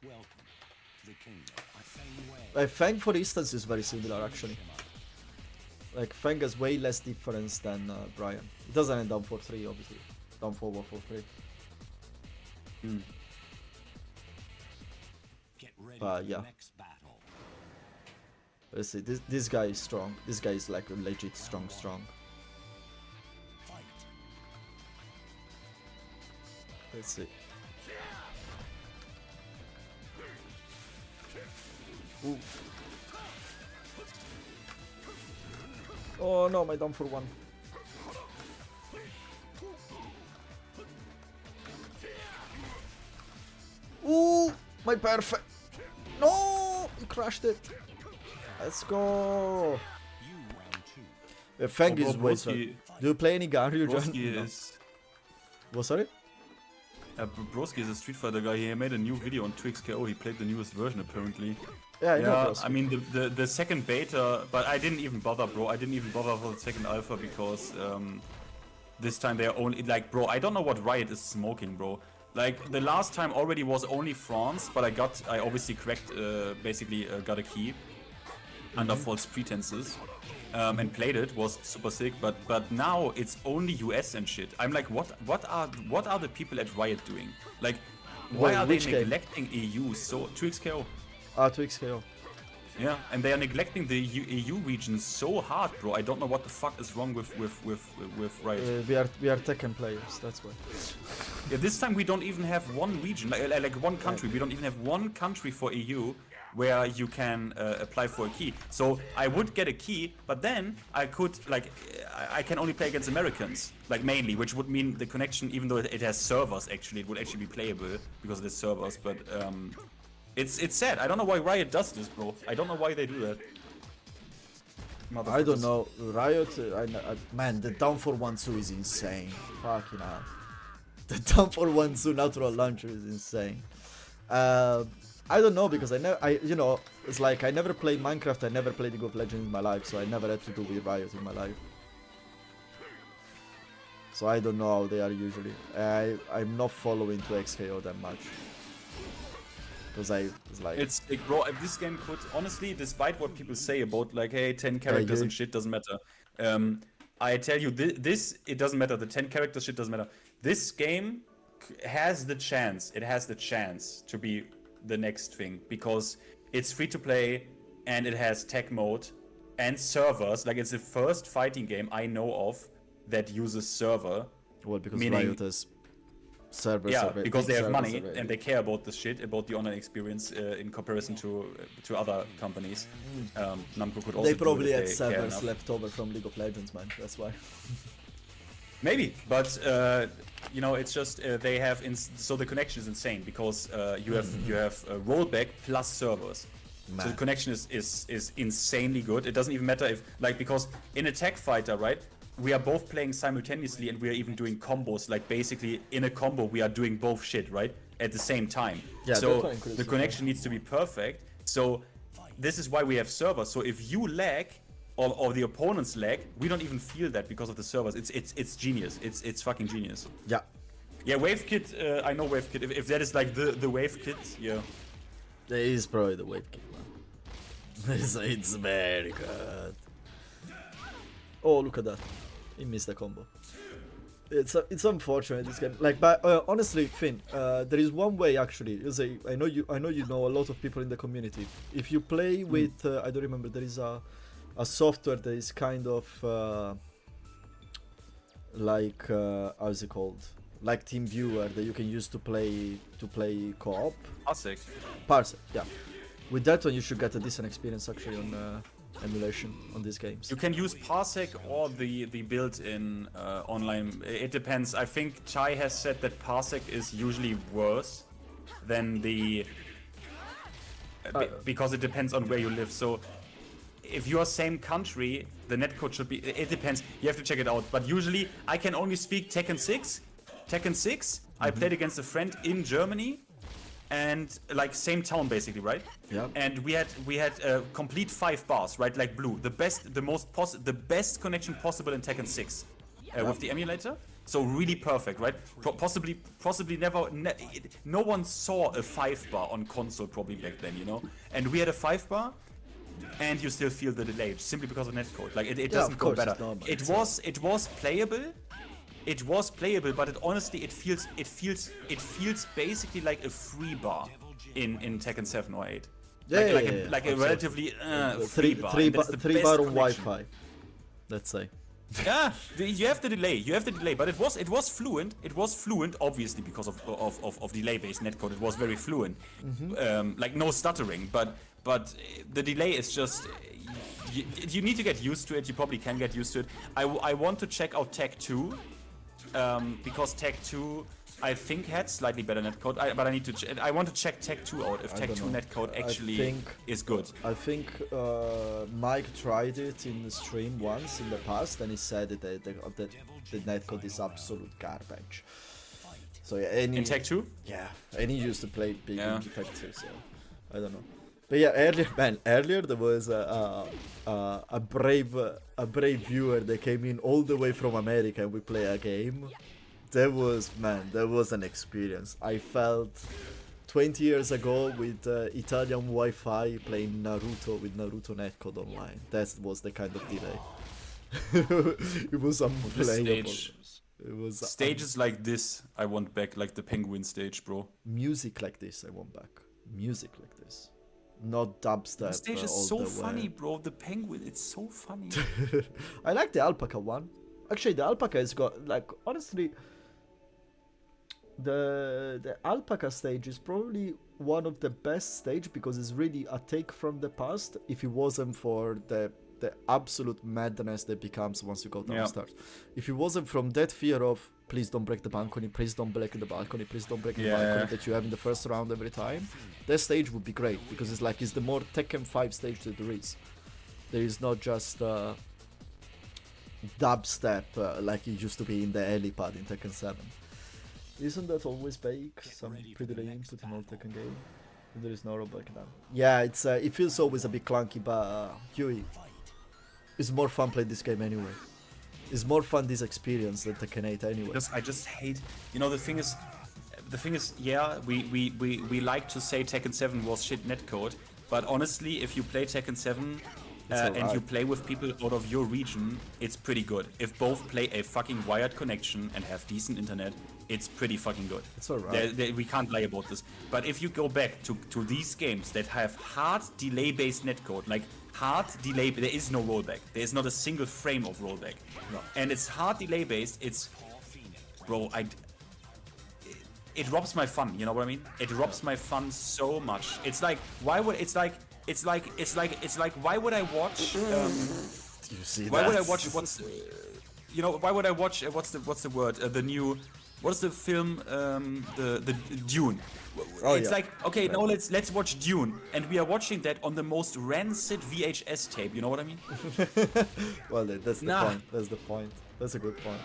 Welcome to the kingdom. Fang, for instance, is very similar actually. Like Fang has way less difference than Brian. It doesn't end down 4-3, obviously. Down 4-1, 4-3. Get ready But for the yeah. next battle. Let's see. This guy is strong. This guy is like legit strong. Fight. Let's see. Ooh. Oh no, my down for 1. Ooh, my perfect. No, he crashed it. Let's go. You round 2. Fang Oh, is bro, way Broski- strong. Do you play any Garyu, John? Broski No. is What, sorry? Broski is a Street Fighter guy. He made a new video on 2XKO. He played the newest version apparently. Yeah, I know Yeah, Broski. I mean the second beta, but I didn't even bother, bro. I didn't even bother for the second alpha because this time they're only like, bro. I don't know what Riot is smoking, bro. Like the last time already was only France, but I obviously cracked, basically got a key under false pretenses. And played it, was super sick, but now it's only US and shit. I'm like, what are the people at Riot doing? Like, why Wait, are they which game? neglecting EU so 2XKO? 2XKO. Yeah, and they are neglecting the EU region so hard, bro. I don't know what the fuck is wrong with Riot. We are Tekken players, that's why. Yeah, this time we don't even have one region, like one country. We don't even have one country for EU where you can apply for a key. So I would get a key, but then I could, like, I can only play against Americans, like mainly, which would mean the connection, even though it has servers, actually, it would actually be playable because it has servers, but it's sad. I don't know why Riot does this, bro. I don't know why they do that. I don't know. Riot, man, the down for 1-2 is insane. Fucking hell. The down for 1-2 natural launcher is insane. I don't know because you know, it's like I never played Minecraft, I never played League of Legends in my life, so I never had to do with Riot in my life. So I don't know how they are usually. I'm not following 2XKO that much. Because it's like... It's like, bro, this game could, honestly, despite what people say about, like, hey, 10 characters and shit doesn't matter. I tell you, this, it doesn't matter. The 10 characters shit doesn't matter. This game has the chance, to be the next thing, because it's free to play and it has tech mode and servers. Like, it's the first fighting game I know of that uses server. Well, because meaning, Riot has servers. yeah, because they have money and they care about the shit, about the online experience in comparison to other companies. Namco could also They probably do it had if they care servers enough. left over from League of Legends, man. That's why. Maybe, but you know, it's just they have so the connection is insane because you have rollback plus servers. Man. So the connection is insanely good. It doesn't even matter if, like, because in a tech fighter, right, we are both playing simultaneously and we are even doing combos. Like, basically in a combo we are doing both shit, right, at the same time. Yeah, so that's quite the connection needs to be perfect. So this is why we have servers. So if you lag or the opponents lag, we don't even feel that because of the servers. It's genius. It's fucking genius. Yeah. Yeah, Wave Kit, I know Wave Kit. If that is like the Wave Kit, yeah. It is probably the Wave Kick, man. It's very good. Oh, look at that. He missed the combo. It's unfortunate this game. Like, but honestly, Finn, there is one way actually. I know you know a lot of people in the community. If you play with, I don't remember. There is a software that is kind of like how's it called? Like TeamViewer that you can use to play co-op. Parsec, yeah. With that one, you should get a decent experience actually on emulation on these games. You can use Parsec or the built-in online. It depends. I think Chai has said that Parsec is usually worse than the because it depends on where you live. So if you are same country, the netcode should be. It depends. You have to check it out. But usually, I can only speak Tekken 6. Tekken 6. I played against a friend in Germany. And like same town basically, right? Yeah. And we had complete 5 bars, right? Like blue, the best connection possible in Tekken 6 with the emulator. So really perfect, right? Possibly never. No one saw a 5 bar on console probably back then, you know. And we had a 5 bar, and you still feel the delay simply because of netcode. Like it doesn't go better. It was playable. It was playable, but it feels basically like a free bar in Tekken 7 or 8. Like a relatively free bar. Three bar on Wi-Fi, let's say. Yeah, you have the delay, but it was fluent. It was fluent, obviously because of delay-based netcode. It was very fluent, like no stuttering. But the delay is just. You need to get used to it. You probably can get used to it. I want to check out Tech 2. Because Tech 2 I think had slightly better netcode, but I need to. I want to check Tech 2 out if Tech 2 netcode actually is good. I think Mike tried it in the stream once in the past, and he said that the netcode is absolute garbage. So yeah, in Tech 2? Yeah, and he used to play big in Tech 2, so I don't know. But yeah, earlier there was a brave viewer that came in all the way from America and we play a game. That was an experience. I felt 20 years ago with Italian Wi-Fi playing Naruto with Naruto netcode online. That was the kind of delay. It was unplayable. It was stages like this I want back, like the Penguin stage, bro. Music like this I want back. Music like this. Not dubstep. The stage is so funny, bro. The Penguin, it's so funny. I like the Alpaca one. Actually, the Alpaca has got, like, honestly, the Alpaca stage is probably one of the best stage because it's really a take from the past. If it wasn't for the absolute madness that becomes once you go downstairs. If it wasn't from that fear of please don't break the balcony, please don't break the balcony, please don't break the balcony that you have in the first round every time, that stage would be great because it's the more Tekken 5 stage that there is. There is not just dubstep like it used to be in the helipad in Tekken 7. Isn't that always bake? Some pretty lame input in all Tekken game. There is no rollback now. Yeah, it feels always a bit clunky, but Huey, it's more fun playing this game anyway. It's more fun this experience than Tekken 8 anyway. I just hate, you know, the thing is, yeah, we like to say Tekken 7 was shit netcode, but honestly, if you play Tekken 7 and you play with people out of your region, it's pretty good. If both play a fucking wired connection and have decent internet, it's pretty fucking good. It's alright. We can't lie about this. But if you go back to these games that have hard delay-based netcode, like hard delay, there is no rollback. There is not a single frame of rollback. No. And it's hard delay-based. It's, bro, it robs my fun. You know what I mean? It robs my fun so much. It's like, why would why would I watch? Do you see why that? would I watch what's? You know, why would I watch? What's the word? The new. What's the film? The Dune. It's like, okay, now let's watch Dune, and we are watching that on the most rancid VHS tape. You know what I mean? Well, that's the point. That's the point. That's a good point.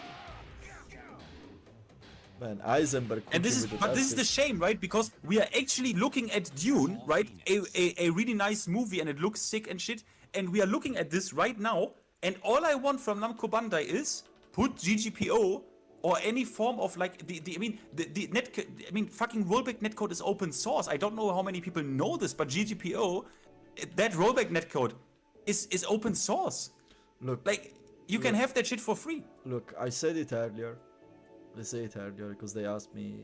Man, Eisenberg. And this is the shame, right? Because we are actually looking at Dune, right? A really nice movie, and it looks sick and shit. And we are looking at this right now, and all I want from Namco Bandai is put GGPO or any form of like fucking rollback netcode is open source. I don't know how many people know this, but GGPO, that rollback netcode is open source. Look, like You can have that shit for free. Look, I said it earlier. I said it earlier because they asked me,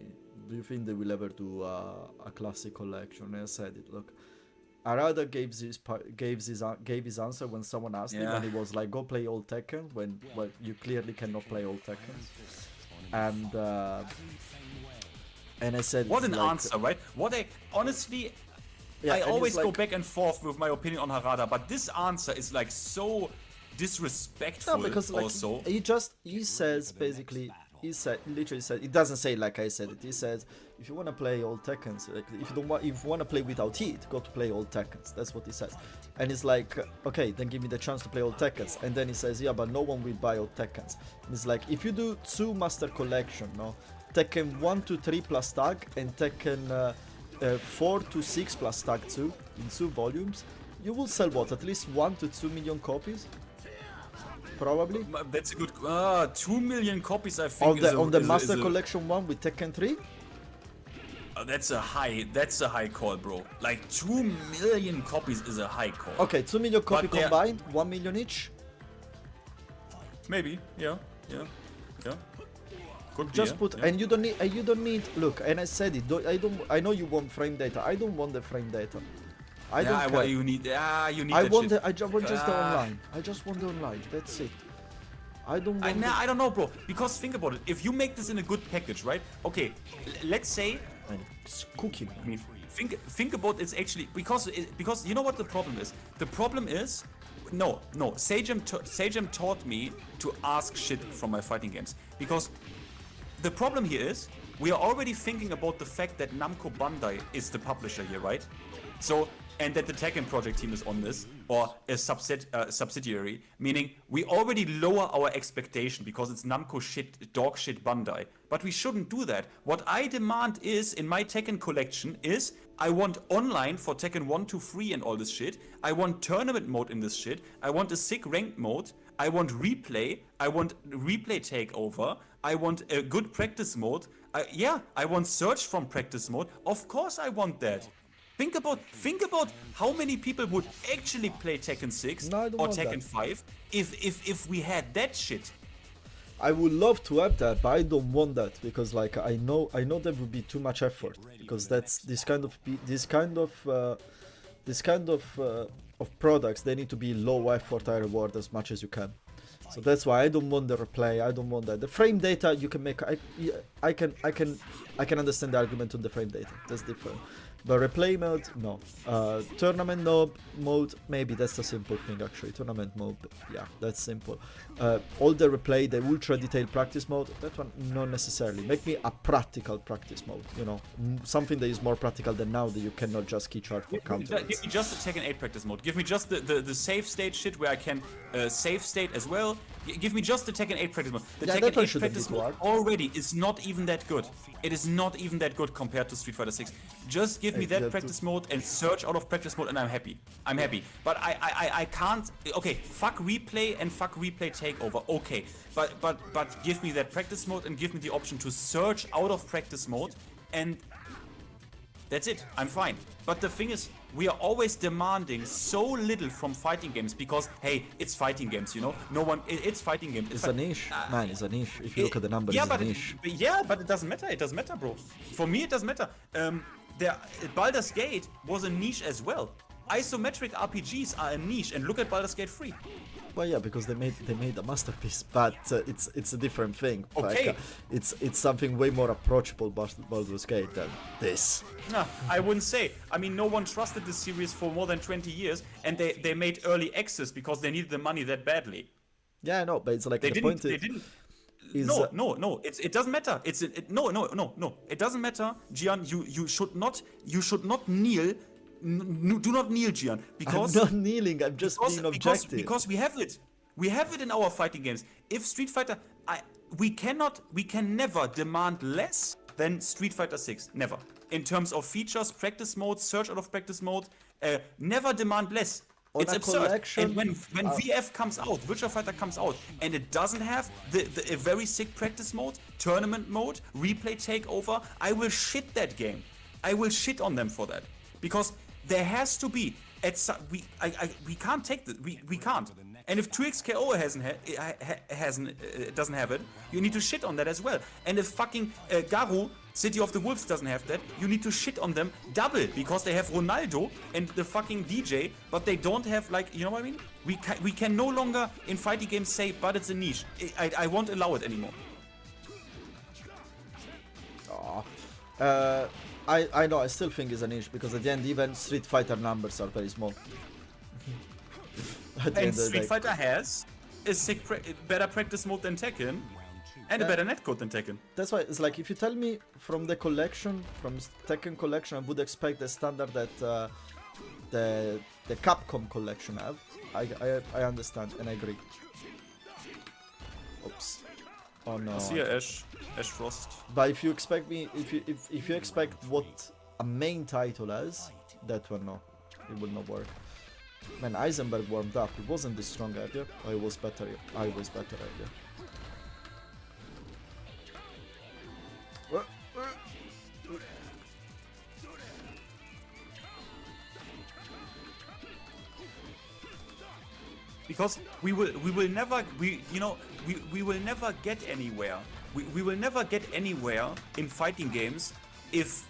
do you think they will ever do a classic collection? And I said it. Look, Arada gave his answer when someone asked him, and he was like, "Go play old Tekken." When well, you clearly cannot play old Tekken. And I said, What an like, answer, right? What a honestly. Yeah, I and always it's go like- back and forth with my opinion on Harada, but this answer is like so disrespectful. No, because like also. he says basically literally said, it doesn't say like I said it. He says if you want to play old Tekkens, like if you want to play without heat, go to play old Tekkens. That's what he says. And it's like, okay, then give me the chance to play old Tekkens. And then he says, yeah, but no one will buy old Tekkens. And it's like, if you do 2 master collection, no, Tekken 1 to 3 plus tag and Tekken 4 to 6 plus tag 2 in 2 volumes, you will sell what, at least 1 to 2 million copies? Probably. That's a good. 2 million copies, I think. On the Master Collection one with Tekken 3? That's a high call, bro. Like 2 million copies is a high call. Okay, 2 million copy But they're- combined, 1 million each. Maybe, yeah. Could be, Just yeah, put, yeah. and you don't need. Look, and I said it. I know you want frame data. I don't want the frame data. I don't care. You need. You need. I that want shit. I want just the online. I just want the online. That's it. I don't want. I don't know, bro. Because think about it. If you make this in a good package, right? Okay, let's say. It's cooking. I mean, think about it's actually because you know what the problem is. The problem is, no. Sagem taught me to ask shit from my fighting games because the problem here is we are already thinking about the fact that Namco Bandai is the publisher here, right? So. And that the Tekken project team is on this, or a subsidiary, meaning we already lower our expectation because it's Namco shit, dog shit Bandai. But we shouldn't do that. What I demand is, in my Tekken collection, is I want online for Tekken 1 to 3 and all this shit. I want tournament mode in this shit. I want a sick ranked mode. I want replay. I want replay takeover. I want a good practice mode. I want search from practice mode. Of course I want that. Think about how many people would actually play Tekken 6 No, I don't or want Tekken that. 5 if we had that shit. I would love to have that, but I don't want that because like I know that would be too much effort because that's this kind of products, they need to be low effort, high reward as much as you can. So that's why I don't want the replay. I don't want that. The frame data you can make. I can understand the argument on the frame data. That's different. But replay mode, no. Tournament mode, maybe that's a simple thing actually. Tournament mode, yeah, that's simple. All the replay, the ultra detailed practice mode, that one not necessarily. Make me a practical practice mode, you know, something that is more practical than now that you cannot just key charge for counter. Give me just the Tekken 8 practice mode. Give me just the save state shit where I can save state as well. Give me just the Tekken 8 practice mode. The Yeah, that Tekken one 8 shouldn't practice be too mode hard. already is not even that good. It is not even that good compared to Street Fighter 6. Just give me Yeah, that practice mode and search out of practice mode and I'm happy. I'm happy. But I can't. Okay, fuck replay and fuck replay takeover. Okay, but give me that practice mode and give me the option to search out of practice mode and that's it. I'm fine. But the thing is, we are always demanding so little from fighting games because, hey, it's fighting games, you know? No one, it's fighting games. It's a niche, man. It's a niche. If you look at the numbers, yeah, it's but a niche. but it doesn't matter. It doesn't matter, bro. For me, it doesn't matter. Baldur's Gate was a niche as well. Isometric RPGs are a niche, and look at Baldur's Gate 3. Well, yeah, because they made a masterpiece, but it's a different thing. Okay. Like, it's something way more approachable, Baldur's Gate, than this. No, I wouldn't say. I mean, no one trusted this series for more than 20 years, and they made early access because they needed the money that badly. Yeah, no, but it's like They the didn't. point They is, didn't. is No. It doesn't matter. No. It doesn't matter, Gian. You should not kneel. Do not kneel, Gian. Because I'm not kneeling. I'm just being objective. because we have it. We have it in our fighting games. If Street Fighter, we can never demand less than Street Fighter 6. Never. In terms of features, practice mode, search out of practice mode, never demand less. On It's a absurd. collection- And when VF comes out, Virtua Fighter comes out, and it doesn't have a very sick practice mode, tournament mode, replay takeover, I will shit that game. I will shit on them for that. Because there has to be we can't take this. We can't. And if 2xKO doesn't have it, you need to shit on that as well. And if fucking Garu, City of the Wolves doesn't have that, you need to shit on them double, because they have Ronaldo and the fucking DJ, but they don't have, like, you know what I mean? We can no longer in fighting games say, but it's a niche. I won't allow it anymore. I know, I still think it's a niche, because at the end even Street Fighter numbers are very small. And Street Fighter has a better practice mode than Tekken, and a better netcode than Tekken. That's why it's like, if you tell me from the collection, from Tekken collection, I would expect the standard that the Capcom collection have. I understand and I agree. Oops. Oh no. I see Ash Frost. But if you expect me, if you expect what a main title has, that one no, it will not work. Man, Eisenberg warmed up. It wasn't this strong earlier. Or it was better. I was better earlier. Because we will never get anywhere. We will never get anywhere in fighting games if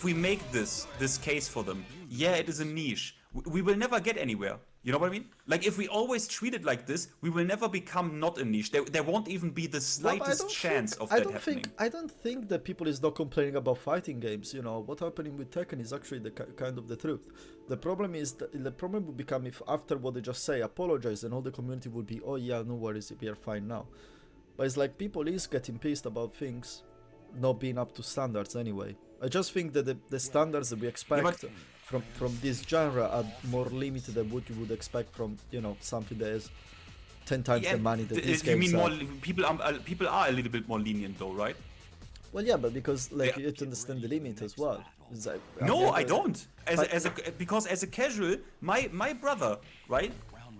we make this case for them. Yeah, it is a niche. We will never get anywhere. You know what I mean? Like, if we always treat it like this, we will never become not a niche. There won't even be the slightest chance of that happening. I don't think that people is not complaining about fighting games. You know, what happening with Tekken is actually the kind of the truth. The problem is the problem will become if after what they just say, apologize, and all the community will be, oh yeah, no worries, we are fine now. But it's like people is getting pissed about things not being up to standards anyway. I just think that the standards that we expect from this genre are more limited than what you would expect from, you know, something that is 10 times the money that these games mean more are. people are a little bit more lenient though, right? Well, yeah, but because like you have to understand the limit as well. It's like, no, I don't. Because as a casual, my brother, right,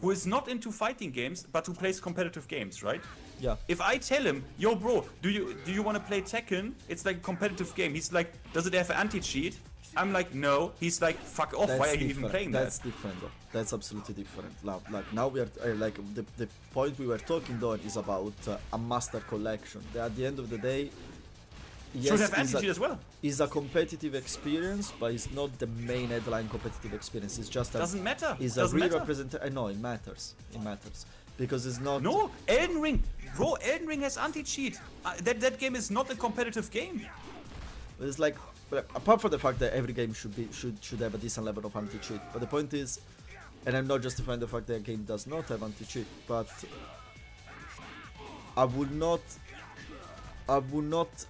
who is not into fighting games but who plays competitive games, right? Yeah. If I tell him, yo, bro, do you want to play Tekken? It's like a competitive game. He's like, does it have an anti-cheat? I'm like, no. He's like, fuck off. Why are you even playing that? That's different, though. That's absolutely different. Like now we are like the point we were talking though is about a master collection. That at the end of the day, yes, should have anti-cheat as well. It's a competitive experience, but it's not the main headline competitive experience. It's just doesn't matter. It's a real representation. I know it matters. It matters because it's not. No, Elden Ring, bro. Elden Ring has anti-cheat. That game is not a competitive game. It's like, but apart from the fact that every game should have a decent level of anti-cheat, but the point is, and I'm not justifying the fact that a game does not have anti-cheat, but I would not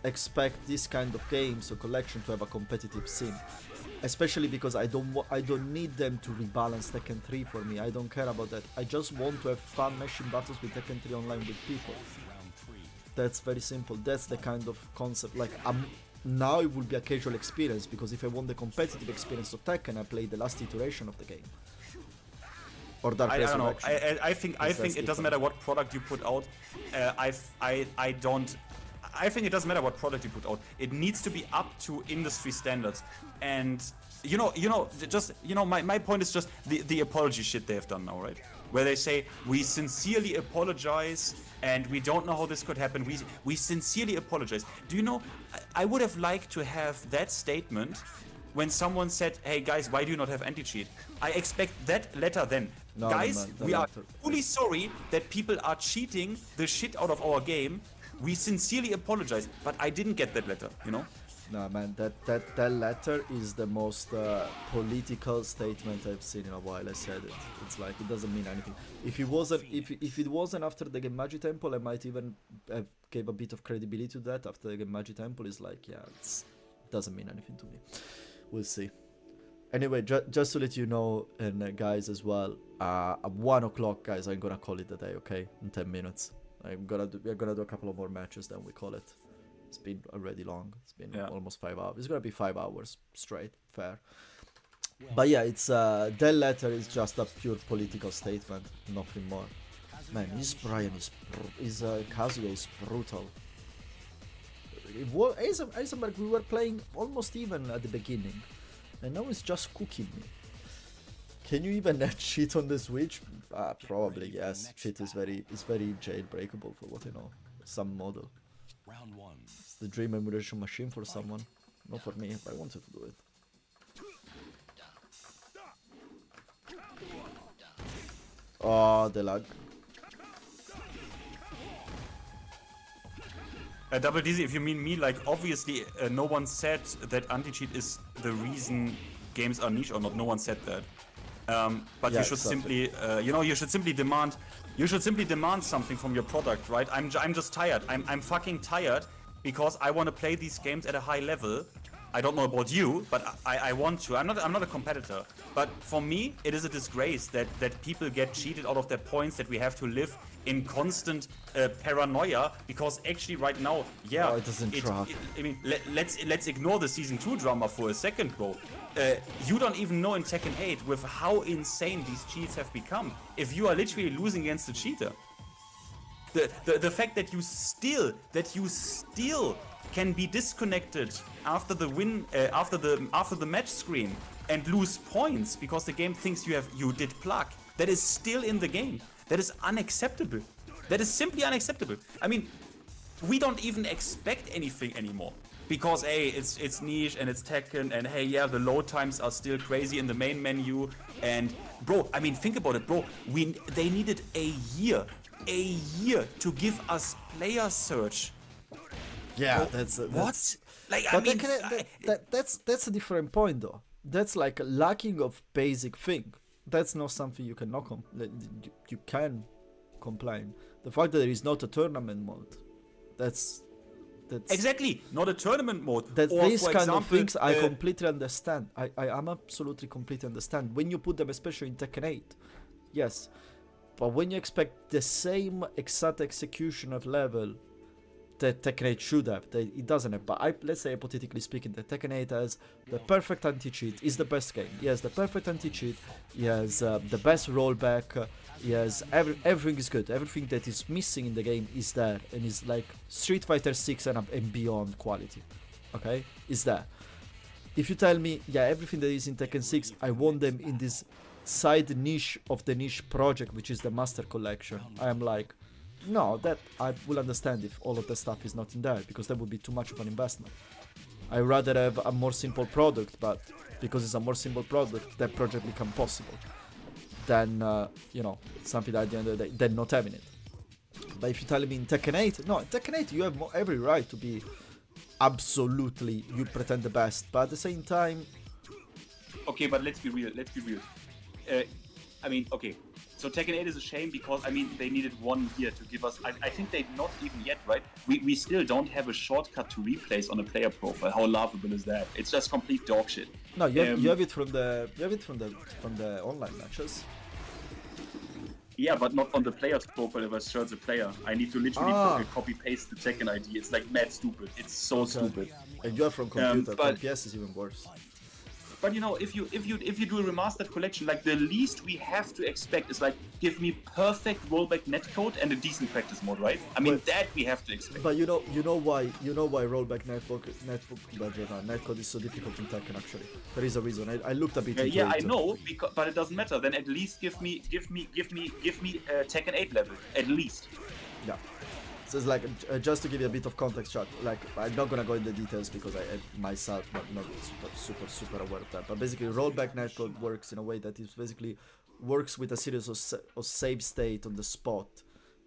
expect this kind of games or collection to have a competitive scene, especially because I don't need them to rebalance Tekken 3 for me. I don't care about that. I just want to have fun meshing battles with Tekken 3 online with people. That's very simple. That's the kind of concept. Like now it will be a casual experience, because if I want the competitive experience of Tekken, I play the last iteration of the game. Or Dark Resurrection. I don't know. I think it doesn't matter what product you put out. I think it doesn't matter what product you put out. It needs to be up to industry standards. And my point is just the apology shit they have done now, right? Where they say, we sincerely apologize and we don't know how this could happen. We sincerely apologize. Do you know, I would have liked to have that statement when someone said, hey guys, why do you not have anti-cheat? I expect that letter then. No, guys, no, we are fully sorry that people are cheating the shit out of our game. We sincerely apologize, but I didn't get that letter, you know? No, man, that letter is the most political statement I've seen in a while. I said it. It's like, it doesn't mean anything. If it wasn't after the Genmaji Temple, I might even have gave a bit of credibility to that. After the Genmaji Temple, is like, yeah, it doesn't mean anything to me. We'll see. Anyway, just to let you know, and guys as well, at 1 o'clock, guys, I'm gonna call it a day, okay? In 10 minutes. We're gonna do a couple of more matches, then we call it. It's been already long. It's been almost 5 hours. It's gonna be 5 hours straight, fair. But yeah, it's that letter is just a pure political statement, nothing more. Man, his Brian is Kazuya is brutal. Eisenberg, we were playing almost even at the beginning, and now it's just cooking me. Can you even cheat on the Switch? Probably yes. Cheat is very jailbreakable for what I know. Some model. Round 1. It's the dream emulation machine for someone. Not for me, but I wanted to do it. Oh, the lag. Double Dizzy, if you mean me, like obviously no one said that anti-cheat is the reason games are niche or not. No one said that. But Yeah, you should exactly. simply, you should simply demand something from your product, right? I'm just tired. I'm fucking tired because I want to play these games at a high level. I don't know about you, but I want to. I'm not a competitor. But for me, it is a disgrace that people get cheated out of their points, that we have to live in constant paranoia, because actually right now, yeah, Oh, it doesn't drop. I mean, let's ignore the season 2 drama for a second, bro. You don't even know in Tekken 8 with how insane these cheats have become. If you are literally losing against a cheater, the fact that you still can be disconnected after the win, after the match screen and lose points because the game thinks you did pluck, that is still in the game. That is unacceptable. That is simply unacceptable. I mean, we don't even expect anything anymore. Because hey, it's niche and it's Tekken, and hey, yeah, the load times are still crazy in the main menu. And bro, I mean, think about it, bro. They needed a year to give us player search. Yeah, Bro, that's what? Like, But I mean, that's a different point though. That's like a lacking of basic thing. That's not something you can knock on. You can complain. The fact that there is not a tournament mode, that's exactly, not a tournament mode. That Or, these for kind of example, things I completely understand. I am absolutely completely understand. When you put them, especially in Tekken 8, yes. But when you expect the same exact execution of level that Tekken 8 should have, it doesn't have. But let's say, hypothetically speaking, that Tekken 8 has the perfect anti-cheat, is the best game. He has the perfect anti-cheat, he has the best rollback, he has everything is good. Everything that is missing in the game is there, and is like Street Fighter 6 and beyond quality. Okay, is there. If you tell me, yeah, everything that is in Tekken 6, I want them in this side niche of the niche project, which is the Master Collection, I am like, no, that I will understand if all of the stuff is not in there, because that would be too much of an investment. I rather have a more simple product, but because it's a more simple product, that project become possible than something that at the end of the day, than not having it. But if you tell me in Tekken 8, no, in Tekken 8 you have every right to be absolutely, you pretend the best, but at the same time, Okay, but let's be real. I mean, okay. So Tekken 8 is a shame because, I mean, they needed 1 year to give us... I think they not even yet, right? We still don't have a shortcut to replace on a player profile. How laughable is that? It's just complete dog shit. no, you have it from the online matches. Yeah, but not on the player's profile if I search a player. I need to literally copy-paste the Tekken ID. It's like mad stupid. It's so stupid. And you are from computer, but- from PS is even worse. But you know, if you do a remastered collection, like the least we have to expect is like, give me perfect rollback netcode and a decent practice mode, right? I mean, that we have to expect. But you know why rollback netcode is so difficult in Tekken. Actually, there is a reason. I looked a bit into Yeah, it. I know, but it doesn't matter. Then at least give me Tekken 8 level, at least. Yeah. So it's like, just to give you a bit of context, chat, like, I'm not gonna go into the details because I myself not super aware of that. But basically, rollback netcode works in a way that it basically works with a series of save state on the spot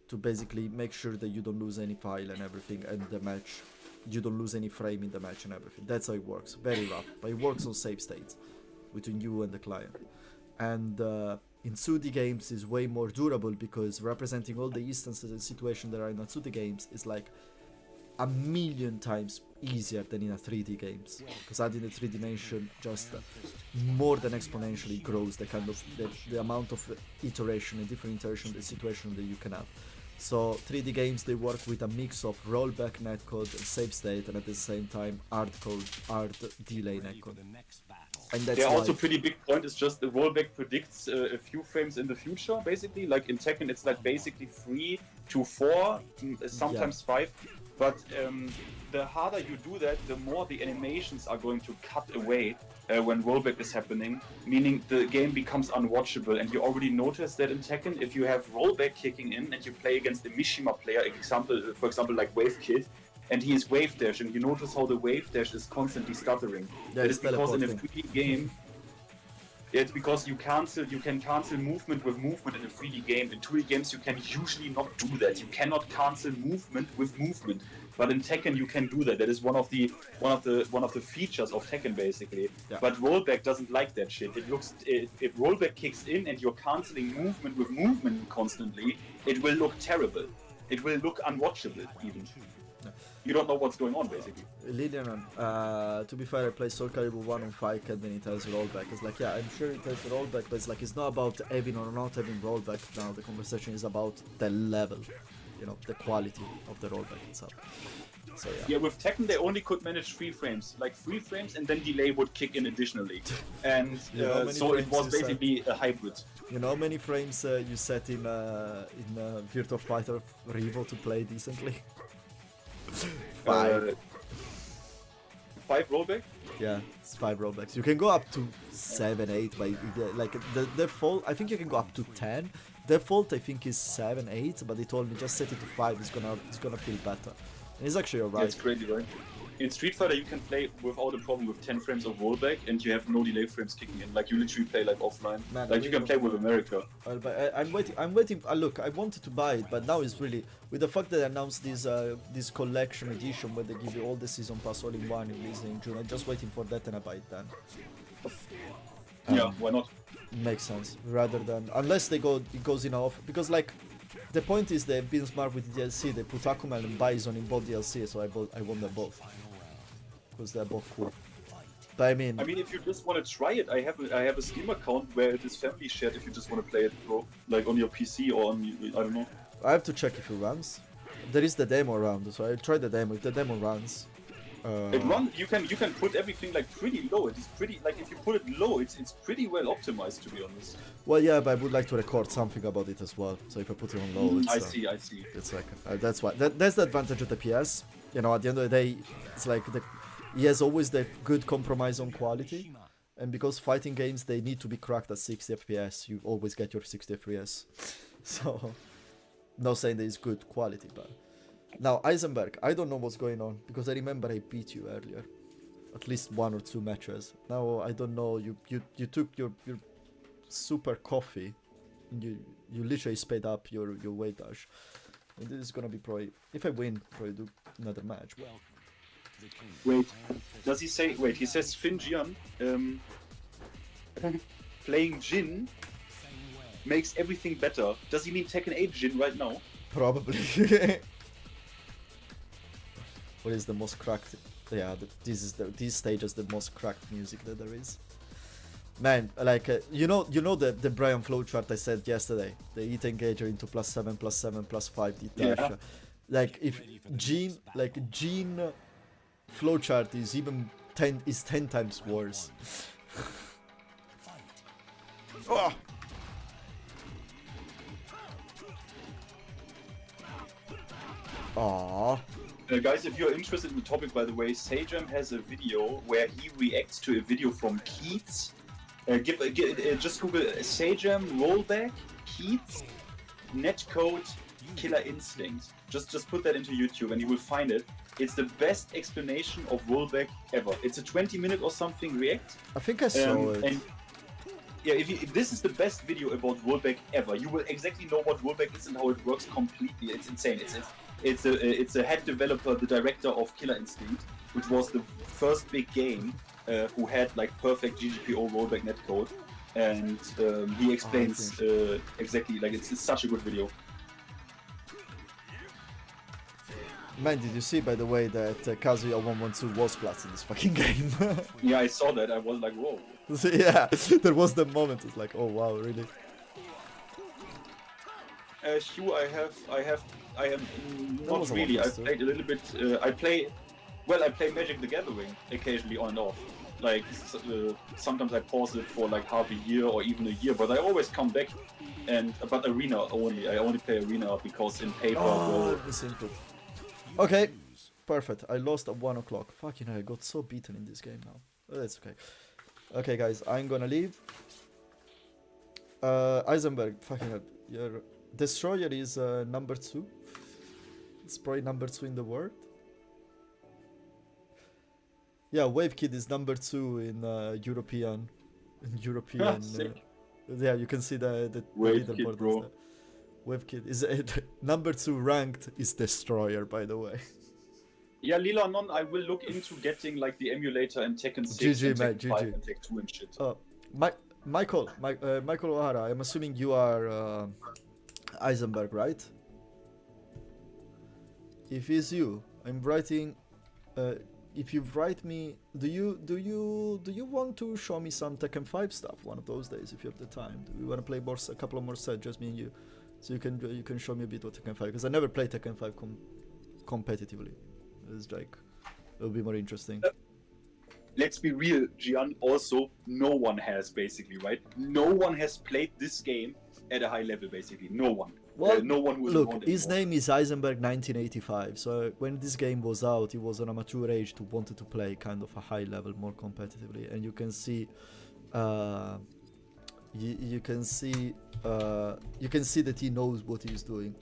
to basically make sure that you don't lose any file and everything, and the match, you don't lose any frame in the match and everything. That's how it works. Very rough, but it works on save states between you and the client. And in 2D games is way more durable because representing all the instances and situations that are in a 2D games is like a million times easier than in a 3D games, because adding the 3D dimension just more than exponentially grows the kind of the amount of iteration and different iteration the situation that you can have. So 3D games, they work with a mix of rollback netcode and save state, and at the same time hard delay netcode. And that's Yeah, why, also pretty big point is just the rollback predicts a few frames in the future, basically. Like in Tekken, it's like basically 3 to 4, sometimes 5. But the harder you do that, the more the animations are going to cut away when rollback is happening, meaning the game becomes unwatchable. And you already noticed that in Tekken, if you have rollback kicking in and you play against a Mishima player, for example, like Wave Kid, and he is wave dashing, you notice how the wave dash is constantly stuttering. Yeah, that it's is because in a teleporting. 3D game, it's because you can cancel movement with movement in a 3D game. In 2D games you can usually not do that. You cannot cancel movement with movement. But in Tekken you can do that. That is one of the features of Tekken basically. Yeah. But rollback doesn't like that shit. It looks if rollback kicks in and you're canceling movement with movement constantly, it will look terrible. It will look unwatchable even. You don't know what's going on basically. Lilian, to be fair, I play Soul Calibur 1 on 5 and then it has rollback. It's like, yeah, I'm sure it has rollback, but it's like, it's not about having or not having rollback now. The conversation is about the level, you know, the quality of the rollback itself. So yeah. Yeah, with Tekken they only could manage 3 frames, like 3 frames, and then delay would kick in additionally. And Yeah, how many so it frames was you set? basically a hybrid. You know how many frames you set in Virtua Fighter Revo to play decently? 5. 5 rollback? Yeah, it's 5 rollbacks. You can go up to 7, 8, but like the default, I think you can go up to 10. Default, I think, is 7, 8, but they told me just set it to 5. It's gonna feel better. And it's actually alright. That's crazy, right? In Street Fighter, you can play without a problem with 10 frames of rollback, and you have no delay frames kicking in. Like you literally play like offline. Man, like you can play with America. I'm waiting. Look, I wanted to buy it, but now it's really with the fact that they announced this collection edition where they give you all the season pass all in one releasing in June. I'm just waiting for that and I buy it then. Yeah, why not? Makes sense. Rather than unless it goes in off, because like the point is they've been smart with the DLC. They put Akuman and Bison in both DLC, so I want them both because they're both cool. But I mean, if you just want to try it, I have a Steam account where it is family shared. If you just want to play it, bro, like on your PC or on I don't know. I have to check if it runs. There is the demo around, so I tried the demo. If the demo runs, it runs. You can put everything like pretty low. It is pretty like if you put it low, it's pretty well optimized to be honest. well, yeah, but I would like to record something about it as well. So if I put it on low, it's, I see. It's like that's why that's the advantage of the PS. You know, at the end of the day, it's like he has always the good compromise on quality, and because fighting games they need to be cracked at 60 FPS, you always get your 60 FPS. So, not saying that it's good quality, but now Eisenberg, I don't know what's going on because I remember I beat you earlier, at least 1 or 2 matches. Now I don't know. You took your super coffee, and you literally sped up your weight dash. And this is gonna be probably, if I win, probably do another match. Wait, does he say? Wait, he says Finn Jian. Playing Jin makes everything better. Does he mean Tekken 8 Jin right now? Probably. What is the most cracked? Yeah, this stage is the most cracked music that there is. Man, like you know the Brian flowchart I said yesterday. The hit engager into +7, +7, +5 detach. Yeah. Like if Gene flowchart is even 10 times worse. Oh. Aww. Guys, if you're interested in the topic, by the way, Sajam has a video where he reacts to a video from Keats. Just Google Sajam rollback Keats netcode Killer Instinct. Just put that into YouTube and you will find it. It's the best explanation of rollback ever. It's a 20-minute or something react. I think I saw it. And yeah, if this is the best video about rollback ever. You will exactly know what rollback is and how it works completely. It's insane. It's a head developer, the director of Killer Instinct, which was the first big game who had like perfect GGPO rollback netcode, and he explains exactly, like it's such a good video. Man, did you see, by the way, that Kazuya 112 was class in this fucking game? Yeah, I saw that. I was like, whoa. Yeah, there was the moment. It's like, oh wow, really? Hugh, I am not was a really. I one-plus, played a little bit. I play Magic the Gathering occasionally on and off. Like sometimes I pause it for like half a year or even a year, but I always come back. But Arena only. I only play Arena because in paper. Oh, this input. Okay, Perfect. I lost at 1 o'clock. Fucking hell, I got so beaten in this game now. That's okay. Okay, guys, I'm gonna leave. Eisenberg, fucking hell. Your Destroyer is number 2. It's probably number 2 in the world. Yeah, Wave Kid is number 2 in European. In European. Sick. Yeah, you can see the Wave Kid, leaderboard. bro. Wave Kid is number 2 ranked is Destroyer, by the way. Yeah, Lila Non, I will look into getting like the emulator and Tekken 6 GG, and mate, Tekken 5 GG. and Tekken 2 and shit. Michael O'Hara, I'm assuming you are Eisenberg, right? If it's you, I'm writing. If you write me, do you want to show me some Tekken 5 stuff one of those days if you have the time? Do you want to play more, a couple of more sets, just me and you, so you can show me a bit of Tekken 5, because I never played Tekken 5 competitively. It's like it'll be more interesting. Let's be real, Gian. Also, no one has basically, right? No one has played this game at a high level, basically. No one. Well, no one who's look, around his anymore. name is Eisenberg 1985, so when this game was out, he was on a mature age to wanted to play kind of a high level more competitively, and you can see you can see that he knows what he's doing.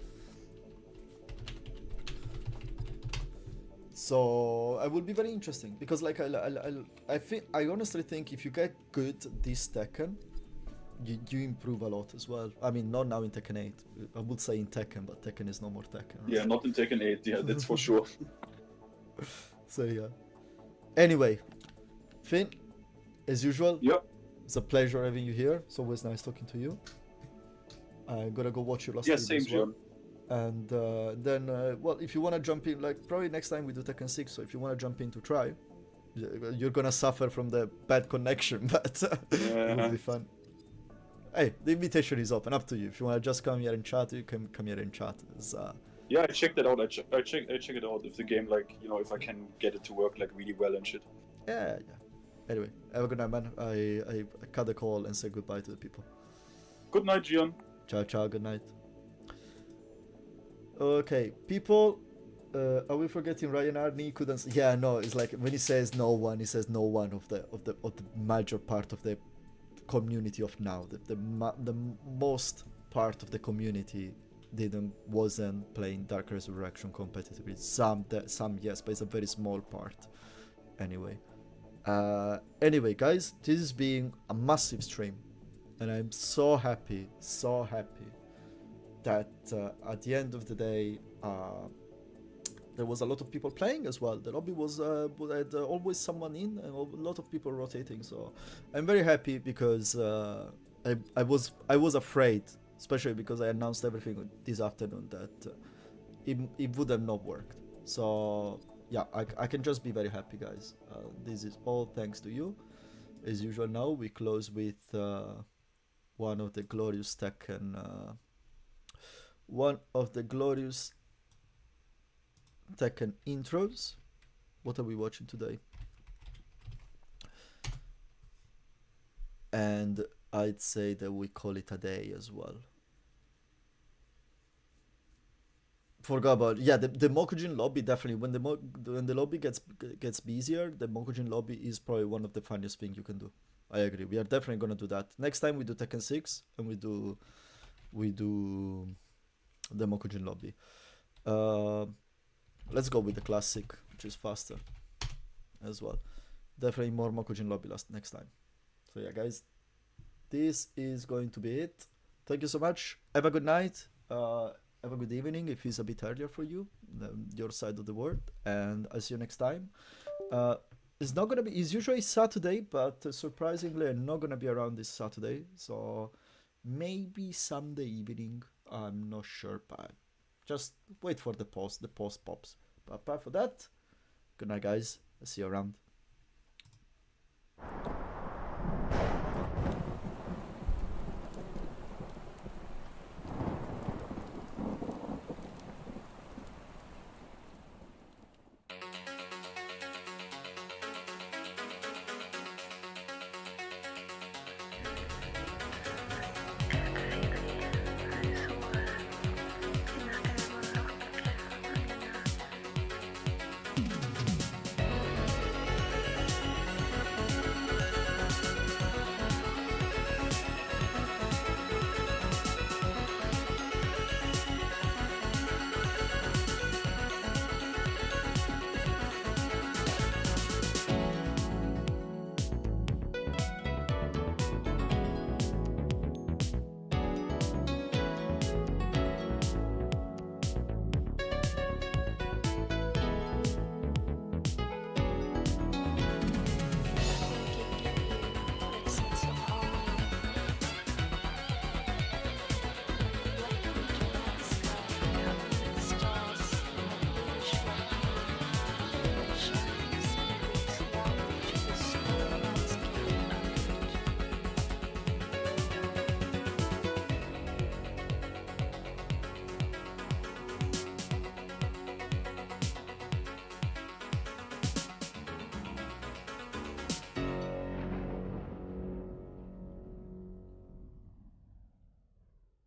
So it will be very interesting, because like I honestly think if you get good this Tekken, you improve a lot as well. I mean, not now in Tekken 8. I would say in Tekken, but Tekken is no more Tekken. Right? Yeah, not in Tekken 8. Yeah, that's for sure. So yeah. Anyway, Finn, as usual, Yep. it's a pleasure having you here. It's always nice talking to you. I'm gonna go watch your last Yeah, stream same, as well. Gian. And then, well, if you wanna jump in, like probably next time we do Tekken 6. So if you wanna jump in to try, you're gonna suffer from the bad connection, but it will be fun. Hey, the invitation is open, up to you. If you want to just come here and chat, you can come here and chat. It's, Yeah, I checked it out. I check it out. If the game, like, you know, if I can get it to work like really well and shit. yeah. Anyway, have a good night, man. I cut the call and say goodbye to the people. Good night, Gian. Ciao, good night. Okay, people, are we forgetting Ryan Arney couldn't? Yeah, no. It's like when he says no one, he says no one of the major part of the community of now. The most part of the community wasn't playing Dark Resurrection competitively. Some yes, but it's a very small part. Anyway, guys, this is being a massive stream, and I'm so happy that at the end of the day, there was a lot of people playing as well. The lobby was had always someone in, and a lot of people rotating. So I'm very happy, because I was afraid, especially because I announced everything this afternoon, that it would have not worked. So yeah, I can just be very happy, guys. This is all thanks to you. As usual, now we close with one of the glorious Tekken. One of the glorious Tekken intros. What are we watching today? And I'd say that we call it a day as well. Forgot about, yeah, the Mokujin lobby. Definitely when the lobby gets busier, the Mokujin lobby is probably one of the funniest things you can do. I agree. We are definitely gonna do that next time. We do Tekken 6 and we do the Mokujin lobby. Let's go with the classic, which is faster as well. Definitely more Mokujin lobby next time. So yeah, guys, this is going to be it. Thank you so much. Have a good night. Have a good evening if it's a bit earlier for you, your side of the world. And I'll see you next time. It's not gonna be. It's usually Saturday, but surprisingly, I'm not gonna be around this Saturday. So maybe Sunday evening. I'm not sure, but just wait for the post. The post pops. But apart from that, good night, guys. I'll see you around.